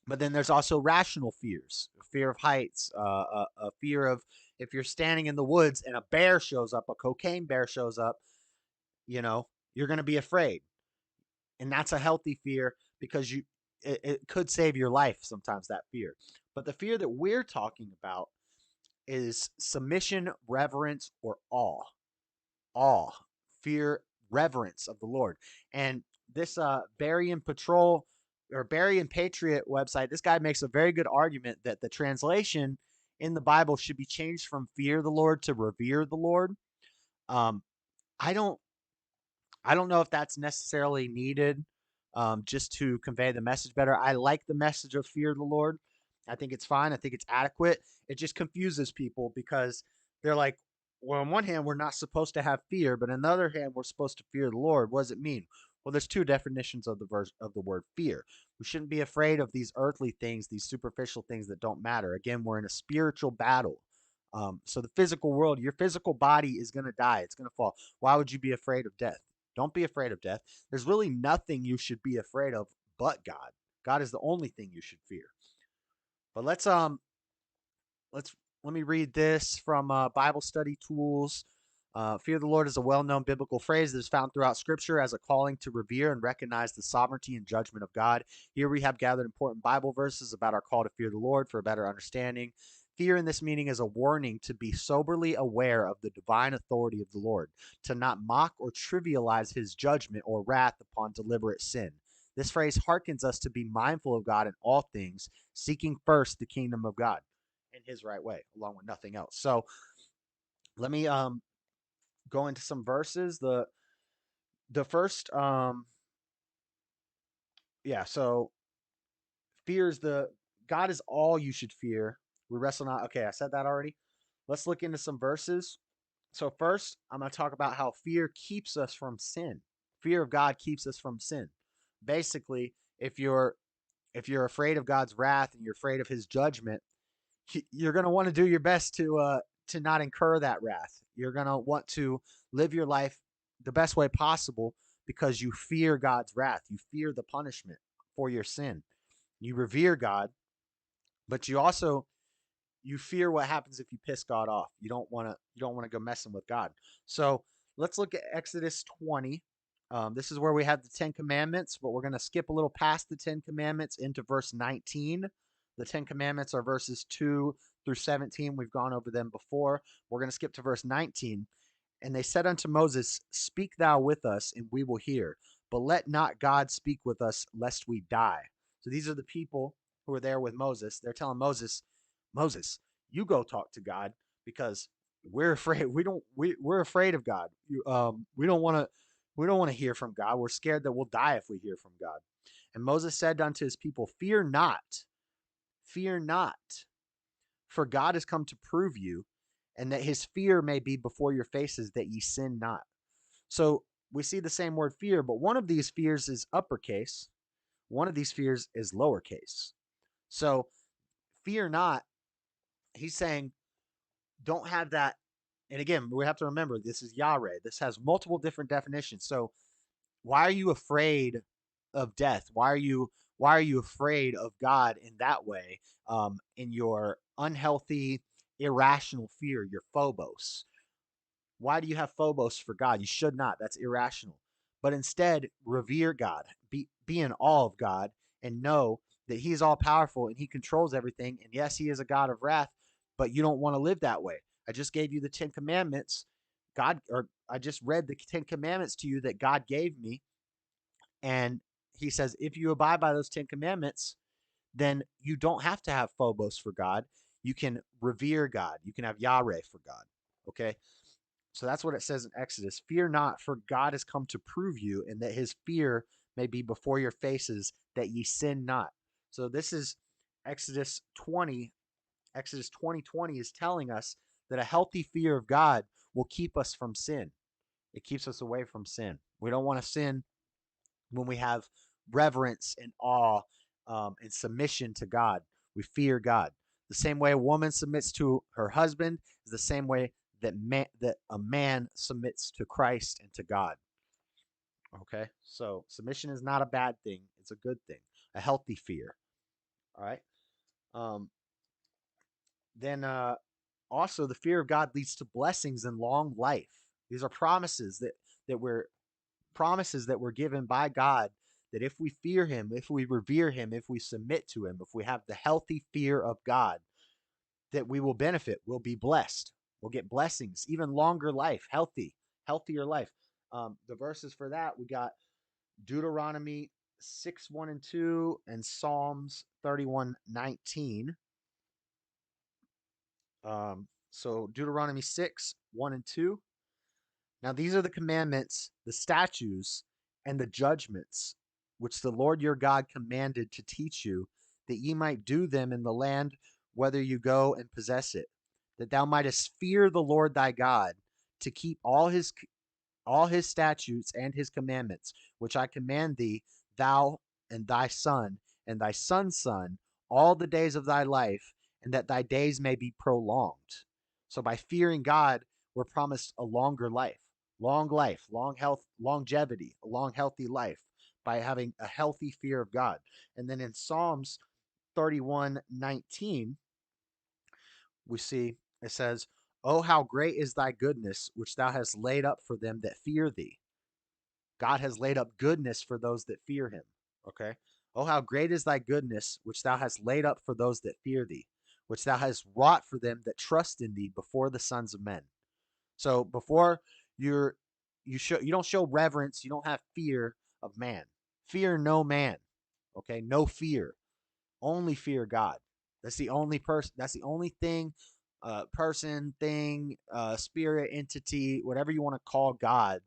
But then there's also rational fears, fear of heights, a fear of if you're standing in the woods and a bear shows up, a cocaine bear shows up, you know, you're going to be afraid. And that's a healthy fear because it could save your life sometimes, that fear. But the fear that we're talking about is submission, reverence, or awe. Awe, fear, reverence of the Lord. And this Berrien Patrol or Berrien Patriot website, this guy makes a very good argument that the translation in the Bible should be changed from fear the Lord to revere the Lord. I don't know if that's necessarily needed just to convey the message better. I like the message of fear the Lord. I think it's fine. I think it's adequate. It just confuses people because they're like, well, on one hand, we're not supposed to have fear, but on the other hand, we're supposed to fear the Lord. What does it mean? Well, there's 2 definitions of the word fear. We shouldn't be afraid of these earthly things, these superficial things that don't matter. Again, we're in a spiritual battle. So the physical world, your physical body is going to die. It's going to fall. Why would you be afraid of death? Don't be afraid of death. There's really nothing you should be afraid of but God. God is the only thing you should fear. But let me read this from Bible Study Tools. Fear of the Lord is a well-known biblical phrase that is found throughout Scripture as a calling to revere and recognize the sovereignty and judgment of God. Here we have gathered important Bible verses about our call to fear the Lord for a better understanding. Fear in this meaning is a warning to be soberly aware of the divine authority of the Lord, to not mock or trivialize his judgment or wrath upon deliberate sin. This phrase hearkens us to be mindful of God in all things, seeking first the kingdom of God in his right way, along with nothing else. So let me go into some verses. The first so fear is God is all you should fear. We wrestle not. Okay, I said that already. Let's look into some verses. So first, I'm going to talk about how fear keeps us from sin. Fear of God keeps us from sin. Basically, if you're afraid of God's wrath and you're afraid of his judgment, you're going to want to do your best to not incur that wrath. You're going to want to live your life the best way possible because you fear God's wrath. You fear the punishment for your sin. You revere God, but you fear what happens if you piss God off. You don't want to go messing with God. So let's look at Exodus 20. This is where we have the 10 Commandments, but we're going to skip a little past the 10 Commandments into verse 19. The 10 Commandments are verses 2 through 17. We've gone over them before. We're going to skip to verse 19. And they said unto Moses, Speak thou with us, and we will hear. But let not God speak with us, lest we die. So these are the people who are there with Moses. They're telling Moses, you go talk to God because we're afraid. We're afraid of God. We don't want to hear from God. We're scared that we'll die if we hear from God. And Moses said unto his people, Fear not, for God has come to prove you, and that his fear may be before your faces, that ye sin not. So we see the same word fear, but one of these fears is uppercase. One of these fears is lowercase. So fear not, he's saying, don't have that. And again, we have to remember, this is Yahweh. This has multiple different definitions. So why are you afraid of death? Why are you afraid of God in that way? In your unhealthy, irrational fear, your phobos. Why do you have phobos for God? You should not. That's irrational. But instead, revere God. Be in awe of God and know that he is all powerful and he controls everything. And yes, he is a God of wrath, but you don't want to live that way. I just gave you the 10 Commandments. I just read the 10 Commandments to you that God gave me. And he says, if you abide by those 10 Commandments, then you don't have to have phobos for God. You can revere God. You can have Yahweh for God. Okay? So that's what it says in Exodus. Fear not, for God has come to prove you, and that his fear may be before your faces, that ye sin not. So this is Exodus 20. Exodus 20:20 is telling us that a healthy fear of God will keep us from sin. It keeps us away from sin. We don't want to sin when we have reverence and awe and submission to God. We fear God. The same way a woman submits to her husband is the same way that a man submits to Christ and to God. Okay, so submission is not a bad thing. It's a good thing, a healthy fear. All right. Then also the fear of God leads to blessings and long life. These are promises that we're given by God, that if we fear him, if we revere him, if we submit to him, if we have the healthy fear of God, that we will benefit, we'll be blessed, we'll get blessings, even longer life, healthier life. The verses for that, we got Deuteronomy 6:1-2 and Psalms 31:19. So Deuteronomy 6:1-2. Now these are the commandments, the statutes, and the judgments, which the Lord your God commanded to teach you, that ye might do them in the land whether you go and possess it, that thou mightest fear the Lord thy God, to keep all his statutes and his commandments, which I command thee, thou and thy son and thy son's son, all the days of thy life, and that thy days may be prolonged. So by fearing God, we're promised a longer life, long health, longevity, a long, healthy life by having a healthy fear of God. And then in Psalms 31:19, we see it says, Oh, how great is thy goodness, which thou hast laid up for them that fear thee. God has laid up goodness for those that fear him. Okay. Oh, how great is thy goodness, which thou hast laid up for those that fear thee, which thou hast wrought for them that trust in thee before the sons of men. So before you don't show reverence, you don't have fear of man. Fear no man. Okay, no fear. Only fear God. That's the only person. That's the only thing, person, thing, spirit, entity, whatever you want to call God.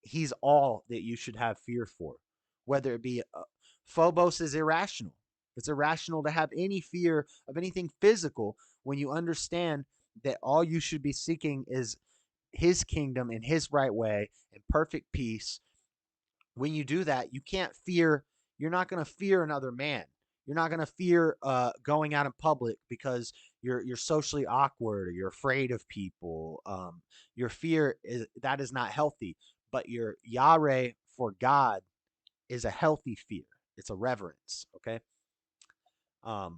He's all that you should have fear for. Whether it be Phobos is irrational. It's irrational to have any fear of anything physical when you understand that all you should be seeking is his kingdom in his right way and perfect peace. When you do that, you can't fear. You're not going to fear another man. You're not going to fear going out in public because you're socially awkward or you're afraid of people. Your fear is not healthy. But your Yahweh for God is a healthy fear. It's a reverence. Okay. But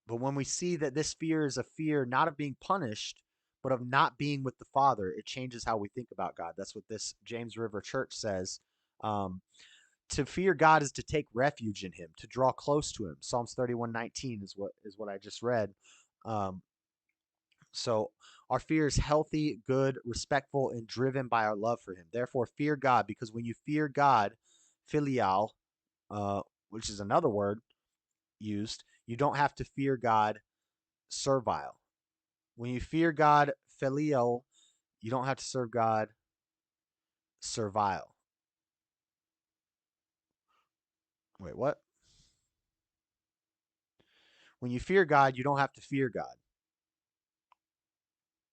when we see that this fear is a fear not of being punished, but of not being with the Father, it changes how we think about God. That's what this James River Church says. To fear God is to take refuge in him, to draw close to him. Psalms 31:19 is what I just read. So our fear is healthy, good, respectful, and driven by our love for him. Therefore, fear God, because when you fear God, filial, which is another word used, you don't have to fear God servile. When you fear God filial, you don't have to serve God servile. Wait, what? When you fear God, you don't have to fear God.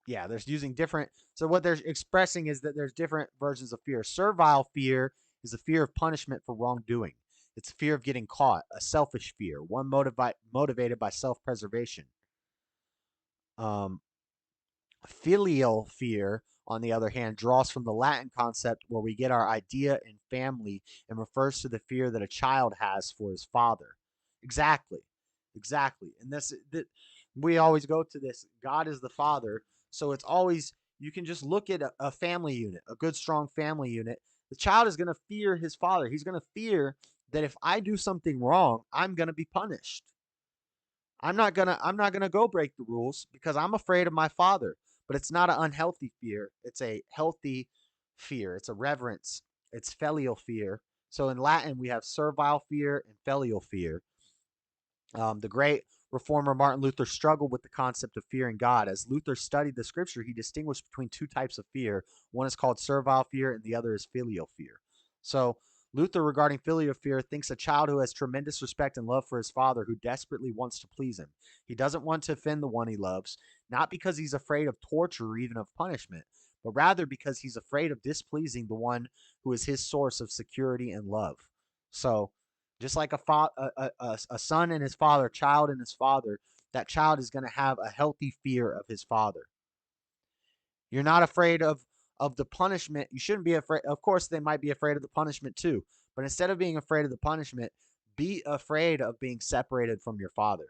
Yeah, there's using different. So what they're expressing is that there's different versions of fear. Servile fear is a fear of punishment for wrongdoing. It's a fear of getting caught, a selfish fear, one motivated by self-preservation. Filial fear, on the other hand, draws from the Latin concept where we get our idea in family and refers to the fear that a child has for his father. Exactly. And we always go to this. God is the Father. So it's always, you can just look at a family unit, a good, strong family unit. The child is going to fear his father. He's going to fear that if I do something wrong, I'm going to be punished. I'm not going to go break the rules because I'm afraid of my father. But it's not an unhealthy fear. It's a healthy fear. It's a reverence. It's filial fear. So in Latin, we have servile fear and filial fear. The great reformer Martin Luther struggled with the concept of fearing God. As Luther studied the scripture, he distinguished between two types of fear. One is called servile fear, and the other is filial fear. So Luther, regarding filial fear, thinks a child who has tremendous respect and love for his father, who desperately wants to please him. He doesn't want to offend the one he loves, not because he's afraid of torture or even of punishment, but rather because he's afraid of displeasing the one who is his source of security and love. So just like a son and his father, child and his father, that child is going to have a healthy fear of his father. You're not afraid of the punishment. You shouldn't be afraid. Of course, they might be afraid of the punishment too. But instead of being afraid of the punishment, be afraid of being separated from your father,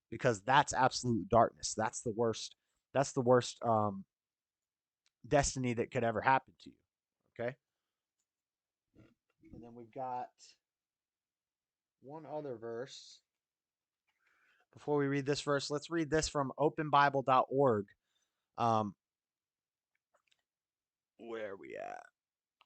because that's absolute darkness. That's the worst. That's the worst destiny that could ever happen to you. Okay. And then we've got one other verse. Before we read this verse, let's read this from openbible.org. Where are we at?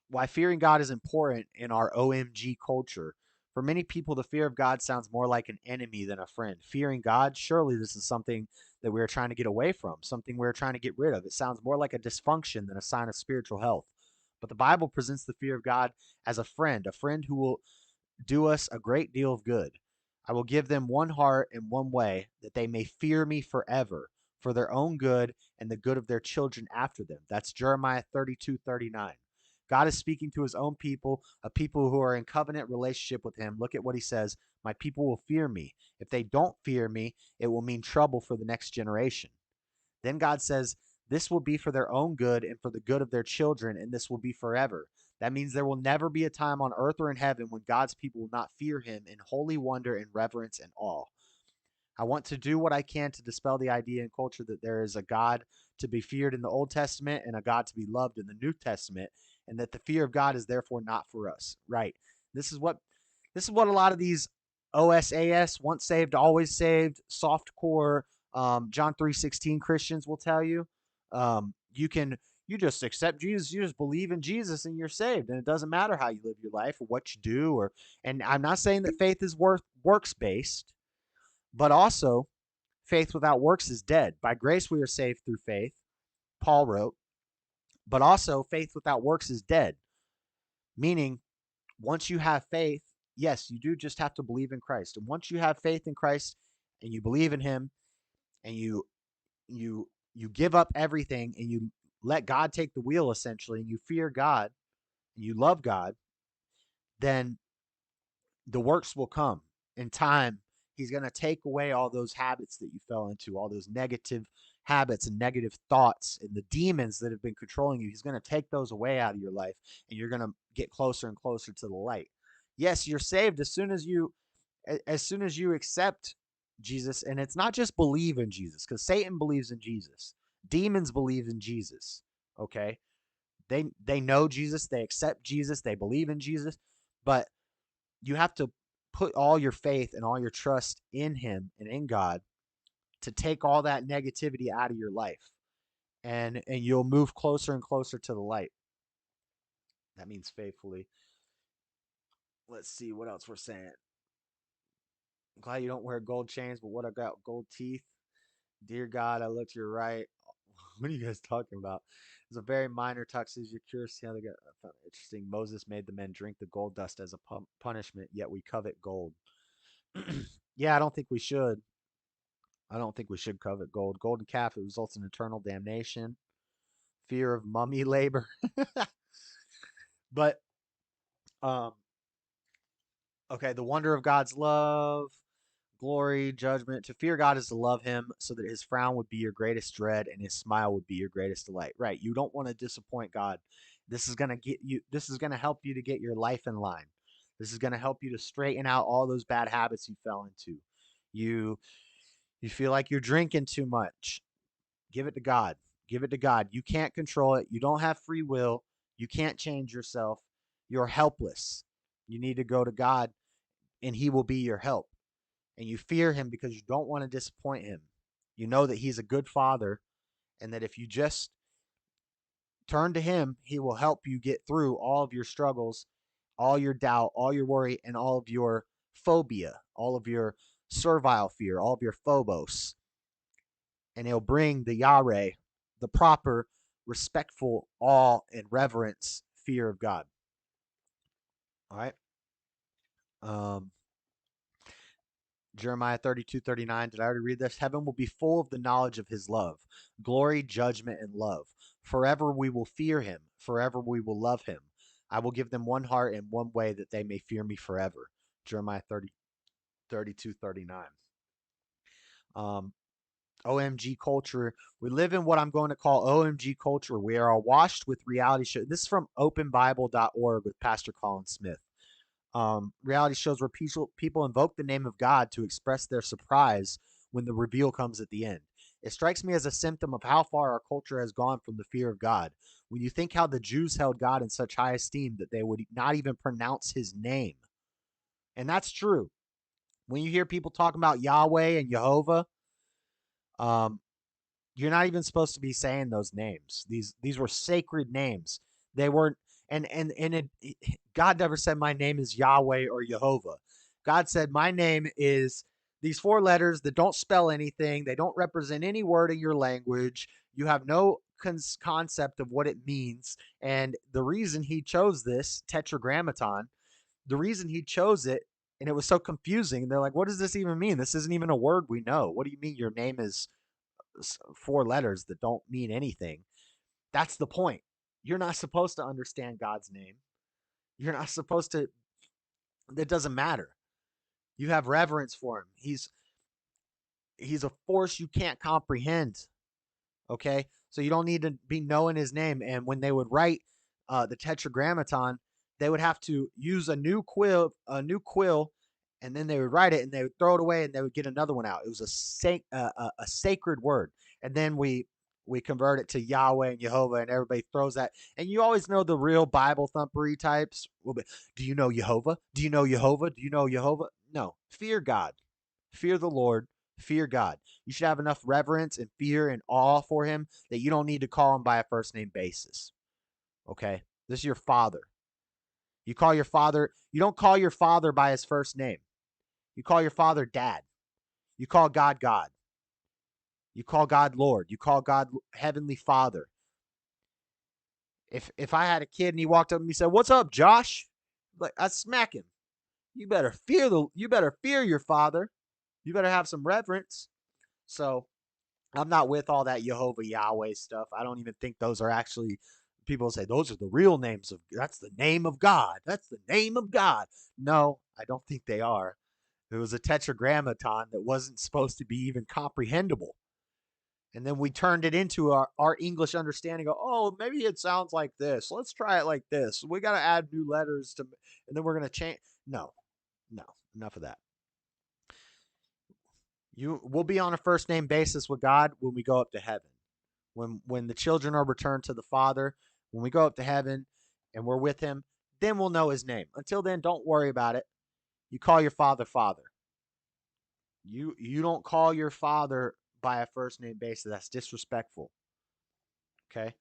Why fearing God is important in our OMG culture. For many people, the fear of God sounds more like an enemy than a friend. Fearing God, surely this is something that we're trying to get away from, something we're trying to get rid of. It sounds more like a dysfunction than a sign of spiritual health. But the Bible presents the fear of God as a friend who will do us a great deal of good. I will give them one heart and one way, that they may fear me forever, for their own good and the good of their children after them. That's Jeremiah 32:39. God is speaking to his own people, a people who are in covenant relationship with him. Look at what he says. My people will fear me. If they don't fear me, it will mean trouble for the next generation. Then God says, this will be for their own good and for the good of their children, and this will be forever. That means there will never be a time on earth or in heaven when God's people will not fear him in holy wonder and reverence and awe. I want to do what I can to dispel the idea in culture that there is a God to be feared in the Old Testament and a God to be loved in the New Testament, and that the fear of God is therefore not for us. Right. This is what a lot of these OSAS, once saved, always saved, softcore, John 3:16 Christians will tell you. You just accept Jesus, you just believe in Jesus, and you're saved. And it doesn't matter how you live your life or what you do. And I'm not saying that faith is works based, but also faith without works is dead. By grace we are saved through faith, Paul wrote, but also faith without works is dead. Meaning, once you have faith, yes, you do just have to believe in Christ. And once you have faith in Christ and you believe in him and you give up everything and you let God take the wheel, essentially, and you fear God and you love God, then the works will come. In time, he's going to take away all those habits that you fell into, all those negative habits and negative thoughts and the demons that have been controlling you. He's going to take those away out of your life, and you're going to get closer and closer to the light. Yes, you're saved as soon as you accept Jesus. And it's not just believe in Jesus, because Satan believes in Jesus. Demons believe in Jesus. Okay. They know Jesus, they accept Jesus, they believe in Jesus, but you have to put all your faith and all your trust in him and in God to take all that negativity out of your life. And you'll move closer and closer to the light. That means faithfully. Let's see what else we're saying. I'm glad you don't wear gold chains, but what about gold teeth? Dear God, I look to your right. What are you guys talking about? It's a very minor toxicity. You're curious to see how they got. I found it interesting. Moses made the men drink the gold dust as a punishment, yet we covet gold. Yeah, I don't think we should. I don't think we should covet gold. Golden calf, it results in eternal damnation. Fear of mummy labor. But, okay, the wonder of God's love, glory, judgment. To fear God is to love him so that his frown would be your greatest dread and his smile would be your greatest delight. Right. You don't want to disappoint God. This is going to help you to get your life in line. This is going to help you to straighten out all those bad habits you fell into. You feel like you're drinking too much. Give it to God. Give it to God. You can't control it. You don't have free will. You can't change yourself. You're helpless. You need to go to God, and he will be your help. And you fear him because you don't want to disappoint him. You know that he's a good father, and that if you just turn to him, he will help you get through all of your struggles, all your doubt, all your worry, and all of your phobia, all of your servile fear, all of your phobos. And he'll bring the Yahweh, the proper, respectful, awe, and reverence fear of God. All right. Jeremiah 32:39. Did I already read this? Heaven will be full of the knowledge of his love, glory, judgment, and love. Forever we will fear him. Forever we will love him. I will give them one heart and one way that they may fear me forever. Jeremiah 32:39. OMG culture. We live in what I'm going to call OMG culture. We are awash with reality shows. This is from openbible.org with Pastor Colin Smith. Reality shows where people invoke the name of God to express their surprise when the reveal comes at the end. It strikes me as a symptom of how far our culture has gone from the fear of God. When you think how the Jews held God in such high esteem that they would not even pronounce his name. And that's true. When you hear people talking about Yahweh and Jehovah, you're not even supposed to be saying those names. These were sacred names. They weren't, God never said my name is Yahweh or Jehovah. God said my name is these 4 letters that don't spell anything. They don't represent any word in your language. You have no concept of what it means. And the reason he chose this tetragrammaton, the reason he chose it, and it was so confusing. They're like, what does this even mean? This isn't even a word we know. What do you mean your name is 4 letters that don't mean anything? That's the point. You're not supposed to understand God's name. You're not supposed to. It doesn't matter. You have reverence for him. He's a force you can't comprehend. Okay? So you don't need to be knowing his name. And when they would write the tetragrammaton, they would have to use a new quill, and then they would write it and they would throw it away and they would get another one out. It was a sacred word. And then we convert it to Yahweh and Jehovah, and everybody throws that. And you always know the real Bible thumpery types will be, do you know Jehovah? Do you know Jehovah? Do you know Jehovah? No, fear God, fear the Lord, fear God. You should have enough reverence and fear and awe for him that you don't need to call him by a first name basis. Okay? This is your father. You don't call your father by his first name. You call your father Dad. You call God God. You call God Lord. You call God Heavenly Father. If I had a kid and he walked up and he said, "What's up, Josh?" Like, I'd smack him. You better fear your father. You better have some reverence. So I'm not with all that Jehovah Yahweh stuff. I don't even think those are actually, people say those are the real names of, that's the name of God. That's the name of God. No, I don't think they are. It was a tetragrammaton that wasn't supposed to be even comprehensible. And then we turned it into our English understanding. Oh, maybe it sounds like this. Let's try it like this. We got to add new letters to, and then we're going to change. No, enough of that. We'll be on a first name basis with God when we go up to heaven. When the children are returned to the Father, when we go up to heaven and we're with him, then we'll know his name. Until then, don't worry about it. You call your father, Father. You don't call your father by a first name basis. That's disrespectful. Okay?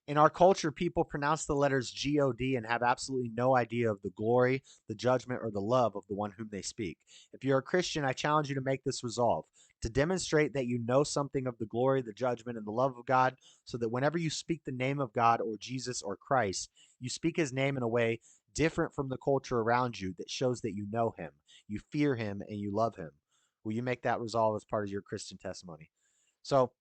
In our culture, people pronounce the letters G-O-D and have absolutely no idea of the glory, the judgment, or the love of the one whom they speak. If you're a Christian, I challenge you to make this resolve, to demonstrate that you know something of the glory, the judgment, and the love of God, so that whenever you speak the name of God or Jesus or Christ, you speak his name in a way different from the culture around you that shows that you know him, you fear him, and you love him. Will you make that resolve as part of your Christian testimony? So,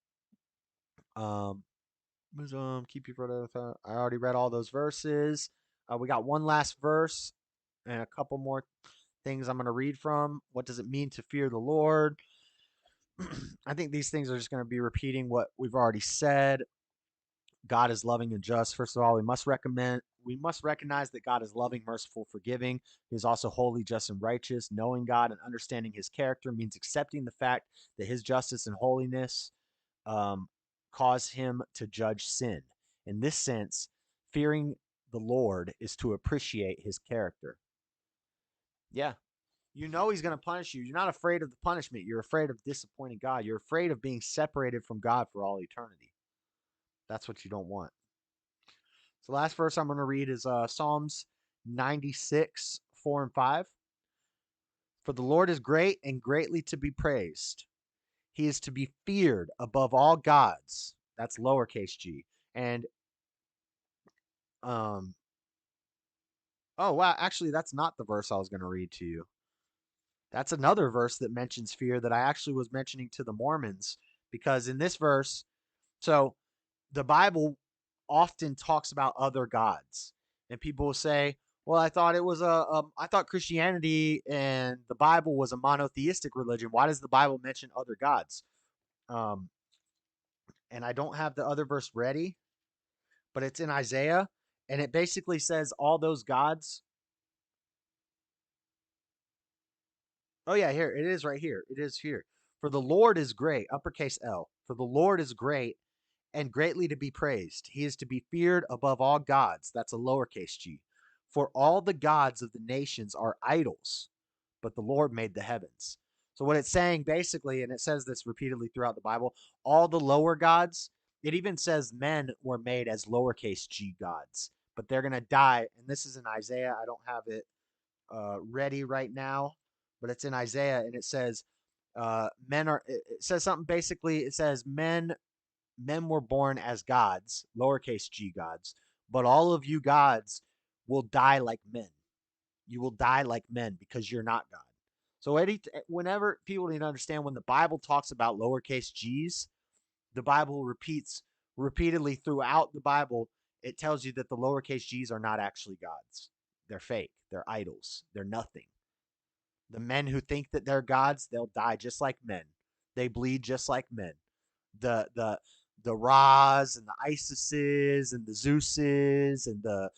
keep your brother. I already read all those verses. We got one last verse and a couple more things I'm going to read from. What does it mean to fear the Lord? I think these things are just going to be repeating what we've already said. God is loving and just. First of all, we must recognize that God is loving, merciful, forgiving. He is also holy, just, and righteous. Knowing God and understanding his character means accepting the fact that his justice and holiness cause him to judge sin. In this sense, fearing the Lord is to appreciate his character. Yeah. You know he's going to punish you. You're not afraid of the punishment. You're afraid of disappointing God. You're afraid of being separated from God for all eternity. That's what you don't want. So the last verse I'm going to read is Psalms 96, 4 and 5. For the Lord is great and greatly to be praised. He is to be feared above all gods. That's lowercase g. And, oh, wow. Actually, that's not the verse I was going to read to you. That's another verse that mentions fear that I actually was mentioning to the Mormons, because in this verse, so the Bible often talks about other gods, and people will say, well, I thought it was I thought Christianity and the Bible was a monotheistic religion. Why does the Bible mention other gods? And I don't have the other verse ready, but it's in Isaiah, and it basically says all those gods. Oh, yeah, here. It is right here. It is here. For the Lord is great, uppercase L. For the Lord is great and greatly to be praised. He is to be feared above all gods. That's a lowercase g. For all the gods of the nations are idols, but the Lord made the heavens. So what it's saying basically, and it says this repeatedly throughout the Bible, all the lower gods, it even says men were made as lowercase g gods, but they're going to die. And this is in Isaiah. I don't have it ready right now, but it's in Isaiah, and it says it says something basically, it says men were born as gods, lowercase g gods, but all of you gods will die like men. You will die like men because you're not God. So whenever people need to understand, when the Bible talks about lowercase g's, the Bible repeats repeatedly throughout the Bible, it tells you that the lowercase g's are not actually gods. They're fake. They're idols. They're nothing. The men who think that they're gods, they'll die just like men. They bleed just like men. The Ra's and the Isises and the Zeuses and the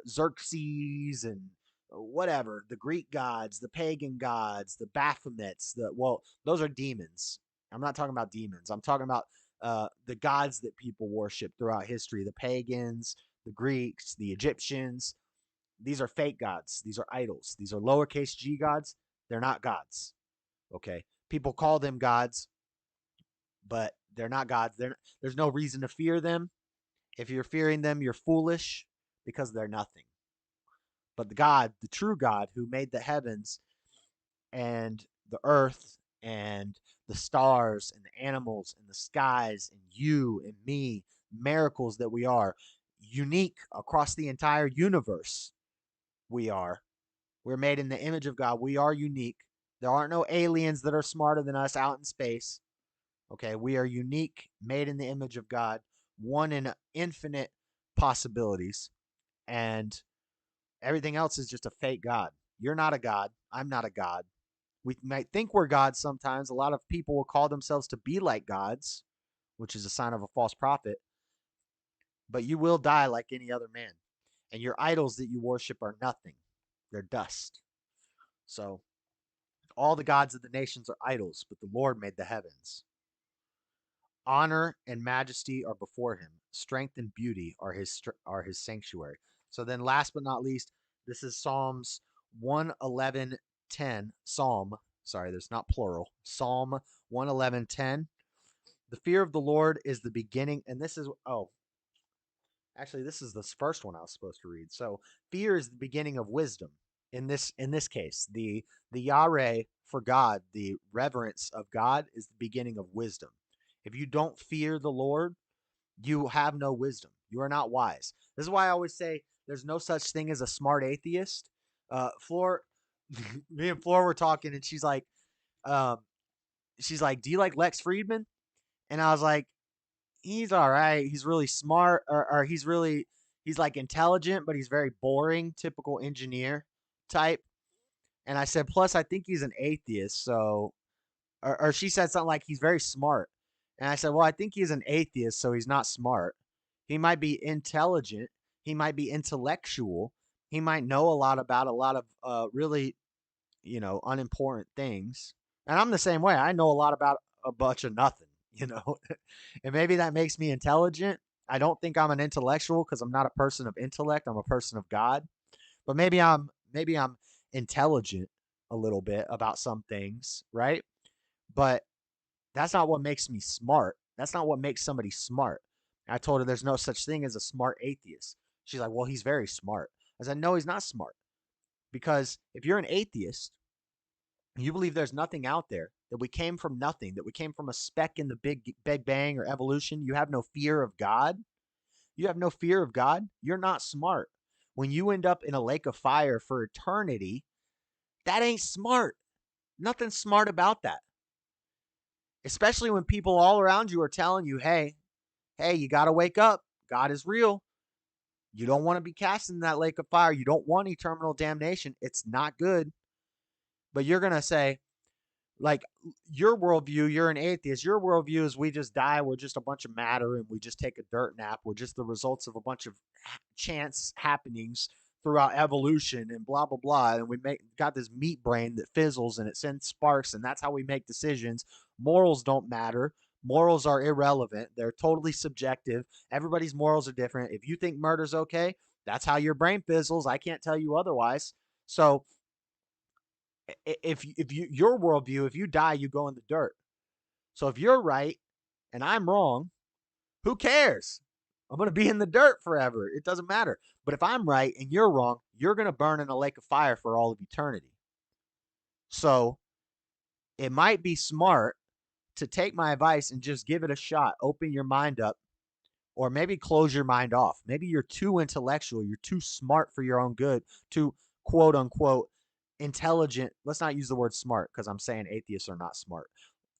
Xerxes and whatever, the Greek gods, the pagan gods, the Baphomets, those are demons. I'm not talking about demons. I'm talking about the gods that people worship throughout history, the pagans, the Greeks, the Egyptians. These are fake gods. These are idols. These are lowercase g gods. They're not gods. Okay? People call them gods, but they're not gods. There's no reason to fear them. If you're fearing them, you're foolish because they're nothing. But the God, the true God who made the heavens and the earth and the stars and the animals and the skies and you and me, miracles that we are, unique across the entire universe, we're made in the image of God. We are unique. There aren't no aliens that are smarter than us out in space. Okay, we are unique, made in the image of God, one in infinite possibilities, and everything else is just a fake God. You're not a God. I'm not a God. We might think we're gods sometimes. A lot of people will call themselves to be like gods, which is a sign of a false prophet. But you will die like any other man. And your idols that you worship are nothing. They're dust. So all the gods of the nations are idols, but the Lord made the heavens. Honor and majesty are before him. Strength and beauty are his sanctuary. So then last but not least, this is Psalms 111:10. There's not plural. Psalm 111:10. The fear of the Lord is the beginning, and this is this is the first one I was supposed to read. So fear is the beginning of wisdom. In this case, the Yahweh for God, the reverence of God is the beginning of wisdom. If you don't fear the Lord, you have no wisdom. You are not wise. This is why I always say there's no such thing as a smart atheist. Me and Floor were talking, and she's like, do you like Lex Friedman? And I was like, he's all right. He's really smart, or he's like intelligent, but he's very boring, typical engineer type. And I said, plus I think he's an atheist. So, or she said something like he's very smart. And I said, well, I think he's an atheist, so he's not smart. He might be intelligent. He might be intellectual. He might know a lot about a lot of really, unimportant things. And I'm the same way. I know a lot about a bunch of nothing, and maybe that makes me intelligent. I don't think I'm an intellectual because I'm not a person of intellect. I'm a person of God. But maybe I'm intelligent a little bit about some things, right? But that's not what makes me smart. That's not what makes somebody smart. I told her there's no such thing as a smart atheist. She's like, well, he's very smart. I said, no, he's not smart. Because if you're an atheist, you believe there's nothing out there, that we came from nothing, that we came from a speck in the Big Bang or evolution, you have no fear of God. You have no fear of God. You're not smart. When you end up in a lake of fire for eternity, that ain't smart. Nothing smart about that. Especially when people all around you are telling you, hey, you got to wake up. God is real. You don't want to be cast in that lake of fire. You don't want eternal damnation. It's not good. But you're going to say, like, your worldview, you're an atheist. Your worldview is we just die. We're just a bunch of matter and we just take a dirt nap. We're just the results of a bunch of chance happenings throughout evolution and blah, blah, blah. And we got this meat brain that fizzles and it sends sparks, and that's how we make decisions. Morals don't matter. Morals are irrelevant. They're totally subjective. Everybody's morals are different. If you think murder's okay, that's how your brain fizzles. I can't tell you otherwise. So if your worldview, if you die, you go in the dirt. So if you're right and I'm wrong, who cares? I'm going to be in the dirt forever. It doesn't matter. But if I'm right and you're wrong, you're going to burn in a lake of fire for all of eternity. So it might be smart to take my advice and just give it a shot. Open your mind up, or maybe close your mind off. Maybe you're too intellectual. You're too smart for your own good, too quote unquote intelligent. Let's not use the word smart because I'm saying atheists are not smart.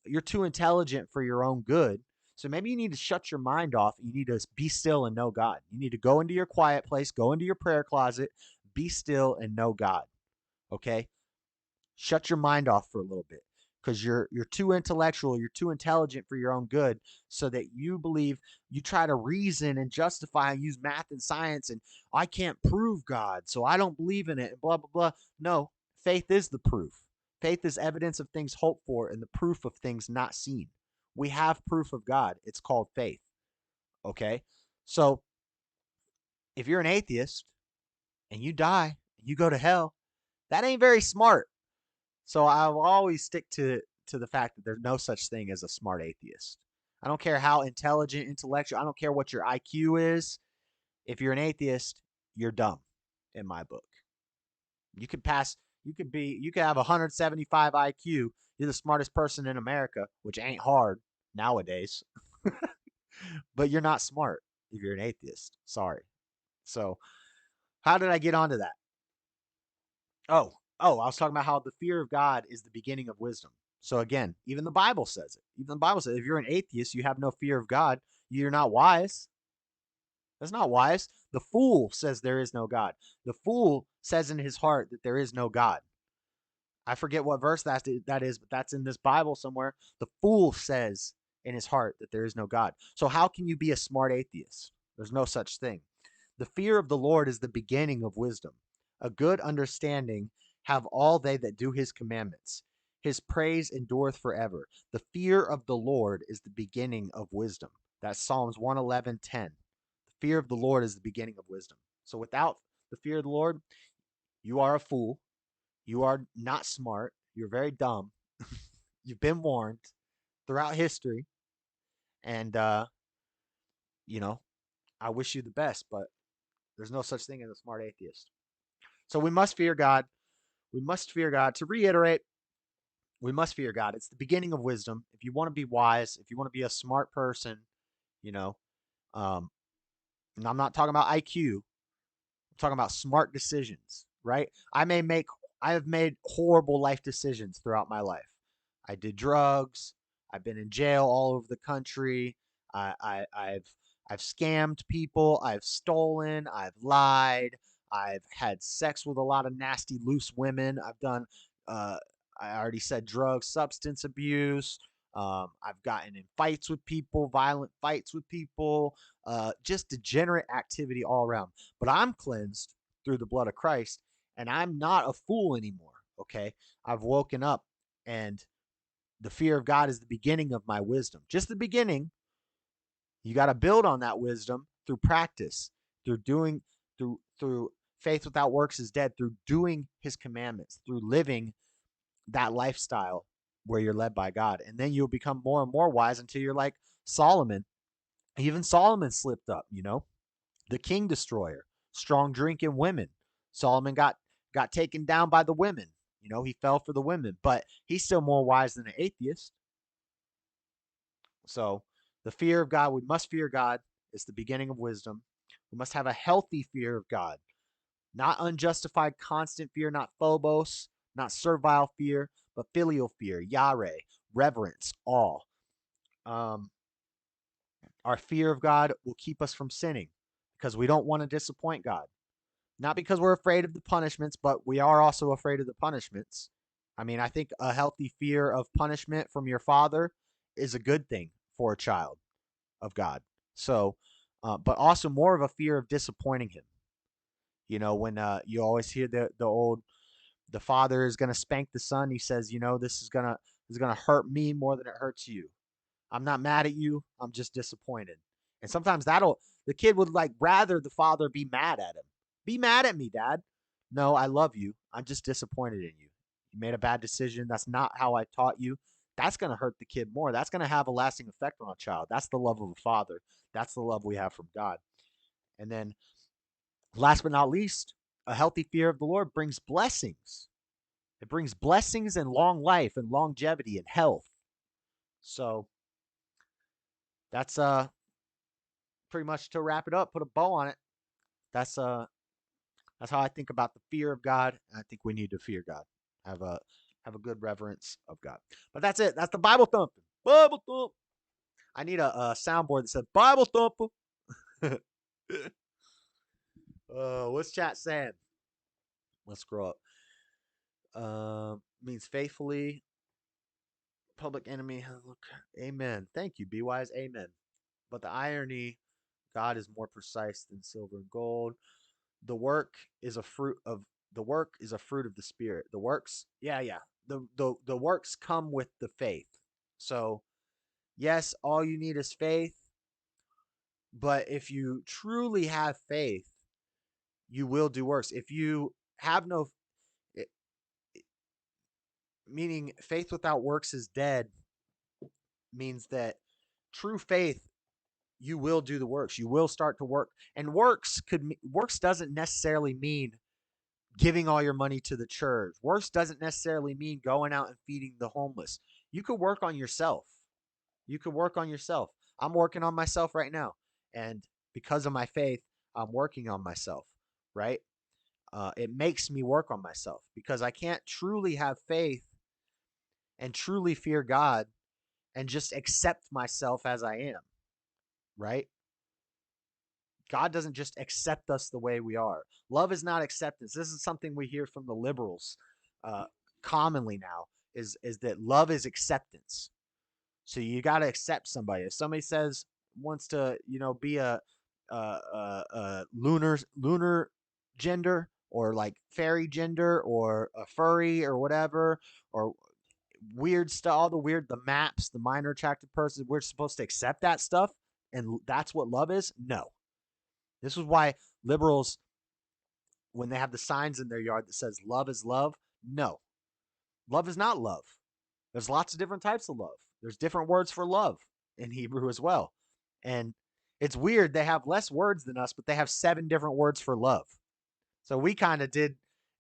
You're too intelligent for your own good. So maybe you need to shut your mind off. You need to be still and know God. You need to go into your quiet place, go into your prayer closet, be still and know God. Okay? Shut your mind off for a little bit. because you're too intellectual, you're too intelligent for your own good, so that you believe, you try to reason and justify and use math and science, and I can't prove God, so I don't believe in it, and blah, blah, blah. No, faith is the proof. Faith is evidence of things hoped for and the proof of things not seen. We have proof of God. It's called faith. Okay? So if you're an atheist and you die, you go to hell, that ain't very smart. So I will always stick to the fact that there's no such thing as a smart atheist. I don't care how intelligent, intellectual, I don't care what your IQ is. If you're an atheist, you're dumb in my book. You could have 175 IQ. You're the smartest person in America, which ain't hard nowadays. But you're not smart if you're an atheist. Sorry. So how did I get onto that? Oh, I was talking about how the fear of God is the beginning of wisdom. So again, even the Bible says it. Even the Bible says if you're an atheist, you have no fear of God, you're not wise. That's not wise. The fool says there is no God. The fool says in his heart that there is no God. I forget what verse that is, but that's in this Bible somewhere. The fool says in his heart that there is no God. So how can you be a smart atheist? There's no such thing. The fear of the Lord is the beginning of wisdom. A good understanding have all they that do his commandments. His praise endureth forever. The fear of the Lord is the beginning of wisdom. That's Psalms 111:10. The fear of the Lord is the beginning of wisdom. So without the fear of the Lord, you are a fool. You are not smart. You're very dumb. You've been warned throughout history. And, I wish you the best, but there's no such thing as a smart atheist. So we must fear God. We must fear God. To reiterate, we must fear God. It's the beginning of wisdom. If you want to be wise, if you want to be a smart person, and I'm not talking about IQ. I'm talking about smart decisions, right? I have made horrible life decisions throughout my life. I did drugs. I've been in jail all over the country. I've scammed people. I've stolen. I've lied. I've had sex with a lot of nasty, loose women. I've done, I already said drugs, substance abuse. I've gotten in fights with people, violent fights with people, just degenerate activity all around. But I'm cleansed through the blood of Christ, and I'm not a fool anymore, okay? I've woken up, and the fear of God is the beginning of my wisdom. Just the beginning. You got to build on that wisdom through practice, through faith without works is dead, through doing his commandments, through living that lifestyle where you're led by God. And then you'll become more and more wise until you're like Solomon. Even Solomon slipped up, the king destroyer, strong drinking women. Solomon got taken down by the women. He fell for the women, but he's still more wise than an atheist. So the fear of God, we must fear God. It's the beginning of wisdom. We must have a healthy fear of God, not unjustified, constant fear, not phobos, not servile fear, but filial fear, yare, reverence, awe. Our fear of God will keep us from sinning because we don't want to disappoint God. Not because we're afraid of the punishments, but we are also afraid of the punishments. I think a healthy fear of punishment from your father is a good thing for a child of God. So, but also more of a fear of disappointing him. When you always hear the father is going to spank the son. He says, this is going to hurt me more than it hurts you. I'm not mad at you. I'm just disappointed. And sometimes the kid would rather the father be mad at him. Be mad at me, Dad. No, I love you. I'm just disappointed in you. You made a bad decision. That's not how I taught you. That's going to hurt the kid more. That's going to have a lasting effect on a child. That's the love of a father. That's the love we have from God. And then last but not least, a healthy fear of the Lord brings blessings. It brings blessings and long life and longevity and health. So that's pretty much, to wrap it up, put a bow on it. That's how I think about the fear of God. I think we need to fear God. Have a good reverence of God. But that's it. That's the Bible thumping. Bible thump. I need a soundboard that says Bible thumper. What's chat saying? Let's scroll up. Means faithfully. Public enemy. Look, amen. Thank you, Be Wise. Amen. But the irony, God is more precise than silver and gold. The work is a fruit of the Spirit. The works, yeah. The works come with the faith. So yes, all you need is faith. But if you truly have faith, you will do works. If you have no, meaning faith without works is dead, means that true faith, you will do the works. You will start to work. And works doesn't necessarily mean giving all your money to the church. Works doesn't necessarily mean going out and feeding the homeless. You could work on yourself. I'm working on myself right now. And because of my faith, I'm working on myself, right? It makes me work on myself because I can't truly have faith and truly fear God and just accept myself as I am, right? God doesn't just accept us the way we are. Love is not acceptance. This is something we hear from the liberals commonly now, is that love is acceptance. So you got to accept somebody. If somebody wants to, be a lunar gender, or like fairy gender, or a furry or whatever, or weird stuff, all the maps, the minor attracted person, we're supposed to accept that stuff, and that's what love is? No. This is why liberals, when they have the signs in their yard that says love is love, no. Love is not love. There's lots of different types of love. There's different words for love in Hebrew as well. And it's weird. They have less words than us, but they have 7 different words for love. So we kind of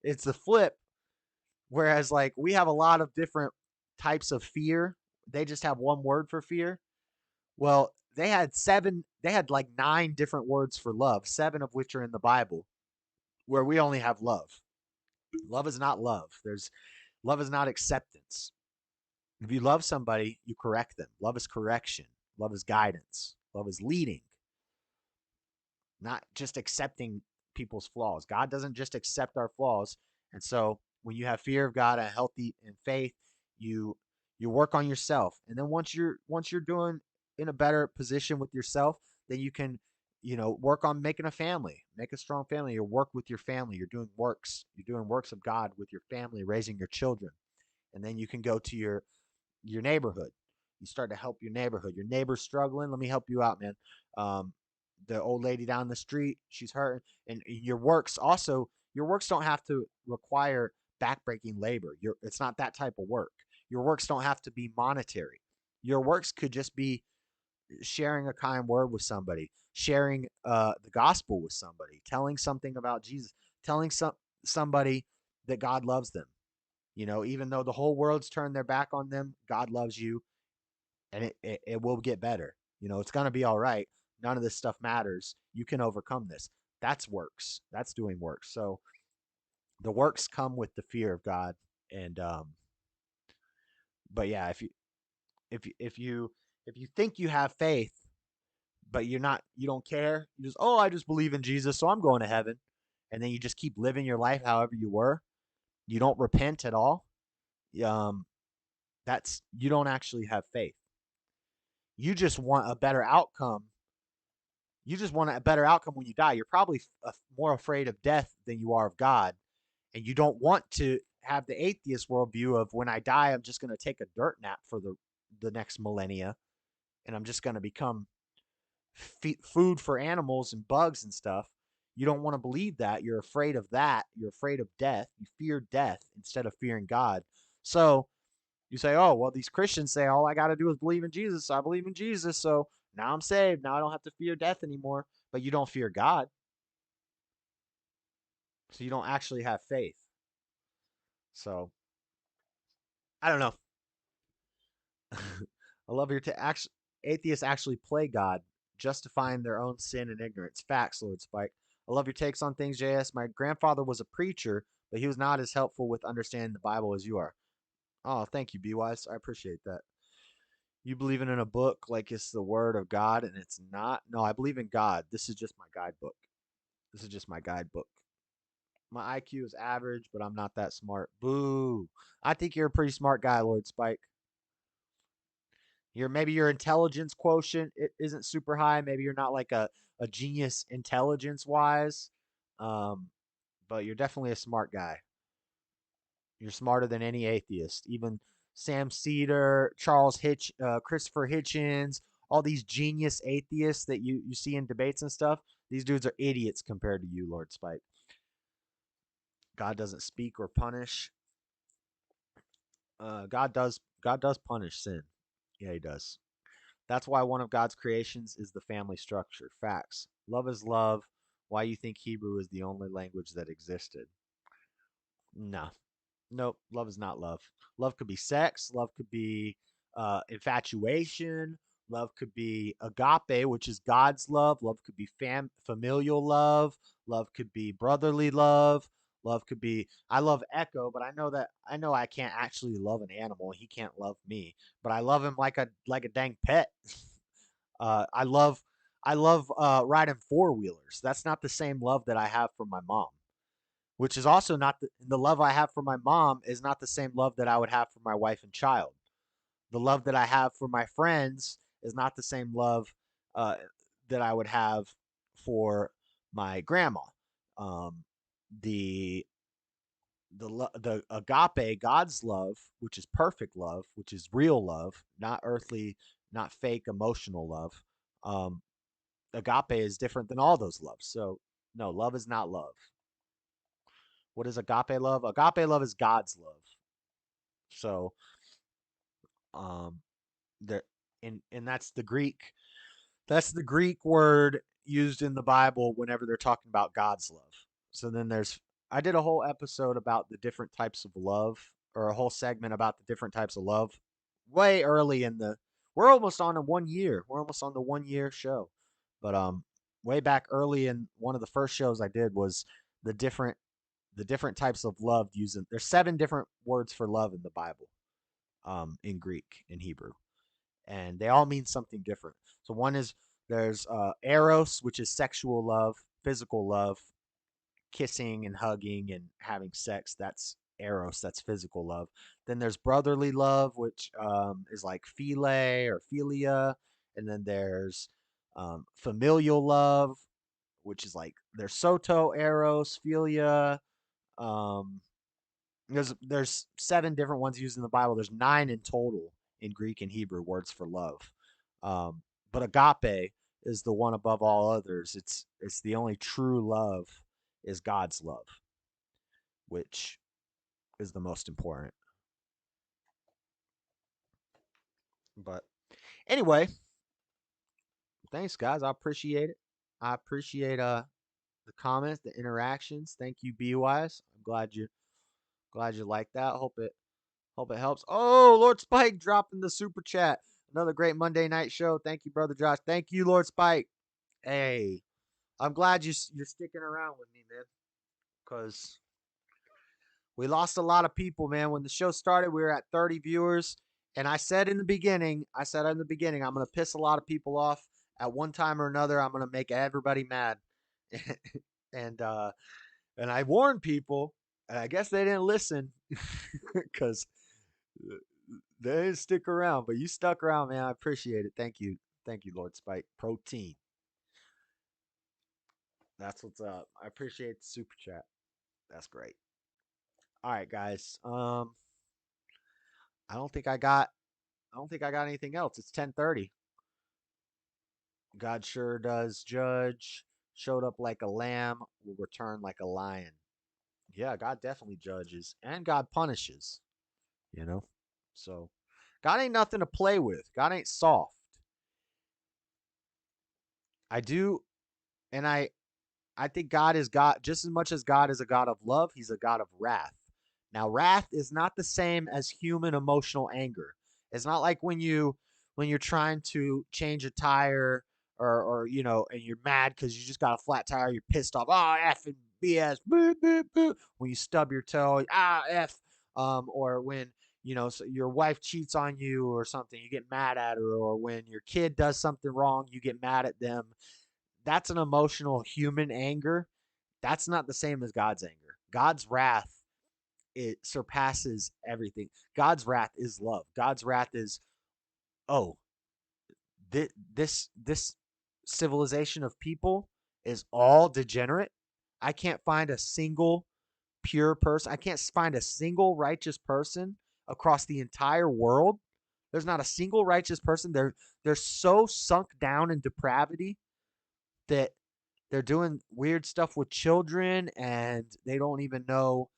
it's the flip. Whereas like we have a lot of different types of fear. They just have one word for fear. Well, they had 9 different words for love, 7 of which are in the Bible, where we only have love. Love is not love. Love is not acceptance. If you love somebody, you correct them. Love is correction. Love is guidance. Love is leading. Not just accepting people's flaws. God doesn't just accept our flaws. And so when you have fear of God and healthy in faith, you work on yourself. And then once you're doing in a better position with yourself, then you can, work on making a family, make a strong family. You work with your family. You're doing works. You're doing works of God with your family, raising your children. And then you can go to your neighborhood. You start to help your neighborhood. Your neighbor's struggling. Let me help you out, man. The old lady down the street, she's hurting. And your works don't have to require backbreaking labor. It's not that type of work. Your works don't have to be monetary. Your works could just be sharing a kind word with somebody, sharing the gospel with somebody, telling something about Jesus, telling somebody that God loves them. Even though the whole world's turned their back on them, God loves you, and it will get better. It's going to be all right. None of this stuff matters. You can overcome this. That's works. That's doing works. So the works come with the fear of God. And but yeah, if you think you have faith, but you don't care, I just believe in Jesus, so I'm going to heaven, and then you just keep living your life however you were, you don't repent at all, that's, you don't actually have faith. You just want a better outcome. You just want a better outcome when you die. You're probably more afraid of death than you are of God. And you don't want to have the atheist worldview of, when I die, I'm just going to take a dirt nap for the next millennia. And I'm just going to become food for animals and bugs and stuff. You don't want to believe that. You're afraid of that. You're afraid of death. You fear death instead of fearing God. So you say, oh, well, these Christians say all I got to do is believe in Jesus. So I believe in Jesus. So now I'm saved. Now I don't have to fear death anymore. But you don't fear God. So you don't actually have faith. So I don't know. I love your atheists actually play God, justifying their own sin and ignorance. Facts, Lord Spike. I love your takes on things, JS. My grandfather was a preacher, but he was not as helpful with understanding the Bible as you are. Oh, thank you, B-Wise. I appreciate that. You believe in a book like it's the word of God, and it's not? No, I believe in God. This is just my guidebook. My IQ is average, but I'm not that smart. Boo. I think you're a pretty smart guy, Lord Spike. Maybe your intelligence quotient isn't super high. Maybe you're not like a genius intelligence wise, but you're definitely a smart guy. You're smarter than any atheist. Even Sam Cedar, Christopher Hitchens, all these genius atheists that you see in debates and stuff. These dudes are idiots compared to you, Lord Spike. God doesn't speak or punish. God does punish sin. Yeah, he does. That's why one of God's creations is the family structure. Facts. Love is love. Why you think Hebrew is the only language that existed? No. Nope. Love is not love. Love could be sex. Love could be infatuation. Love could be agape, which is God's love. Love could be familial love. Love could be brotherly love. Love could be, I love Echo, but I know I can't actually love an animal. He can't love me, but I love him like a dang pet. I love riding four-wheelers. That's not the same love that I have for my mom, which is also not the love I have for my mom is not the same love that I would have for my wife and child. The love that I have for my friends is not the same love that I would have for my grandma. The agape, God's love, which is perfect love, which is real love, not earthly, not fake emotional love. Agape is different than all those loves. So no, love is not love. What is agape love? Agape love is God's love. So there and that's the Greek word used in the Bible whenever they're talking about God's love. So then I did a whole episode about the different types of love, or a whole segment about the different types of love way early we're almost on the 1 year. We're almost on the 1 year show. But way back early in one of the first shows I did was the different types of love using. There's 7 different words for love in the Bible, in Greek, in Hebrew, and they all mean something different. So there's eros, which is sexual love, physical love, kissing and hugging and having sex. That's eros, that's physical love. Then there's brotherly love, which is like philia or philia, and then there's familial love, which is like there's soto, eros, philia. There's 7 different ones used in the Bible. There's 9 in total in Greek and Hebrew words for love. But agape is the one above all others. It's the only true love is God's love, which is the most important. But anyway, thanks guys. I appreciate it. I appreciate the comments, the interactions. Thank you, B-Wise. I'm glad you like that. Hope it helps. Oh, Lord Spike dropping the super chat. Another great Monday night show. Thank you, Brother Josh. Thank you, Lord Spike. Hey, I'm glad you're sticking around with me, man, because we lost a lot of people, man. When the show started, we were at 30 viewers, and I said in the beginning, I'm going to piss a lot of people off at one time or another. I'm going to make everybody mad, and I warned people, and I guess they didn't listen because they didn't stick around. But you stuck around, man. I appreciate it. Thank you, Lord Spike. Protein. That's what's up. I appreciate the super chat. That's great. All right, guys. I don't think I got anything else. It's 10:30. God sure does judge. Showed up like a lamb, will return like a lion. Yeah, God definitely judges, and God punishes. So God ain't nothing to play with. God ain't soft. I think God is God just as much as God is a God of love. He's a God of wrath. Now, wrath is not the same as human emotional anger. It's not like when you're trying to change a tire or and you're mad because you just got a flat tire. You're pissed off. Oh, F and BS. Boop, boop, boop. When you stub your toe, F. Or when so your wife cheats on you or something, you get mad at her. Or when your kid does something wrong, you get mad at them. That's an emotional human anger. That's not the same as God's anger. God's wrath, it surpasses everything. God's wrath is love. God's wrath is, oh, this civilization of people is all degenerate. I can't find a single pure person. I can't find a single righteous person across the entire world. There's not a single righteous person. They're so sunk down in depravity that they're doing weird stuff with children, and they don't even know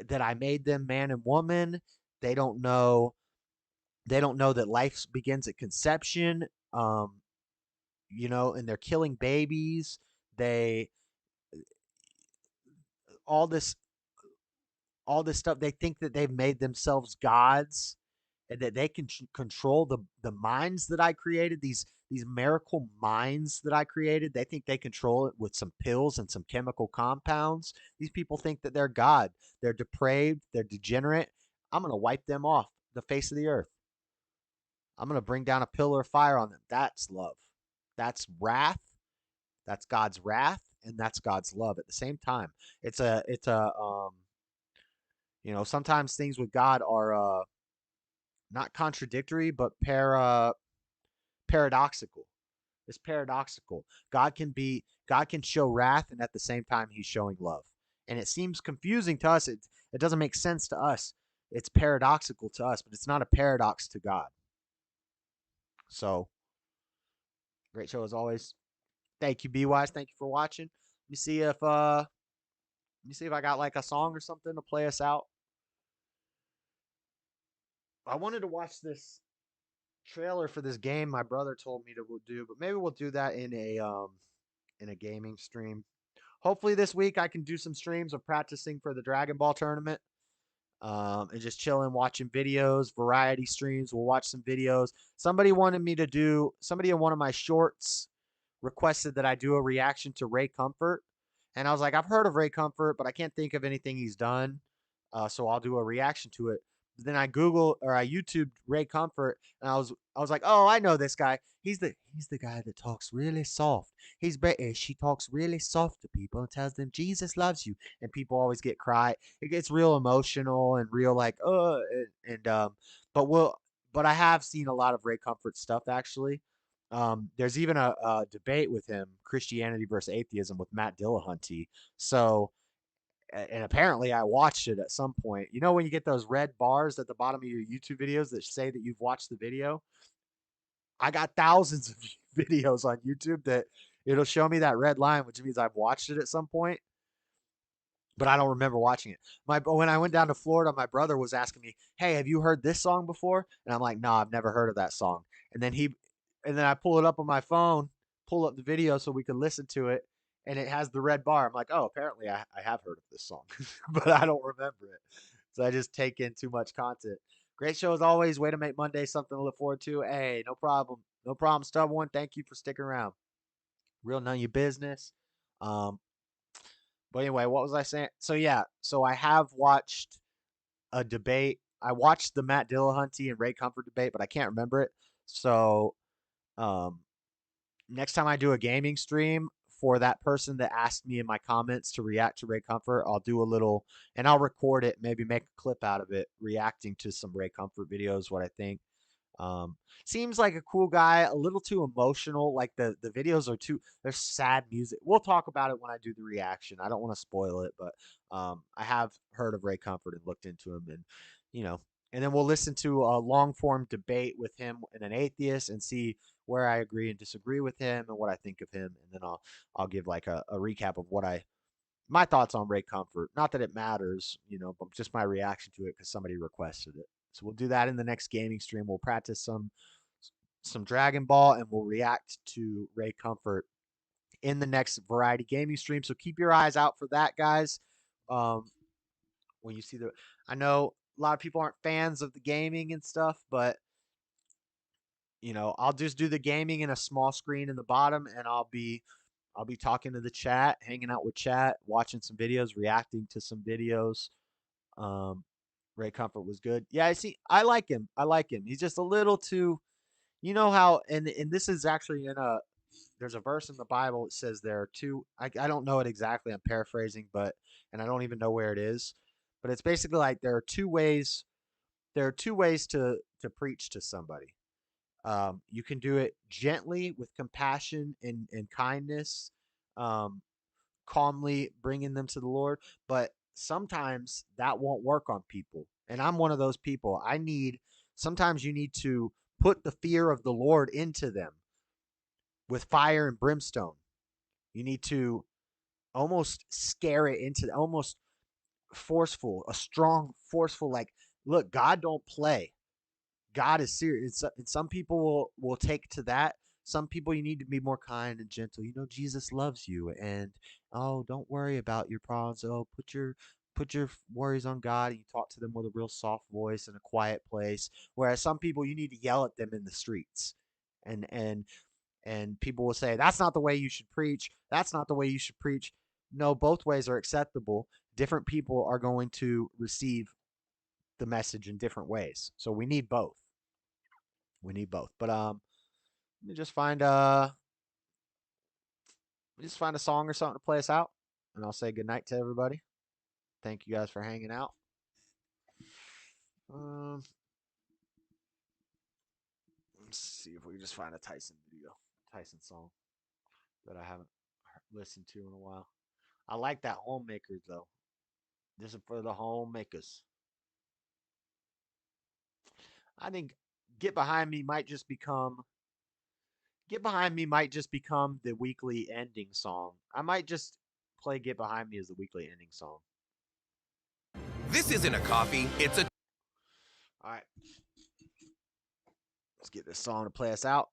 that I made them man and woman. They don't know that life begins at conception. And they're killing babies. They all this stuff. They think that they've made themselves gods, and that they can control the minds that I created. These miracle minds that I created. They think they control it with some pills and some chemical compounds. These people think that they're God. They're depraved. They're degenerate. I'm gonna wipe them off the face of the earth. I'm gonna bring down a pillar of fire on them. That's love. That's wrath. That's God's wrath, and that's God's love at the same time. Sometimes things with God are not contradictory, but paradoxical. It's paradoxical. God can show wrath, and at the same time he's showing love. And it seems confusing to us. It doesn't make sense to us. It's paradoxical to us, but it's not a paradox to God. So, great show as always. Thank you, B-Wise. Thank you for watching. Let me see if I got like a song or something to play us out. I wanted to watch this trailer for this game my brother told me to do, but maybe we'll do that in a gaming stream. Hopefully this week I can do some streams of practicing for the Dragon Ball tournament. And just chilling, watching videos, variety streams. We'll watch some videos. Somebody in one of my shorts requested that I do a reaction to Ray Comfort. And I was like, I've heard of Ray Comfort, but I can't think of anything he's done. So I'll do a reaction to it. Then I YouTubed Ray Comfort, and I was like, oh, I know this guy. He's the guy that talks really soft. He's British. He talks really soft to people and tells them Jesus loves you, and people always get cry. It gets real emotional and real like but I have seen a lot of Ray Comfort stuff actually. There's even a debate with him, Christianity versus atheism, with Matt Dillahunty. So. And apparently I watched it at some point. You know when you get those red bars at the bottom of your YouTube videos that say that you've watched the video? I got thousands of videos on YouTube that it'll show me that red line, which means I've watched it at some point, but I don't remember watching it. When I went down to Florida, my brother was asking me, hey, have you heard this song before? And I'm like, no, I've never heard of that song. And then I pull it up on my phone, pull up the video so we can listen to it. And it has the red bar. I'm like, oh, apparently I have heard of this song, but I don't remember it. So I just take in too much content. Great show as always. Way to make Monday something to look forward to. Hey, no problem. No problem, Stubborn. Thank you for sticking around. Real none of your business. But anyway, what was I saying? So I have watched a debate. I watched the Matt Dillahunty and Ray Comfort debate, but I can't remember it. So next time I do a gaming stream, for that person that asked me in my comments to react to Ray Comfort, I'll do a little, and I'll record it, maybe make a clip out of it, reacting to some Ray Comfort videos, what I think. Seems like a cool guy, a little too emotional. Like the videos are there's sad music. We'll talk about it when I do the reaction. I don't want to spoil it, but I have heard of Ray Comfort and looked into him, and then we'll listen to a long form debate with him and an atheist and see where I agree and disagree with him and what I think of him. And then I'll give like a recap of my thoughts on Ray Comfort. Not that it matters, but just my reaction to it because somebody requested it. So we'll do that in the next gaming stream. We'll practice some Dragon Ball and we'll react to Ray Comfort in the next variety gaming stream. So keep your eyes out for that, guys. When you see I know a lot of people aren't fans of the gaming and stuff, but I'll just do the gaming in a small screen in the bottom, and I'll be talking to the chat, hanging out with chat, watching some videos, reacting to some videos. Ray Comfort was good. Yeah, I like him. He's just a little too, how, and this is actually there's a verse in the Bible that says there are two, I don't know it exactly. I'm paraphrasing, and I don't even know where it is, but it's basically like there are two ways to preach to somebody. You can do it gently with compassion and kindness, calmly bringing them to the Lord. But sometimes that won't work on people. And I'm one of those people. Sometimes you need to put the fear of the Lord into them with fire and brimstone. You need to almost scare it into, almost forceful, a strong, forceful, like, look, God don't play. God is serious. And some people will take to that. Some people, you need to be more kind and gentle. Jesus loves you, and don't worry about your problems. Put your worries on God, and you talk to them with a real soft voice in a quiet place. Whereas some people, you need to yell at them in the streets, and people will say, that's not the way you should preach. That's not the way you should preach. No, both ways are acceptable. Different people are going to receive the message in different ways. So we need both. But let me just find a song or something to play us out, and I'll say goodnight to everybody. Thank you guys for hanging out. Let's see if we can just find a Tyson song that I haven't listened to in a while. I like that Homemakers though. This is for the homemakers. I think Get Behind Me might just become the weekly ending song. I might just play Get Behind Me as the weekly ending song. This isn't a coffee, it's a... All right. Let's get this song to play us out.